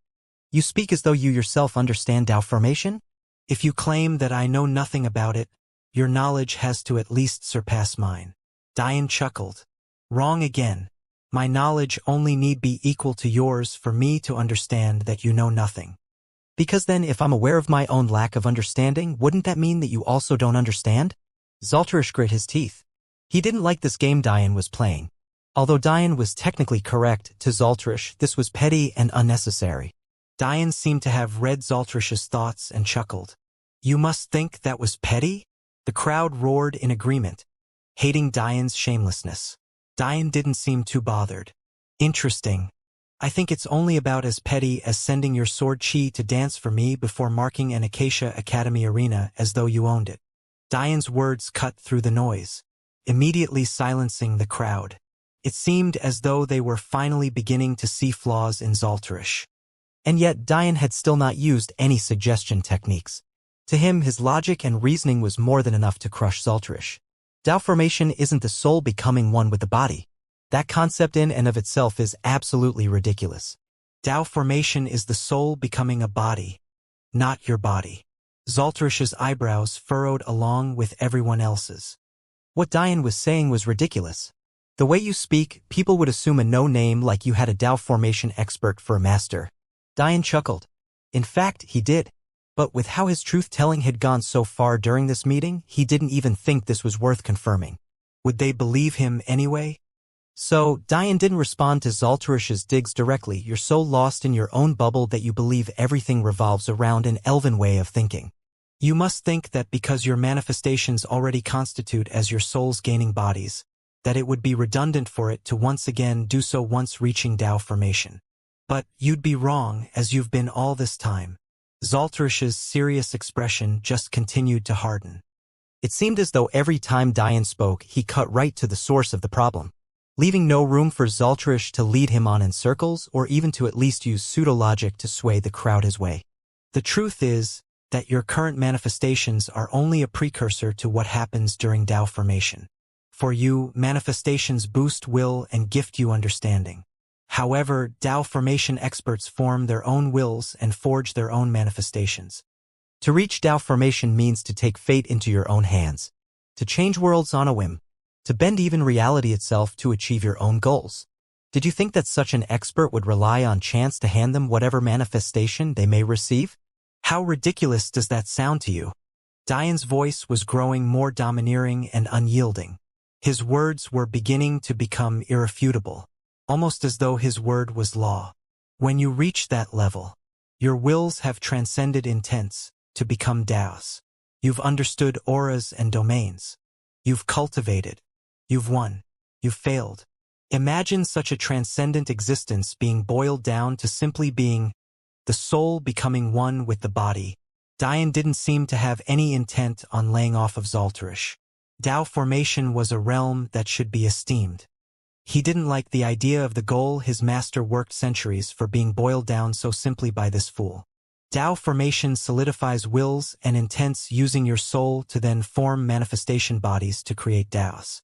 You speak as though you yourself understand Tao formation? If you claim that I know nothing about it, your knowledge has to at least surpass mine. Dian chuckled. Wrong again. My knowledge only need be equal to yours for me to understand that you know nothing. Because then if I'm aware of my own lack of understanding, wouldn't that mean that you also don't understand? Zaltarish grit his teeth. He didn't like this game Dian was playing. Although Dian was technically correct, to Zaltarish this was petty and unnecessary. Dian seemed to have read Zaltarish's thoughts and chuckled. You must think that was petty? The crowd roared in agreement, hating Dian's shamelessness. Dian didn't seem too bothered. Interesting. I think it's only about as petty as sending your sword Chi to dance for me before marking an Acacia Academy arena as though you owned it. Dian's words cut through the noise, immediately silencing the crowd. It seemed as though they were finally beginning to see flaws in Zaltarish. And yet Dian had still not used any suggestion techniques. To him, his logic and reasoning was more than enough to crush Zaltarish. Tao formation isn't the soul becoming one with the body. That concept in and of itself is absolutely ridiculous. Tao formation is the soul becoming a body, not your body. Zaltarish's eyebrows furrowed along with everyone else's. What Dian was saying was ridiculous. The way you speak, people would assume a no-name like you had a Tao formation expert for a master. Dian chuckled. In fact, he did. But with how his truth-telling had gone so far during this meeting, he didn't even think this was worth confirming. Would they believe him anyway? So, Dian didn't respond to Zaltarish's digs directly. You're so lost in your own bubble that you believe everything revolves around an elven way of thinking. You must think that because your manifestations already constitute as your souls gaining bodies, that it would be redundant for it to once again do so once reaching Tao formation. But you'd be wrong, as you've been all this time. Zaltarish's serious expression just continued to harden. It seemed as though every time Dian spoke, he cut right to the source of the problem, leaving no room for Zaltarish to lead him on in circles or even to at least use pseudo-logic to sway the crowd his way. The truth is that your current manifestations are only a precursor to what happens during Tao formation. For you, manifestations boost will and gift you understanding. However, Tao formation experts form their own wills and forge their own manifestations. To reach Tao formation means to take fate into your own hands, to change worlds on a whim, to bend even reality itself to achieve your own goals. Did you think that such an expert would rely on chance to hand them whatever manifestation they may receive? How ridiculous does that sound to you? Dian's voice was growing more domineering and unyielding. His words were beginning to become irrefutable, almost as though his word was law. When you reach that level, your wills have transcended intents to become Taos. You've understood auras and domains. You've cultivated. You've won. You've failed. Imagine such a transcendent existence being boiled down to simply being the soul becoming one with the body. Dian didn't seem to have any intent on laying off of Zaltarish. Tao formation was a realm that should be esteemed. He didn't like the idea of the goal his master worked centuries for being boiled down so simply by this fool. Tao formation solidifies wills and intents using your soul to then form manifestation bodies to create Taos.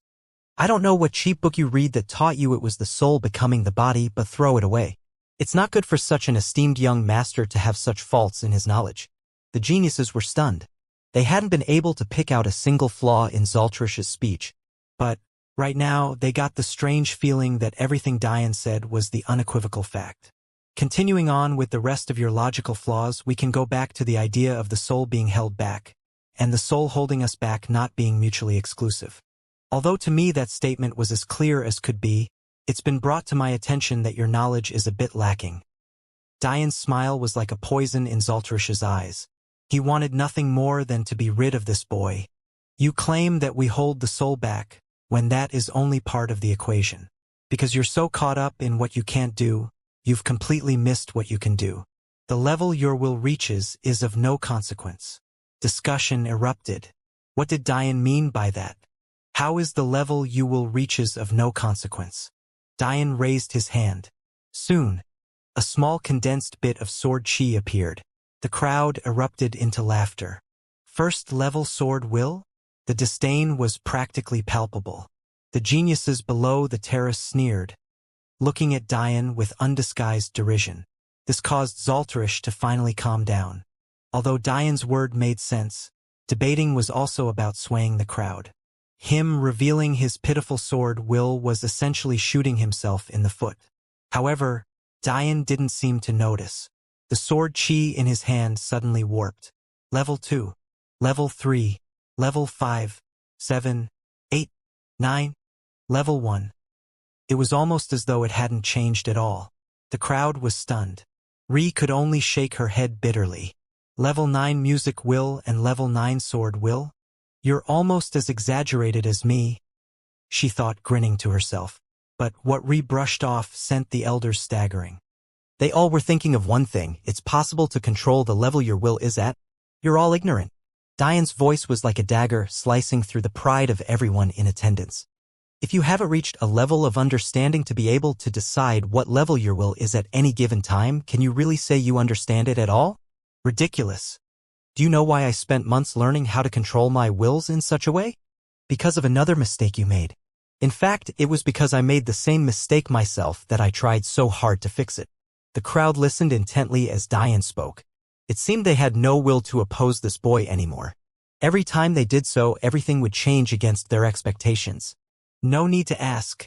I don't know what cheap book you read that taught you it was the soul becoming the body, but throw it away. It's not good for such an esteemed young master to have such faults in his knowledge. The geniuses were stunned. They hadn't been able to pick out a single flaw in Zaltarish's speech. But, right now, they got the strange feeling that everything Dian said was the unequivocal fact. Continuing on with the rest of your logical flaws, we can go back to the idea of the soul being held back, and the soul holding us back not being mutually exclusive. Although to me that statement was as clear as could be, it's been brought to my attention that your knowledge is a bit lacking. Dian's smile was like a poison in Zaltarish's eyes. He wanted nothing more than to be rid of this boy. You claim that we hold the soul back, when that is only part of the equation. Because you're so caught up in what you can't do, you've completely missed what you can do. The level your will reaches is of no consequence. Discussion erupted. What did Dian mean by that? How is the level you will reaches of no consequence? Dian raised his hand. Soon, a small condensed bit of sword chi appeared. The crowd erupted into laughter. First level sword will? The disdain was practically palpable. The geniuses below the terrace sneered, looking at Diane with undisguised derision. This caused Zalterish to finally calm down. Although Diane's word made sense, debating was also about swaying the crowd. Him revealing his pitiful sword will was essentially shooting himself in the foot. However, Diane didn't seem to notice. The sword chi in his hand suddenly warped. Level 2. Level 3. Level 5. 7. 8. 9. Level 1. It was almost as though it hadn't changed at all. The crowd was stunned. Ri could only shake her head bitterly. Level 9 music will and level 9 sword will? You're almost as exaggerated as me, she thought, grinning to herself. But what Ri brushed off sent the elders staggering. They all were thinking of one thing: it's possible to control the level your will is at? You're all ignorant. Diane's voice was like a dagger slicing through the pride of everyone in attendance. If you haven't reached a level of understanding to be able to decide what level your will is at any given time, can you really say you understand it at all? Ridiculous. Do you know why I spent months learning how to control my wills in such a way? Because of another mistake you made. In fact, it was because I made the same mistake myself that I tried so hard to fix it. The crowd listened intently as Diane spoke. It seemed they had no will to oppose this boy anymore. Every time they did so, everything would change against their expectations. No need to ask.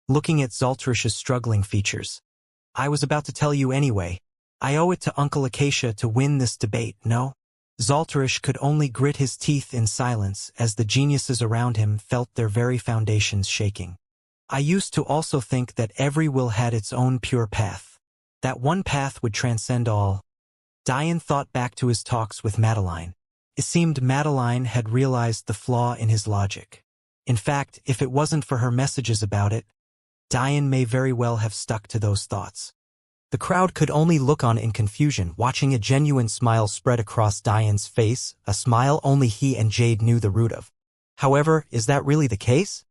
Looking at Zalterish's struggling features. I was about to tell you anyway. I owe it to Uncle Acacia to win this debate, no? Zalterish could only grit his teeth in silence as the geniuses around him felt their very foundations shaking. I used to also think that every will had its own pure path. That one path would transcend all. Diane thought back to his talks with Madeline. It seemed Madeline had realized the flaw in his logic. In fact, if it wasn't for her messages about it, Diane may very well have stuck to those thoughts. The crowd could only look on in confusion, watching a genuine smile spread across Diane's face, a smile only he and Jade knew the root of. However, is that really the case?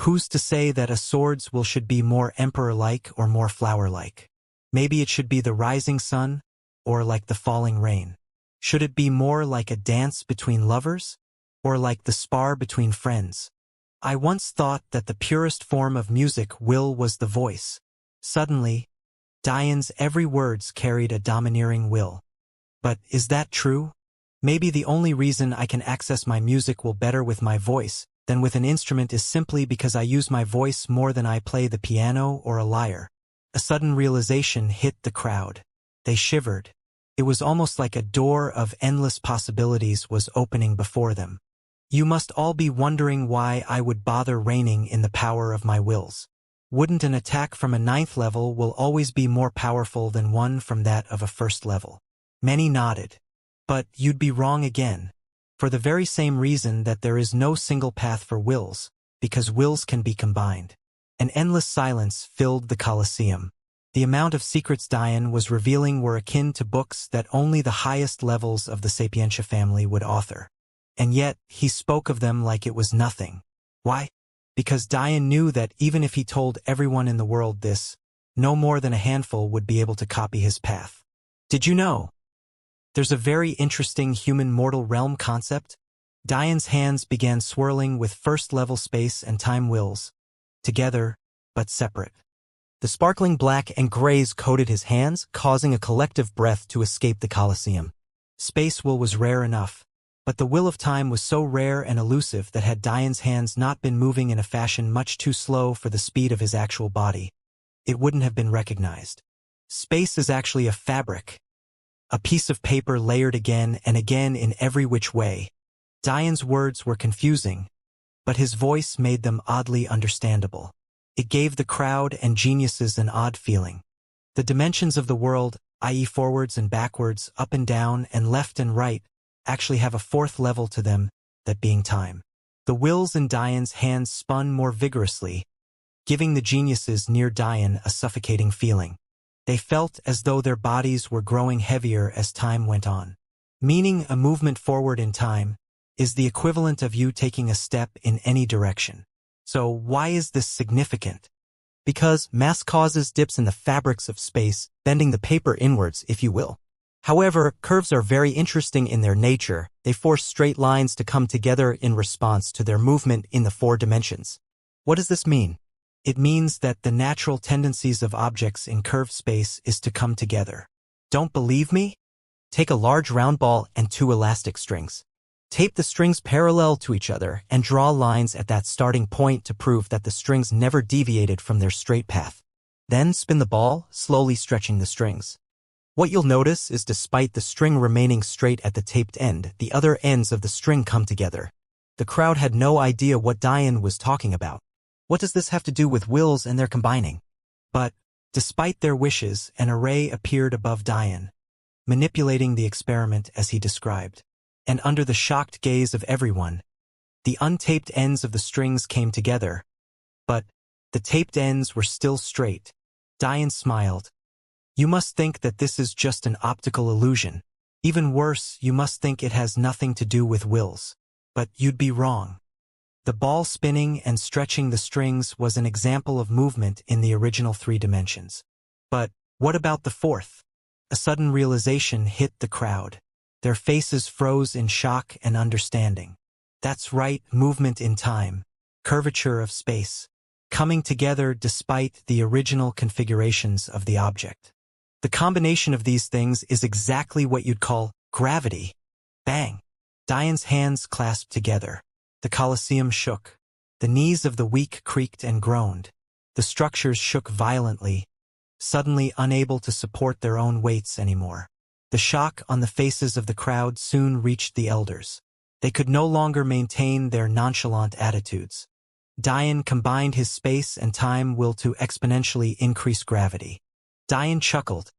Who's to say that a sword's will should be more emperor-like or more flower-like? Maybe it should be the rising sun, or like the falling rain. Should it be more like a dance between lovers, or like the spar between friends? I once thought that the purest form of music will was the voice. Suddenly, Diane's every words carried a domineering will. But is that true? Maybe the only reason I can access my music will better with my voice than with an instrument is simply because I use my voice more than I play the piano or a lyre. A sudden realization hit the crowd. They shivered. It was almost like a door of endless possibilities was opening before them. You must all be wondering why I would bother reigning in the power of my wills. Wouldn't an attack from a 9th level will always be more powerful than one from that of a 1st level? Many nodded. But you'd be wrong again. For the very same reason that there is no single path for wills, because wills can be combined. An endless silence filled the Colosseum. The amount of secrets Diane was revealing were akin to books that only the highest levels of the Xianxia family would author. And yet, he spoke of them like it was nothing. Why? Because Diane knew that even if he told everyone in the world this, no more than a handful would be able to copy his path. Did you know? There's a very interesting human mortal realm concept. Diane's hands began swirling with 1st-level space and time wills, together, but separate. The sparkling black and grays coated his hands, causing a collective breath to escape the Colosseum. Space will was rare enough, but the will of time was so rare and elusive that had Diane's hands not been moving in a fashion much too slow for the speed of his actual body, it wouldn't have been recognized. Space is actually a fabric. A piece of paper layered again and again in every which way. Diane's words were confusing, but his voice made them oddly understandable. It gave the crowd and geniuses an odd feeling. The dimensions of the world, i.e. forwards and backwards, up and down, and left and right, actually have a 4th level to them, that being time. The wills in Diane's hands spun more vigorously, giving the geniuses near Diane a suffocating feeling. They felt as though their bodies were growing heavier as time went on. Meaning a movement forward in time is the equivalent of you taking a step in any direction. So why is this significant? Because mass causes dips in the fabrics of space, bending the paper inwards, if you will. However, curves are very interesting in their nature. They force straight lines to come together in response to their movement in the 4 dimensions. What does this mean? It means that the natural tendencies of objects in curved space is to come together. Don't believe me? Take a large round ball and 2 elastic strings. Tape the strings parallel to each other and draw lines at that starting point to prove that the strings never deviated from their straight path. Then spin the ball, slowly stretching the strings. What you'll notice is despite the string remaining straight at the taped end, the other ends of the string come together. The crowd had no idea what Diane was talking about. What does this have to do with wills and their combining? But, despite their wishes, an array appeared above Diane, manipulating the experiment as he described. And under the shocked gaze of everyone, the untaped ends of the strings came together, but the taped ends were still straight. Diane smiled. You must think that this is just an optical illusion. Even worse, you must think it has nothing to do with wills. But you'd be wrong. The ball spinning and stretching the strings was an example of movement in the original 3 dimensions. But what about the 4th? A sudden realization hit the crowd. Their faces froze in shock and understanding. That's right, movement in time, curvature of space, coming together despite the original configurations of the object. The combination of these things is exactly what you'd call gravity. Bang! Diane's hands clasped together. The Colosseum shook. The knees of the weak creaked and groaned. The structures shook violently, suddenly unable to support their own weights anymore. The shock on the faces of the crowd soon reached the elders. They could no longer maintain their nonchalant attitudes. Diane combined his space and time will to exponentially increase gravity. Diane chuckled,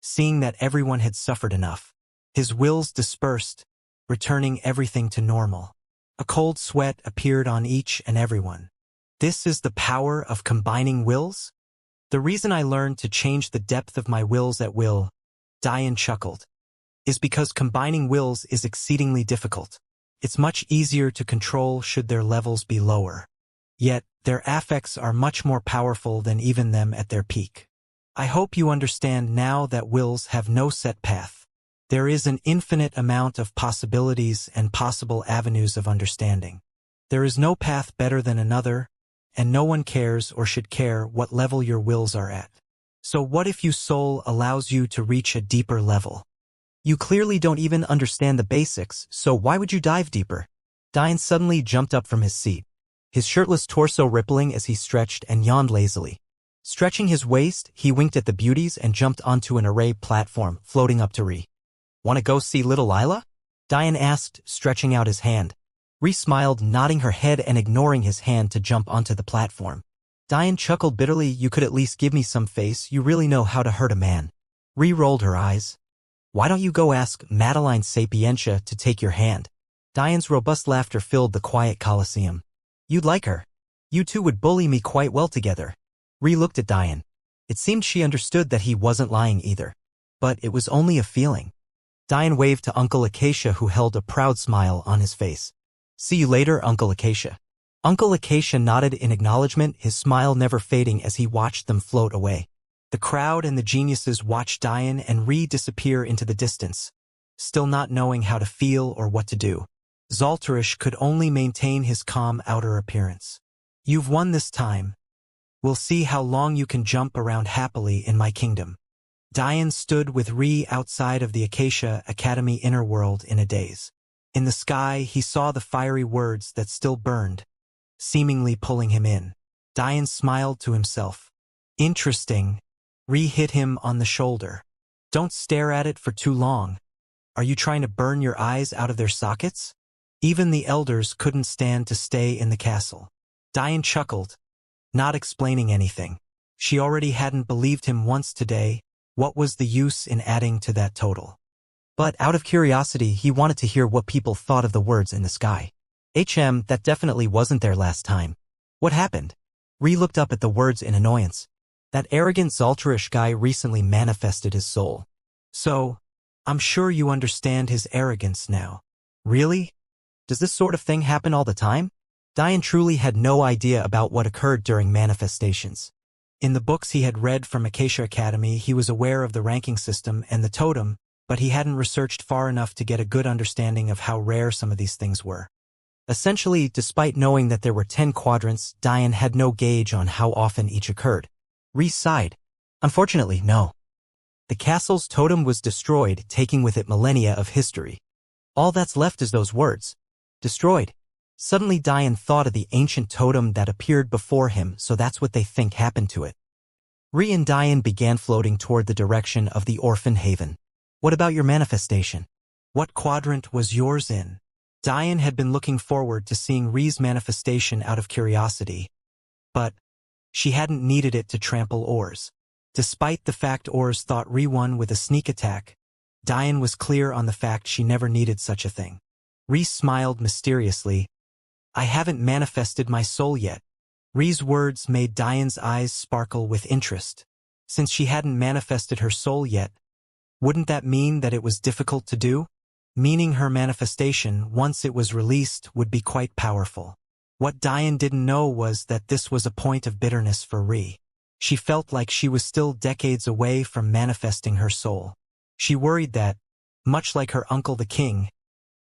seeing that everyone had suffered enough. His wills dispersed, returning everything to normal. A cold sweat appeared on each and everyone. This is the power of combining wills? The reason I learned to change the depth of my wills at will, Diane chuckled, is because combining wills is exceedingly difficult. It's much easier to control should their levels be lower. Yet, their affects are much more powerful than even them at their peak. I hope you understand now that wills have no set path. There is an infinite amount of possibilities and possible avenues of understanding. There is no path better than another, and no one cares or should care what level your wills are at. So what if your soul allows you to reach a deeper level? You clearly don't even understand the basics, so why would you dive deeper? Diane suddenly jumped up from his seat, his shirtless torso rippling as he stretched and yawned lazily. Stretching his waist, he winked at the beauties and jumped onto an array platform, floating up to Ree. "Want to go see little Lila?" Diane asked, stretching out his hand. Ree smiled, nodding her head and ignoring his hand to jump onto the platform. Diane chuckled bitterly. "You could at least give me some face. You really know how to hurt a man." Ree rolled her eyes. "Why don't you go ask Madeline Sapientia to take your hand?" Diane's robust laughter filled the quiet Colosseum. "You'd like her. You two would bully me quite well together." Ree looked at Diane. It seemed she understood that he wasn't lying either. But it was only a feeling. Diane waved to Uncle Acacia, who held a proud smile on his face. "See you later, Uncle Acacia." Uncle Acacia nodded in acknowledgement, his smile never fading as he watched them float away. The crowd and the geniuses watched Diane and Ree disappear into the distance, still not knowing how to feel or what to do. Zaltarish could only maintain his calm outer appearance. "You've won this time. We'll see how long you can jump around happily in my kingdom." Diane stood with Ree outside of the Acacia Academy inner world in a daze. In the sky, he saw the fiery words that still burned, seemingly pulling him in. Diane smiled to himself. "Interesting." Ree hit him on the shoulder. "Don't stare at it for too long. Are you trying to burn your eyes out of their sockets?" Even the elders couldn't stand to stay in the castle. Diane chuckled, not explaining anything. She already hadn't believed him once today. What was the use in adding to that total? But out of curiosity, he wanted to hear what people thought of the words in the sky. That definitely wasn't there last time. What happened? Ree looked up at the words in annoyance. That arrogant Zaltarish guy recently manifested his soul. So, I'm sure you understand his arrogance now. Really? Does this sort of thing happen all the time? Diane truly had no idea about what occurred during manifestations. In the books he had read from Acacia Academy, he was aware of the ranking system and the totem, but he hadn't researched far enough to get a good understanding of how rare some of these things were. Essentially, despite knowing that there were 10 quadrants, Diane had no gauge on how often each occurred. Reese sighed. Unfortunately, no. The castle's totem was destroyed, taking with it millennia of history. All that's left is those words. Destroyed. Suddenly Diane thought of the ancient totem that appeared before him, so that's what they think happened to it. Ree and Diane began floating toward the direction of the orphan haven. What about your manifestation? What quadrant was yours in? Diane had been looking forward to seeing Ree's manifestation out of curiosity, but she hadn't needed it to trample Ors. Despite the fact Ors thought Ree won with a sneak attack, Diane was clear on the fact she never needed such a thing. Ree smiled mysteriously. I haven't manifested my soul yet. Ree's words made Diane's eyes sparkle with interest. Since she hadn't manifested her soul yet, wouldn't that mean that it was difficult to do? Meaning her manifestation, once it was released, would be quite powerful. What Diane didn't know was that this was a point of bitterness for Ree. She felt like she was still decades away from manifesting her soul. She worried that, much like her uncle the king,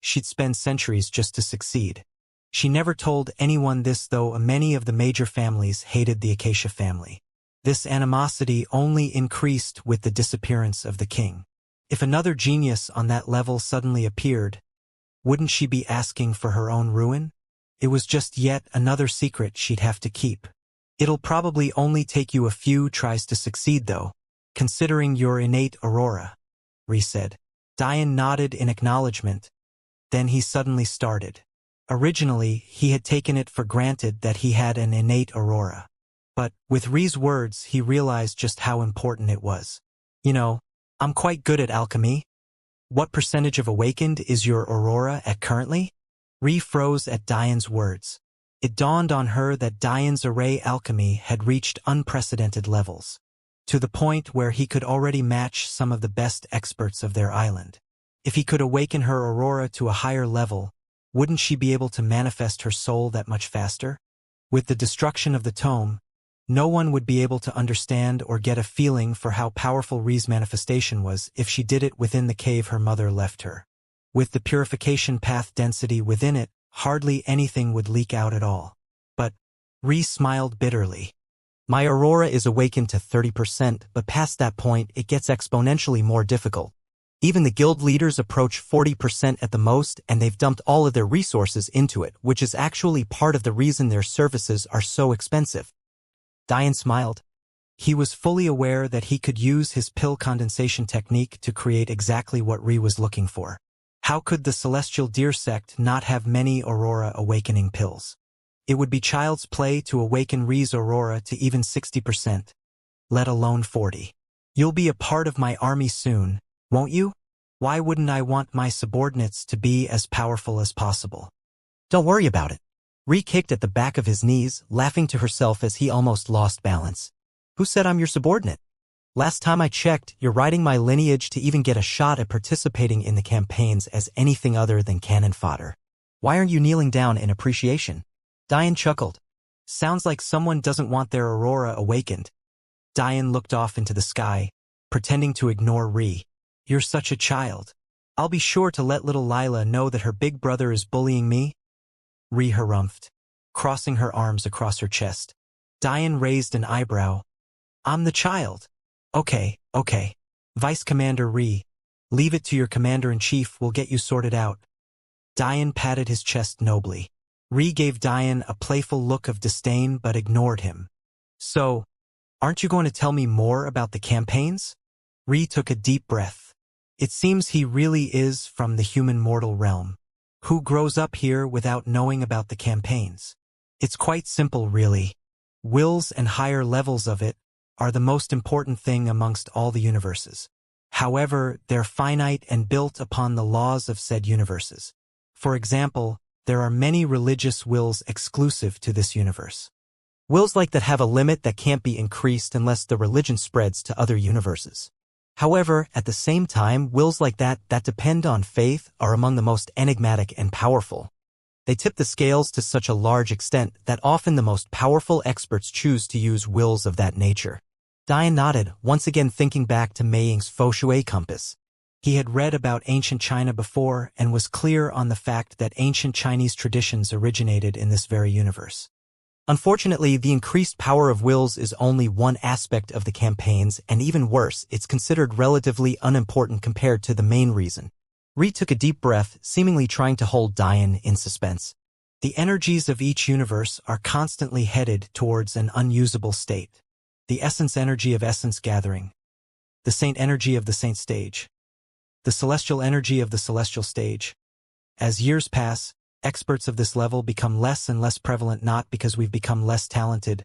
she'd spend centuries just to succeed. She never told anyone this, though many of the major families hated the Acacia family. This animosity only increased with the disappearance of the king. If another genius on that level suddenly appeared, wouldn't she be asking for her own ruin? It was just yet another secret she'd have to keep. It'll probably only take you a few tries to succeed, though, considering your innate aurora, Ree said. Diane nodded in acknowledgement. Then he suddenly started. Originally, he had taken it for granted that he had an innate aurora. But, with Ree's words, he realized just how important it was. You know, I'm quite good at alchemy. What percentage of awakened is your aurora at currently? Ree froze at Diane's words. It dawned on her that Diane's array alchemy had reached unprecedented levels, to the point where he could already match some of the best experts of their island. If he could awaken her aurora to a higher level, wouldn't she be able to manifest her soul that much faster? With the destruction of the tome, no one would be able to understand or get a feeling for how powerful Ree's manifestation was if she did it within the cave her mother left her. With the purification path density within it, hardly anything would leak out at all. But Ree smiled bitterly. My aurora is awakened to 30%, but past that point it gets exponentially more difficult. Even the guild leaders approach 40% at the most, and they've dumped all of their resources into it, which is actually part of the reason their services are so expensive. Diane smiled. He was fully aware that he could use his pill condensation technique to create exactly what Ree was looking for. How could the Celestial Deer sect not have many Aurora awakening pills? It would be child's play to awaken Ree's aurora to even 60%, let alone 40. You'll be a part of my army soon, won't you? Why wouldn't I want my subordinates to be as powerful as possible? Don't worry about it. Ree kicked at the back of his knees, laughing to herself as he almost lost balance. Who said I'm your subordinate? Last time I checked, you're riding my lineage to even get a shot at participating in the campaigns as anything other than cannon fodder. Why aren't you kneeling down in appreciation? Diane chuckled. Sounds like someone doesn't want their aurora awakened. Diane looked off into the sky, pretending to ignore Ree. You're such a child. I'll be sure to let little Lila know that her big brother is bullying me. Ree harumphed, crossing her arms across her chest. Diane raised an eyebrow. I'm the child. Okay. Vice Commander Ree, leave it to your commander-in-chief, we'll get you sorted out. Diane patted his chest nobly. Ree gave Diane a playful look of disdain but ignored him. So, aren't you going to tell me more about the campaigns? Ree took a deep breath. It seems he really is from the human mortal realm. Who grows up here without knowing about the campaigns? It's quite simple, really. Wills and higher levels of it are the most important thing amongst all the universes. However, they're finite and built upon the laws of said universes. For example, there are many religious wills exclusive to this universe. Wills like that have a limit that can't be increased unless the religion spreads to other universes. However, at the same time, wills like that depend on faith are among the most enigmatic and powerful. They tip the scales to such a large extent that often the most powerful experts choose to use wills of that nature. Diane nodded, once again thinking back to Mei Ying's feng shui compass. He had read about ancient China before and was clear on the fact that ancient Chinese traditions originated in this very universe. Unfortunately, the increased power of wills is only one aspect of the campaigns, and even worse, it's considered relatively unimportant compared to the main reason. Ri took a deep breath, seemingly trying to hold Diane in suspense. The energies of each universe are constantly headed towards an unusable state. The essence energy of essence gathering. The saint energy of the saint stage. The celestial energy of the celestial stage. As years pass, experts of this level become less and less prevalent, not because we've become less talented,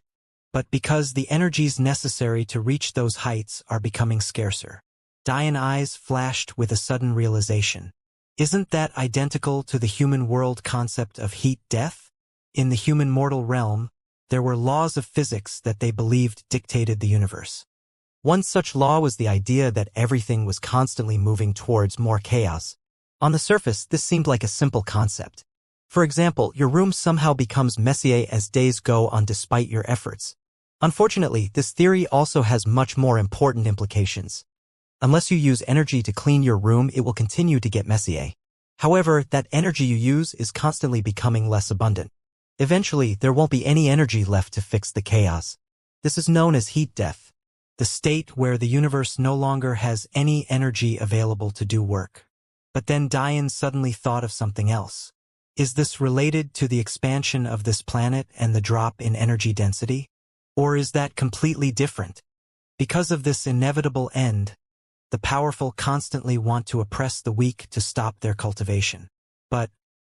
but because the energies necessary to reach those heights are becoming scarcer. Diane's eyes flashed with a sudden realization. Isn't that identical to the human world concept of heat-death? In the human mortal realm, there were laws of physics that they believed dictated the universe. One such law was the idea that everything was constantly moving towards more chaos. On the surface, this seemed like a simple concept. For example, your room somehow becomes messier as days go on despite your efforts. Unfortunately, this theory also has much more important implications. Unless you use energy to clean your room, it will continue to get messier. However, that energy you use is constantly becoming less abundant. Eventually, there won't be any energy left to fix the chaos. This is known as heat death, the state where the universe no longer has any energy available to do work. But then Diane suddenly thought of something else. Is this related to the expansion of this planet and the drop in energy density? Or is that completely different? Because of this inevitable end, the powerful constantly want to oppress the weak to stop their cultivation. But,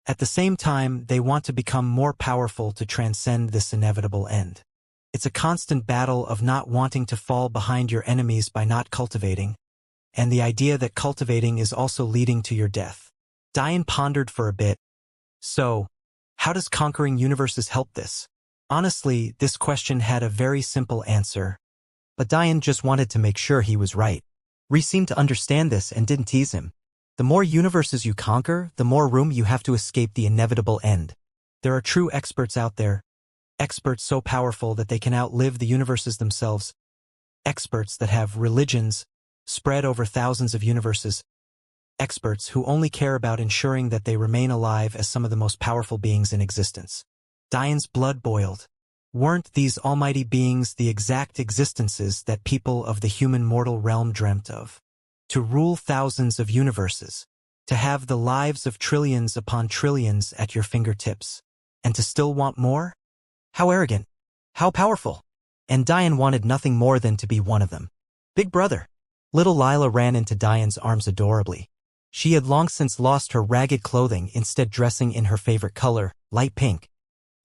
at the same time, they want to become more powerful to transcend this inevitable end. It's a constant battle of not wanting to fall behind your enemies by not cultivating, and the idea that cultivating is also leading to your death. Diane pondered for a bit. So, how does conquering universes help this? Honestly, this question had a very simple answer, but Diane just wanted to make sure he was right. Ri seemed to understand this and didn't tease him. The more universes you conquer, the more room you have to escape the inevitable end. There are true experts out there. Experts so powerful that they can outlive the universes themselves. Experts that have religions spread over thousands of universes. Experts who only care about ensuring that they remain alive as some of the most powerful beings in existence. Diane's blood boiled. Weren't these almighty beings the exact existences that people of the human mortal realm dreamt of? To rule thousands of universes, to have the lives of trillions upon trillions at your fingertips, and to still want more? How arrogant. How powerful. And Diane wanted nothing more than to be one of them. Big brother. Little Lila ran into Diane's arms adorably. She had long since lost her ragged clothing, instead dressing in her favorite color, light pink.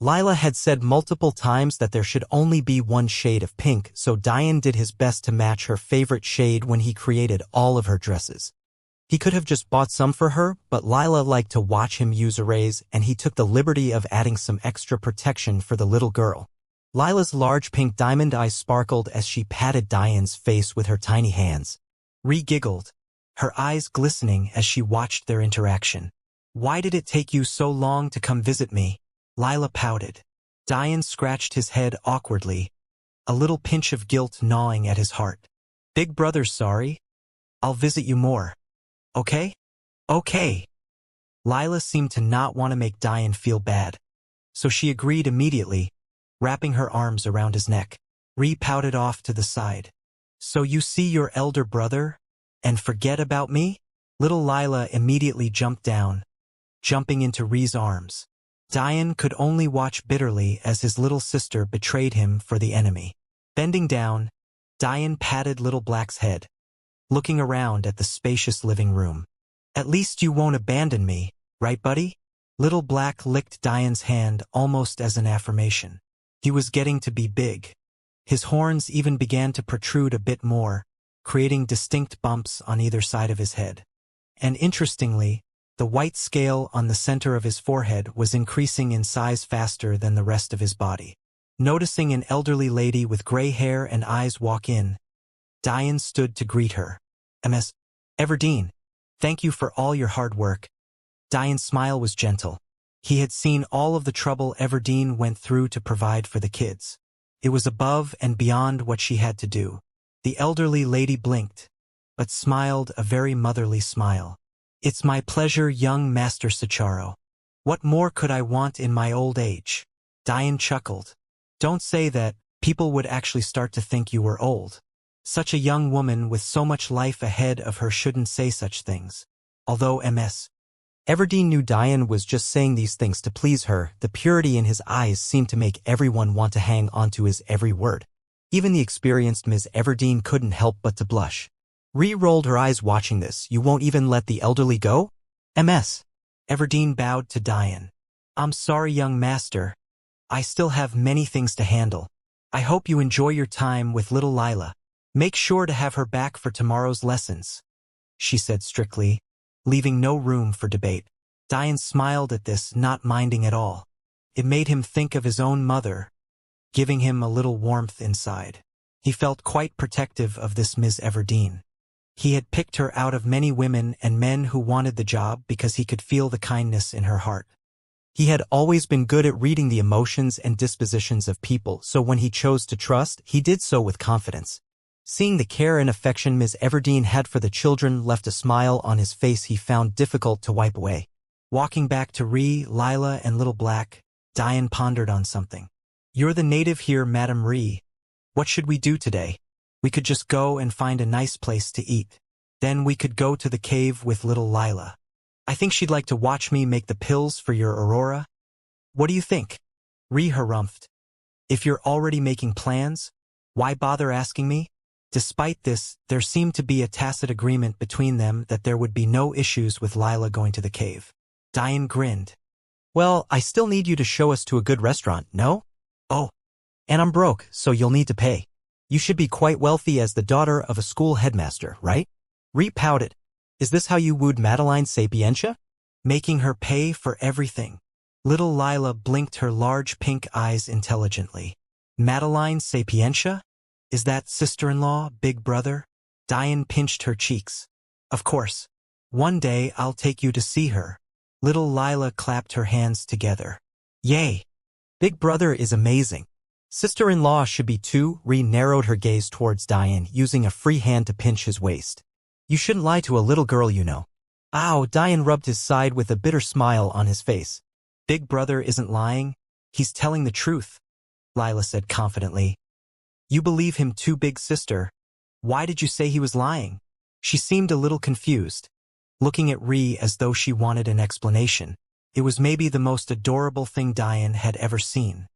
Lila had said multiple times that there should only be one shade of pink, so Diane did his best to match her favorite shade when he created all of her dresses. He could have just bought some for her, but Lila liked to watch him use arrays, and he took the liberty of adding some extra protection for the little girl. Lila's large pink diamond eyes sparkled as she patted Diane's face with her tiny hands. Ri giggled, her eyes glistening as she watched their interaction. Why did it take you so long to come visit me? Lila pouted. Diane scratched his head awkwardly, a little pinch of guilt gnawing at his heart. Big brother's sorry. I'll visit you more. Okay? Okay. Lila seemed to not want to make Diane feel bad, so she agreed immediately, wrapping her arms around his neck. Ri pouted off to the side. So you see your elder brother, and forget about me? Little Lila immediately jumped down, jumping into Ri's arms. Diane could only watch bitterly as his little sister betrayed him for the enemy. Bending down, Diane patted Little Black's head, looking around at the spacious living room. At least you won't abandon me, right, buddy? Little Black licked Diane's hand almost as an affirmation. He was getting to be big. His horns even began to protrude a bit more, creating distinct bumps on either side of his head. And interestingly, the white scale on the center of his forehead was increasing in size faster than the rest of his body. Noticing an elderly lady with gray hair and eyes walk in, Diane stood to greet her. Ms. Everdeen, thank you for all your hard work. Diane's smile was gentle. He had seen all of the trouble Everdeen went through to provide for the kids. It was above and beyond what she had to do. The elderly lady blinked, but smiled a very motherly smile. "It's my pleasure, young Master Sicharo. What more could I want in my old age?" Diane chuckled. "Don't say that. People would actually start to think you were old. Such a young woman with so much life ahead of her shouldn't say such things. Although Ms. Everdeen knew Diane was just saying these things to please her. The purity in his eyes seemed to make everyone want to hang onto his every word. Even the experienced Ms. Everdeen couldn't help but to blush. Ree rolled her eyes watching this. "You won't even let the elderly go?" Ms. Everdeen bowed to Diane. "I'm sorry, young master. I still have many things to handle. I hope you enjoy your time with little Lila. Make sure to have her back for tomorrow's lessons," she said strictly, leaving no room for debate. Diane smiled at this, not minding at all. It made him think of his own mother, giving him a little warmth inside. He felt quite protective of this Ms. Everdeen. He had picked her out of many women and men who wanted the job because he could feel the kindness in her heart. He had always been good at reading the emotions and dispositions of people, so when he chose to trust, he did so with confidence. Seeing the care and affection Ms. Everdeen had for the children left a smile on his face he found difficult to wipe away. Walking back to Ree, Lila, and Little Black, Diane pondered on something. "You're the native here, Madam Ree. What should we do today? We could just go and find a nice place to eat. Then we could go to the cave with little Lila. I think she'd like to watch me make the pills for your Aurora. What do you think?" Ree harumphed. "If you're already making plans, why bother asking me?" Despite this, there seemed to be a tacit agreement between them that there would be no issues with Lila going to the cave. Diane grinned. "Well, I still need you to show us to a good restaurant, no?" "Oh, "And I'm broke, so you'll need to pay. You should be quite wealthy as the daughter of a school headmaster, right?" Ree pouted. "Is this how you wooed Madeline Sapientia?" Making her pay for everything." Little Lila blinked her large pink eyes intelligently. "Madeline Sapientia? Is that sister-in-law, big brother?" Diane pinched her cheeks. "Of course. One day I'll take you to see her." Little Lila clapped her hands together. "Yay! Big brother is amazing. Sister-in-law should be too." Ree narrowed her gaze towards Diane, using a free hand to pinch his waist. "You shouldn't lie to a little girl, you know." "Ow!" Diane rubbed his side with a bitter smile on his face. "Big brother isn't lying. He's telling the truth," Lila said confidently. "You believe him too, big sister. Why did you say he was lying?" She seemed a little confused, looking at Ree as though she wanted an explanation. It was maybe the most adorable thing Diane had ever seen.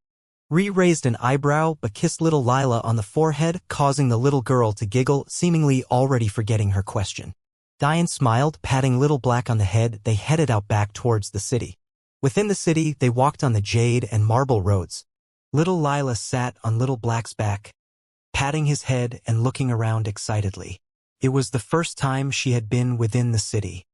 Ree raised an eyebrow but kissed little Lila on the forehead, causing the little girl to giggle, seemingly already forgetting her question. Diane smiled, patting Little Black on the head. They headed out back towards the city. Within the city, they walked on the jade and marble roads. Little Lila sat on Little Black's back, patting his head and looking around excitedly. It was the first time she had been within the city.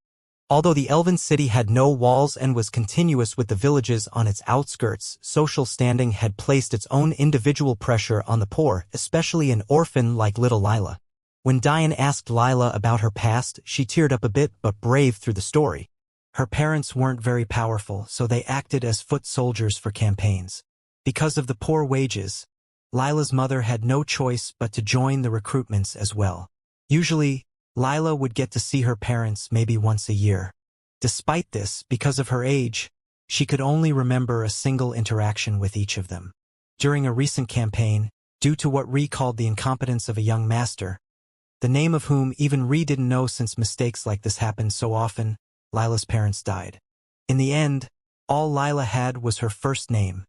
Although the elven city had no walls and was continuous with the villages on its outskirts, social standing had placed its own individual pressure on the poor, especially an orphan like little Lila. When Diane asked Lila about her past, she teared up a bit but braved through the story. Her parents weren't very powerful, so they acted as foot soldiers for campaigns. Because of the poor wages, Lila's mother had no choice but to join the recruitments as well. Usually, Lila would get to see her parents maybe once a year. Despite this, because of her age, she could only remember a single interaction with each of them. During a recent campaign, due to what Ree called the incompetence of a young master, the name of whom even Ree didn't know since mistakes like this happened so often, Lila's parents died. In the end, all Lila had was her first name.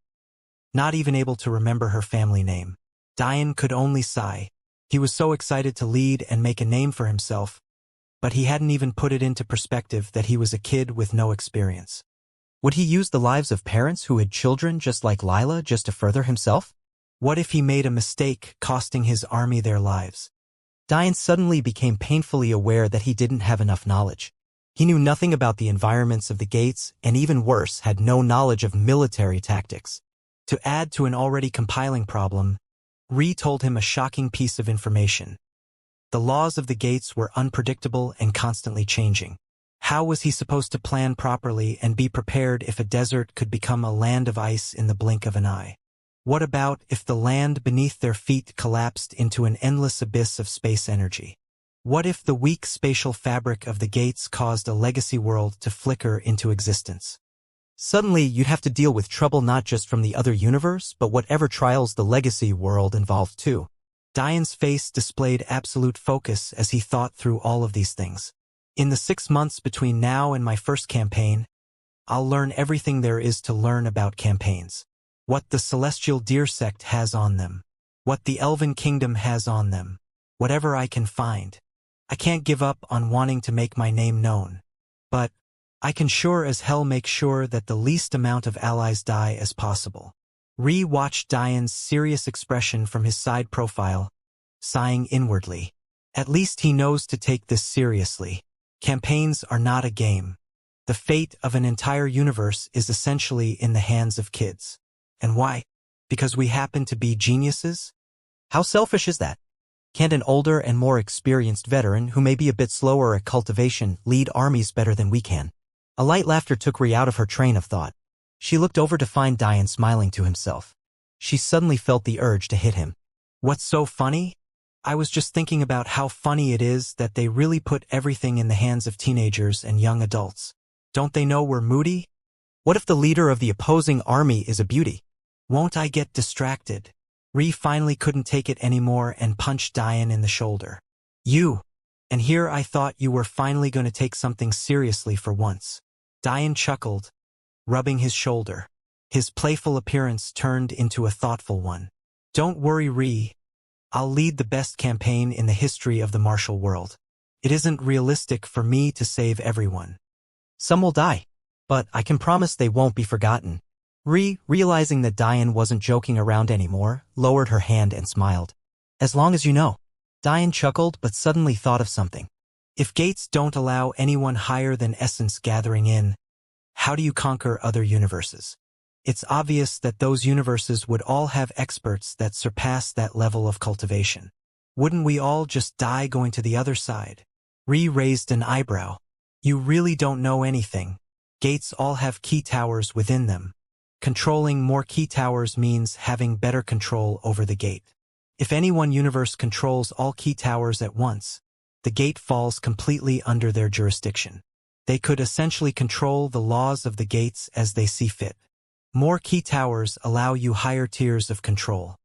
Not even able to remember her family name. Diane could only sigh. He was so excited to lead and make a name for himself, but he hadn't even put it into perspective that he was a kid with no experience. Would he use the lives of parents who had children just like Lila just to further himself? What if he made a mistake, costing his army their lives? Diane suddenly became painfully aware that he didn't have enough knowledge. He knew nothing about the environments of the gates, and even worse, had no knowledge of military tactics. To add to an already compiling problem, Ree told him a shocking piece of information. The laws of the gates were unpredictable and constantly changing. How was he supposed to plan properly and be prepared if a desert could become a land of ice in the blink of an eye? What about if the land beneath their feet collapsed into an endless abyss of space energy? What if the weak spatial fabric of the gates caused a legacy world to flicker into existence? Suddenly, you'd have to deal with trouble not just from the other universe, but whatever trials the legacy world involved too. Diane's face displayed absolute focus as he thought through all of these things. In the 6 months between now and my first campaign, I'll learn everything there is to learn about campaigns. What the Celestial Deer Sect has on them. What the Elven Kingdom has on them. Whatever I can find. I can't give up on wanting to make my name known. But I can sure as hell make sure that the least amount of allies die as possible. Ree watched Diane's serious expression from his side profile, sighing inwardly. At least he knows to take this seriously. Campaigns are not a game. The fate of an entire universe is essentially in the hands of kids. And why? Because we happen to be geniuses? How selfish is that? Can't an older and more experienced veteran who may be a bit slower at cultivation lead armies better than we can? A light laughter took Ree out of her train of thought. She looked over to find Diane smiling to himself. She suddenly felt the urge to hit him. What's so funny? I was just thinking about how funny it is that they really put everything in the hands of teenagers and young adults. Don't they know we're moody? What if the leader of the opposing army is a beauty? Won't I get distracted? Ree finally couldn't take it anymore and punched Diane in the shoulder. You! And here I thought you were finally going to take something seriously for once. Diane chuckled, rubbing his shoulder. His playful appearance turned into a thoughtful one. Don't worry, Ree. I'll lead the best campaign in the history of the martial world. It isn't realistic for me to save everyone. Some will die, but I can promise they won't be forgotten. Ree, realizing that Diane wasn't joking around anymore, lowered her hand and smiled. As long as you know. Diane chuckled but suddenly thought of something. If gates don't allow anyone higher than essence gathering in, how do you conquer other universes? It's obvious that those universes would all have experts that surpass that level of cultivation. Wouldn't we all just die going to the other side? Ree raised an eyebrow. You really don't know anything. Gates all have key towers within them. Controlling more key towers means having better control over the gate. If any one universe controls all key towers at once, the gate falls completely under their jurisdiction. They could essentially control the laws of the gates as they see fit. More key towers allow you higher tiers of control.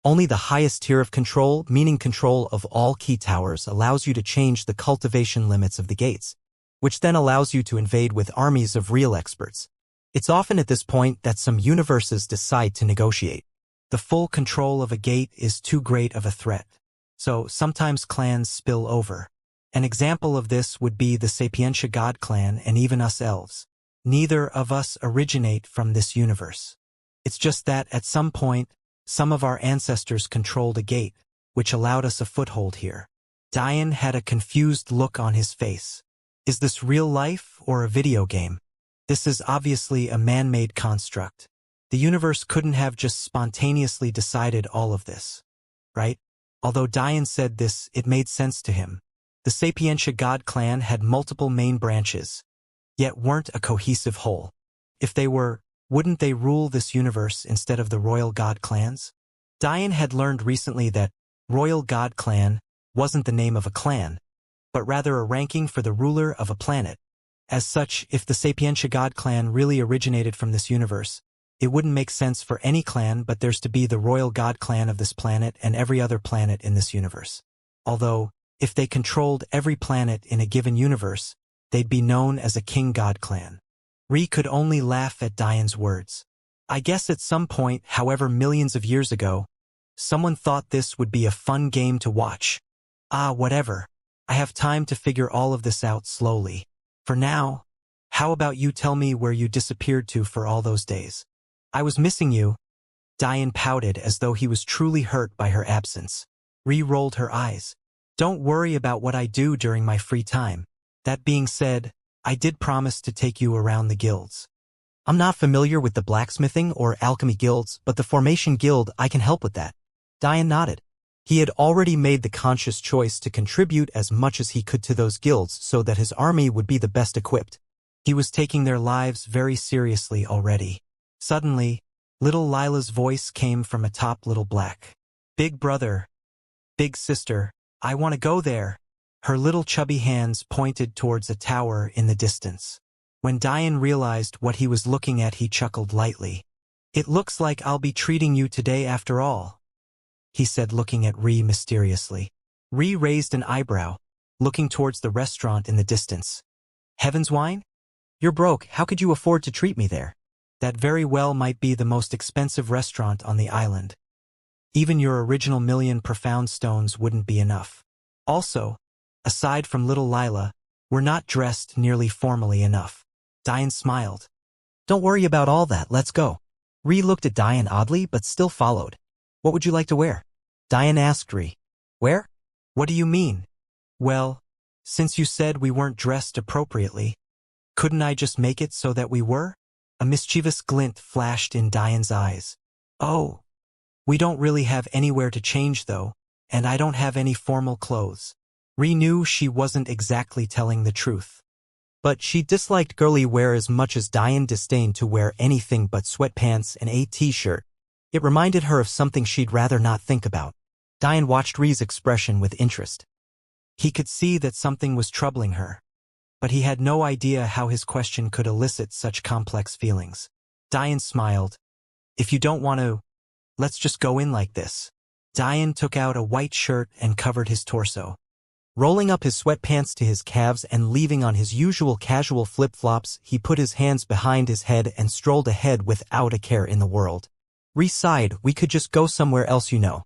Only the highest tier of control, meaning control of all key towers, allows you to change the cultivation limits of the gates, which then allows you to invade with armies of real experts. It's often at this point that some universes decide to negotiate. The full control of a gate is too great of a threat. So sometimes clans spill over. An example of this would be the Xianxia God clan and even us elves. Neither of us originate from this universe. It's just that at some point, some of our ancestors controlled a gate, which allowed us a foothold here. Diane had a confused look on his face. Is this real life or a video game? This is obviously a man-made construct. The universe couldn't have just spontaneously decided all of this, right? Although Diane said this, it made sense to him. The Xianxia God clan had multiple main branches, yet weren't a cohesive whole. If they were, wouldn't they rule this universe instead of the royal god clans? Diane had learned recently that royal god clan wasn't the name of a clan, but rather a ranking for the ruler of a planet. As such, if the Xianxia God clan really originated from this universe, it wouldn't make sense for any clan but there's to be the royal god clan of this planet and every other planet in this universe. Although, if they controlled every planet in a given universe, they'd be known as a king god clan. Ree could only laugh at Diane's words. I guess at some point, however millions of years ago, someone thought this would be a fun game to watch. Whatever. I have time to figure all of this out slowly. For now, how about you tell me where you disappeared to for all those days? I was missing you. Diane pouted as though he was truly hurt by her absence. Ree rolled her eyes. Don't worry about what I do during my free time. That being said, I did promise to take you around the guilds. I'm not familiar with the blacksmithing or alchemy guilds, but the formation guild, I can help with that. Diane nodded. He had already made the conscious choice to contribute as much as he could to those guilds so that his army would be the best equipped. He was taking their lives very seriously already. Suddenly, little Lila's voice came from atop little Black. Big brother, big sister, I want to go there. Her little chubby hands pointed towards a tower in the distance. When Diane realized what he was looking at, he chuckled lightly. "It looks like I'll be treating you today after all," he said, looking at Ree mysteriously. Ree raised an eyebrow, looking towards the restaurant in the distance. "Heaven's Wine? You're broke, how could you afford to treat me there? That very well might be the most expensive restaurant on the island. Even your original 1,000,000 profound stones wouldn't be enough. Also, aside from little Lila, we're not dressed nearly formally enough." Diane smiled. "Don't worry about all that, let's go." Ree looked at Diane oddly but still followed. "What would you like to wear?" Diane asked Ree. "Where?" "What do you mean?" "Well, since you said we weren't dressed appropriately, couldn't I just make it so that we were?" A mischievous glint flashed in Diane's eyes. "Oh, we don't really have anywhere to change though, and I don't have any formal clothes." Ree knew she wasn't exactly telling the truth. But she disliked girly wear as much as Diane disdained to wear anything but sweatpants and a t-shirt. It reminded her of something she'd rather not think about. Diane watched Ree's expression with interest. He could see that something was troubling her, but he had no idea how his question could elicit such complex feelings. Diane smiled. "If you don't want to, let's just go in like this." Diane took out a white shirt and covered his torso. Rolling up his sweatpants to his calves and leaving on his usual casual flip-flops, he put his hands behind his head and strolled ahead without a care in the world. Ree sighed. "We could just go somewhere else, you know.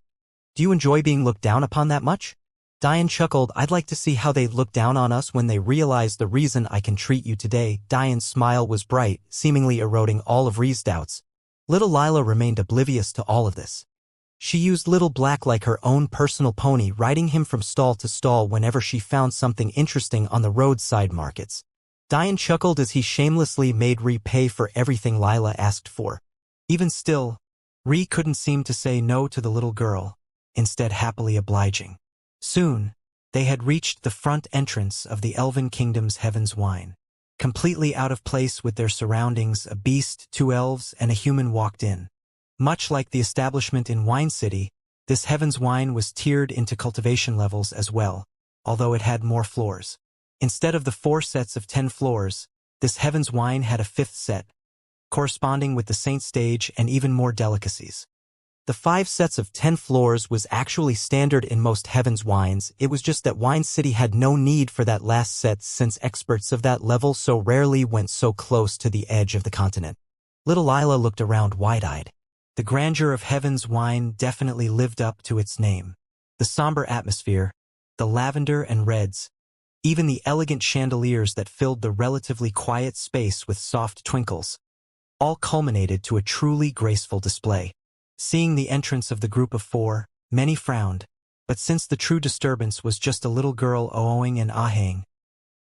Do you enjoy being looked down upon that much?" Diane chuckled. "I'd like to see how they'd look down on us when they realize the reason I can treat you today." Diane's smile was bright, seemingly eroding all of Ree's doubts. Little Lila remained oblivious to all of this. She used Little Black like her own personal pony, riding him from stall to stall whenever she found something interesting on the roadside markets. Diane chuckled as he shamelessly made Ree pay for everything Lila asked for. Even still, Ree couldn't seem to say no to the little girl, instead happily obliging. Soon, they had reached the front entrance of the Elven Kingdom's Heaven's Wine. Completely out of place with their surroundings, a beast, 2 elves, and a human walked in. Much like the establishment in Wine City, this Heaven's Wine was tiered into cultivation levels as well, although it had more floors. Instead of the 4 sets of 10 floors, this Heaven's Wine had a 5th set, corresponding with the Saint Stage and even more delicacies. The 5 sets of 10 floors was actually standard in most Heaven's Wines. It was just that Wine City had no need for that last set since experts of that level so rarely went so close to the edge of the continent. Little Lila looked around wide-eyed. The grandeur of Heaven's Wine definitely lived up to its name. The somber atmosphere, the lavender and reds, even the elegant chandeliers that filled the relatively quiet space with soft twinkles, all culminated to a truly graceful display. Seeing the entrance of the group of 4, many frowned, but since the true disturbance was just a little girl oh-ohing and ahhing,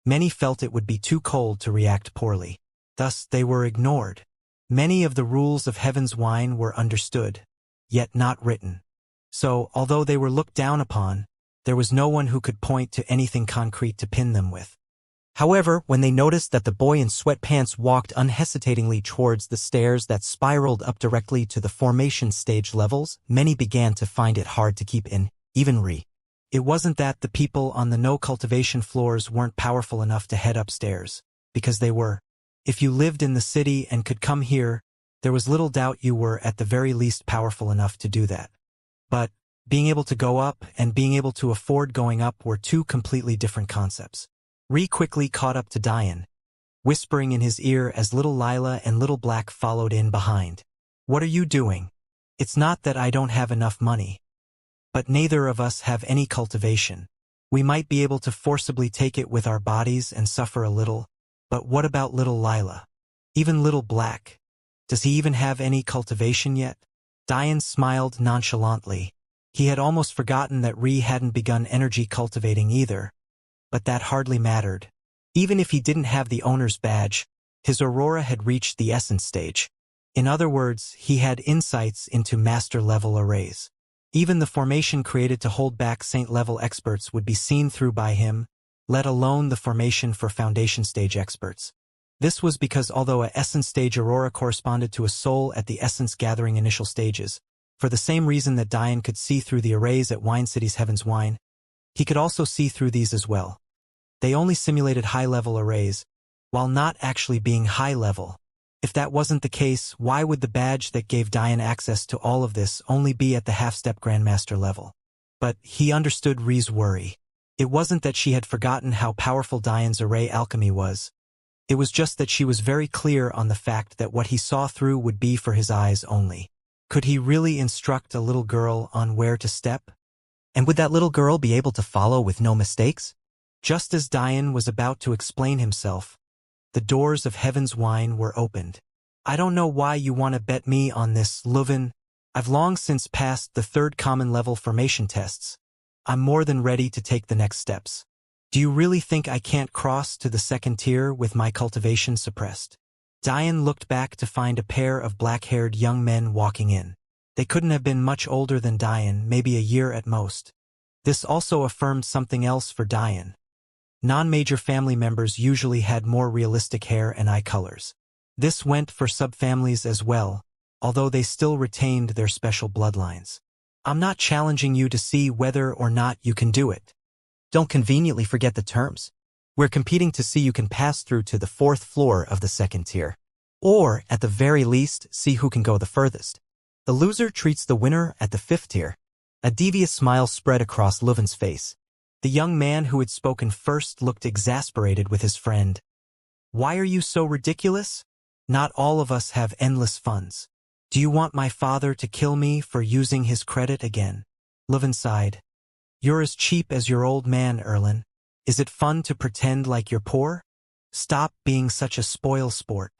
many felt it would be too cold to react poorly. Thus, they were ignored. Many of the rules of Heaven's Wine were understood, yet not written. So, although they were looked down upon, there was no one who could point to anything concrete to pin them with. However, when they noticed that the boy in sweatpants walked unhesitatingly towards the stairs that spiraled up directly to the formation stage levels, many began to find it hard to keep in, even Ree. It wasn't that the people on the no-cultivation floors weren't powerful enough to head upstairs, because they were. If you lived in the city and could come here, there was little doubt you were at the very least powerful enough to do that. But being able to go up and being able to afford going up were 2 completely different concepts. Ree quickly caught up to Diane, whispering in his ear as little Lila and Little Black followed in behind. "What are you doing? It's not that I don't have enough money, but neither of us have any cultivation. We might be able to forcibly take it with our bodies and suffer a little, but what about little Lila? Even Little Black? Does he even have any cultivation yet?" Diane smiled nonchalantly. He had almost forgotten that Ree hadn't begun energy cultivating either, but that hardly mattered. Even if he didn't have the owner's badge, his aurora had reached the essence stage. In other words, he had insights into master-level arrays. Even the formation created to hold back Saint-level experts would be seen through by him, let alone the formation for foundation stage experts. This was because although a essence stage aurora corresponded to a soul at the essence gathering initial stages, for the same reason that Diane could see through the arrays at Wine City's Heaven's Wine, He could also see through these as well. They only simulated high-level arrays, while not actually being high-level. If that wasn't the case, why would the badge that gave Diane access to all of this only be at the half-step Grandmaster level? But he understood Ree's worry. It wasn't that she had forgotten how powerful Diane's array alchemy was. It was just that she was very clear on the fact that what he saw through would be for his eyes only. Could he really instruct a little girl on where to step? And would that little girl be able to follow with no mistakes? Just as Diane was about to explain himself, the doors of Heaven's Wine were opened. I don't know why you want to bet me on this, Leuven. I've long since passed the 3rd common level formation tests. I'm more than ready to take the next steps. Do you really think I can't cross to the 2nd tier with my cultivation suppressed? Diane looked back to find a pair of black-haired young men walking in. They couldn't have been much older than Diane, maybe a year at most. This also affirmed something else for Diane. Non-major family members usually had more realistic hair and eye colors. This went for subfamilies as well, although they still retained their special bloodlines. I'm not challenging you to see whether or not you can do it. Don't conveniently forget the terms. We're competing to see you can pass through to the 4th floor of the 2nd tier. Or, at the very least, see who can go the furthest. The loser treats the winner at the 5th tier. A devious smile spread across Leuven's face. The young man who had spoken first looked exasperated with his friend. Why are you so ridiculous? Not all of us have endless funds. Do you want my father to kill me for using his credit again? Leuven sighed. You're as cheap as your old man, Erlen. Is it fun to pretend like you're poor? Stop being such a spoil sport.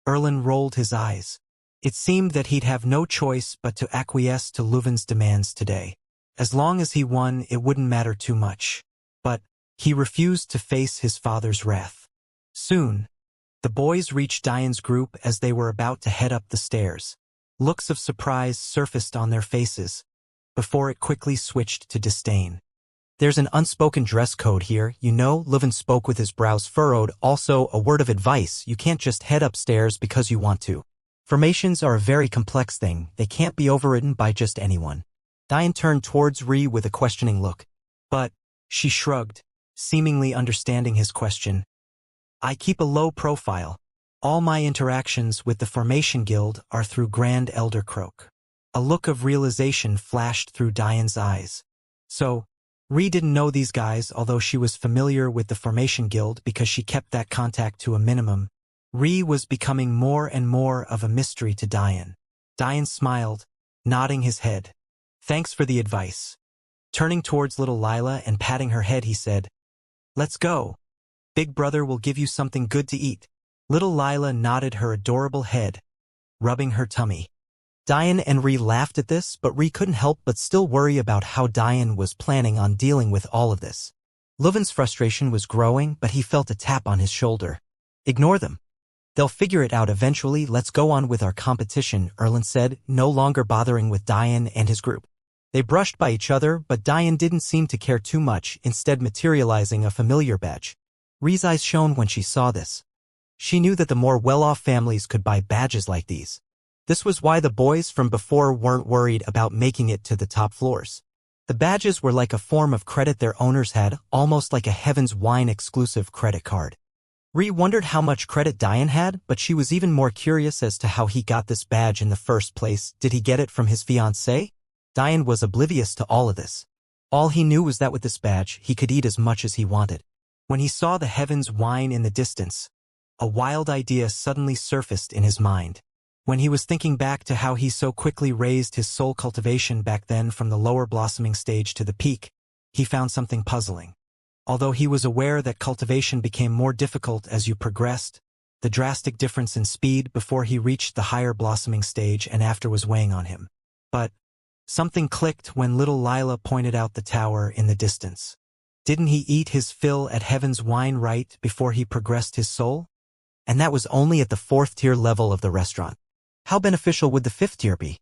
Erlen rolled his eyes. It seemed that he'd have no choice but to acquiesce to Leuven's demands today. As long as he won, it wouldn't matter too much. But he refused to face his father's wrath. Soon, the boys reached Diane's group as they were about to head up the stairs. Looks of surprise surfaced on their faces, before it quickly switched to disdain. There's an unspoken dress code here, you know, Leuven spoke with his brows furrowed. Also, a word of advice, you can't just head upstairs because you want to. Formations are a very complex thing, they can't be overridden by just anyone. Diane turned towards Ree with a questioning look. But, she shrugged, seemingly understanding his question. I keep a low profile. All my interactions with the Formation Guild are through Grand Elder Croak. A look of realization flashed through Diane's eyes. So, Ree didn't know these guys, although she was familiar with the Formation Guild because she kept that contact to a minimum. Ree was becoming more and more of a mystery to Diane. Diane smiled, nodding his head. Thanks for the advice. Turning towards little Lila and patting her head, he said, Let's go. Big brother will give you something good to eat. Little Lila nodded her adorable head, rubbing her tummy. Diane and Ree laughed at this, but Ree couldn't help but still worry about how Diane was planning on dealing with all of this. Leuven's frustration was growing, but he felt a tap on his shoulder. Ignore them. They'll figure it out eventually. Let's go on with our competition, Erlen said, no longer bothering with Diane and his group. They brushed by each other, but Diane didn't seem to care too much, instead materializing a familiar badge. Ree's eyes shone when she saw this. She knew that the more well-off families could buy badges like these. This was why the boys from before weren't worried about making it to the top floors. The badges were like a form of credit their owners had, almost like a Heaven's Wine exclusive credit card. Ree wondered how much credit Diane had, but she was even more curious as to how he got this badge in the first place. Did he get it from his fiancée? Diane was oblivious to all of this. All he knew was that with this badge, he could eat as much as he wanted. When he saw the Heaven's Wine in the distance, a wild idea suddenly surfaced in his mind. When he was thinking back to how he so quickly raised his soul cultivation back then from the lower blossoming stage to the peak, he found something puzzling. Although he was aware that cultivation became more difficult as you progressed, the drastic difference in speed before he reached the higher blossoming stage and after was weighing on him. But something clicked when little Lila pointed out the tower in the distance. Didn't he eat his fill at Heaven's Wine right before he progressed his soul? And that was only at the 4th tier level of the restaurant. How beneficial would the 5th tier be?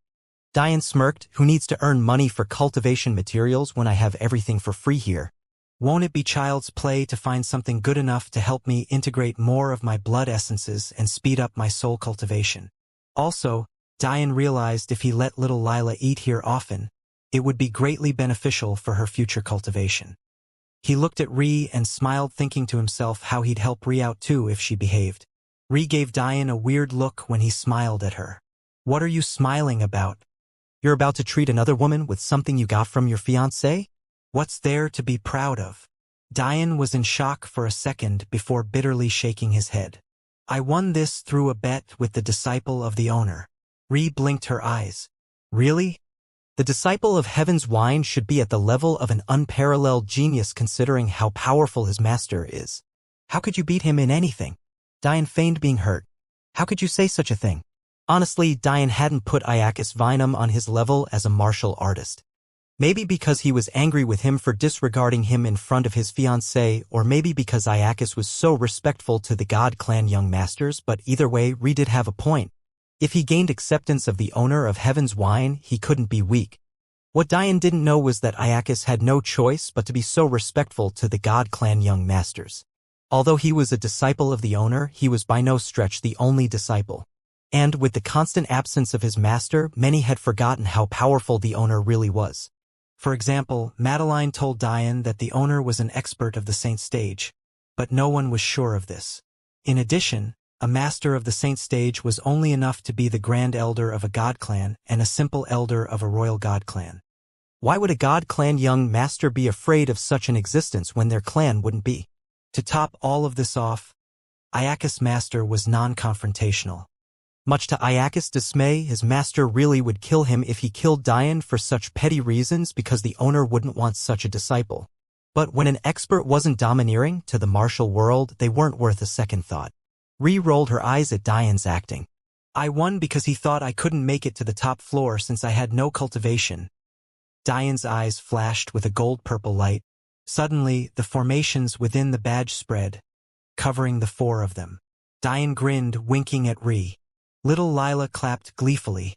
Diane smirked, who needs to earn money for cultivation materials when I have everything for free here? Won't it be child's play to find something good enough to help me integrate more of my blood essences and speed up my soul cultivation? Also, Diane realized if he let little Lila eat here often, it would be greatly beneficial for her future cultivation. He looked at Ri and smiled, thinking to himself how he'd help Ri out too if she behaved. Ri gave Diane a weird look when he smiled at her. "What are you smiling about? You're about to treat another woman with something you got from your fiancé? What's there to be proud of?" Diane was in shock for a second before bitterly shaking his head. "I won this through a bet with the disciple of the owner." Ri blinked her eyes. Really? The disciple of Heaven's Wine should be at the level of an unparalleled genius considering how powerful his master is. How could you beat him in anything? Diane feigned being hurt. How could you say such a thing? Honestly, Diane hadn't put Iacus Vinum on his level as a martial artist. Maybe because he was angry with him for disregarding him in front of his fiancée, or maybe because Iacus was so respectful to the God Clan young masters, but either way, Ri did have a point. If he gained acceptance of the owner of Heaven's Wine, he couldn't be weak. What Diane didn't know was that Iacus had no choice but to be so respectful to the God Clan young masters. Although he was a disciple of the owner, he was by no stretch the only disciple. And with the constant absence of his master, many had forgotten how powerful the owner really was. For example, Madeline told Diane that the owner was an expert of the saint stage, but no one was sure of this. In addition, a master of the saint stage was only enough to be the grand elder of a god clan and a simple elder of a royal god clan. Why would a God Clan young master be afraid of such an existence when their clan wouldn't be? To top all of this off, Iacus' master was non-confrontational. Much to Iacus' dismay, his master really would kill him if he killed Diane for such petty reasons because the owner wouldn't want such a disciple. But when an expert wasn't domineering to the martial world, they weren't worth a second thought. Ri rolled her eyes at Diane's acting. "I won because he thought I couldn't make it to the top floor since I had no cultivation." Diane's eyes flashed with a gold-purple light. Suddenly, the formations within the badge spread, covering the four of them. Diane grinned, winking at Ri. Little Lila clapped gleefully,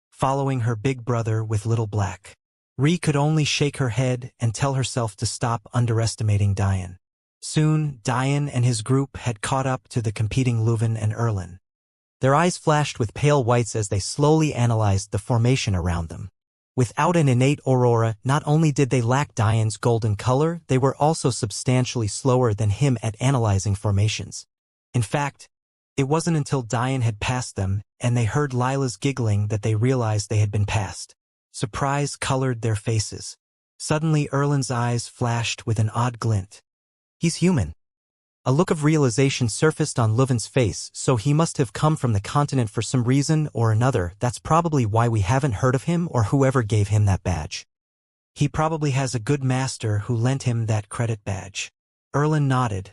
following her big brother with Little Black. Ri could only shake her head and tell herself to stop underestimating Diane. Soon, Diane and his group had caught up to the competing Leuven and Erlin. Their eyes flashed with pale whites as they slowly analyzed the formation around them. Without an innate aurora, not only did they lack Diane's golden color, they were also substantially slower than him at analyzing formations. In fact, it wasn't until Diane had passed them and they heard Lila's giggling that they realized they had been passed. Surprise colored their faces. Suddenly Erlin's eyes flashed with an odd glint. "He's human." A look of realization surfaced on Leuven's face, so he must have come from the continent for some reason or another. That's probably why we haven't heard of him or whoever gave him that badge. "He probably has a good master who lent him that credit badge." Erlin nodded,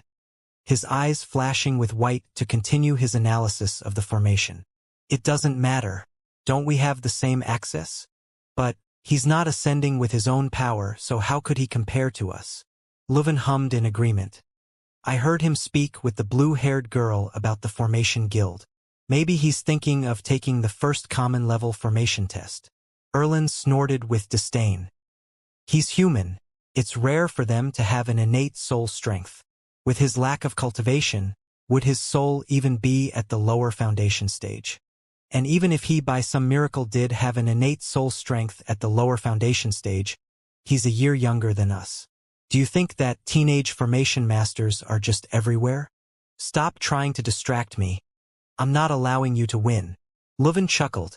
his eyes flashing with white to continue his analysis of the formation. "It doesn't matter. Don't we have the same access? But he's not ascending with his own power, so how could he compare to us?" Leuven hummed in agreement. "I heard him speak with the blue-haired girl about the formation guild. Maybe he's thinking of taking the first common level formation test." Erlin snorted with disdain. "He's human. It's rare for them to have an innate soul strength. With his lack of cultivation, would his soul even be at the lower foundation stage? And even if he by some miracle did have an innate soul strength at the lower foundation stage, he's a year younger than us. Do you think that teenage formation masters are just everywhere? Stop trying to distract me. I'm not allowing you to win." Leuven chuckled,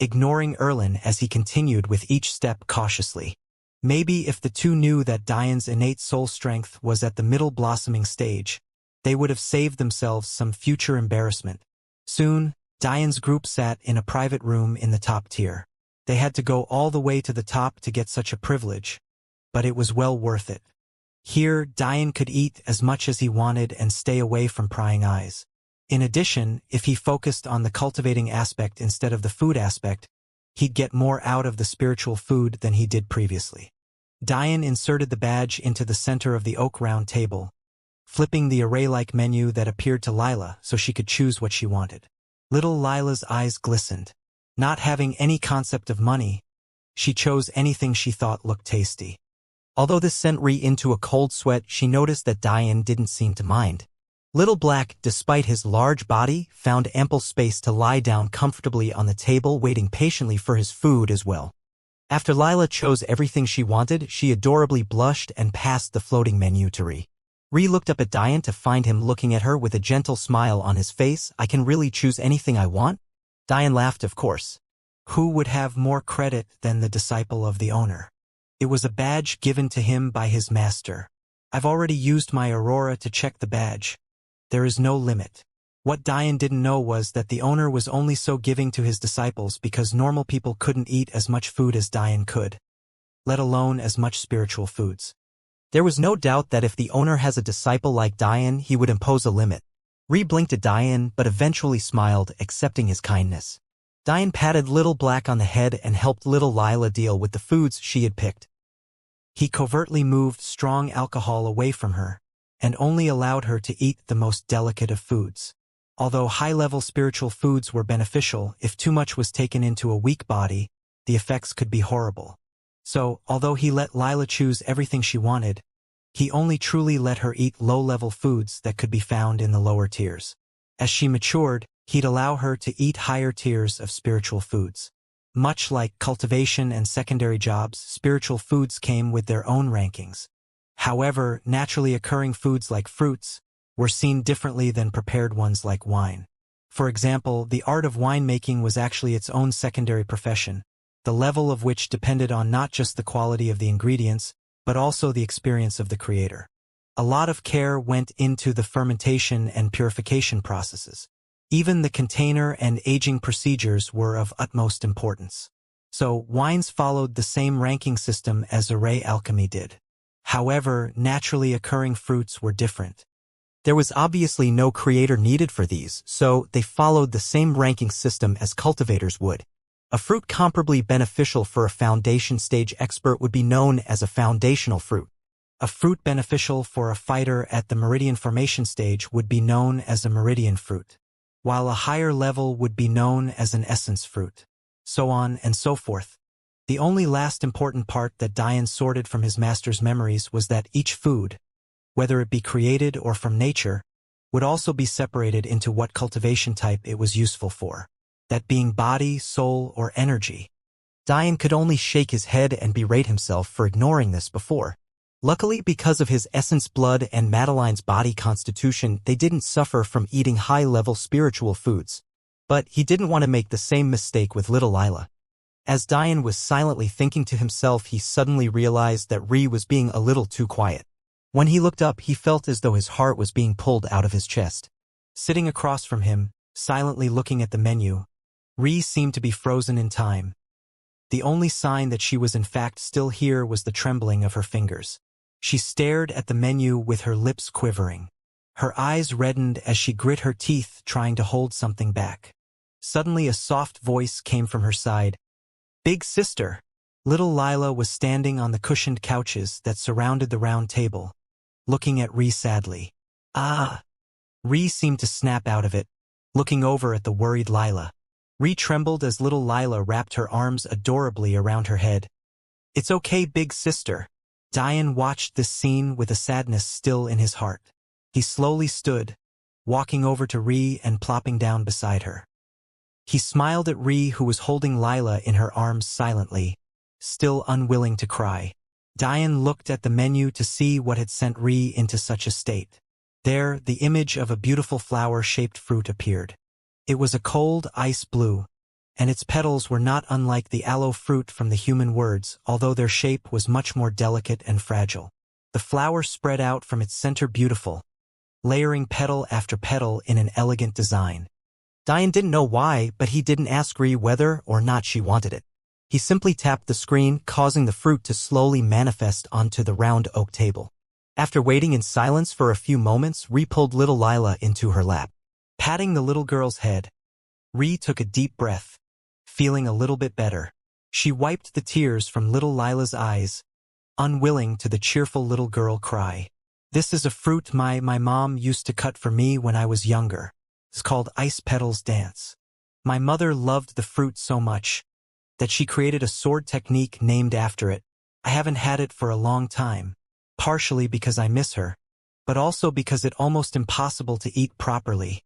ignoring Erlin as he continued with each step cautiously. Maybe if the two knew that Diane's innate soul strength was at the middle blossoming stage, they would have saved themselves some future embarrassment. Soon, Diane's group sat in a private room in the top tier. They had to go all the way to the top to get such a privilege, but it was well worth it. Here, Diane could eat as much as he wanted and stay away from prying eyes. In addition, if he focused on the cultivating aspect instead of the food aspect, he'd get more out of the spiritual food than he did previously. Diane inserted the badge into the center of the oak round table, flipping the array-like menu that appeared to Lila so she could choose what she wanted. Little Lila's eyes glistened. Not having any concept of money, she chose anything she thought looked tasty. Although this sent Ri into a cold sweat, she noticed that Diane didn't seem to mind. Little Black, despite his large body, found ample space to lie down comfortably on the table, waiting patiently for his food as well. After Lila chose everything she wanted, she adorably blushed and passed the floating menu to Ri. Ri looked up at Diane to find him looking at her with a gentle smile on his face. I can really choose anything I want? Diane laughed, of course. Who would have more credit than the disciple of the owner? It was a badge given to him by his master. I've already used my Aurora to check the badge. There is no limit. What Diane didn't know was that the owner was only so giving to his disciples because normal people couldn't eat as much food as Diane could, let alone as much spiritual foods. There was no doubt that if the owner has a disciple like Diane, he would impose a limit. Ri blinked at Diane, but eventually smiled, accepting his kindness. Diane patted Little Black on the head and helped Little Lila deal with the foods she had picked. He covertly moved strong alcohol away from her, and only allowed her to eat the most delicate of foods. Although high-level spiritual foods were beneficial, if too much was taken into a weak body, the effects could be horrible. So, although he let Lila choose everything she wanted, he only truly let her eat low-level foods that could be found in the lower tiers. As she matured, he'd allow her to eat higher tiers of spiritual foods. Much like cultivation and secondary jobs, spiritual foods came with their own rankings. However, naturally occurring foods like fruits were seen differently than prepared ones like wine. For example, the art of winemaking was actually its own secondary profession, the level of which depended on not just the quality of the ingredients, but also the experience of the creator. A lot of care went into the fermentation and purification processes. Even the container and aging procedures were of utmost importance. So, wines followed the same ranking system as array alchemy did. However, naturally occurring fruits were different. There was obviously no creator needed for these, so they followed the same ranking system as cultivators would. A fruit comparably beneficial for a foundation stage expert would be known as a foundational fruit. A fruit beneficial for a fighter at the meridian formation stage would be known as a meridian fruit, while a higher level would be known as an essence fruit, so on and so forth. The only last important part that Diane sorted from his master's memories was that each food, whether it be created or from nature, would also be separated into what cultivation type it was useful for, that being body, soul, or energy. Diane could only shake his head and berate himself for ignoring this before. Luckily, because of his essence blood and Madeline's body constitution, they didn't suffer from eating high-level spiritual foods. But he didn't want to make the same mistake with little Lila. As Diane was silently thinking to himself, he suddenly realized that Ri was being a little too quiet. When he looked up, he felt as though his heart was being pulled out of his chest. Sitting across from him, silently looking at the menu, Ri seemed to be frozen in time. The only sign that she was in fact still here was the trembling of her fingers. She stared at the menu with her lips quivering. Her eyes reddened as she grit her teeth, trying to hold something back. Suddenly a soft voice came from her side. "Big sister!" Little Lila was standing on the cushioned couches that surrounded the round table, looking at Ri sadly. "Ah!" Ri seemed to snap out of it, looking over at the worried Lila. Ri trembled as little Lila wrapped her arms adorably around her head. "It's okay, big sister." Diane watched this scene with a sadness still in his heart. He slowly stood, walking over to Ri and plopping down beside her. He smiled at Ri, who was holding Lila in her arms silently, still unwilling to cry. Diane looked at the menu to see what had sent Ri into such a state. There, the image of a beautiful flower-shaped fruit appeared. It was a cold ice blue, and its petals were not unlike the aloe fruit from the human words, although their shape was much more delicate and fragile. The flower spread out from its center beautiful, layering petal after petal in an elegant design. Diane didn't know why, but he didn't ask Ri whether or not she wanted it. He simply tapped the screen, causing the fruit to slowly manifest onto the round oak table. After waiting in silence for a few moments, Ri pulled little Lila into her lap. Patting the little girl's head, Ri took a deep breath, feeling a little bit better. She wiped the tears from little Lila's eyes, unwilling to the cheerful little girl cry. "This is a fruit my mom used to cut for me when I was younger. It's called Ice Petals Dance. My mother loved the fruit so much that she created a sword technique named after it. I haven't had it for a long time, partially because I miss her, but also because it's almost impossible to eat properly,"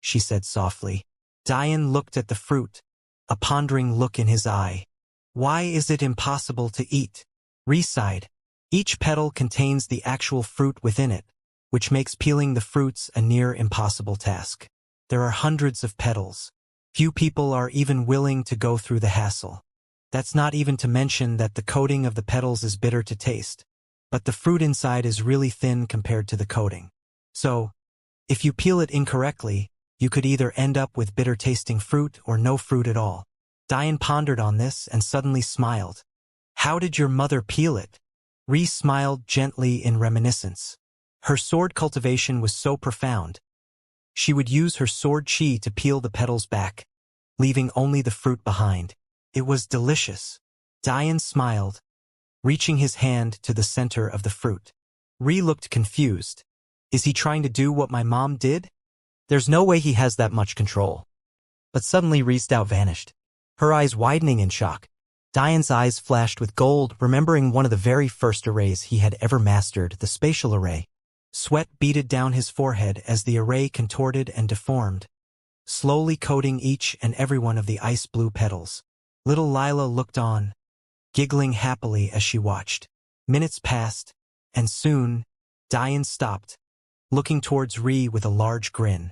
she said softly. Diane looked at the fruit, a pondering look in his eye. Why is it impossible to eat? Ree sighed. Each petal contains the actual fruit within it, which makes peeling the fruits a near impossible task. There are hundreds of petals. Few people are even willing to go through the hassle. That's not even to mention that the coating of the petals is bitter to taste, but the fruit inside is really thin compared to the coating. So, if you peel it incorrectly, you could either end up with bitter-tasting fruit or no fruit at all. Diane pondered on this and suddenly smiled. How did your mother peel it? Ree smiled gently in reminiscence. Her sword cultivation was so profound. She would use her sword chi to peel the petals back, leaving only the fruit behind. It was delicious. Diane smiled, reaching his hand to the center of the fruit. Ree looked confused. Is he trying to do what my mom did? There's no way he has that much control. But suddenly Ree's doubt vanished, her eyes widening in shock. Diane's eyes flashed with gold, remembering one of the very first arrays he had ever mastered, the spatial array. Sweat beaded down his forehead as the array contorted and deformed, slowly coating each and every one of the ice blue petals. Little Lila looked on, giggling happily as she watched. Minutes passed, and soon, Diane stopped, looking towards Ree with a large grin.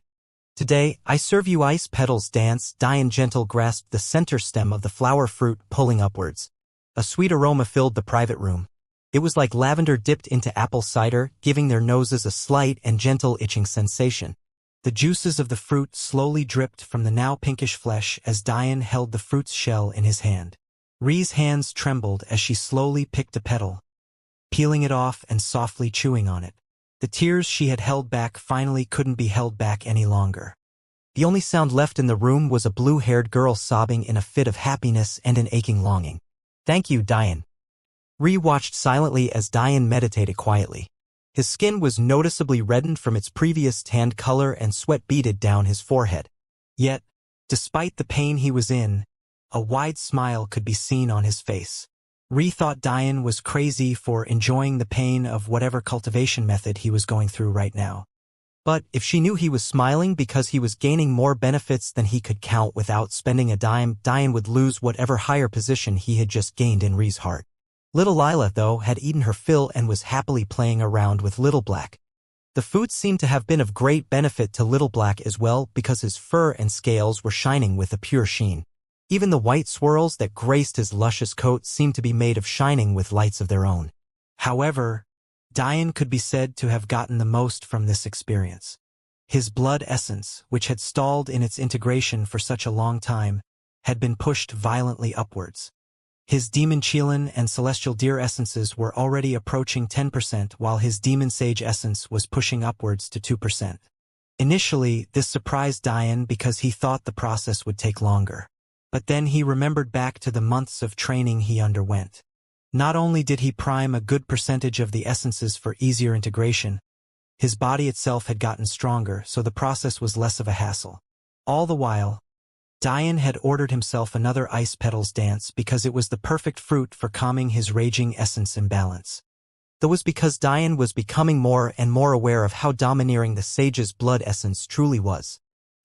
Today, I serve you ice petals dance. Diane gentle grasped the center stem of the flower fruit, pulling upwards. A sweet aroma filled the private room. It was like lavender dipped into apple cider, giving their noses a slight and gentle itching sensation. The juices of the fruit slowly dripped from the now pinkish flesh as Diane held the fruit's shell in his hand. Ree's hands trembled as she slowly picked a petal, peeling it off and softly chewing on it. The tears she had held back finally couldn't be held back any longer. The only sound left in the room was a blue-haired girl sobbing in a fit of happiness and an aching longing. Thank you, Diane. Ree watched silently as Diane meditated quietly. His skin was noticeably reddened from its previous tanned color and sweat beaded down his forehead. Yet, despite the pain he was in, a wide smile could be seen on his face. Ree thought Diane was crazy for enjoying the pain of whatever cultivation method he was going through right now. But if she knew he was smiling because he was gaining more benefits than he could count without spending a dime, Diane would lose whatever higher position he had just gained in Ree's heart. Little Lila, though, had eaten her fill and was happily playing around with Little Black. The food seemed to have been of great benefit to Little Black as well because his fur and scales were shining with a pure sheen. Even the white swirls that graced his luscious coat seemed to be made of shining with lights of their own. However, Diane could be said to have gotten the most from this experience. His blood essence, which had stalled in its integration for such a long time, had been pushed violently upwards. His Demon Qilin and Celestial Deer essences were already approaching 10%, while his Demon Sage essence was pushing upwards to 2%. Initially, this surprised Diane because he thought the process would take longer. But then he remembered back to the months of training he underwent. Not only did he prime a good percentage of the essences for easier integration, his body itself had gotten stronger, so the process was less of a hassle. All the while, Diane had ordered himself another ice petals dance because it was the perfect fruit for calming his raging essence imbalance. That was because Diane was becoming more and more aware of how domineering the sage's blood essence truly was.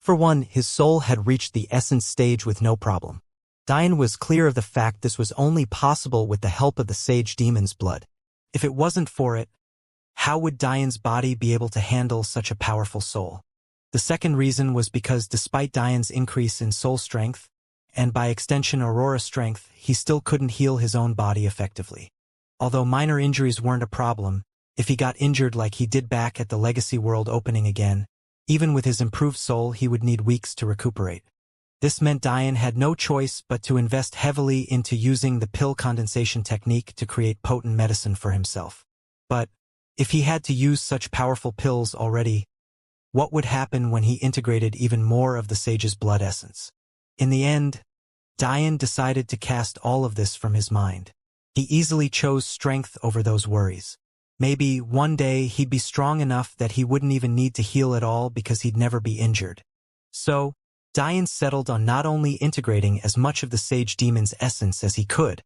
For one, his soul had reached the essence stage with no problem. Diane was clear of the fact this was only possible with the help of the sage demon's blood. If it wasn't for it, how would Diane's body be able to handle such a powerful soul? The second reason was because despite Diane's increase in soul strength, and by extension aurora strength, he still couldn't heal his own body effectively. Although minor injuries weren't a problem, if he got injured like he did back at the Legacy World opening again, even with his improved soul he would need weeks to recuperate. This meant Diane had no choice but to invest heavily into using the pill condensation technique to create potent medicine for himself. But, if he had to use such powerful pills already, what would happen when he integrated even more of the sage's blood essence? In the end, Diane decided to cast all of this from his mind. He easily chose strength over those worries. Maybe one day he'd be strong enough that he wouldn't even need to heal at all because he'd never be injured. So, Diane settled on not only integrating as much of the sage demon's essence as he could,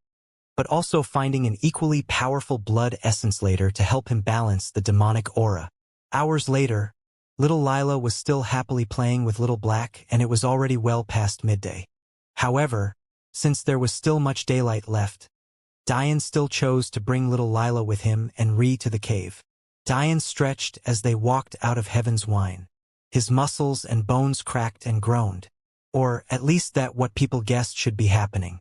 but also finding an equally powerful blood essence later to help him balance the demonic aura. Hours later, little Lila was still happily playing with Little Black, and it was already well past midday. However, Since there was still much daylight left, Diane still chose to bring little Lila with him and Ree to the cave. Diane stretched as they walked out of Heaven's Wine. His muscles and bones cracked and groaned. Or at least that what people guessed should be happening.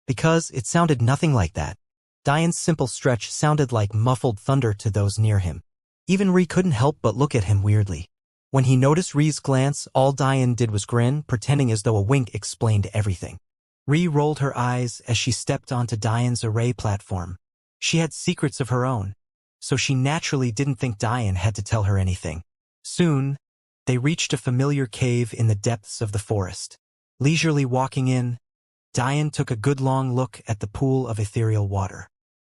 Because it sounded nothing like that. Diane's simple stretch sounded like muffled thunder to those near him. Even Ree couldn't help but look at him weirdly. When he noticed Ree's glance, all Diane did was grin, pretending as though a wink explained everything. Ree rolled her eyes as she stepped onto Diane's array platform. She had secrets of her own, so she naturally didn't think Diane had to tell her anything. Soon, they reached a familiar cave in the depths of the forest. Leisurely walking in, Diane took a good long look at the pool of ethereal water.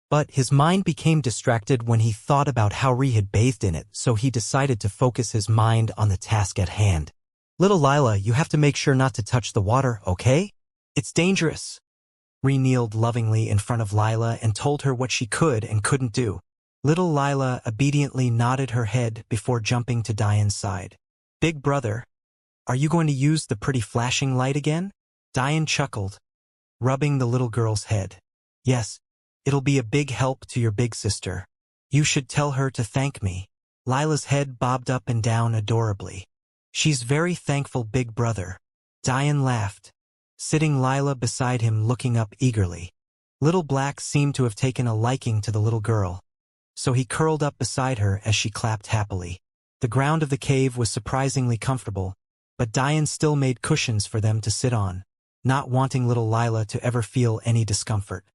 But his mind became distracted when he thought about how Ree had bathed in it, so he decided to focus his mind on the task at hand. Little Lila, you have to make sure not to touch the water, okay? It's dangerous. Ree kneeled lovingly in front of Lila and told her what she could and couldn't do. Little Lila obediently nodded her head before jumping to Diane's side. Big brother, are you going to use the pretty flashing light again? Diane chuckled, rubbing the little girl's head. Yes, it'll be a big help to your big sister. You should tell her to thank me. Lila's head bobbed up and down adorably. She's very thankful, big brother. Diane laughed, sitting Lila beside him looking up eagerly. Little Black seemed to have taken a liking to the little girl, so he curled up beside her as she clapped happily. The ground of the cave was surprisingly comfortable, but Diane still made cushions for them to sit on, not wanting little Lila to ever feel any discomfort.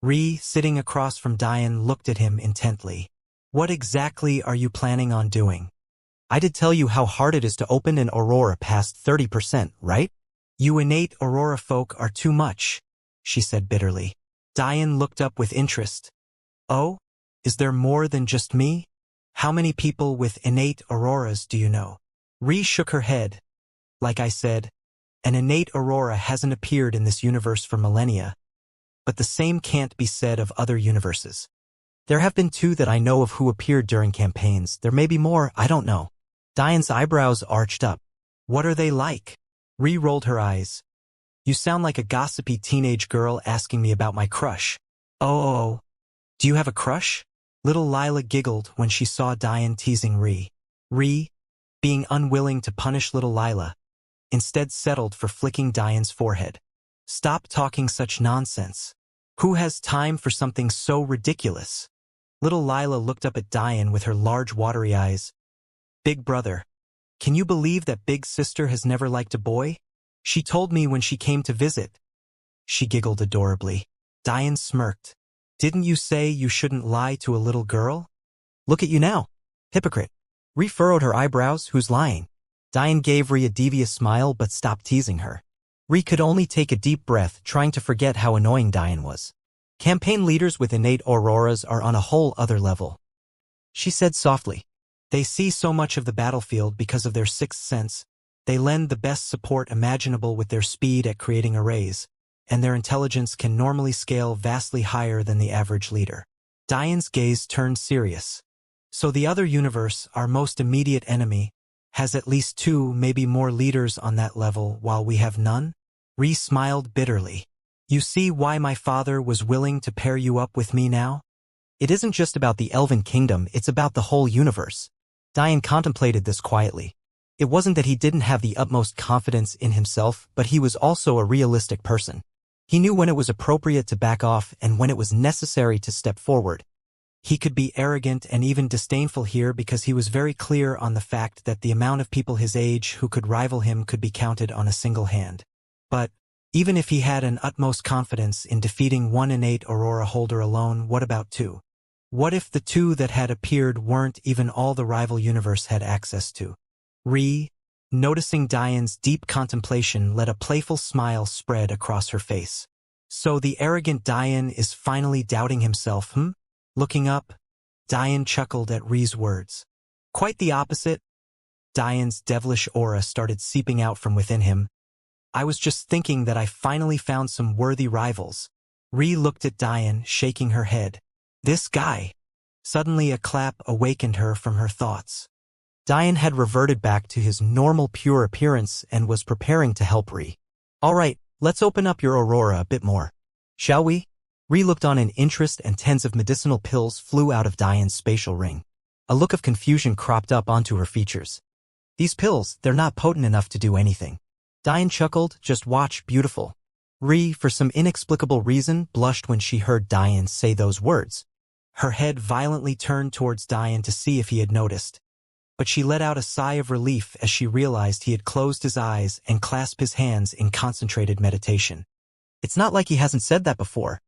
Ree, sitting across from Diane, looked at him intently. What exactly are you planning on doing? I did tell you how hard it is to open an aurora past 30%, right? You innate aurora folk are too much, she said bitterly. Diane looked up with interest. Oh? Is there more than just me? How many people with innate auroras do you know? Ree shook her head. Like I said, an innate aurora hasn't appeared in this universe for millennia, but the same can't be said of other universes. There have been 2 that I know of who appeared during campaigns. There may be more, I don't know. Diane's eyebrows arched up. What are they like? Ree rolled her eyes. You sound like a gossipy teenage girl asking me about my crush. Oh, do you have a crush? Little Lila giggled when she saw Diane teasing Ree. Ree, being unwilling to punish little Lila, instead settled for flicking Diane's forehead. Stop talking such nonsense. Who has time for something so ridiculous? Little Lila looked up at Diane with her large watery eyes. Big brother, can you believe that big sister has never liked a boy? She told me when she came to visit. She giggled adorably. Diane smirked. Didn't you say you shouldn't lie to a little girl? Look at you now. Hypocrite. Ree furrowed her eyebrows. Who's lying? Diane gave Ree a devious smile but stopped teasing her. Ree could only take a deep breath, trying to forget how annoying Diane was. Campaign leaders with innate auroras are on a whole other level, she said softly. They see so much of the battlefield because of their sixth sense. They lend the best support imaginable with their speed at creating arrays, and their intelligence can normally scale vastly higher than the average leader. Diane's gaze turned serious. So the other universe, our most immediate enemy, has at least 2, maybe more leaders on that level while we have none? Ree smiled bitterly. You see why my father was willing to pair you up with me now? It isn't just about the Elven Kingdom, it's about the whole universe. Diane contemplated this quietly. It wasn't that he didn't have the utmost confidence in himself, but he was also a realistic person. He knew when it was appropriate to back off and when it was necessary to step forward. He could be arrogant and even disdainful here because he was very clear on the fact that the amount of people his age who could rival him could be counted on a single hand. But even if he had an utmost confidence in defeating 1 innate aurora holder alone, what about 2? What if the 2 that had appeared weren't even all the rival universe had access to? Ree, noticing Diane's deep contemplation, let a playful smile spread across her face. So the arrogant Diane is finally doubting himself, Looking up, Diane chuckled at Ree's words. Quite the opposite. Diane's devilish aura started seeping out from within him. I was just thinking that I finally found some worthy rivals. Ree looked at Diane, shaking her head. This guy. Suddenly a clap awakened her from her thoughts. Diane had reverted back to his normal pure appearance and was preparing to help Ree. All right, Let's open up your aurora a bit more. Shall we? Ree looked on in interest and tens of medicinal pills flew out of Diane's spatial ring. A look of confusion cropped up onto her features. These pills, they're not potent enough to do anything. Diane chuckled, just watch, beautiful. Ree, for some inexplicable reason, blushed when she heard Diane say those words. Her head violently turned towards Diane to see if he had noticed. But she let out a sigh of relief as she realized he had closed his eyes and clasped his hands in concentrated meditation. It's not like he hasn't said that before.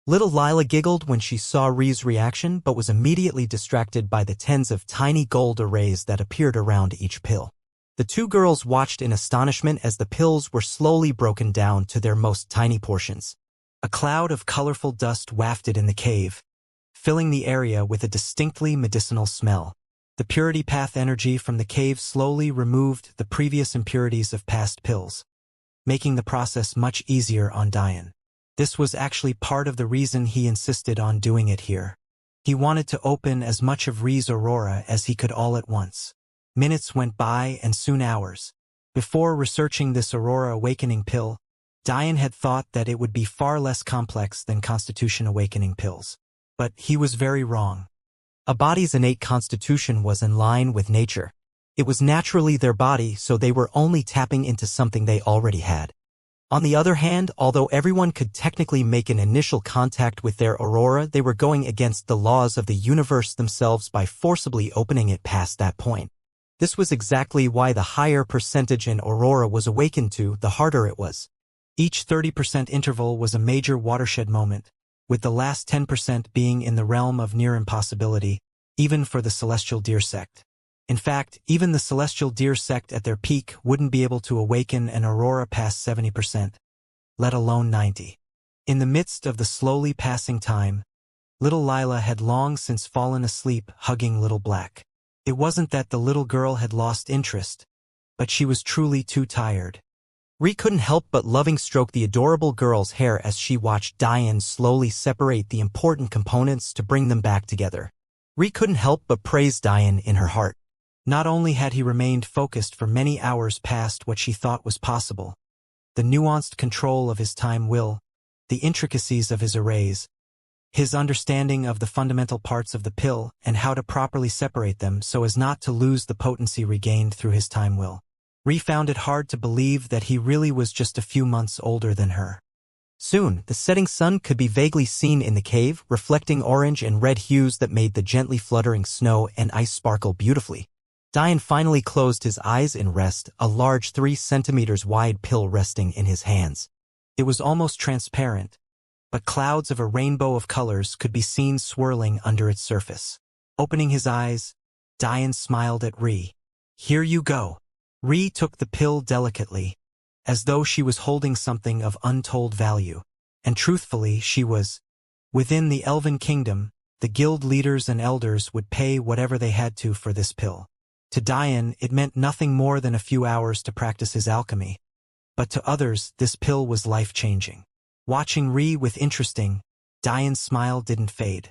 Little Lila giggled when she saw Ree's reaction but was immediately distracted by the tens of tiny gold arrays that appeared around each pill. The two girls watched in astonishment as the pills were slowly broken down to their most tiny portions. A cloud of colorful dust wafted in the cave, filling the area with a distinctly medicinal smell. The purity path energy from the cave slowly removed the previous impurities of past pills, making the process much easier on Diane. This was actually part of the reason he insisted on doing it here. He wanted to open as much of Ree's aurora as he could all at once. Minutes went by and soon hours. Before researching this aurora awakening pill, Diane had thought that it would be far less complex than constitution awakening pills. But he was very wrong. A body's innate constitution was in line with nature. It was naturally their body, so they were only tapping into something they already had. On the other hand, although everyone could technically make an initial contact with their aurora, they were going against the laws of the universe themselves by forcibly opening it past that point. This was exactly why the higher percentage an aurora was awakened to, the harder it was. Each 30% interval was a major watershed moment, with the last 10% being in the realm of near impossibility, even for the Celestial Deer Sect. In fact, even the Celestial Deer Sect at their peak wouldn't be able to awaken an aurora past 70%, let alone 90%. In the midst of the slowly passing time, little Lila had long since fallen asleep hugging little Black. It wasn't that the little girl had lost interest, but she was truly too tired. Ree couldn't help but loving stroke the adorable girl's hair as she watched Diane slowly separate the important components to bring them back together. Ree couldn't help but praise Diane in her heart. Not only had he remained focused for many hours past what she thought was possible, the nuanced control of his time will, the intricacies of his arrays, his understanding of the fundamental parts of the pill and how to properly separate them so as not to lose the potency regained through his time will. Ree found it hard to believe that he really was just a few months older than her. Soon, the setting sun could be vaguely seen in the cave, reflecting orange and red hues that made the gently fluttering snow and ice sparkle beautifully. Diane finally closed his eyes in rest, a large 3 centimeters wide pill resting in his hands. It was almost transparent, but clouds of a rainbow of colors could be seen swirling under its surface. Opening his eyes, Diane smiled at Ree. Here you go. Ree took the pill delicately, as though she was holding something of untold value. And truthfully, she was. Within the Elven Kingdom, the guild leaders and elders would pay whatever they had to for this pill. To Diane, it meant nothing more than a few hours to practice his alchemy. But to others, this pill was life-changing. Watching Ree with interesting, Diane's smile didn't fade.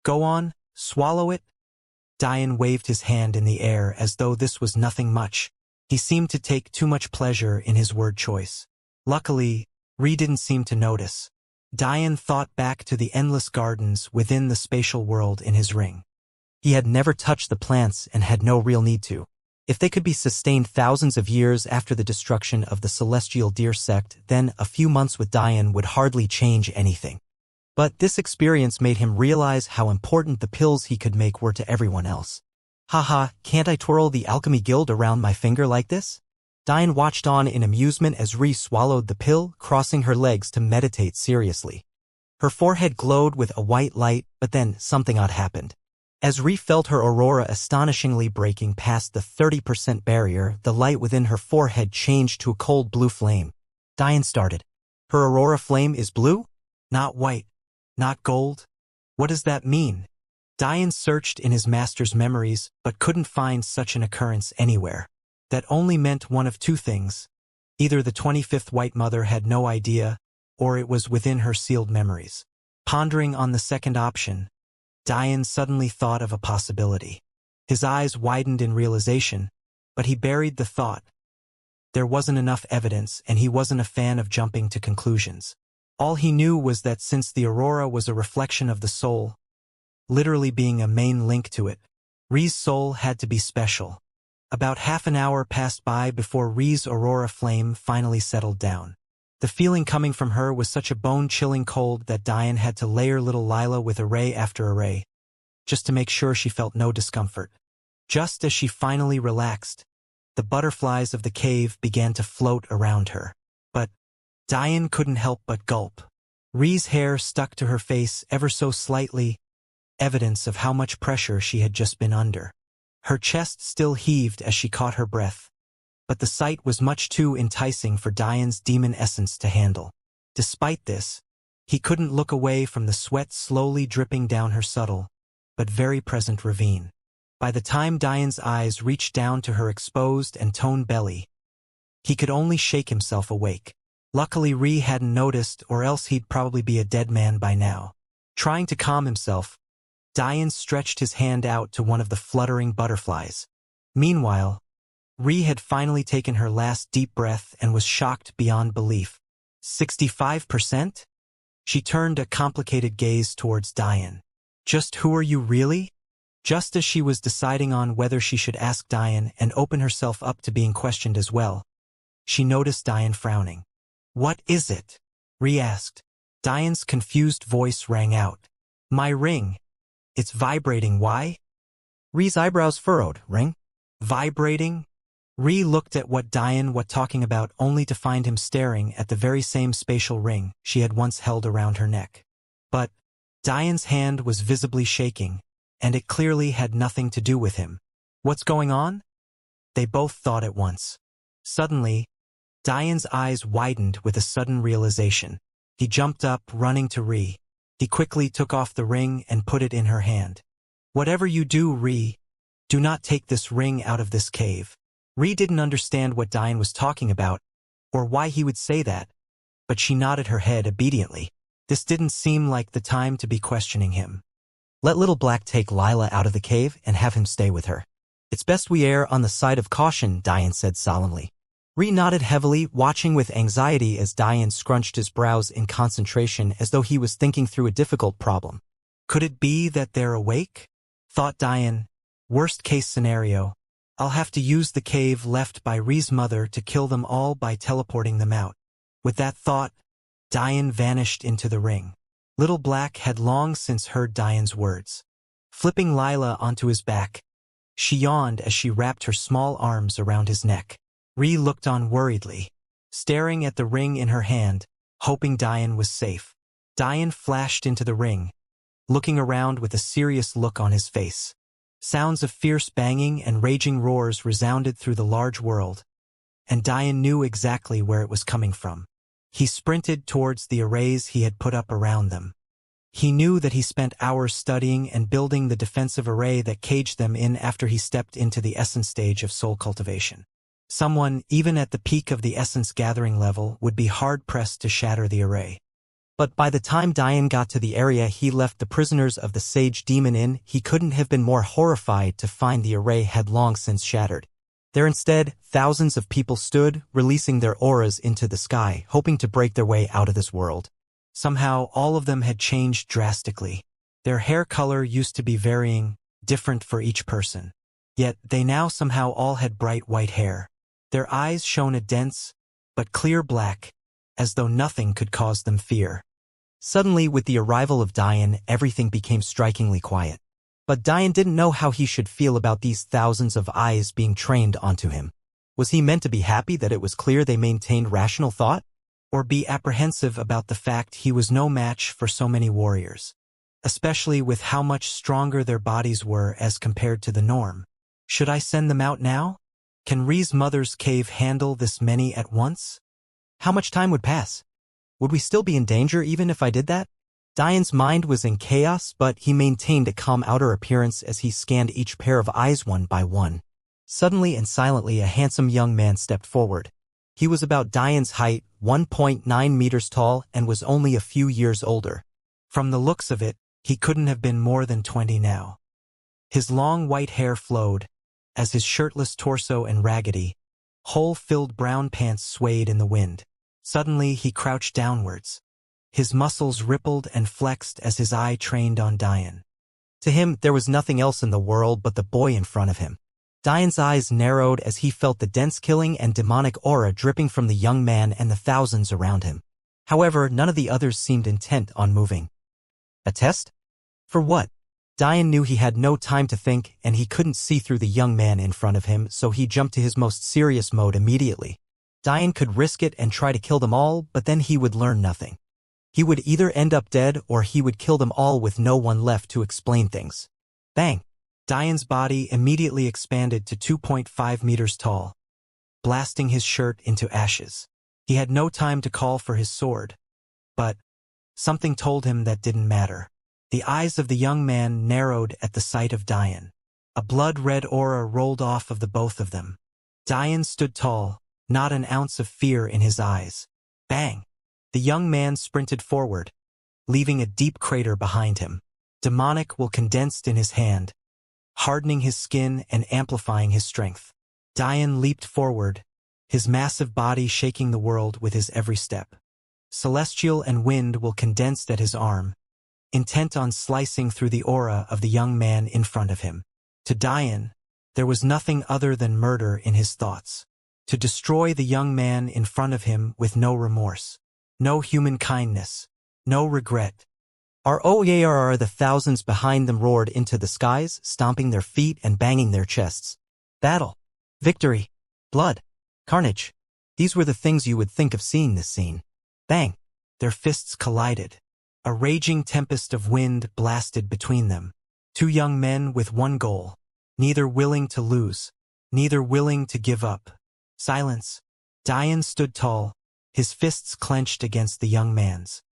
Go on, swallow it. Diane waved his hand in the air as though this was nothing much. He seemed to take too much pleasure in his word choice. Luckily, Ree didn't seem to notice. Diane thought back to the endless gardens within the spatial world in his ring. He had never touched the plants and had no real need to. If they could be sustained thousands of years after the destruction of the Celestial Deer Sect, then a few months with Diane would hardly change anything. But this experience made him realize how important the pills he could make were to everyone else. Haha, can't I twirl the Alchemy Guild around my finger like this? Diane watched on in amusement as Ree swallowed the pill, crossing her legs to meditate seriously. Her forehead glowed with a white light, but then something odd happened. As Ree felt her aurora astonishingly breaking past the 30% barrier, the light within her forehead changed to a cold blue flame. Diane started. Her aurora flame is blue? Not white. Not gold? What does that mean? Diane searched in his master's memories, but couldn't find such an occurrence anywhere. That only meant one of two things. Either the 25th White Mother had no idea, or it was within her sealed memories. Pondering on the second option, Diane suddenly thought of a possibility. His eyes widened in realization, but he buried the thought. There wasn't enough evidence, and he wasn't a fan of jumping to conclusions. All he knew was that since the aurora was a reflection of the soul, literally being a main link to it, Ri's soul had to be special. About half an hour passed by before Ri's aurora flame finally settled down. The feeling coming from her was such a bone-chilling cold that Diane had to layer little Lila with array after array, just to make sure she felt no discomfort. Just as she finally relaxed, the butterflies of the cave began to float around her. But Diane couldn't help but gulp. Ri's hair stuck to her face ever so slightly, evidence of how much pressure she had just been under. Her chest still heaved as she caught her breath, but the sight was much too enticing for Diane's demon essence to handle. Despite this, he couldn't look away from the sweat slowly dripping down her subtle, but very present ravine. By the time Diane's eyes reached down to her exposed and toned belly, he could only shake himself awake. Luckily Ri hadn't noticed, or else he'd probably be a dead man by now. Trying to calm himself, Diane stretched his hand out to one of the fluttering butterflies. Meanwhile, Ri had finally taken her last deep breath and was shocked beyond belief. 65%? She turned a complicated gaze towards Diane. Just who are you really? Just as she was deciding on whether she should ask Diane and open herself up to being questioned as well, she noticed Diane frowning. What is it? Ri asked. Diane's confused voice rang out. My ring. It's vibrating, why? Ri's eyebrows furrowed. Ring? Vibrating? Ri looked at what Diane was talking about only to find him staring at the very same spatial ring she had once held around her neck. But Diane's hand was visibly shaking, and it clearly had nothing to do with him. What's going on? They both thought at once. Suddenly, Diane's eyes widened with a sudden realization. He jumped up, running to Ri. He quickly took off the ring and put it in her hand. Whatever you do, Ri, do not take this ring out of this cave. Ri didn't understand what Diane was talking about, or why he would say that, but she nodded her head obediently. This didn't seem like the time to be questioning him. Let Little Black take Lila out of the cave and have him stay with her. It's best we err on the side of caution, Diane said solemnly. Ri nodded heavily, watching with anxiety as Diane scrunched his brows in concentration as though he was thinking through a difficult problem. Could it be that they're awake? Thought Diane. Worst case scenario, I'll have to use the cave left by Ri's mother to kill them all by teleporting them out. With that thought, Diane vanished into the ring. Little Black had long since heard Diane's words. Flipping Lila onto his back, she yawned as she wrapped her small arms around his neck. Ri looked on worriedly, staring at the ring in her hand, hoping Diane was safe. Diane flashed into the ring, looking around with a serious look on his face. Sounds of fierce banging and raging roars resounded through the large world, and Diane knew exactly where it was coming from. He sprinted towards the arrays he had put up around them. He knew that he spent hours studying and building the defensive array that caged them in after he stepped into the essence stage of soul cultivation. Someone, even at the peak of the essence gathering level, would be hard-pressed to shatter the array. But by the time Diane got to the area he left the prisoners of the Sage Demon in, he couldn't have been more horrified to find the array had long since shattered. There instead, thousands of people stood, releasing their auras into the sky, hoping to break their way out of this world. Somehow, all of them had changed drastically. Their hair color used to be varying, different for each person. Yet, they now somehow all had bright white hair. Their eyes shone a dense, but clear black, as though nothing could cause them fear. Suddenly, with the arrival of Diane, everything became strikingly quiet. But Diane didn't know how he should feel about these thousands of eyes being trained onto him. Was he meant to be happy that it was clear they maintained rational thought? Or be apprehensive about the fact he was no match for so many warriors, especially with how much stronger their bodies were as compared to the norm? Should I send them out now? Can Ri's mother's cave handle this many at once? How much time would pass? Would we still be in danger even if I did that? Diane's mind was in chaos, but he maintained a calm outer appearance as he scanned each pair of eyes one by one. Suddenly and silently, a handsome young man stepped forward. He was about Diane's height, 1.9 meters tall, and was only a few years older. From the looks of it, he couldn't have been more than 20 now. His long white hair flowed, as his shirtless torso and raggedy, Hole-filled brown pants swayed in the wind. Suddenly, he crouched downwards. His muscles rippled and flexed as his eye trained on Diane. To him, there was nothing else in the world but the boy in front of him. Diane's eyes narrowed as he felt the dense killing and demonic aura dripping from the young man and the thousands around him. However, none of the others seemed intent on moving. A test? For what? Diane knew he had no time to think, and he couldn't see through the young man in front of him, so he jumped to his most serious mode immediately. Diane could risk it and try to kill them all, but then he would learn nothing. He would either end up dead or he would kill them all with no one left to explain things. Bang! Diane's body immediately expanded to 2.5 meters tall, blasting his shirt into ashes. He had no time to call for his sword. But something told him that didn't matter. The eyes of the young man narrowed at the sight of Diane. A blood-red aura rolled off of the both of them. Diane stood tall, not an ounce of fear in his eyes. Bang! The young man sprinted forward, leaving a deep crater behind him. Demonic will condensed in his hand, hardening his skin and amplifying his strength. Diane leaped forward, his massive body shaking the world with his every step. Celestial and wind will condensed at his arm, intent on slicing through the aura of the young man in front of him. To Diane, there was nothing other than murder in his thoughts. To destroy the young man in front of him with no remorse, no human kindness, no regret. ROARR the thousands behind them roared into the skies, stomping their feet and banging their chests. Battle, victory, blood, carnage. These were the things you would think of seeing this scene. Bang! Their fists collided. A raging tempest of wind blasted between them. Two young men with one goal, neither willing to lose, neither willing to give up. Silence. Diane stood tall, his fists clenched against the young man's.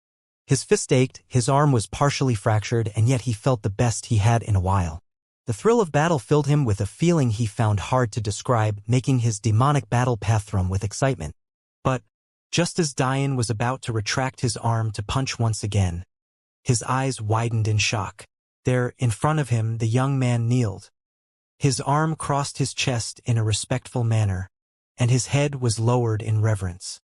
His fist ached, his arm was partially fractured, and yet he felt the best he had in a while. The thrill of battle filled him with a feeling he found hard to describe, making his demonic battle path thrum with excitement. But just as Diane was about to retract his arm to punch once again, his eyes widened in shock. There, in front of him, the young man kneeled. His arm crossed his chest in a respectful manner, and his head was lowered in reverence.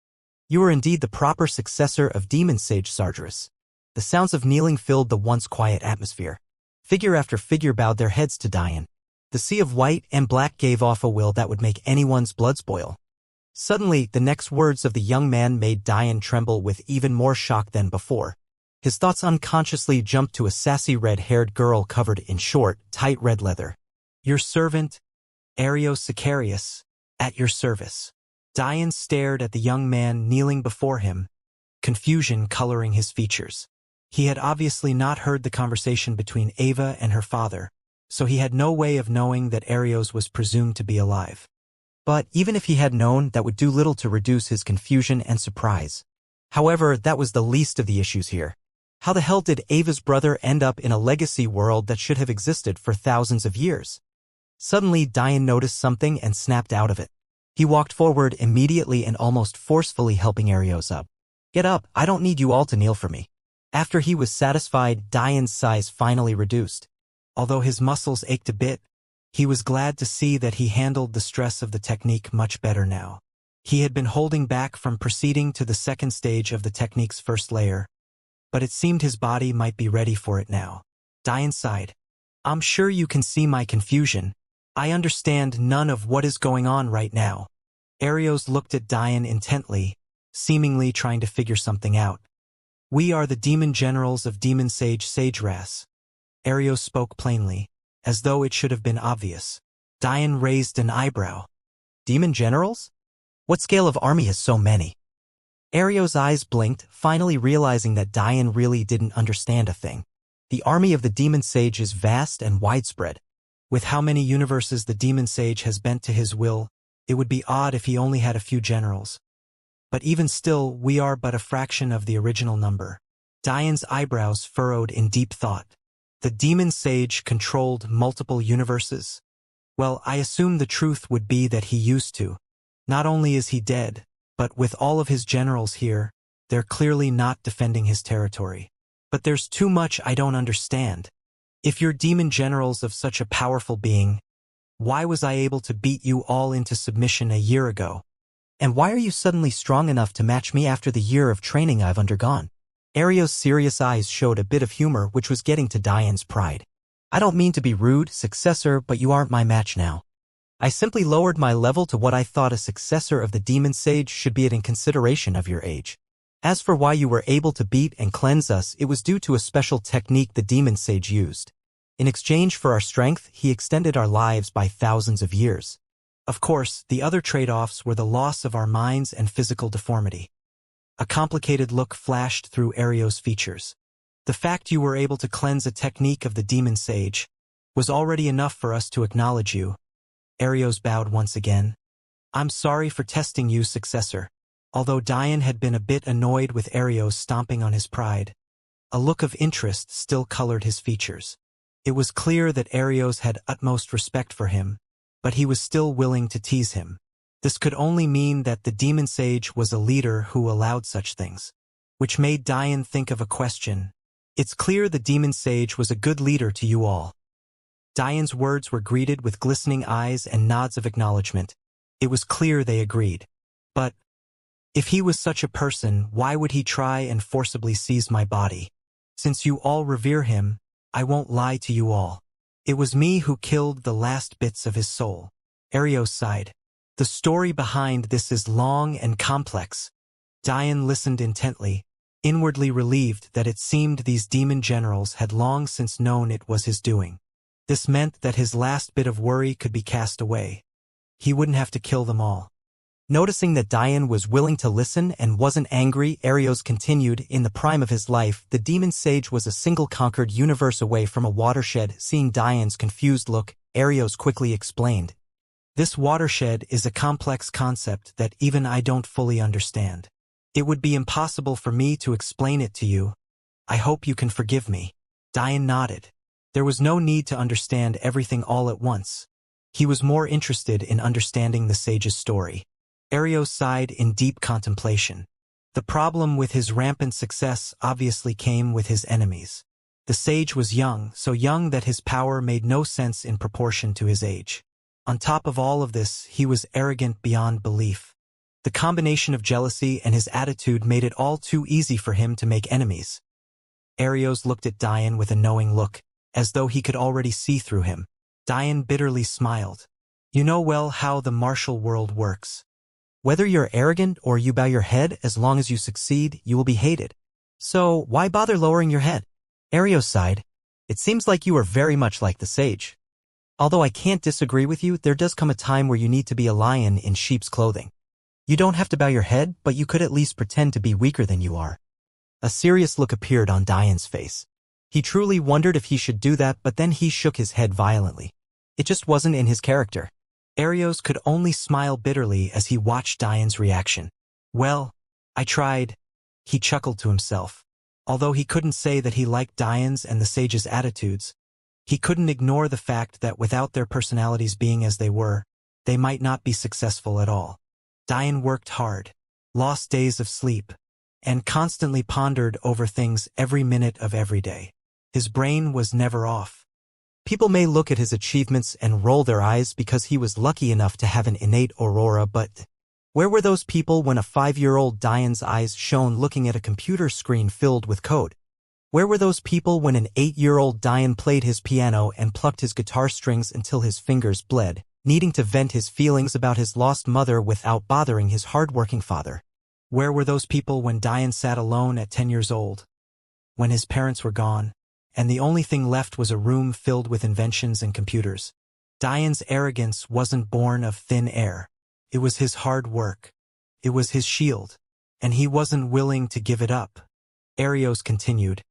You are indeed the proper successor of Demon Sage Sargeras. The sounds of kneeling filled the once quiet atmosphere. Figure after figure bowed their heads to Diane. The sea of white and black gave off a will that would make anyone's blood boil. Suddenly, the next words of the young man made Diane tremble with even more shock than before. His thoughts unconsciously jumped to a sassy red-haired girl covered in short, tight red leather. Your servant, Arios Sicarius, at your service. Diane stared at the young man kneeling before him, confusion coloring his features. He had obviously not heard the conversation between Ava and her father, so he had no way of knowing that Arios was presumed to be alive. But even if he had known, that would do little to reduce his confusion and surprise. However, that was the least of the issues here. How the hell did Ava's brother end up in a legacy world that should have existed for thousands of years? Suddenly, Diane noticed something and snapped out of it. He walked forward immediately and almost forcefully helping Arios up. Get up, I don't need you all to kneel for me. After he was satisfied, Diane's size finally reduced. Although his muscles ached a bit, he was glad to see that he handled the stress of the technique much better now. He had been holding back from proceeding to the second stage of the technique's first layer, but it seemed his body might be ready for it now. Diane sighed. I'm sure you can see my confusion. I understand none of what is going on right now. Arios looked at Diane intently, seemingly trying to figure something out. We are the demon generals of Demon Sage Sageras. Arios spoke plainly, as though it should have been obvious. Diane raised an eyebrow. Demon generals? What scale of army has so many? Arios' eyes blinked, finally realizing that Diane really didn't understand a thing. The army of the Demon Sage is vast and widespread. With how many universes the Demon Sage has bent to his will, it would be odd if he only had a few generals. But even still, we are but a fraction of the original number. Diane's eyebrows furrowed in deep thought. The Demon Sage controlled multiple universes? Well, I assume the truth would be that he used to. Not only is he dead, but with all of his generals here, they're clearly not defending his territory. But there's too much I don't understand. If you're demon generals of such a powerful being, Why was I able to beat you all into submission a year ago? And why are you suddenly strong enough to match me after the year of training I've undergone? Ario's serious eyes showed a bit of humor which was getting to Diane's pride. I don't mean to be rude, successor, but you aren't my match now. I simply lowered my level to what I thought a successor of the demon sage should be at in consideration of your age. As for why you were able to beat and cleanse us, it was due to a special technique the demon sage used. In exchange for our strength, he extended our lives by thousands of years. Of course, the other trade-offs were the loss of our minds and physical deformity. A complicated look flashed through Ario's features. The fact you were able to cleanse a technique of the demon sage was already enough for us to acknowledge you. Arios bowed once again. I'm sorry for testing you, successor. Although Diane had been a bit annoyed with Arios stomping on his pride, a look of interest still colored his features. It was clear that Arios had utmost respect for him, but he was still willing to tease him. This could only mean that the demon sage was a leader who allowed such things, which made Diane think of a question. It's clear the demon sage was a good leader to you all. Diane's words were greeted with glistening eyes and nods of acknowledgement. It was clear they agreed. But if he was such a person, why would he try and forcibly seize my body? Since you all revere him, I won't lie to you all. It was me who killed the last bits of his soul. Arios sighed. The story behind this is long and complex. Diane listened intently, inwardly relieved that it seemed these demon generals had long since known it was his doing. This meant that his last bit of worry could be cast away. He wouldn't have to kill them all. Noticing that Diane was willing to listen and wasn't angry, Arios continued, in the prime of his life, the demon sage was a single conquered universe away from a watershed. Seeing Diane's confused look, Arios quickly explained. This watershed is a complex concept that even I don't fully understand. It would be impossible for me to explain it to you. I hope you can forgive me. Diane nodded. There was no need to understand everything all at once. He was more interested in understanding the sage's story. Arios sighed in deep contemplation. The problem with his rampant success obviously came with his enemies. The sage was young, so young that his power made no sense in proportion to his age. On top of all of this, he was arrogant beyond belief. The combination of jealousy and his attitude made it all too easy for him to make enemies. Arios looked at Diane with a knowing look, as though he could already see through him. Diane bitterly smiled. You know well how the martial world works. Whether you're arrogant or you bow your head, as long as you succeed, you will be hated. So, why bother lowering your head? Arios sighed. It seems like you are very much like the sage. Although I can't disagree with you, there does come a time where you need to be a lion in sheep's clothing. You don't have to bow your head, but you could at least pretend to be weaker than you are. A serious look appeared on Diane's face. He truly wondered if he should do that, but then he shook his head violently. It just wasn't in his character. Arios could only smile bitterly as he watched Diane's reaction. Well, I tried. He chuckled to himself. Although he couldn't say that he liked Diane's and the sage's attitudes, he couldn't ignore the fact that without their personalities being as they were, they might not be successful at all. Diane worked hard, lost days of sleep, and constantly pondered over things every minute of every day. His brain was never off. People may look at his achievements and roll their eyes because he was lucky enough to have an innate aurora, but where were those people when a 5-year-old Diane's eyes shone looking at a computer screen filled with code? Where were those people when an 8-year-old Diane played his piano and plucked his guitar strings until his fingers bled, needing to vent his feelings about his lost mother without bothering his hard-working father? Where were those people when Diane sat alone at 10 years old, when his parents were gone, and the only thing left was a room filled with inventions and computers? Diane's arrogance wasn't born of thin air. It was his hard work. It was his shield, and he wasn't willing to give it up. Arios continued.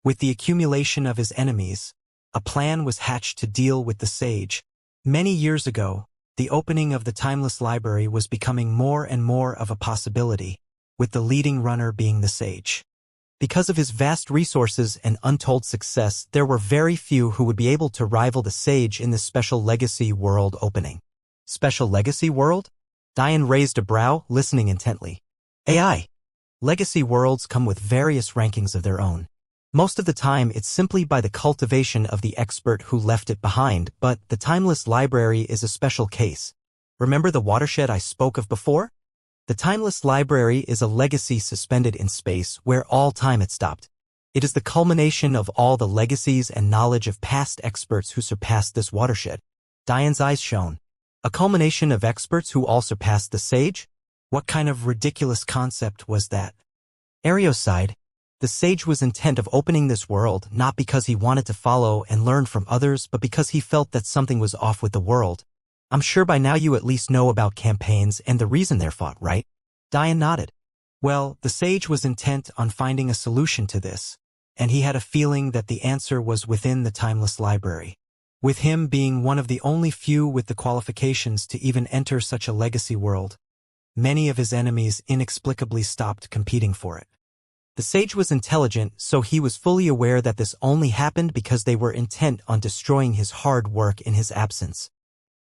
With the accumulation of his enemies, a plan was hatched to deal with the sage. Many years ago, the opening of the Timeless Library was becoming more and more of a possibility, with the leading runner being the sage. Because of his vast resources and untold success, there were very few who would be able to rival the sage in this special legacy world opening. Special legacy world? Diane raised a brow, listening intently. AI. Legacy worlds come with various rankings of their own. Most of the time it's simply by the cultivation of the expert who left it behind, but the timeless library is a special case. Remember the watershed I spoke of before? The timeless library is a legacy suspended in space where all time had stopped. It is the culmination of all the legacies and knowledge of past experts who surpassed this watershed. Diane's eyes shone. A culmination of experts who all surpassed the sage? What kind of ridiculous concept was that? Arios sighed. The sage was intent of opening this world not because he wanted to follow and learn from others, but because he felt that something was off with the world. I'm sure by now you at least know about campaigns and the reason they're fought, right? Diane nodded. Well, the sage was intent on finding a solution to this, and he had a feeling that the answer was within the timeless library. With him being one of the only few with the qualifications to even enter such a legacy world, many of his enemies inexplicably stopped competing for it. The sage was intelligent, so he was fully aware that this only happened because they were intent on destroying his hard work in his absence.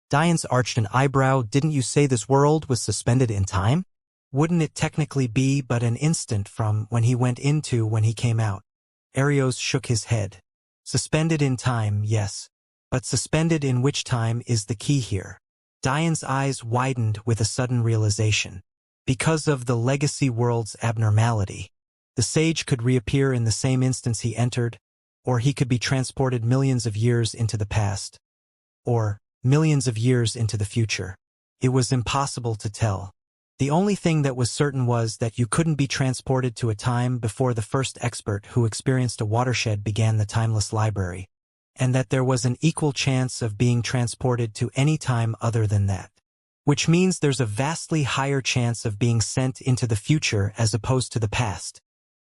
Diane's arched an eyebrow. Didn't you say this world was suspended in time? Wouldn't it technically be but an instant from when he went in to when he came out? Arios shook his head. Suspended in time, yes. But suspended in which time is the key here. Diane's eyes widened with a sudden realization. Because of the legacy world's abnormality, the sage could reappear in the same instance he entered, or he could be transported millions of years into the past, or millions of years into the future. It was impossible to tell. The only thing that was certain was that you couldn't be transported to a time before the first expert who experienced a watershed began the timeless library, and that there was an equal chance of being transported to any time other than that. Which means there's a vastly higher chance of being sent into the future as opposed to the past.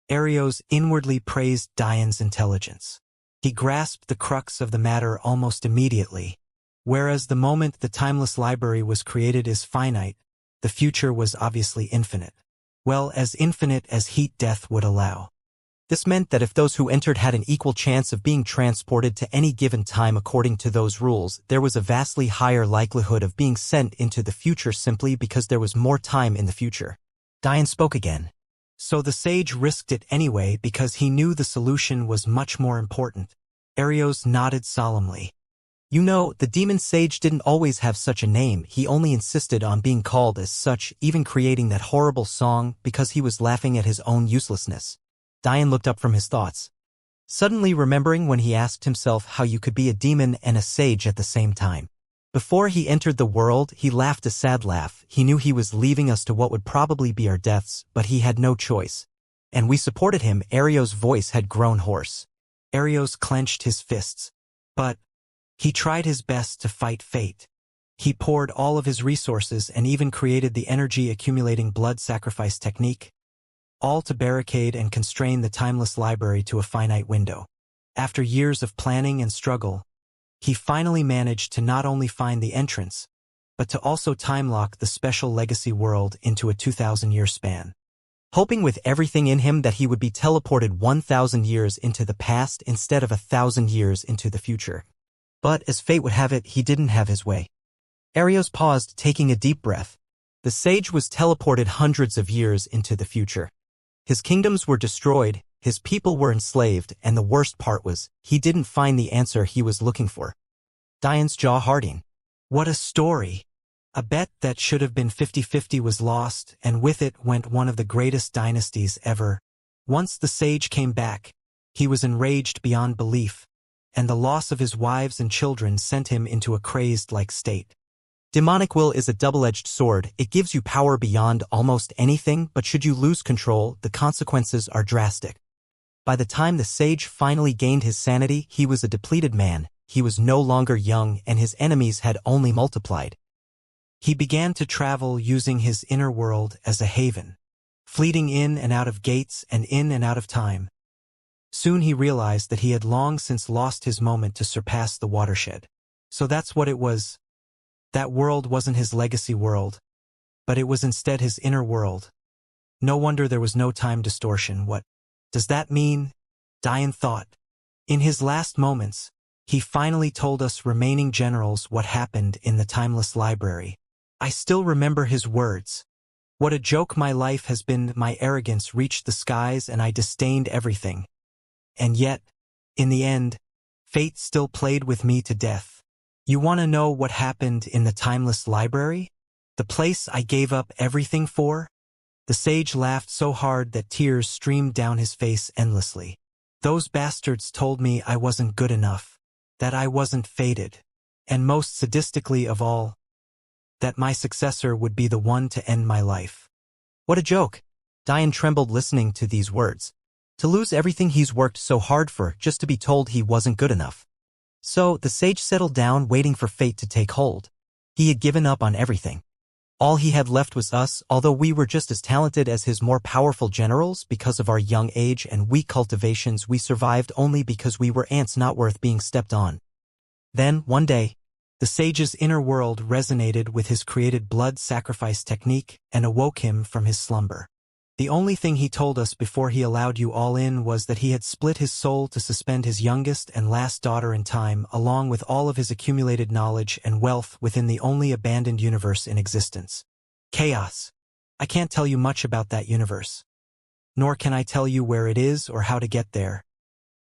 Arios inwardly praised Diane's intelligence. He grasped the crux of the matter almost immediately. Whereas the moment the timeless library was created is finite, the future was obviously infinite. Well, as infinite as heat death would allow. This meant that if those who entered had an equal chance of being transported to any given time according to those rules, there was a vastly higher likelihood of being sent into the future simply because there was more time in the future. Diane spoke again. So the sage risked it anyway because he knew the solution was much more important. Arios nodded solemnly. You know, the demon sage didn't always have such a name. He only insisted on being called as such, even creating that horrible song because he was laughing at his own uselessness. Diane looked up from his thoughts, suddenly remembering when he asked himself how you could be a demon and a sage at the same time. Before he entered the world, he laughed a sad laugh. He knew he was leaving us to what would probably be our deaths, but he had no choice. And we supported him. Arios' voice had grown hoarse. Arios clenched his fists. But he tried his best to fight fate. He poured all of his resources and even created the energy-accumulating blood sacrifice technique, all to barricade and constrain the timeless library to a finite window. After years of planning and struggle, he finally managed to not only find the entrance, but to also time-lock the special legacy world into a 2,000-year span. Hoping with everything in him that he would be teleported 1,000 years into the past instead of 1,000 years into the future. But as fate would have it, he didn't have his way. Arios paused, taking a deep breath. The sage was teleported hundreds of years into the future. His kingdoms were destroyed, his people were enslaved, and the worst part was, he didn't find the answer he was looking for. Diane's jaw hardened. What a story! A bet that should have been 50-50 was lost, and with it went one of the greatest dynasties ever. Once the sage came back, he was enraged beyond belief, and the loss of his wives and children sent him into a crazed-like state. Demonic will is a double-edged sword. It gives you power beyond almost anything, but should you lose control, the consequences are drastic. By the time the sage finally gained his sanity, he was a depleted man. He was no longer young, and his enemies had only multiplied. He began to travel using his inner world as a haven, fleeting in and out of gates and in and out of time. Soon he realized that he had long since lost his moment to surpass the watershed. So that's what it was. That world wasn't his legacy world, but it was instead his inner world. No wonder there was no time distortion. What does that mean? Diane thought. In his last moments, he finally told us remaining generals what happened in the timeless library. I still remember his words. What a joke my life has been. My arrogance reached the skies and I disdained everything. And yet, in the end, fate still played with me to death. You want to know what happened in the timeless library? The place I gave up everything for? The sage laughed so hard that tears streamed down his face endlessly. Those bastards told me I wasn't good enough, that I wasn't fated, and most sadistically of all, that my successor would be the one to end my life. What a joke! Diane trembled listening to these words. To lose everything he's worked so hard for just to be told he wasn't good enough. So the sage settled down waiting for fate to take hold. He had given up on everything. All he had left was us, although we were just as talented as his more powerful generals. Because of our young age and weak cultivations, we survived only because we were ants not worth being stepped on. Then, one day, the sage's inner world resonated with his created blood sacrifice technique and awoke him from his slumber. The only thing he told us before he allowed you all in was that he had split his soul to suspend his youngest and last daughter in time, along with all of his accumulated knowledge and wealth within the only abandoned universe in existence. Chaos. I can't tell you much about that universe. Nor can I tell you where it is or how to get there.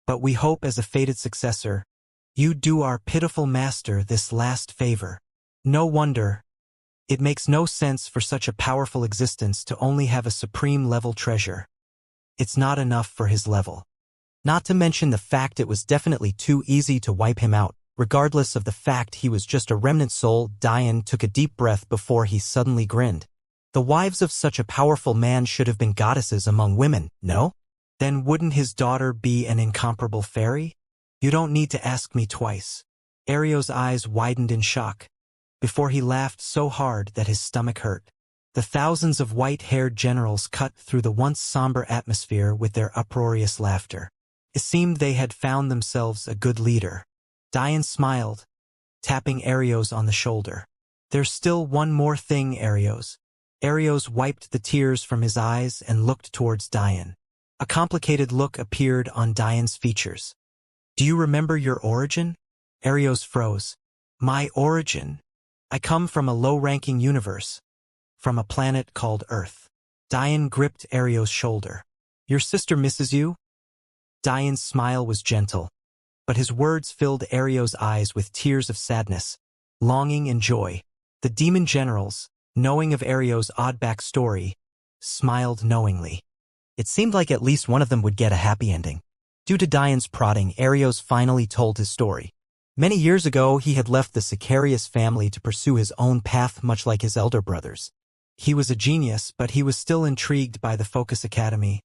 But we hope as a fated successor, you do our pitiful master this last favor. No wonder. It makes no sense for such a powerful existence to only have a supreme-level treasure. It's not enough for his level. Not to mention the fact it was definitely too easy to wipe him out, regardless of the fact he was just a remnant soul. Diane took a deep breath before he suddenly grinned. The wives of such a powerful man should have been goddesses among women, no? Then wouldn't his daughter be an incomparable fairy? You don't need to ask me twice. Ario's eyes widened in shock, before he laughed so hard that his stomach hurt. The thousands of white-haired generals cut through the once somber atmosphere with their uproarious laughter. It seemed they had found themselves a good leader. Diane smiled, tapping Arios on the shoulder. There's still one more thing, Arios. Arios wiped the tears from his eyes and looked towards Diane. A complicated look appeared on Diane's features. Do you remember your origin? Arios froze. My origin? I come from a low-ranking universe, from a planet called Earth. Diane gripped Arios' shoulder. Your sister misses you? Diane's smile was gentle, but his words filled Arios' eyes with tears of sadness, longing and joy. The demon generals, knowing of Arios' odd backstory, smiled knowingly. It seemed like at least one of them would get a happy ending. Due to Diane's prodding, Arios finally told his story. Many years ago, he had left the Sicarius family to pursue his own path, much like his elder brothers. He was a genius, but he was still intrigued by the Focus Academy,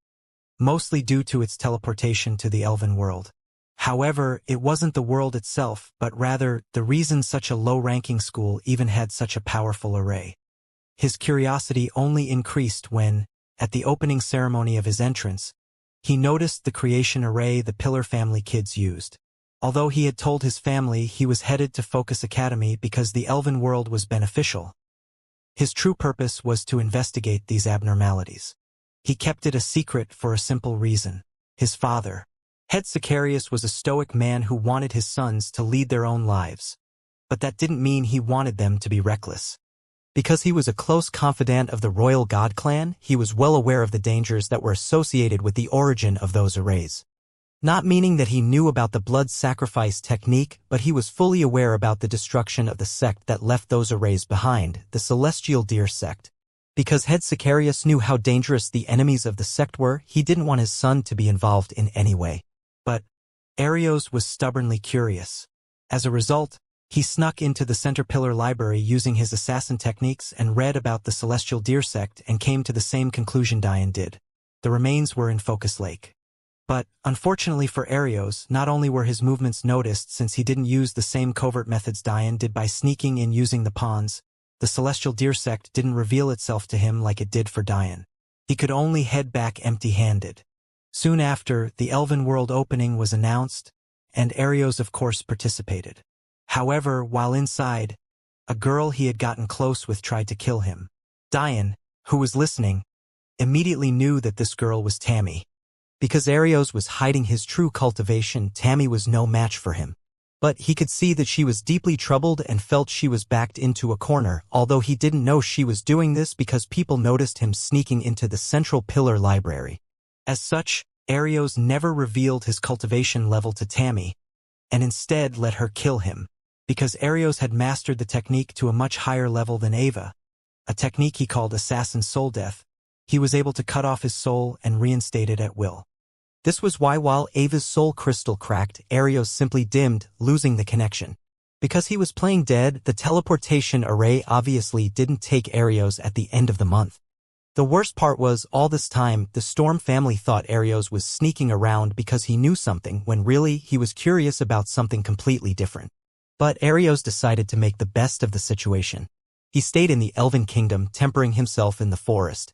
mostly due to its teleportation to the elven world. However, it wasn't the world itself, but rather the reason such a low-ranking school even had such a powerful array. His curiosity only increased when, at the opening ceremony of his entrance, he noticed the creation array the Pillar family kids used. Although he had told his family he was headed to Focus Academy because the elven world was beneficial, his true purpose was to investigate these abnormalities. He kept it a secret for a simple reason. His father, Head Sicarius, was a stoic man who wanted his sons to lead their own lives. But that didn't mean he wanted them to be reckless. Because he was a close confidant of the royal god clan, he was well aware of the dangers that were associated with the origin of those arrays. Not meaning that he knew about the blood sacrifice technique, but he was fully aware about the destruction of the sect that left those arrays behind, the Celestial Deer sect. Because Head Sicarius knew how dangerous the enemies of the sect were, he didn't want his son to be involved in any way. But Arios was stubbornly curious. As a result, he snuck into the Center Pillar library using his assassin techniques and read about the Celestial Deer sect and came to the same conclusion Diane did. The remains were in Focus Lake. But, unfortunately for Arios, not only were his movements noticed since he didn't use the same covert methods Diane did by sneaking in using the pawns, the Celestial Deer sect didn't reveal itself to him like it did for Diane. He could only head back empty-handed. Soon after, the Elven World opening was announced, and Arios of course participated. However, while inside, a girl he had gotten close with tried to kill him. Diane, who was listening, immediately knew that this girl was Tammy. Because Arios was hiding his true cultivation, Tammy was no match for him. But he could see that she was deeply troubled and felt she was backed into a corner, although he didn't know she was doing this because people noticed him sneaking into the Central Pillar library. As such, Arios never revealed his cultivation level to Tammy, and instead let her kill him, because Arios had mastered the technique to a much higher level than Ava, a technique he called assassin soul death. He was able to cut off his soul and reinstate it at will. This was why while Ava's soul crystal cracked, Arios simply dimmed, losing the connection. Because he was playing dead, the teleportation array obviously didn't take Arios at the end of the month. The worst part was, all this time, the Storm family thought Arios was sneaking around because he knew something, when really, he was curious about something completely different. But Arios decided to make the best of the situation. He stayed in the Elven Kingdom, tempering himself in the forest.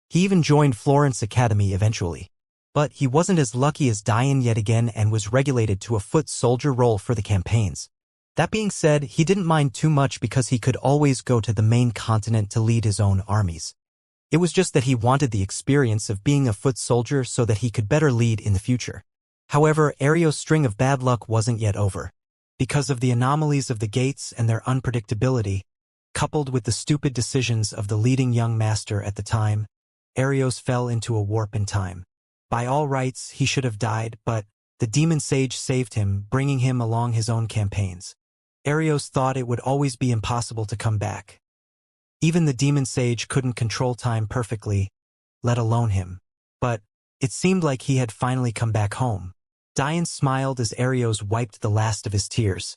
He even joined Florence Academy eventually. But he wasn't as lucky as Diane yet again and was regulated to a foot soldier role for the campaigns. That being said, he didn't mind too much because he could always go to the main continent to lead his own armies. It was just that he wanted the experience of being a foot soldier so that he could better lead in the future. However, Arios' string of bad luck wasn't yet over. Because of the anomalies of the gates and their unpredictability, coupled with the stupid decisions of the leading young master at the time, Arios fell into a warp in time. By all rights, he should have died, but the demon sage saved him, bringing him along his own campaigns. Arios thought it would always be impossible to come back. Even the demon sage couldn't control time perfectly, let alone him. But it seemed like he had finally come back home. Diane smiled as Arios wiped the last of his tears.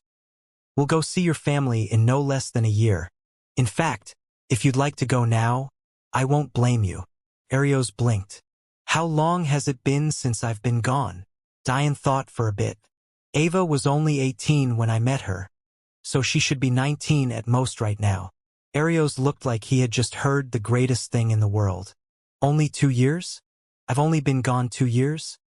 "We'll go see your family in no less than a year. In fact, if you'd like to go now, I won't blame you." Arios blinked. "How long has it been since I've been gone?" Diane thought for a bit. "Ava was only 18 when I met her, so she should be 19 at most right now." Arios looked like he had just heard the greatest thing in the world. "Only 2 years? I've only been gone 2 years?"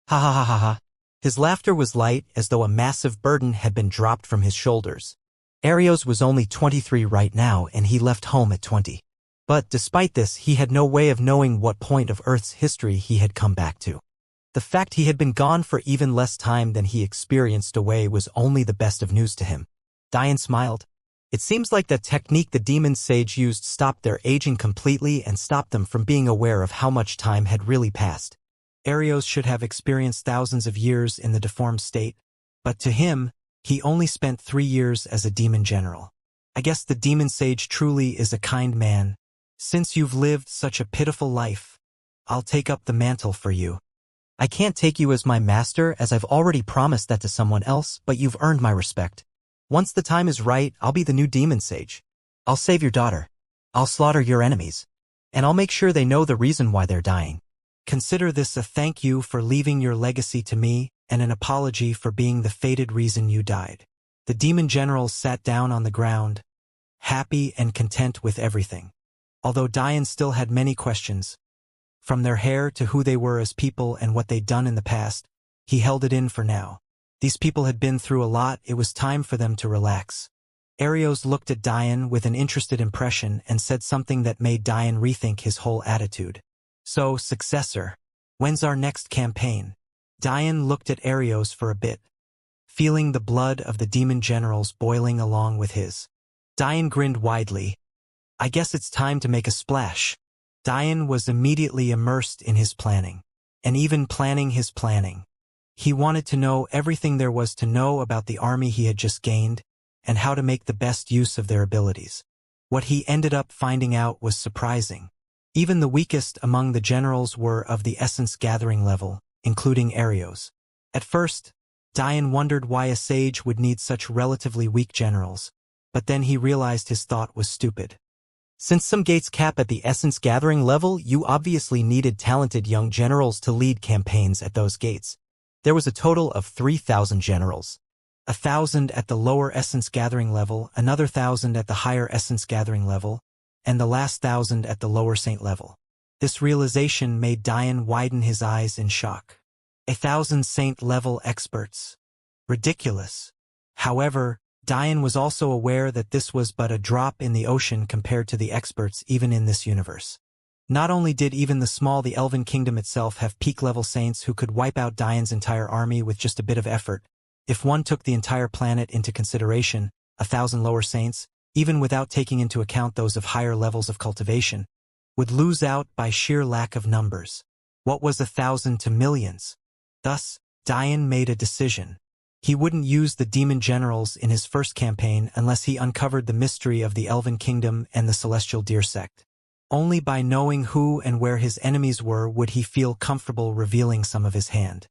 Ha ha ha ha ha. His laughter was light, as though a massive burden had been dropped from his shoulders. Arios was only 23 right now, and he left home at 20. But despite this, he had no way of knowing what point of Earth's history he had come back to. The fact he had been gone for even less time than he experienced away was only the best of news to him. Diane smiled. It seems like that technique the demon sage used stopped their aging completely and stopped them from being aware of how much time had really passed. Arios should have experienced thousands of years in the deformed state, but to him, he only spent 3 years as a demon general. I guess the demon sage truly is a kind man. "Since you've lived such a pitiful life, I'll take up the mantle for you." "I can't take you as my master, as I've already promised that to someone else, but you've earned my respect. Once the time is right, I'll be the new demon sage. I'll save your daughter. I'll slaughter your enemies. And I'll make sure they know the reason why they're dying. Consider this a thank you for leaving your legacy to me, and an apology for being the fated reason you died." The demon general sat down on the ground, happy and content with everything. Although Diane still had many questions, from their hair to who they were as people and what they'd done in the past, he held it in for now. These people had been through a lot, it was time for them to relax. Arios looked at Diane with an interested impression and said something that made Diane rethink his whole attitude. "So, successor, when's our next campaign?" Diane looked at Arios for a bit, feeling the blood of the demon generals boiling along with his. Diane grinned widely. "I guess it's time to make a splash." Diane was immediately immersed in his planning, and even planning his planning. He wanted to know everything there was to know about the army he had just gained, and how to make the best use of their abilities. What he ended up finding out was surprising. Even the weakest among the generals were of the essence gathering level, including Arios. At first, Diane wondered why a sage would need such relatively weak generals, but then he realized his thought was stupid. Since some gates cap at the essence gathering level, you obviously needed talented young generals to lead campaigns at those gates. There was a total of 3,000 generals. 1,000 at the lower essence gathering level, another 1,000 at the higher essence gathering level, and the last 1,000 at the lower saint level. This realization made Diane widen his eyes in shock. 1,000 saint-level experts. Ridiculous. However, Diane was also aware that this was but a drop in the ocean compared to the experts even in this universe. Not only did even the Elven Kingdom itself have peak-level saints who could wipe out Diane's entire army with just a bit of effort, if one took the entire planet into consideration, 1,000 lower saints, even without taking into account those of higher levels of cultivation, would lose out by sheer lack of numbers. What was 1,000 to millions? Thus, Dian made a decision. He wouldn't use the demon generals in his first campaign unless he uncovered the mystery of the Elven Kingdom and the Celestial Deer Sect. Only by knowing who and where his enemies were would he feel comfortable revealing some of his hand.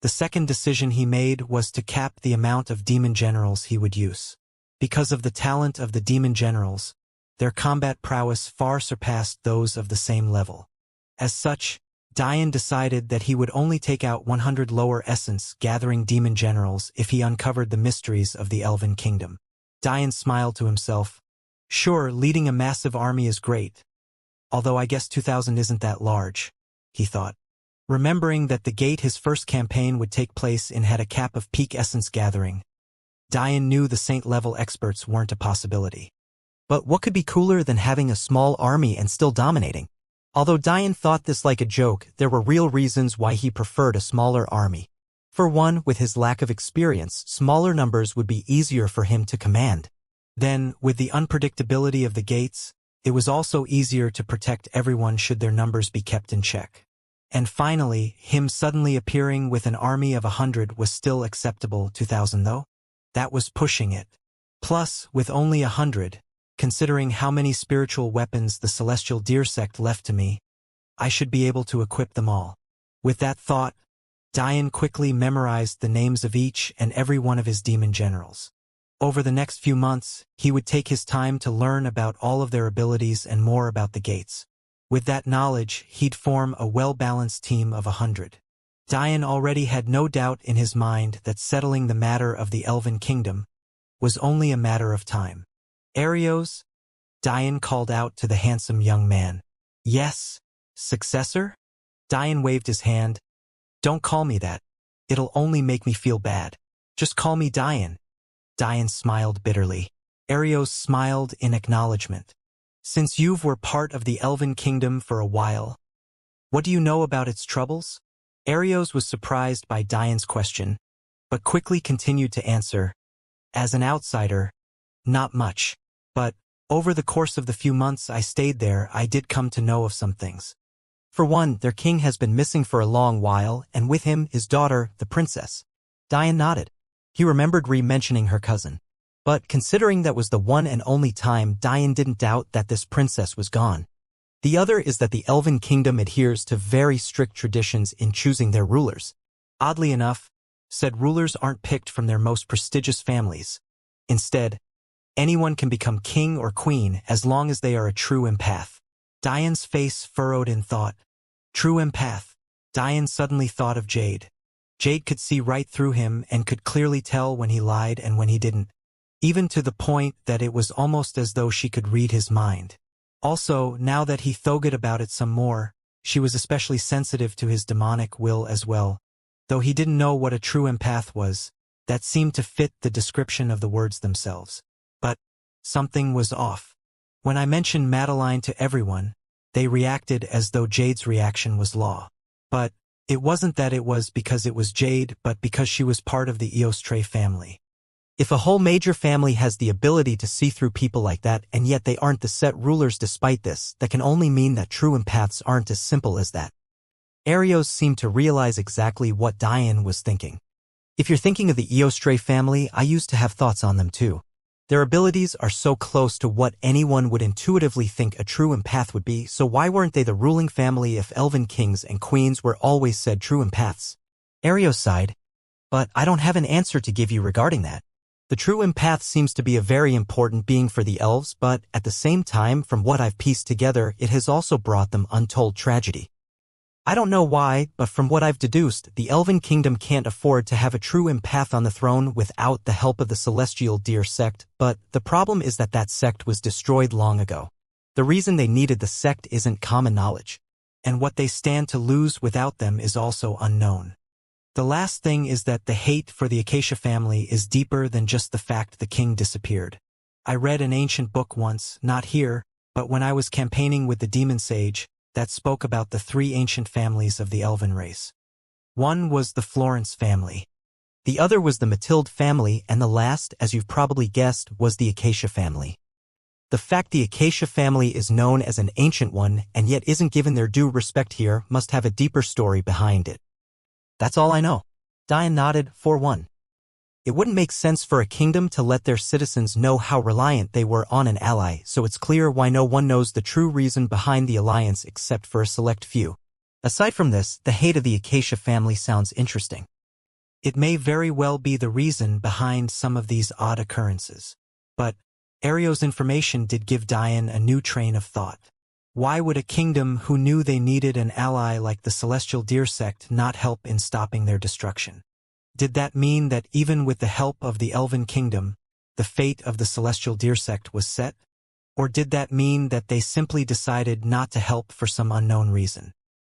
The second decision he made was to cap the amount of demon generals he would use. Because of the talent of the demon generals, their combat prowess far surpassed those of the same level. As such, Dian decided that he would only take out 100 lower essence gathering demon generals if he uncovered the mysteries of the Elven Kingdom. Dian smiled to himself. Sure, leading a massive army is great. Although I guess 2,000 isn't that large, he thought. Remembering that the gate his first campaign would take place in had a cap of peak essence gathering, Dian knew the saint-level experts weren't a possibility. But what could be cooler than having a small army and still dominating? Although Dian thought this like a joke, there were real reasons why he preferred a smaller army. For one, with his lack of experience, smaller numbers would be easier for him to command. Then, with the unpredictability of the gates, it was also easier to protect everyone should their numbers be kept in check. And finally, him suddenly appearing with an army of 100 was still acceptable. 2,000 though? That was pushing it. Plus, with only 100, considering how many spiritual weapons the Celestial Deer Sect left to me, I should be able to equip them all. With that thought, Dian quickly memorized the names of each and every one of his demon generals. Over the next few months, he would take his time to learn about all of their abilities and more about the gates. With that knowledge, he'd form a well-balanced team of 100. Dian already had no doubt in his mind that settling the matter of the Elven Kingdom was only a matter of time. Arios? Dian called out to the handsome young man. Yes, successor? Dian waved his hand. Don't call me that. It'll only make me feel bad. Just call me Dian. Dian smiled bitterly. Arios smiled in acknowledgement. Since you were part of the Elven Kingdom for a while, what do you know about its troubles? Arios was surprised by Dian's question, but quickly continued to answer. As an outsider, not much. But, over the course of the few months I stayed there, I did come to know of some things. For one, their king has been missing for a long while, and with him, his daughter, the princess. Dian nodded. He remembered re-mentioning her cousin. But considering that was the one and only time, Dian didn't doubt that this princess was gone. The other is that the Elven Kingdom adheres to very strict traditions in choosing their rulers. Oddly enough, said rulers aren't picked from their most prestigious families. Instead, anyone can become king or queen as long as they are a true empath. Dian's face furrowed in thought. True empath. Dian suddenly thought of Jade. Jade could see right through him and could clearly tell when he lied and when he didn't. Even to the point that it was almost as though she could read his mind. Also, now that he thought about it some more, she was especially sensitive to his demonic will as well. Though he didn't know what a true empath was, that seemed to fit the description of the words themselves. But something was off. When I mentioned Madeline to everyone, they reacted as though Jade's reaction was law. But it wasn't that it was because it was Jade, but because she was part of the Eostre family. If a whole major family has the ability to see through people like that and yet they aren't the set rulers despite this, that can only mean that true empaths aren't as simple as that. Arios seemed to realize exactly what Dian was thinking. If you're thinking of the Eostre family, I used to have thoughts on them too. Their abilities are so close to what anyone would intuitively think a true empath would be, so why weren't they the ruling family if elven kings and queens were always said true empaths? Arios sighed. But I don't have an answer to give you regarding that. The true empath seems to be a very important being for the elves, but at the same time, from what I've pieced together, it has also brought them untold tragedy. I don't know why, but from what I've deduced, the Elven Kingdom can't afford to have a true empath on the throne without the help of the Celestial Deer Sect, but the problem is that that sect was destroyed long ago. The reason they needed the sect isn't common knowledge, and what they stand to lose without them is also unknown. The last thing is that the hate for the Acacia family is deeper than just the fact the king disappeared. I read an ancient book once, not here, but when I was campaigning with the demon sage, that spoke about the three ancient families of the elven race. One was the Florence family. The other was the Matilde family, and the last, as you've probably guessed, was the Acacia family. The fact the Acacia family is known as an ancient one and yet isn't given their due respect here must have a deeper story behind it. That's all I know. Diane nodded, 4-1. It wouldn't make sense for a kingdom to let their citizens know how reliant they were on an ally, so it's clear why no one knows the true reason behind the alliance except for a select few. Aside from this, the hate of the Acacia family sounds interesting. It may very well be the reason behind some of these odd occurrences. But Ario's information did give Diane a new train of thought. Why would a kingdom who knew they needed an ally like the Celestial Deer Sect not help in stopping their destruction? Did that mean that even with the help of the Elven Kingdom, the fate of the Celestial Deer Sect was set? Or did that mean that they simply decided not to help for some unknown reason?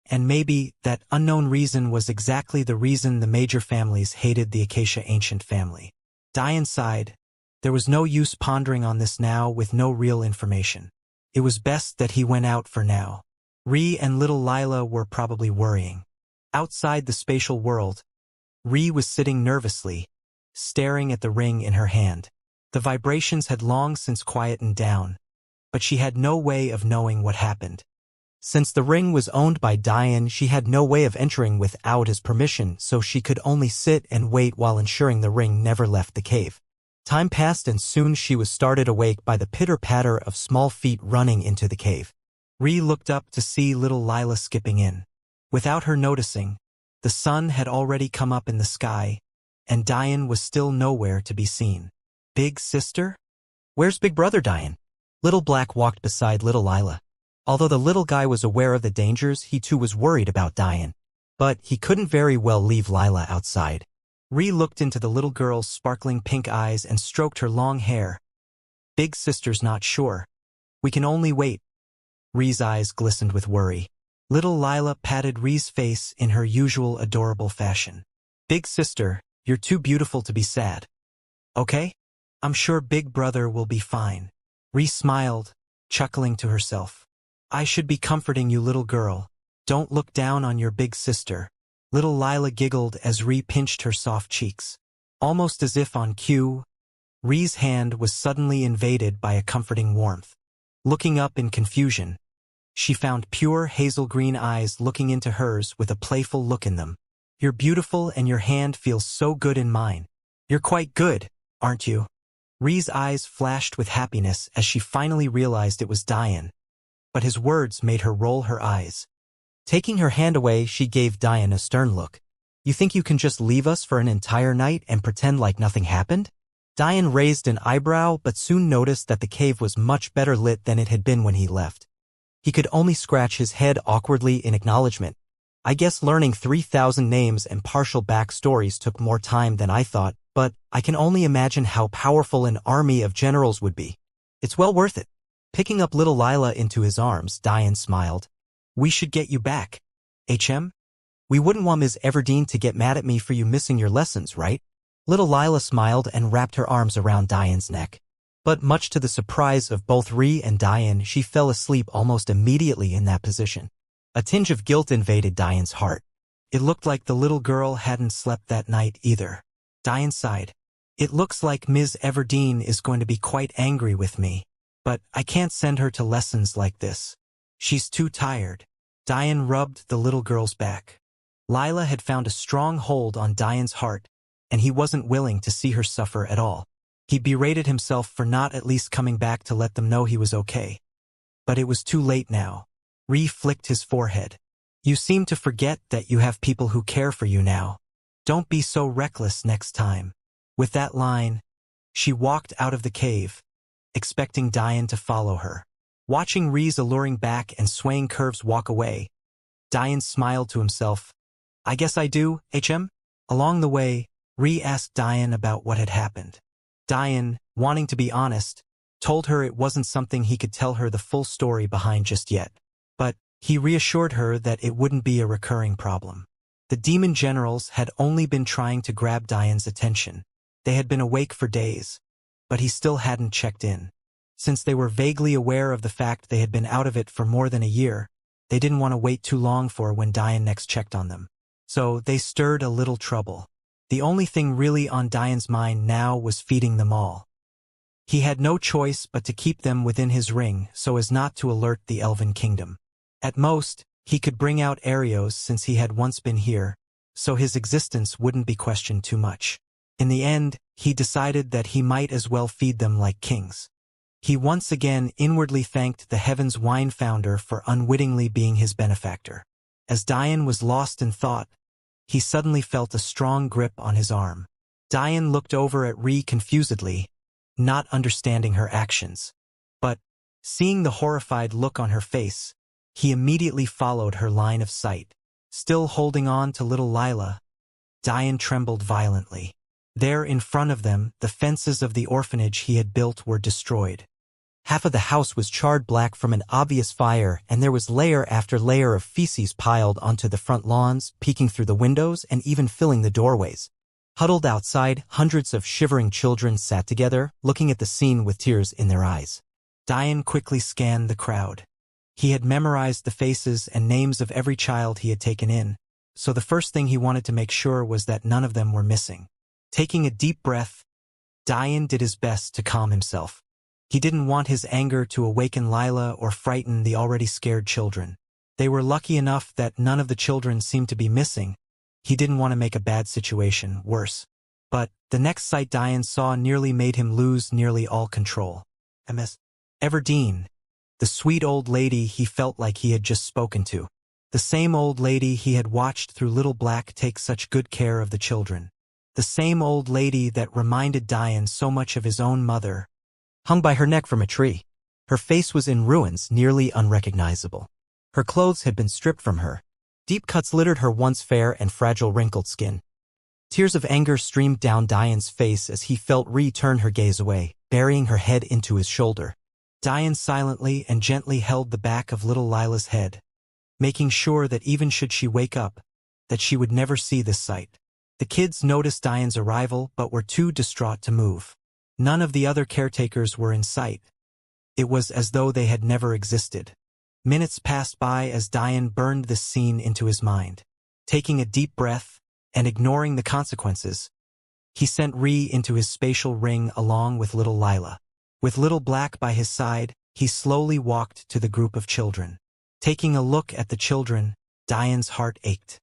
And maybe that unknown reason was exactly the reason the major families hated the Acacia ancient family. Diane sighed. There was no use pondering on this now with no real information. It was best that he went out for now. Ree and little Lila were probably worrying. Outside the spatial world, Ree was sitting nervously, staring at the ring in her hand. The vibrations had long since quietened down, but she had no way of knowing what happened. Since the ring was owned by Diane, she had no way of entering without his permission, so she could only sit and wait while ensuring the ring never left the cave. Time passed and soon she was started awake by the pitter-patter of small feet running into the cave. Ree looked up to see little Lila skipping in. Without her noticing, the sun had already come up in the sky, and Diane was still nowhere to be seen. Big sister? Where's Big Brother Diane? Little Black walked beside little Lila. Although the little guy was aware of the dangers, he too was worried about Diane. But he couldn't very well leave Lila outside. Ree looked into the little girl's sparkling pink eyes and stroked her long hair. Big sister's not sure. We can only wait. Ree's eyes glistened with worry. Little Lila patted Ree's face in her usual adorable fashion. Big sister, you're too beautiful to be sad. Okay? I'm sure Big Brother will be fine. Ree smiled, chuckling to herself. I should be comforting you, little girl. Don't look down on your big sister. Little Lila giggled as Ree pinched her soft cheeks. Almost as if on cue, Ree's hand was suddenly invaded by a comforting warmth. Looking up in confusion, she found pure hazel-green eyes looking into hers with a playful look in them. You're beautiful and your hand feels so good in mine. You're quite good, aren't you? Ree's eyes flashed with happiness as she finally realized it was Diane. But his words made her roll her eyes. Taking her hand away, she gave Diane a stern look. You think you can just leave us for an entire night and pretend like nothing happened? Diane raised an eyebrow but soon noticed that the cave was much better lit than it had been when he left. He could only scratch his head awkwardly in acknowledgement. I guess learning 3,000 names and partial backstories took more time than I thought, but I can only imagine how powerful an army of generals would be. It's well worth it. Picking up little Lila into his arms, Diane smiled. We should get you back. HM? We wouldn't want Ms. Everdeen to get mad at me for you missing your lessons, right? Little Lila smiled and wrapped her arms around Diane's neck. But much to the surprise of both Ree and Diane, she fell asleep almost immediately in that position. A tinge of guilt invaded Diane's heart. It looked like the little girl hadn't slept that night either. Diane sighed. It looks like Ms. Everdeen is going to be quite angry with me. But I can't send her to lessons like this. She's too tired. Diane rubbed the little girl's back. Lila had found a strong hold on Diane's heart, and he wasn't willing to see her suffer at all. He berated himself for not at least coming back to let them know he was okay. But it was too late now. Ree flicked his forehead. You seem to forget that you have people who care for you now. Don't be so reckless next time. With that line, she walked out of the cave, expecting Diane to follow her. Watching Ree's alluring back and swaying curves walk away, Diane smiled to himself. I guess I do, HM? Along the way, Ree asked Diane about what had happened. Diane, wanting to be honest, told her it wasn't something he could tell her the full story behind just yet. But he reassured her that it wouldn't be a recurring problem. The demon generals had only been trying to grab Diane's attention. They had been awake for days, but he still hadn't checked in. Since they were vaguely aware of the fact they had been out of it for more than a year, they didn't want to wait too long for when Diane next checked on them. So they stirred a little trouble. The only thing really on Diane's mind now was feeding them all. He had no choice but to keep them within his ring so as not to alert the Elven Kingdom. At most, he could bring out Arios since he had once been here, so his existence wouldn't be questioned too much. In the end, he decided that he might as well feed them like kings. He once again inwardly thanked the Heaven's Wine founder for unwittingly being his benefactor. As Diane was lost in thought, he suddenly felt a strong grip on his arm. Diane looked over at Ree confusedly, not understanding her actions. But, seeing the horrified look on her face, he immediately followed her line of sight. Still holding on to little Lila, Diane trembled violently. There in front of them, the fences of the orphanage he had built were destroyed. Half of the house was charred black from an obvious fire, and there was layer after layer of feces piled onto the front lawns, peeking through the windows and even filling the doorways. Huddled outside, hundreds of shivering children sat together, looking at the scene with tears in their eyes. Diane quickly scanned the crowd. He had memorized the faces and names of every child he had taken in, so the first thing he wanted to make sure was that none of them were missing. Taking a deep breath, Diane did his best to calm himself. He didn't want his anger to awaken Lila or frighten the already scared children. They were lucky enough that none of the children seemed to be missing. He didn't want to make a bad situation worse. But the next sight Diane saw nearly made him lose nearly all control. Ms. Everdeen, the sweet old lady he felt like he had just spoken to. The same old lady he had watched through Little Black take such good care of the children. The same old lady that reminded Diane so much of his own mother, hung by her neck from a tree. Her face was in ruins, nearly unrecognizable. Her clothes had been stripped from her. Deep cuts littered her once fair and fragile wrinkled skin. Tears of anger streamed down Diane's face as he felt Ree turn her gaze away, burying her head into his shoulder. Diane silently and gently held the back of little Lila's head, making sure that even should she wake up, that she would never see this sight. The kids noticed Diane's arrival but were too distraught to move. None of the other caretakers were in sight. It was as though they had never existed. Minutes passed by as Diane burned this scene into his mind. Taking a deep breath and ignoring the consequences, he sent Ree into his spatial ring along with little Lila. With Little Black by his side, he slowly walked to the group of children. Taking a look at the children, Diane's heart ached.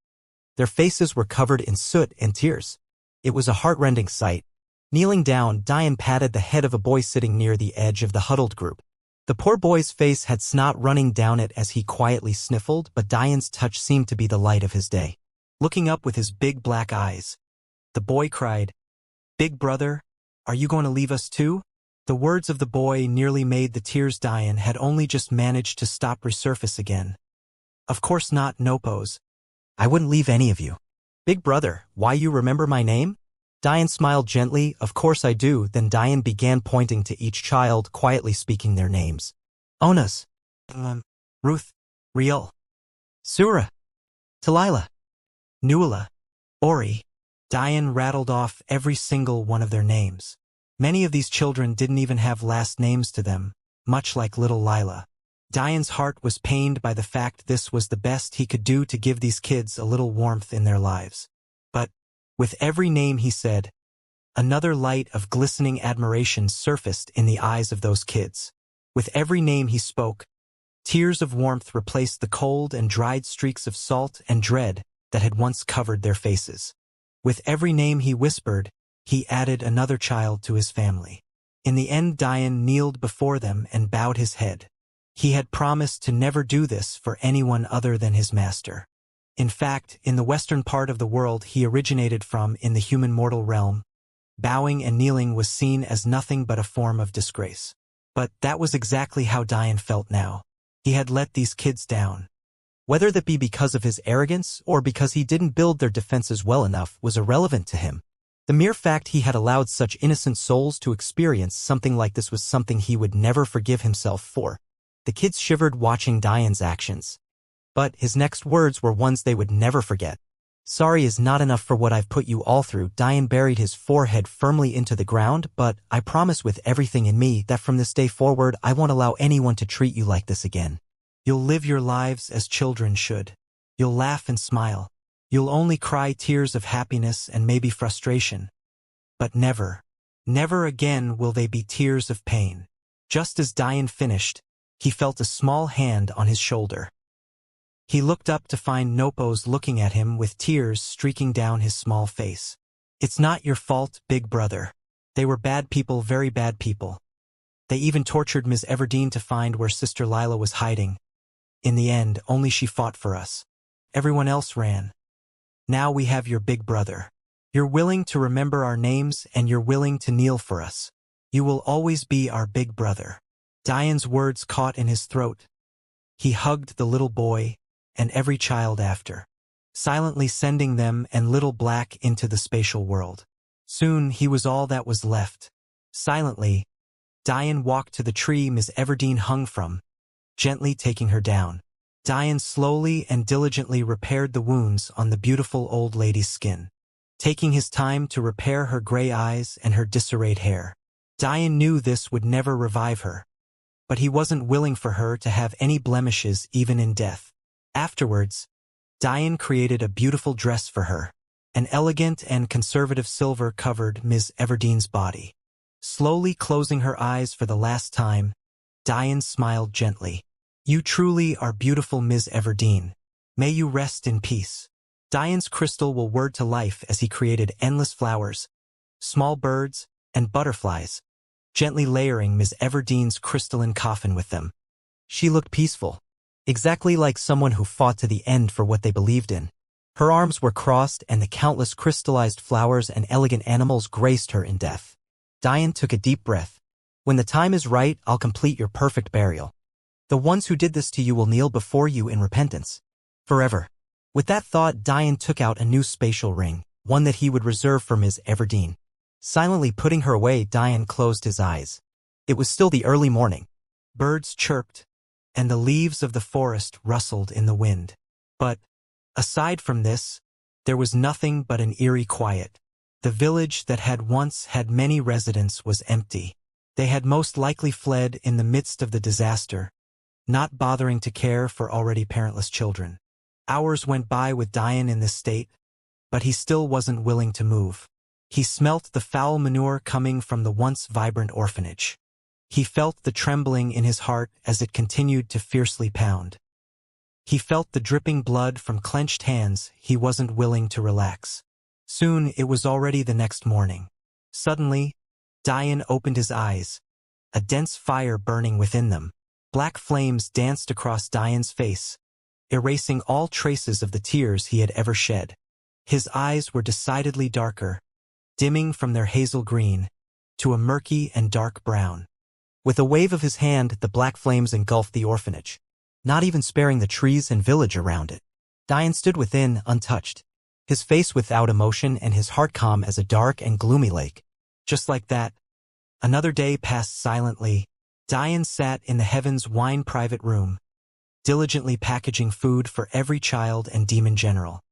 Their faces were covered in soot and tears. It was a heart-rending sight. Kneeling down, Diane patted the head of a boy sitting near the edge of the huddled group. The poor boy's face had snot running down it as he quietly sniffled, but Diane's touch seemed to be the light of his day. Looking up with his big black eyes, the boy cried, "Big brother, are you going to leave us too?" The words of the boy nearly made the tears Diane had only just managed to stop resurface again. "Of course not, Nopos. I wouldn't leave any of you." "Big brother, why you remember my name?" Diane smiled gently. "Of course I do." Then Diane began pointing to each child, quietly speaking their names. "Onas, Ruth, Riel, Sura, Talila, Nuala, Ori." Diane rattled off every single one of their names. Many of these children didn't even have last names to them, much like little Lila. Diane's heart was pained by the fact this was the best he could do to give these kids a little warmth in their lives. But with every name he said, another light of glistening admiration surfaced in the eyes of those kids. With every name he spoke, tears of warmth replaced the cold and dried streaks of salt and dread that had once covered their faces. With every name he whispered, he added another child to his family. In the end, Diane kneeled before them and bowed his head. He had promised to never do this for anyone other than his master. In fact, in the western part of the world he originated from, in the human mortal realm, bowing and kneeling was seen as nothing but a form of disgrace. But that was exactly how Diane felt now. He had let these kids down. Whether that be because of his arrogance or because he didn't build their defenses well enough was irrelevant to him. The mere fact he had allowed such innocent souls to experience something like this was something he would never forgive himself for. The kids shivered watching Diane's actions. But his next words were ones they would never forget. "Sorry is not enough for what I've put you all through." Diane buried his forehead firmly into the ground. "But I promise with everything in me that from this day forward I won't allow anyone to treat you like this again. You'll live your lives as children should. You'll laugh and smile. You'll only cry tears of happiness and maybe frustration. But never, Never again will they be tears of pain. Just as Dian finished, he felt a small hand on his shoulder. He looked up to find Nopos looking at him with tears streaking down his small face. It's not your fault, big brother. They were bad people, very bad people. They even tortured Ms. Everdeen to find where Sister Lila was hiding. In the end, only she fought for us. Everyone else ran. Now we have your big brother. You're willing to remember our names and you're willing to kneel for us. You will always be our big brother. Dian's words caught in his throat. He hugged the little boy and every child after, silently sending them and Little Black into the spatial world. Soon he was all that was left. Silently, Dian walked to the tree Ms. Everdeen hung from, gently taking her down. Dian slowly and diligently repaired the wounds on the beautiful old lady's skin, taking his time to repair her gray eyes and her disarrayed hair. Dian knew this would never revive her, but he wasn't willing for her to have any blemishes even in death. Afterwards, Dian created a beautiful dress for her. An elegant and conservative silver covered Ms. Everdeen's body. Slowly closing her eyes for the last time, Dian smiled gently. You truly are beautiful, Ms. Everdeen. May you rest in peace. Dian's crystal will word to life as he created endless flowers, small birds, and butterflies, gently layering Ms. Everdeen's crystalline coffin with them. She looked peaceful, exactly like someone who fought to the end for what they believed in. Her arms were crossed and the countless crystallized flowers and elegant animals graced her in death. Dian took a deep breath. When the time is right, I'll complete your perfect burial. The ones who did this to you will kneel before you in repentance. Forever. With that thought, Dian took out a new spatial ring, one that he would reserve for Ms. Everdeen. Silently putting her away, Dian closed his eyes. It was still the early morning. Birds chirped, and the leaves of the forest rustled in the wind. But, aside from this, there was nothing but an eerie quiet. The village that had once had many residents was empty. They had most likely fled in the midst of the disaster, not bothering to care for already parentless children. Hours went by with Dian in this state, but he still wasn't willing to move. He smelt the foul manure coming from the once vibrant orphanage. He felt the trembling in his heart as it continued to fiercely pound. He felt the dripping blood from clenched hands. He wasn't willing to relax. Soon it was already the next morning. Suddenly, Dian opened his eyes, a dense fire burning within them. Black flames danced across Dian's face, erasing all traces of the tears he had ever shed. His eyes were decidedly darker, dimming from their hazel green to a murky and dark brown. With a wave of his hand, the black flames engulfed the orphanage, not even sparing the trees and village around it. Dian stood within, untouched, his face without emotion and his heart calm as a dark and gloomy lake. Just like that, another day passed silently. Dian sat in the Heaven's Wine private room, diligently packaging food for every child and demon general.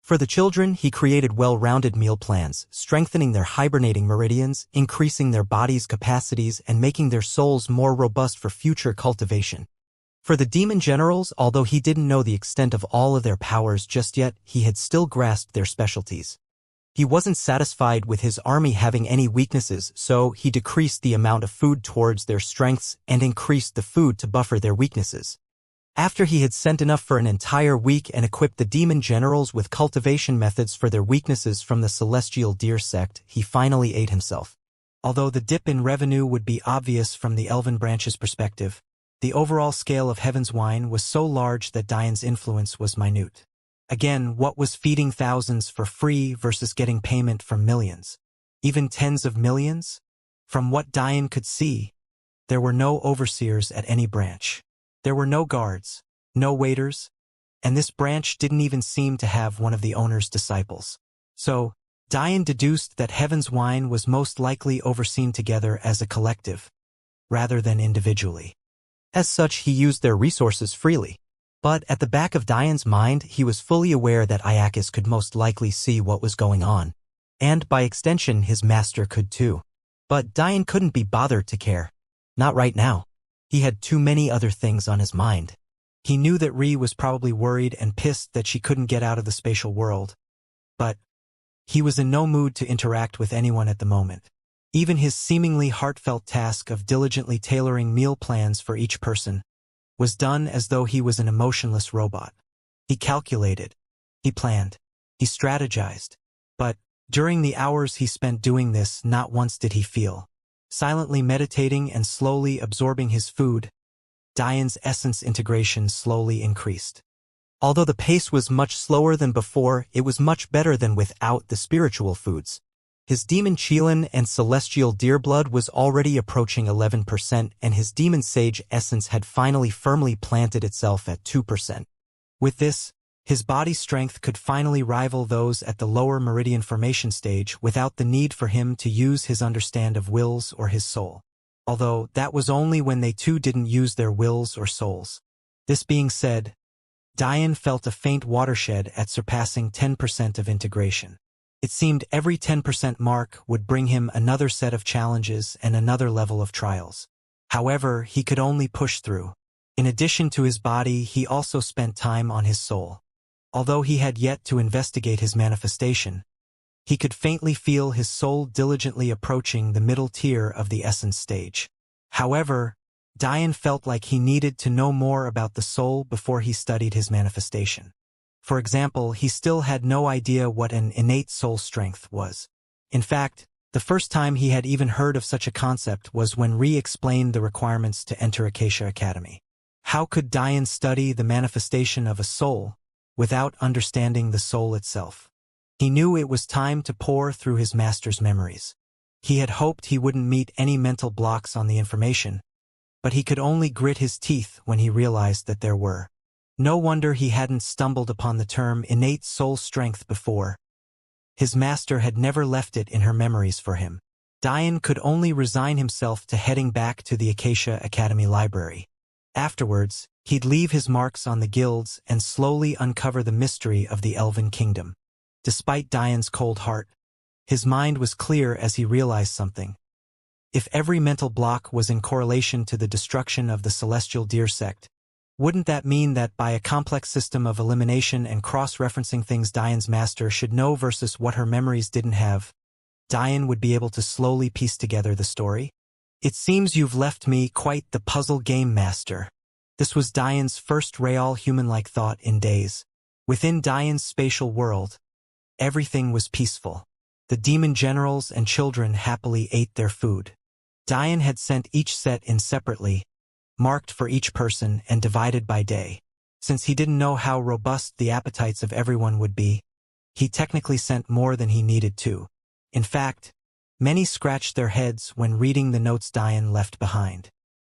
For the children, he created well-rounded meal plans, strengthening their hibernating meridians, increasing their bodies' capacities, and making their souls more robust for future cultivation. For the demon generals, although he didn't know the extent of all of their powers just yet, he had still grasped their specialties. He wasn't satisfied with his army having any weaknesses, so he decreased the amount of food towards their strengths and increased the food to buffer their weaknesses. After he had sent enough for an entire week and equipped the demon generals with cultivation methods for their weaknesses from the celestial deer sect, he finally ate himself. Although the dip in revenue would be obvious from the elven branch's perspective, the overall scale of Heaven's Wine was so large that Dian's influence was minute. Again, what was feeding thousands for free versus getting payment from millions? Even tens of millions? From what Dian could see, there were no overseers at any branch. There were no guards, no waiters, and this branch didn't even seem to have one of the owner's disciples. So, Dian deduced that Heaven's Wine was most likely overseen together as a collective, rather than individually. As such, he used their resources freely. But at the back of Dian's mind, he was fully aware that Iacus could most likely see what was going on. And by extension, his master could too. But Dian couldn't be bothered to care. Not right now. He had too many other things on his mind. He knew that Ree was probably worried and pissed that she couldn't get out of the spatial world. But he was in no mood to interact with anyone at the moment. Even his seemingly heartfelt task of diligently tailoring meal plans for each person was done as though he was an emotionless robot. He calculated, he planned, he strategized. But during the hours he spent doing this, not once did he feel. Silently meditating and slowly absorbing his food, Diane's essence integration slowly increased. Although the pace was much slower than before, it was much better than without the spiritual foods. His demon Qilin and celestial deerblood was already approaching 11%, and his demon sage essence had finally firmly planted itself at 2%. With this, his body strength could finally rival those at the lower meridian formation stage without the need for him to use his understand of wills or his soul. Although that was only when they too didn't use their wills or souls. This being said, Diane felt a faint watershed at surpassing 10% of integration. It seemed every 10% mark would bring him another set of challenges and another level of trials. However, he could only push through. In addition to his body, he also spent time on his soul. Although he had yet to investigate his manifestation, he could faintly feel his soul diligently approaching the middle tier of the essence stage. However, Diane felt like he needed to know more about the soul before he studied his manifestation. For example, he still had no idea what an innate soul strength was. In fact, the first time he had even heard of such a concept was when Ree explained the requirements to enter Acacia Academy. How could Diane study the manifestation of a soul without understanding the soul itself? He knew it was time to pore through his master's memories. He had hoped he wouldn't meet any mental blocks on the information, but he could only grit his teeth when he realized that there were. No wonder he hadn't stumbled upon the term innate soul strength before. His master had never left it in her memories for him. Diane could only resign himself to heading back to the Acacia Academy library. Afterwards, he'd leave his marks on the guilds and slowly uncover the mystery of the Elven Kingdom. Despite Diane's cold heart, his mind was clear as he realized something. If every mental block was in correlation to the destruction of the Celestial Deer sect, wouldn't that mean that by a complex system of elimination and cross-referencing things Diane's master should know versus what her memories didn't have, Diane would be able to slowly piece together the story? It seems you've left me quite the puzzle game master. This was Diane's first real human-like thought in days. Within Diane's spatial world, everything was peaceful. The demon generals and children happily ate their food. Diane had sent each set in separately, marked for each person and divided by day. Since he didn't know how robust the appetites of everyone would be, he technically sent more than he needed to. In fact, many scratched their heads when reading the notes Diane left behind.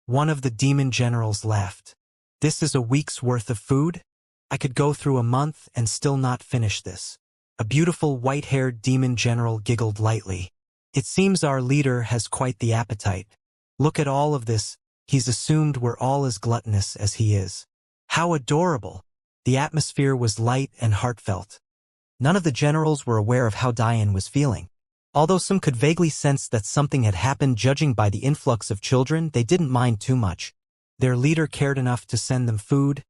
One of the demon generals laughed. "This is a week's worth of food? I could go through a month and still not finish this." A beautiful white-haired demon general giggled lightly. "It seems our leader has quite the appetite. Look at all of this. He's assumed we're all as gluttonous as he is." How adorable! The atmosphere was light and heartfelt. None of the generals were aware of how Diane was feeling. Although some could vaguely sense that something had happened, judging by the influx of children, they didn't mind too much. Their leader cared enough to send them food,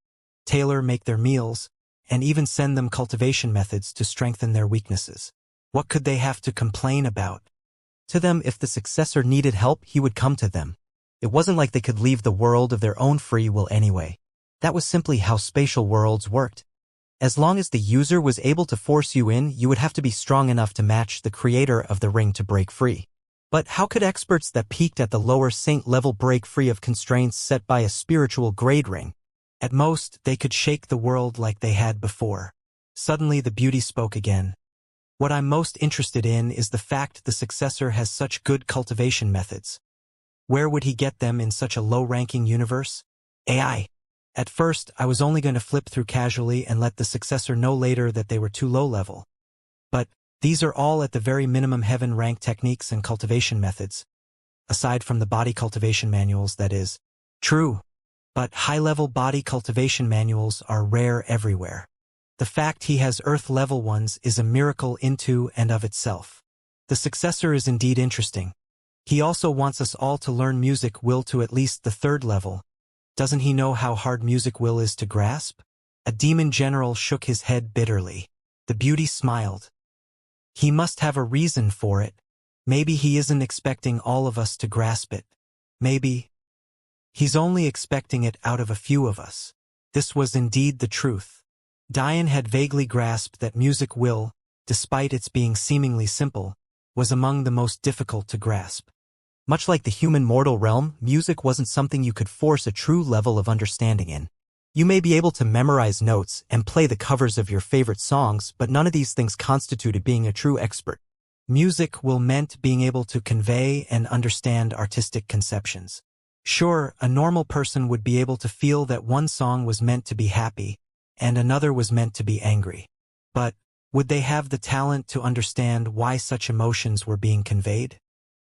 tailor-make their meals, and even send them cultivation methods to strengthen their weaknesses. What could they have to complain about? To them, if the successor needed help, he would come to them. It wasn't like they could leave the world of their own free will anyway. That was simply how spatial worlds worked. As long as the user was able to force you in, you would have to be strong enough to match the creator of the ring to break free. But how could experts that peaked at the lower saint level break free of constraints set by a spiritual grade ring? At most, they could shake the world like they had before. Suddenly the beauty spoke again. "What I'm most interested in is the fact the successor has such good cultivation methods. Where would he get them in such a low-ranking universe? AI. At first, I was only going to flip through casually and let the successor know later that they were too low-level. But these are all at the very minimum heaven-rank techniques and cultivation methods. Aside from the body cultivation manuals, that is. True. But high-level body cultivation manuals are rare everywhere. The fact he has Earth-level ones is a miracle into and of itself. The successor is indeed interesting. He also wants us all to learn music will to at least the 3rd level. Doesn't he know how hard music will is to grasp?" A demon general shook his head bitterly. The beauty smiled. "He must have a reason for it. Maybe he isn't expecting all of us to grasp it. Maybe he's only expecting it out of a few of us. This was indeed the truth. Diane had vaguely grasped that music will, despite its being seemingly simple, was among the most difficult to grasp. Much like the human mortal realm, music wasn't something you could force a true level of understanding in. You may be able to memorize notes and play the covers of your favorite songs, but none of these things constituted being a true expert. Music will meant being able to convey and understand artistic conceptions. Sure, a normal person would be able to feel that one song was meant to be happy, and another was meant to be angry. But would they have the talent to understand why such emotions were being conveyed?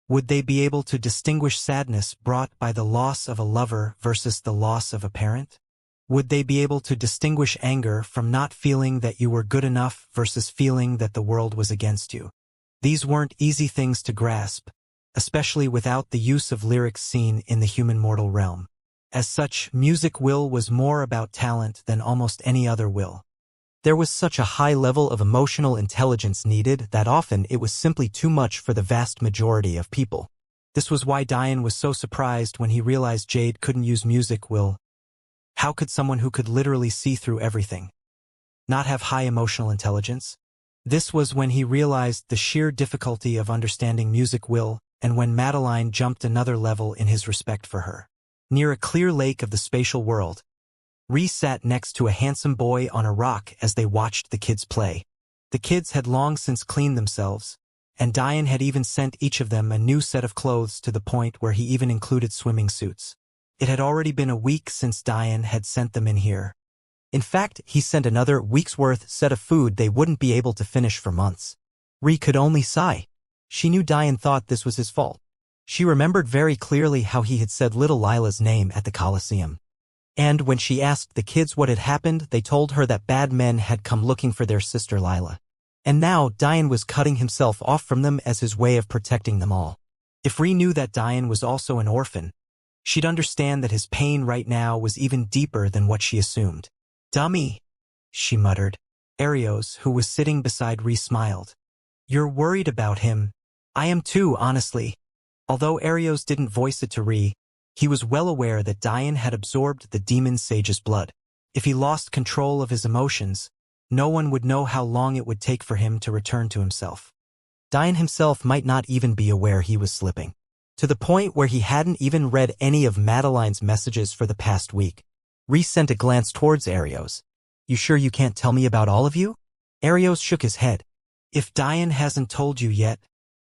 Would they be able to distinguish sadness brought by the loss of a lover versus the loss of a parent? Would they be able to distinguish anger from not feeling that you were good enough versus feeling that the world was against you? These weren't easy things to grasp, especially without the use of lyrics seen in the human mortal realm. As such, music will was more about talent than almost any other will. There was such a high level of emotional intelligence needed that often it was simply too much for the vast majority of people. This was why Diane was so surprised when he realized Jade couldn't use music will. How could someone who could literally see through everything not have high emotional intelligence? This was when he realized the sheer difficulty of understanding music will, and when Madeline jumped another level in his respect for her. Near a clear lake of the spatial world, Rhys sat next to a handsome boy on a rock as they watched the kids play. The kids had long since cleaned themselves, and Diane had even sent each of them a new set of clothes to the point where he even included swimming suits. It had already been a week since Diane had sent them in here. In fact, he sent another week's worth set of food they wouldn't be able to finish for months. Rhys could only sigh. She knew Diane thought this was his fault. She remembered very clearly how he had said little Lila's name at the Coliseum. And when she asked the kids what had happened, they told her that bad men had come looking for their sister Lila. And now Diane was cutting himself off from them as his way of protecting them all. If Rhys knew that Diane was also an orphan, she'd understand that his pain right now was even deeper than what she assumed. "Dummy," she muttered. Arios, who was sitting beside Rhys, smiled. "You're worried about him. I am too, honestly." Although Arios didn't voice it to Rhys, he was well aware that Diane had absorbed the demon sage's blood. If he lost control of his emotions, no one would know how long it would take for him to return to himself. Diane himself might not even be aware he was slipping. To the point where he hadn't even read any of Madeline's messages for the past week. Rhys sent a glance towards Arios. "You sure you can't tell me about all of you?" Arios shook his head. "If Diane hasn't told you yet,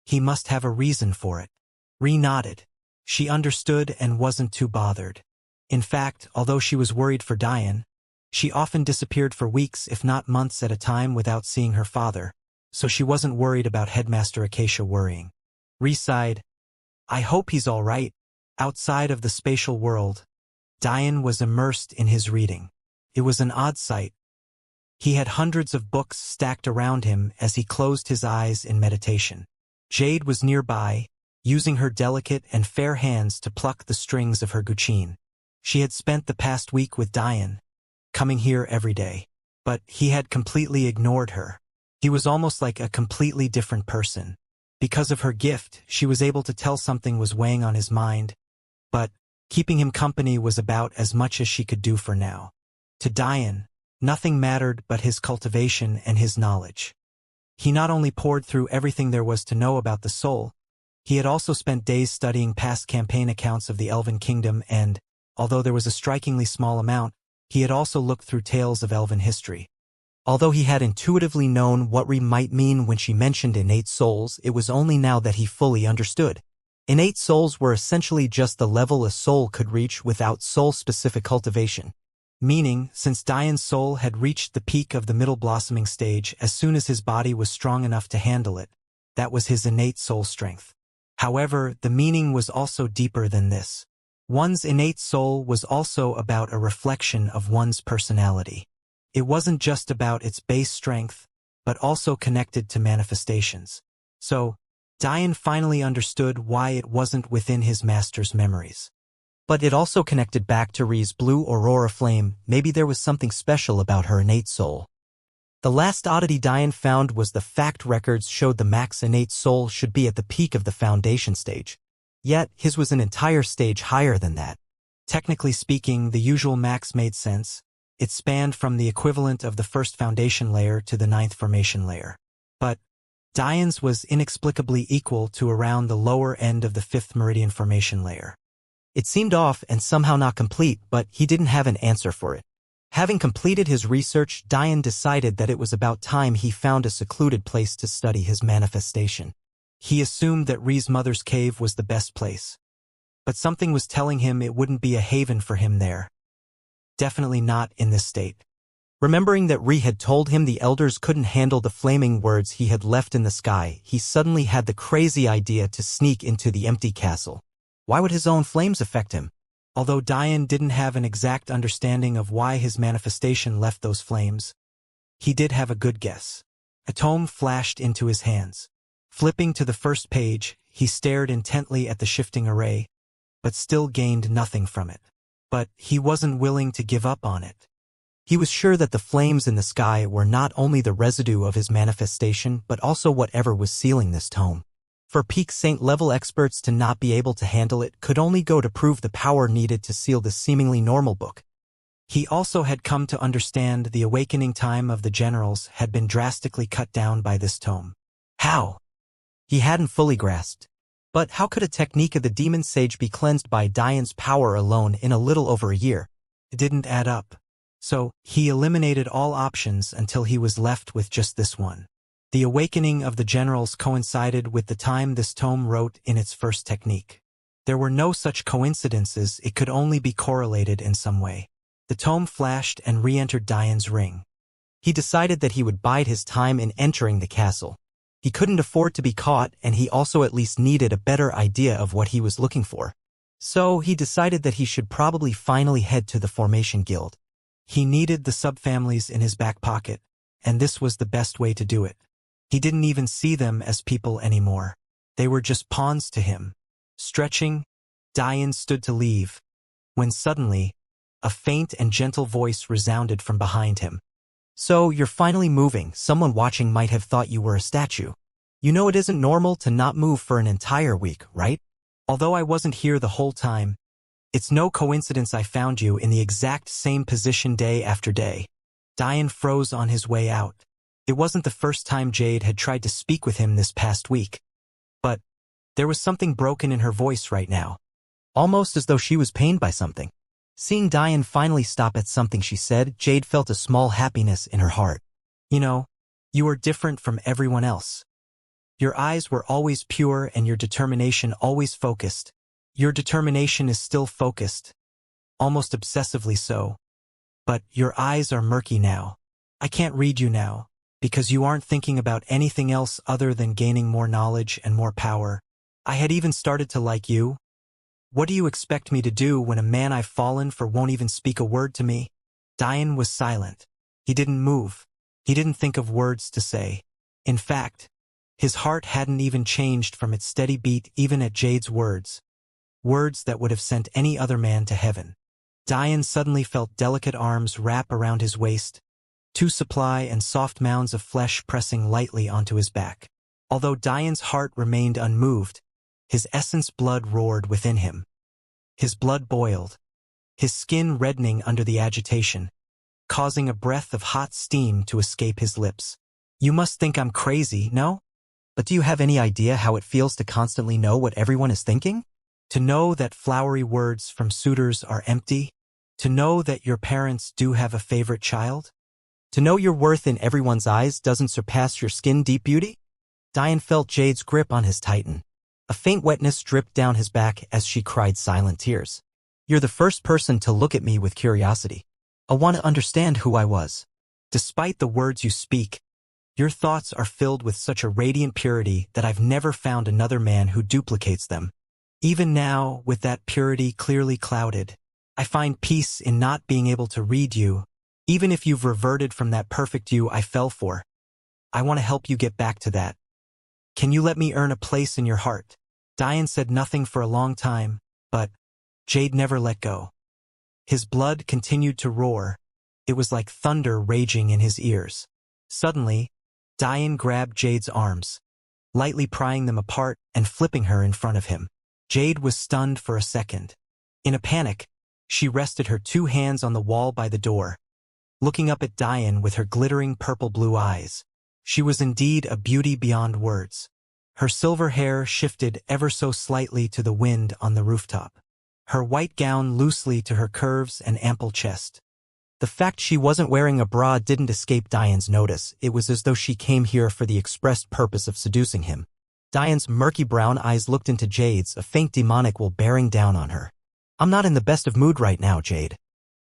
he must have a reason for it." Rhys nodded. She understood and wasn't too bothered. In fact, although she was worried for Diane, she often disappeared for weeks if not months at a time without seeing her father, so she wasn't worried about Headmaster Acacia worrying. Rhys sighed. "I hope he's all right." Outside of the spatial world, Diane was immersed in his reading. It was an odd sight. He had hundreds of books stacked around him as he closed his eyes in meditation. Jade was nearby, using her delicate and fair hands to pluck the strings of her guqin. She had spent the past week with Diane, coming here every day. But he had completely ignored her. He was almost like a completely different person. Because of her gift, she was able to tell something was weighing on his mind, but keeping him company was about as much as she could do for now. To Diane, nothing mattered but his cultivation and his knowledge. He not only poured through everything there was to know about the soul, he had also spent days studying past campaign accounts of the Elven Kingdom and, although there was a strikingly small amount, he had also looked through tales of Elven history. Although he had intuitively known what Rhys might mean when she mentioned innate souls, it was only now that he fully understood. Innate souls were essentially just the level a soul could reach without soul-specific cultivation. Meaning, since Diane's soul had reached the peak of the middle blossoming stage as soon as his body was strong enough to handle it, that was his innate soul strength. However, the meaning was also deeper than this. One's innate soul was also about a reflection of one's personality. It wasn't just about its base strength, but also connected to manifestations. So, Diane finally understood why it wasn't within his master's memories. But it also connected back to Rhys' blue aurora flame. Maybe there was something special about her innate soul. The last oddity Diane found was the fact records showed the max innate soul should be at the peak of the foundation stage. Yet, his was an entire stage higher than that. Technically speaking, the usual max made sense. It spanned from the equivalent of the first foundation layer to the 9th formation layer. But Diane's was inexplicably equal to around the lower end of the 5th meridian formation layer. It seemed off and somehow not complete, but he didn't have an answer for it. Having completed his research, Diane decided that it was about time he found a secluded place to study his manifestation. He assumed that Ri's mother's cave was the best place. But something was telling him it wouldn't be a haven for him there. Definitely not in this state. Remembering that Ri had told him the elders couldn't handle the flaming words he had left in the sky, he suddenly had the crazy idea to sneak into the empty castle. Why would his own flames affect him? Although Diane didn't have an exact understanding of why his manifestation left those flames, he did have a good guess. A tome flashed into his hands. Flipping to the first page, he stared intently at the shifting array, but still gained nothing from it. But he wasn't willing to give up on it. He was sure that the flames in the sky were not only the residue of his manifestation but also whatever was sealing this tome. For peak saint-level experts to not be able to handle it could only go to prove the power needed to seal this seemingly normal book. He also had come to understand the awakening time of the generals had been drastically cut down by this tome. How? He hadn't fully grasped. But how could a technique of the demon sage be cleansed by Diane's power alone in a little over a year? It didn't add up. So, he eliminated all options until he was left with just this one. The awakening of the generals coincided with the time this tome wrote in its first technique. There were no such coincidences, it could only be correlated in some way. The tome flashed and re-entered Diane's ring. He decided that he would bide his time in entering the castle. He couldn't afford to be caught, and he also at least needed a better idea of what he was looking for. So he decided that he should probably finally head to the Formation Guild. He needed the subfamilies in his back pocket, and this was the best way to do it. He didn't even see them as people anymore. They were just pawns to him. Stretching, Diane stood to leave, when suddenly, a faint and gentle voice resounded from behind him. So, you're finally moving. Someone watching might have thought you were a statue. You know it isn't normal to not move for an entire week, right? Although I wasn't here the whole time, it's no coincidence I found you in the exact same position day after day. Diane froze on his way out. It wasn't the first time Jade had tried to speak with him this past week. But there was something broken in her voice right now. Almost as though she was pained by something. Seeing Diane finally stop at something she said, Jade felt a small happiness in her heart. You know, you are different from everyone else. Your eyes were always pure and your determination always focused. Your determination is still focused, almost obsessively so. But your eyes are murky now. I can't read you now, because you aren't thinking about anything else other than gaining more knowledge and more power. I had even started to like you. What do you expect me to do when a man I've fallen for won't even speak a word to me? Diane was silent. He didn't move. He didn't think of words to say. In fact, his heart hadn't even changed from its steady beat even at Jade's words. Words that would have sent any other man to heaven. Diane suddenly felt delicate arms wrap around his waist, two supply and soft mounds of flesh pressing lightly onto his back. Although Diane's heart remained unmoved, his essence blood roared within him. His blood boiled, his skin reddening under the agitation, causing a breath of hot steam to escape his lips. You must think I'm crazy, no? But do you have any idea how it feels to constantly know what everyone is thinking? To know that flowery words from suitors are empty? To know that your parents do have a favorite child? To know your worth in everyone's eyes doesn't surpass your skin-deep beauty? Diane felt Jade's grip on his tighten. A faint wetness dripped down his back as she cried silent tears. You're the first person to look at me with curiosity. I want to understand who I was. Despite the words you speak, your thoughts are filled with such a radiant purity that I've never found another man who duplicates them. Even now, with that purity clearly clouded, I find peace in not being able to read you, even if you've reverted from that perfect you I fell for. I want to help you get back to that. Can you let me earn a place in your heart? Diane said nothing for a long time, but Jade never let go. His blood continued to roar. It was like thunder raging in his ears. Suddenly, Diane grabbed Jade's arms, lightly prying them apart and flipping her in front of him. Jade was stunned for a second. In a panic, she rested her two hands on the wall by the door, looking up at Diane with her glittering purple-blue eyes. She was indeed a beauty beyond words. Her silver hair shifted ever so slightly to the wind on the rooftop, her white gown loosely to her curves and ample chest. The fact she wasn't wearing a bra didn't escape Diane's notice. It was as though she came here for the express purpose of seducing him. Diane's murky brown eyes looked into Jade's, a faint demonic will bearing down on her. "I'm not in the best of mood right now, Jade.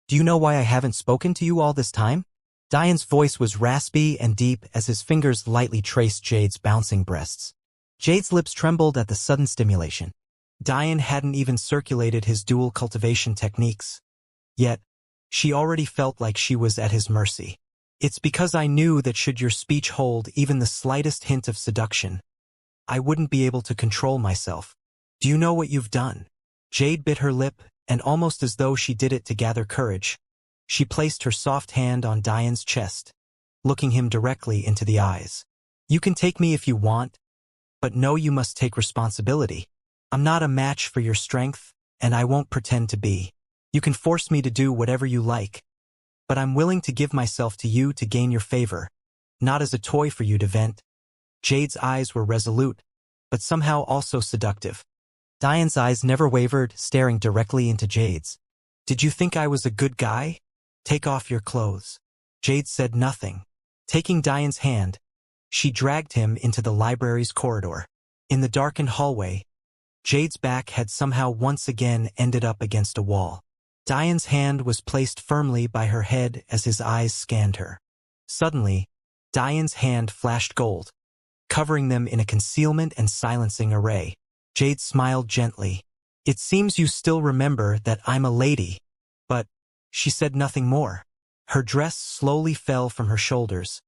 Do you know why I haven't spoken to you all this time?" Diane's voice was raspy and deep as his fingers lightly traced Jade's bouncing breasts. Jade's lips trembled at the sudden stimulation. Diane hadn't even circulated his dual cultivation techniques. Yet, she already felt like she was at his mercy. "It's because I knew that should your speech hold even the slightest hint of seduction, I wouldn't be able to control myself. Do you know what you've done?" Jade bit her lip, and almost as though she did it to gather courage, she placed her soft hand on Diane's chest, looking him directly into the eyes. "You can take me if you want, but know you must take responsibility. I'm not a match for your strength, and I won't pretend to be. You can force me to do whatever you like, but I'm willing to give myself to you to gain your favor, not as a toy for you to vent." Jade's eyes were resolute, but somehow also seductive. Diane's eyes never wavered, staring directly into Jade's. "Did you think I was a good guy? Take off your clothes." Jade said nothing. Taking Diane's hand, she dragged him into the library's corridor. In the darkened hallway, Jade's back had somehow once again ended up against a wall. Diane's hand was placed firmly by her head as his eyes scanned her. Suddenly, Diane's hand flashed gold, covering them in a concealment and silencing array. Jade smiled gently. "It seems you still remember that I'm a lady." But she said nothing more. Her dress slowly fell from her shoulders,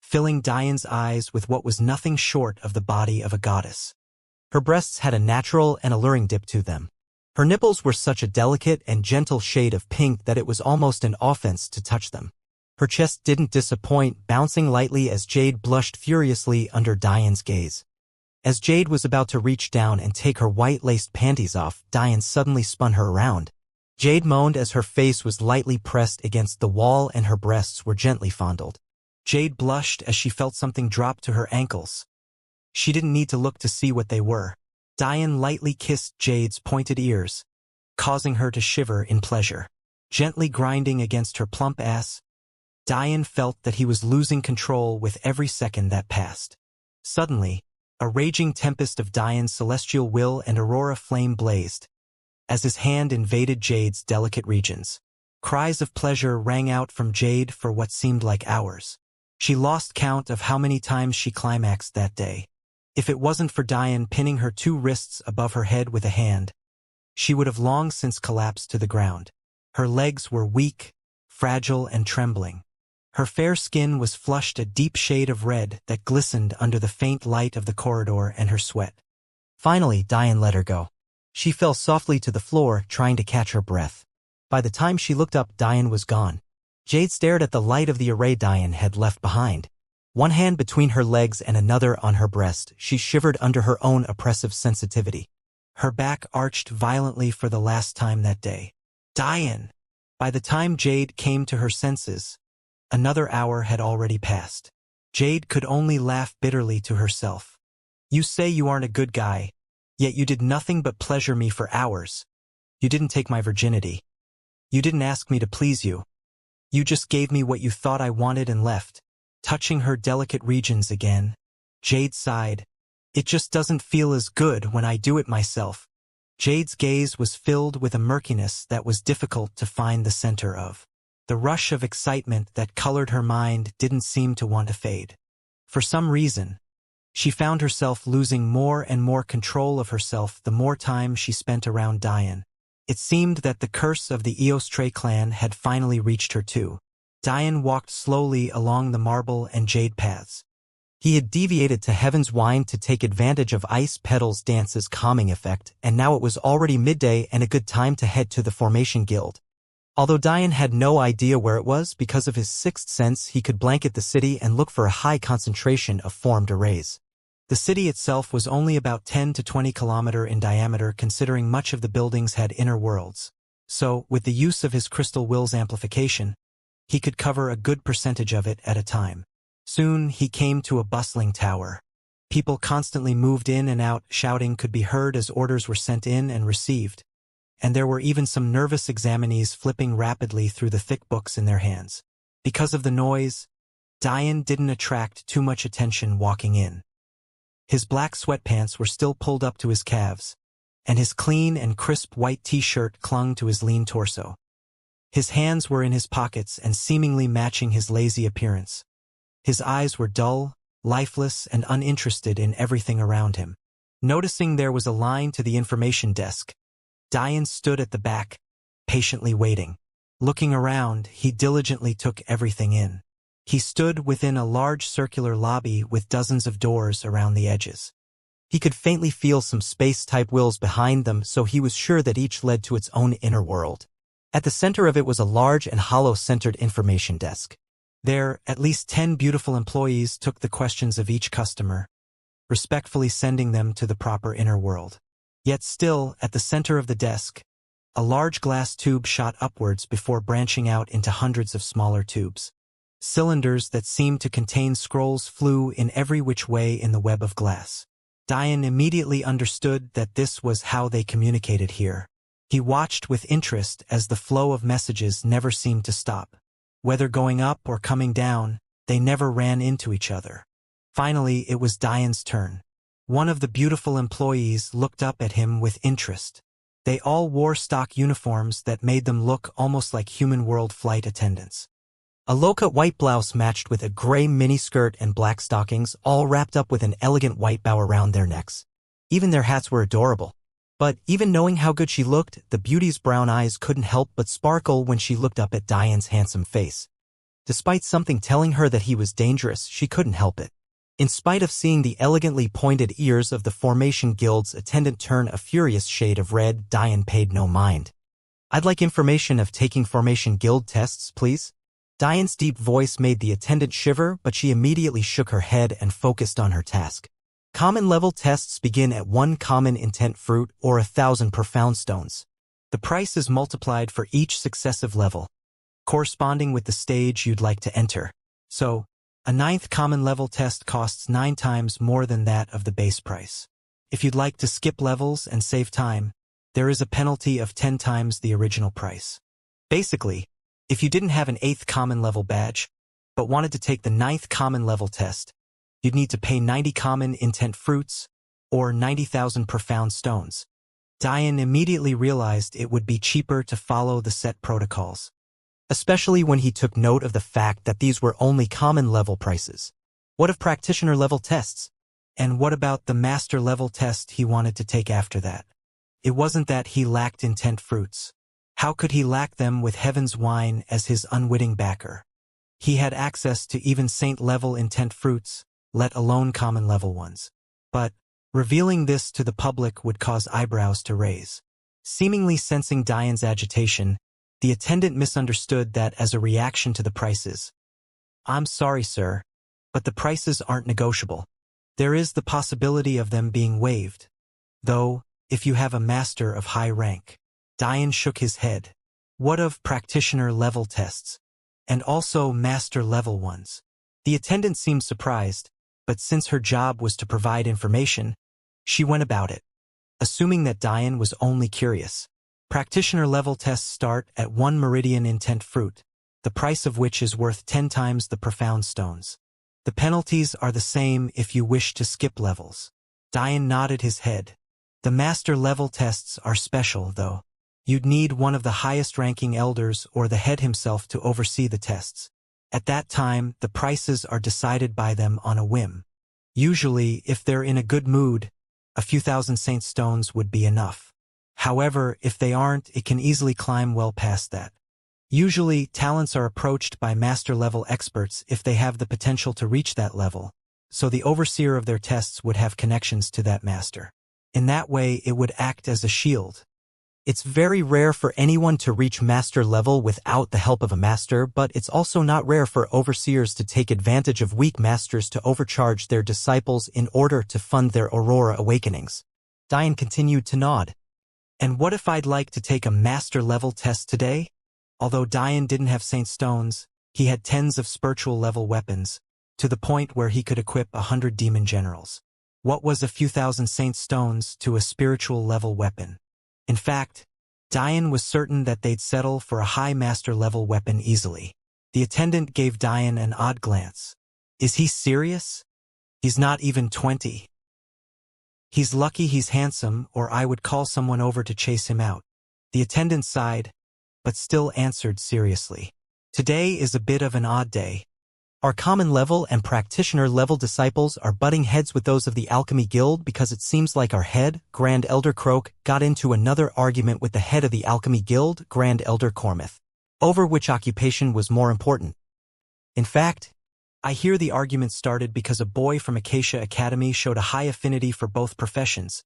filling Diane's eyes with what was nothing short of the body of a goddess. Her breasts had a natural and alluring dip to them. Her nipples were such a delicate and gentle shade of pink that it was almost an offense to touch them. Her chest didn't disappoint, bouncing lightly as Jade blushed furiously under Diane's gaze. As Jade was about to reach down and take her white-laced panties off, Diane suddenly spun her around. Jade moaned as her face was lightly pressed against the wall and her breasts were gently fondled. Jade blushed as she felt something drop to her ankles. She didn't need to look to see what they were. Diane lightly kissed Jade's pointed ears, causing her to shiver in pleasure. Gently grinding against her plump ass, Diane felt that he was losing control with every second that passed. Suddenly, a raging tempest of Diane's celestial will and aurora flame blazed, as his hand invaded Jade's delicate regions. Cries of pleasure rang out from Jade for what seemed like hours. She lost count of how many times she climaxed that day. If it wasn't for Diane pinning her two wrists above her head with a hand, she would have long since collapsed to the ground. Her legs were weak, fragile, and trembling. Her fair skin was flushed a deep shade of red that glistened under the faint light of the corridor and her sweat. Finally, Diane let her go. She fell softly to the floor, trying to catch her breath. By the time she looked up, Diane was gone. Jade stared at the light of the array Diane had left behind. One hand between her legs and another on her breast, she shivered under her own oppressive sensitivity. Her back arched violently for the last time that day. Diane! By the time Jade came to her senses, another hour had already passed. Jade could only laugh bitterly to herself. "You say you aren't a good guy, yet you did nothing but pleasure me for hours. You didn't take my virginity. You didn't ask me to please you. You just gave me what you thought I wanted and left." Touching her delicate regions again, Jade sighed. "It just doesn't feel as good when I do it myself." Jade's gaze was filled with a murkiness that was difficult to find the center of. The rush of excitement that colored her mind didn't seem to want to fade. For some reason, she found herself losing more and more control of herself the more time she spent around Diane. It seemed that the curse of the Eostre clan had finally reached her too. Diane walked slowly along the marble and jade paths. He had deviated to Heaven's Wine to take advantage of Ice Petal's dance's calming effect, and now it was already midday and a good time to head to the Formation Guild. Although Diane had no idea where it was, because of his sixth sense he could blanket the city and look for a high concentration of formed arrays. The city itself was only about 10 to 20 kilometers in diameter, considering much of the buildings had inner worlds. So, with the use of his crystal will's amplification, he could cover a good percentage of it at a time. Soon he came to a bustling tower. People constantly moved in and out, shouting could be heard as orders were sent in and received, and there were even some nervous examinees flipping rapidly through the thick books in their hands. Because of the noise, Diane didn't attract too much attention walking in. His black sweatpants were still pulled up to his calves, and his clean and crisp white t-shirt clung to his lean torso. His hands were in his pockets and seemingly matching his lazy appearance. His eyes were dull, lifeless, and uninterested in everything around him. Noticing there was a line to the information desk, Diane stood at the back, patiently waiting. Looking around, he diligently took everything in. He stood within a large circular lobby with dozens of doors around the edges. He could faintly feel some space-type wills behind them, so he was sure that each led to its own inner world. At the center of it was a large and hollow-centered information desk. There, at least 10 beautiful employees took the questions of each customer, respectfully sending them to the proper inner world. Yet still, at the center of the desk, a large glass tube shot upwards before branching out into hundreds of smaller tubes. Cylinders that seemed to contain scrolls flew in every which way in the web of glass. Diane immediately understood that this was how they communicated here. He watched with interest as the flow of messages never seemed to stop. Whether going up or coming down, they never ran into each other. Finally, it was Diane's turn. One of the beautiful employees looked up at him with interest. They all wore stock uniforms that made them look almost like human world flight attendants. A low-cut white blouse matched with a gray miniskirt and black stockings, all wrapped up with an elegant white bow around their necks. Even their hats were adorable. But even knowing how good she looked, the beauty's brown eyes couldn't help but sparkle when she looked up at Diane's handsome face. Despite something telling her that he was dangerous, she couldn't help it. In spite of seeing the elegantly pointed ears of the Formation Guild's attendant turn a furious shade of red, Diane paid no mind. "I'd like information of taking Formation Guild tests, please." Diane's deep voice made the attendant shiver, but she immediately shook her head and focused on her task. Common level tests begin at 1 common intent fruit or 1,000 profound stones. The price is multiplied for each successive level, corresponding with the stage you'd like to enter. So, a 9th common level test costs 9 times more than that of the base price. If you'd like to skip levels and save time, there is a penalty of 10 times the original price. Basically, if you didn't have an 8th common level badge, but wanted to take the 9th common level test, you'd need to pay 90 common intent fruits, or 90,000 profound stones. Diane immediately realized it would be cheaper to follow the set protocols, especially when he took note of the fact that these were only common level prices. What of practitioner level tests? And what about the master level test he wanted to take after that? It wasn't that he lacked intent fruits. How could he lack them with Heaven's Wine as his unwitting backer? He had access to even saint-level intent fruits, let alone common-level ones. But revealing this to the public would cause eyebrows to raise. Seemingly sensing Diane's agitation, the attendant misunderstood that as a reaction to the prices. "I'm sorry, sir, but the prices aren't negotiable. There is the possibility of them being waived, though, if you have a master of high rank." Diane shook his head. "What of practitioner-level tests? And also master-level ones?" The attendant seemed surprised, but since her job was to provide information, she went about it, assuming that Diane was only curious. Practitioner-level tests start at 1 meridian intent fruit, the price of which is worth 10 times the profound stones. The penalties are the same if you wish to skip levels. Diane nodded his head. The master-level tests are special, though. You'd need one of the highest-ranking elders or the head himself to oversee the tests. At that time, the prices are decided by them on a whim. Usually, if they're in a good mood, a few thousand saint stones would be enough. However, if they aren't, it can easily climb well past that. Usually, talents are approached by master-level experts if they have the potential to reach that level, so the overseer of their tests would have connections to that master. In that way, it would act as a shield. It's very rare for anyone to reach master level without the help of a master, but it's also not rare for overseers to take advantage of weak masters to overcharge their disciples in order to fund their aurora awakenings. Diane continued to nod. And what if I'd like to take a master level test today? Although Diane didn't have saint stones, he had tens of spiritual level weapons, to the point where he could equip 100 demon generals. What was a few thousand saint stones to a spiritual level weapon? In fact, Diane was certain that they'd settle for a high master level weapon easily. The attendant gave Diane an odd glance. Is he serious? He's not even 20. He's lucky he's handsome, or I would call someone over to chase him out. The attendant sighed, but still answered seriously. Today is a bit of an odd day. Our common level and practitioner level disciples are butting heads with those of the Alchemy Guild because it seems like our head, Grand Elder Croak, got into another argument with the head of the Alchemy Guild, Grand Elder Cormith, over which occupation was more important. In fact, I hear the argument started because a boy from Acacia Academy showed a high affinity for both professions.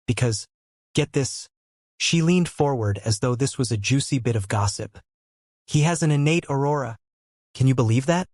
Because, get this, she leaned forward as though this was a juicy bit of gossip. He has an innate aurora. Can you believe that?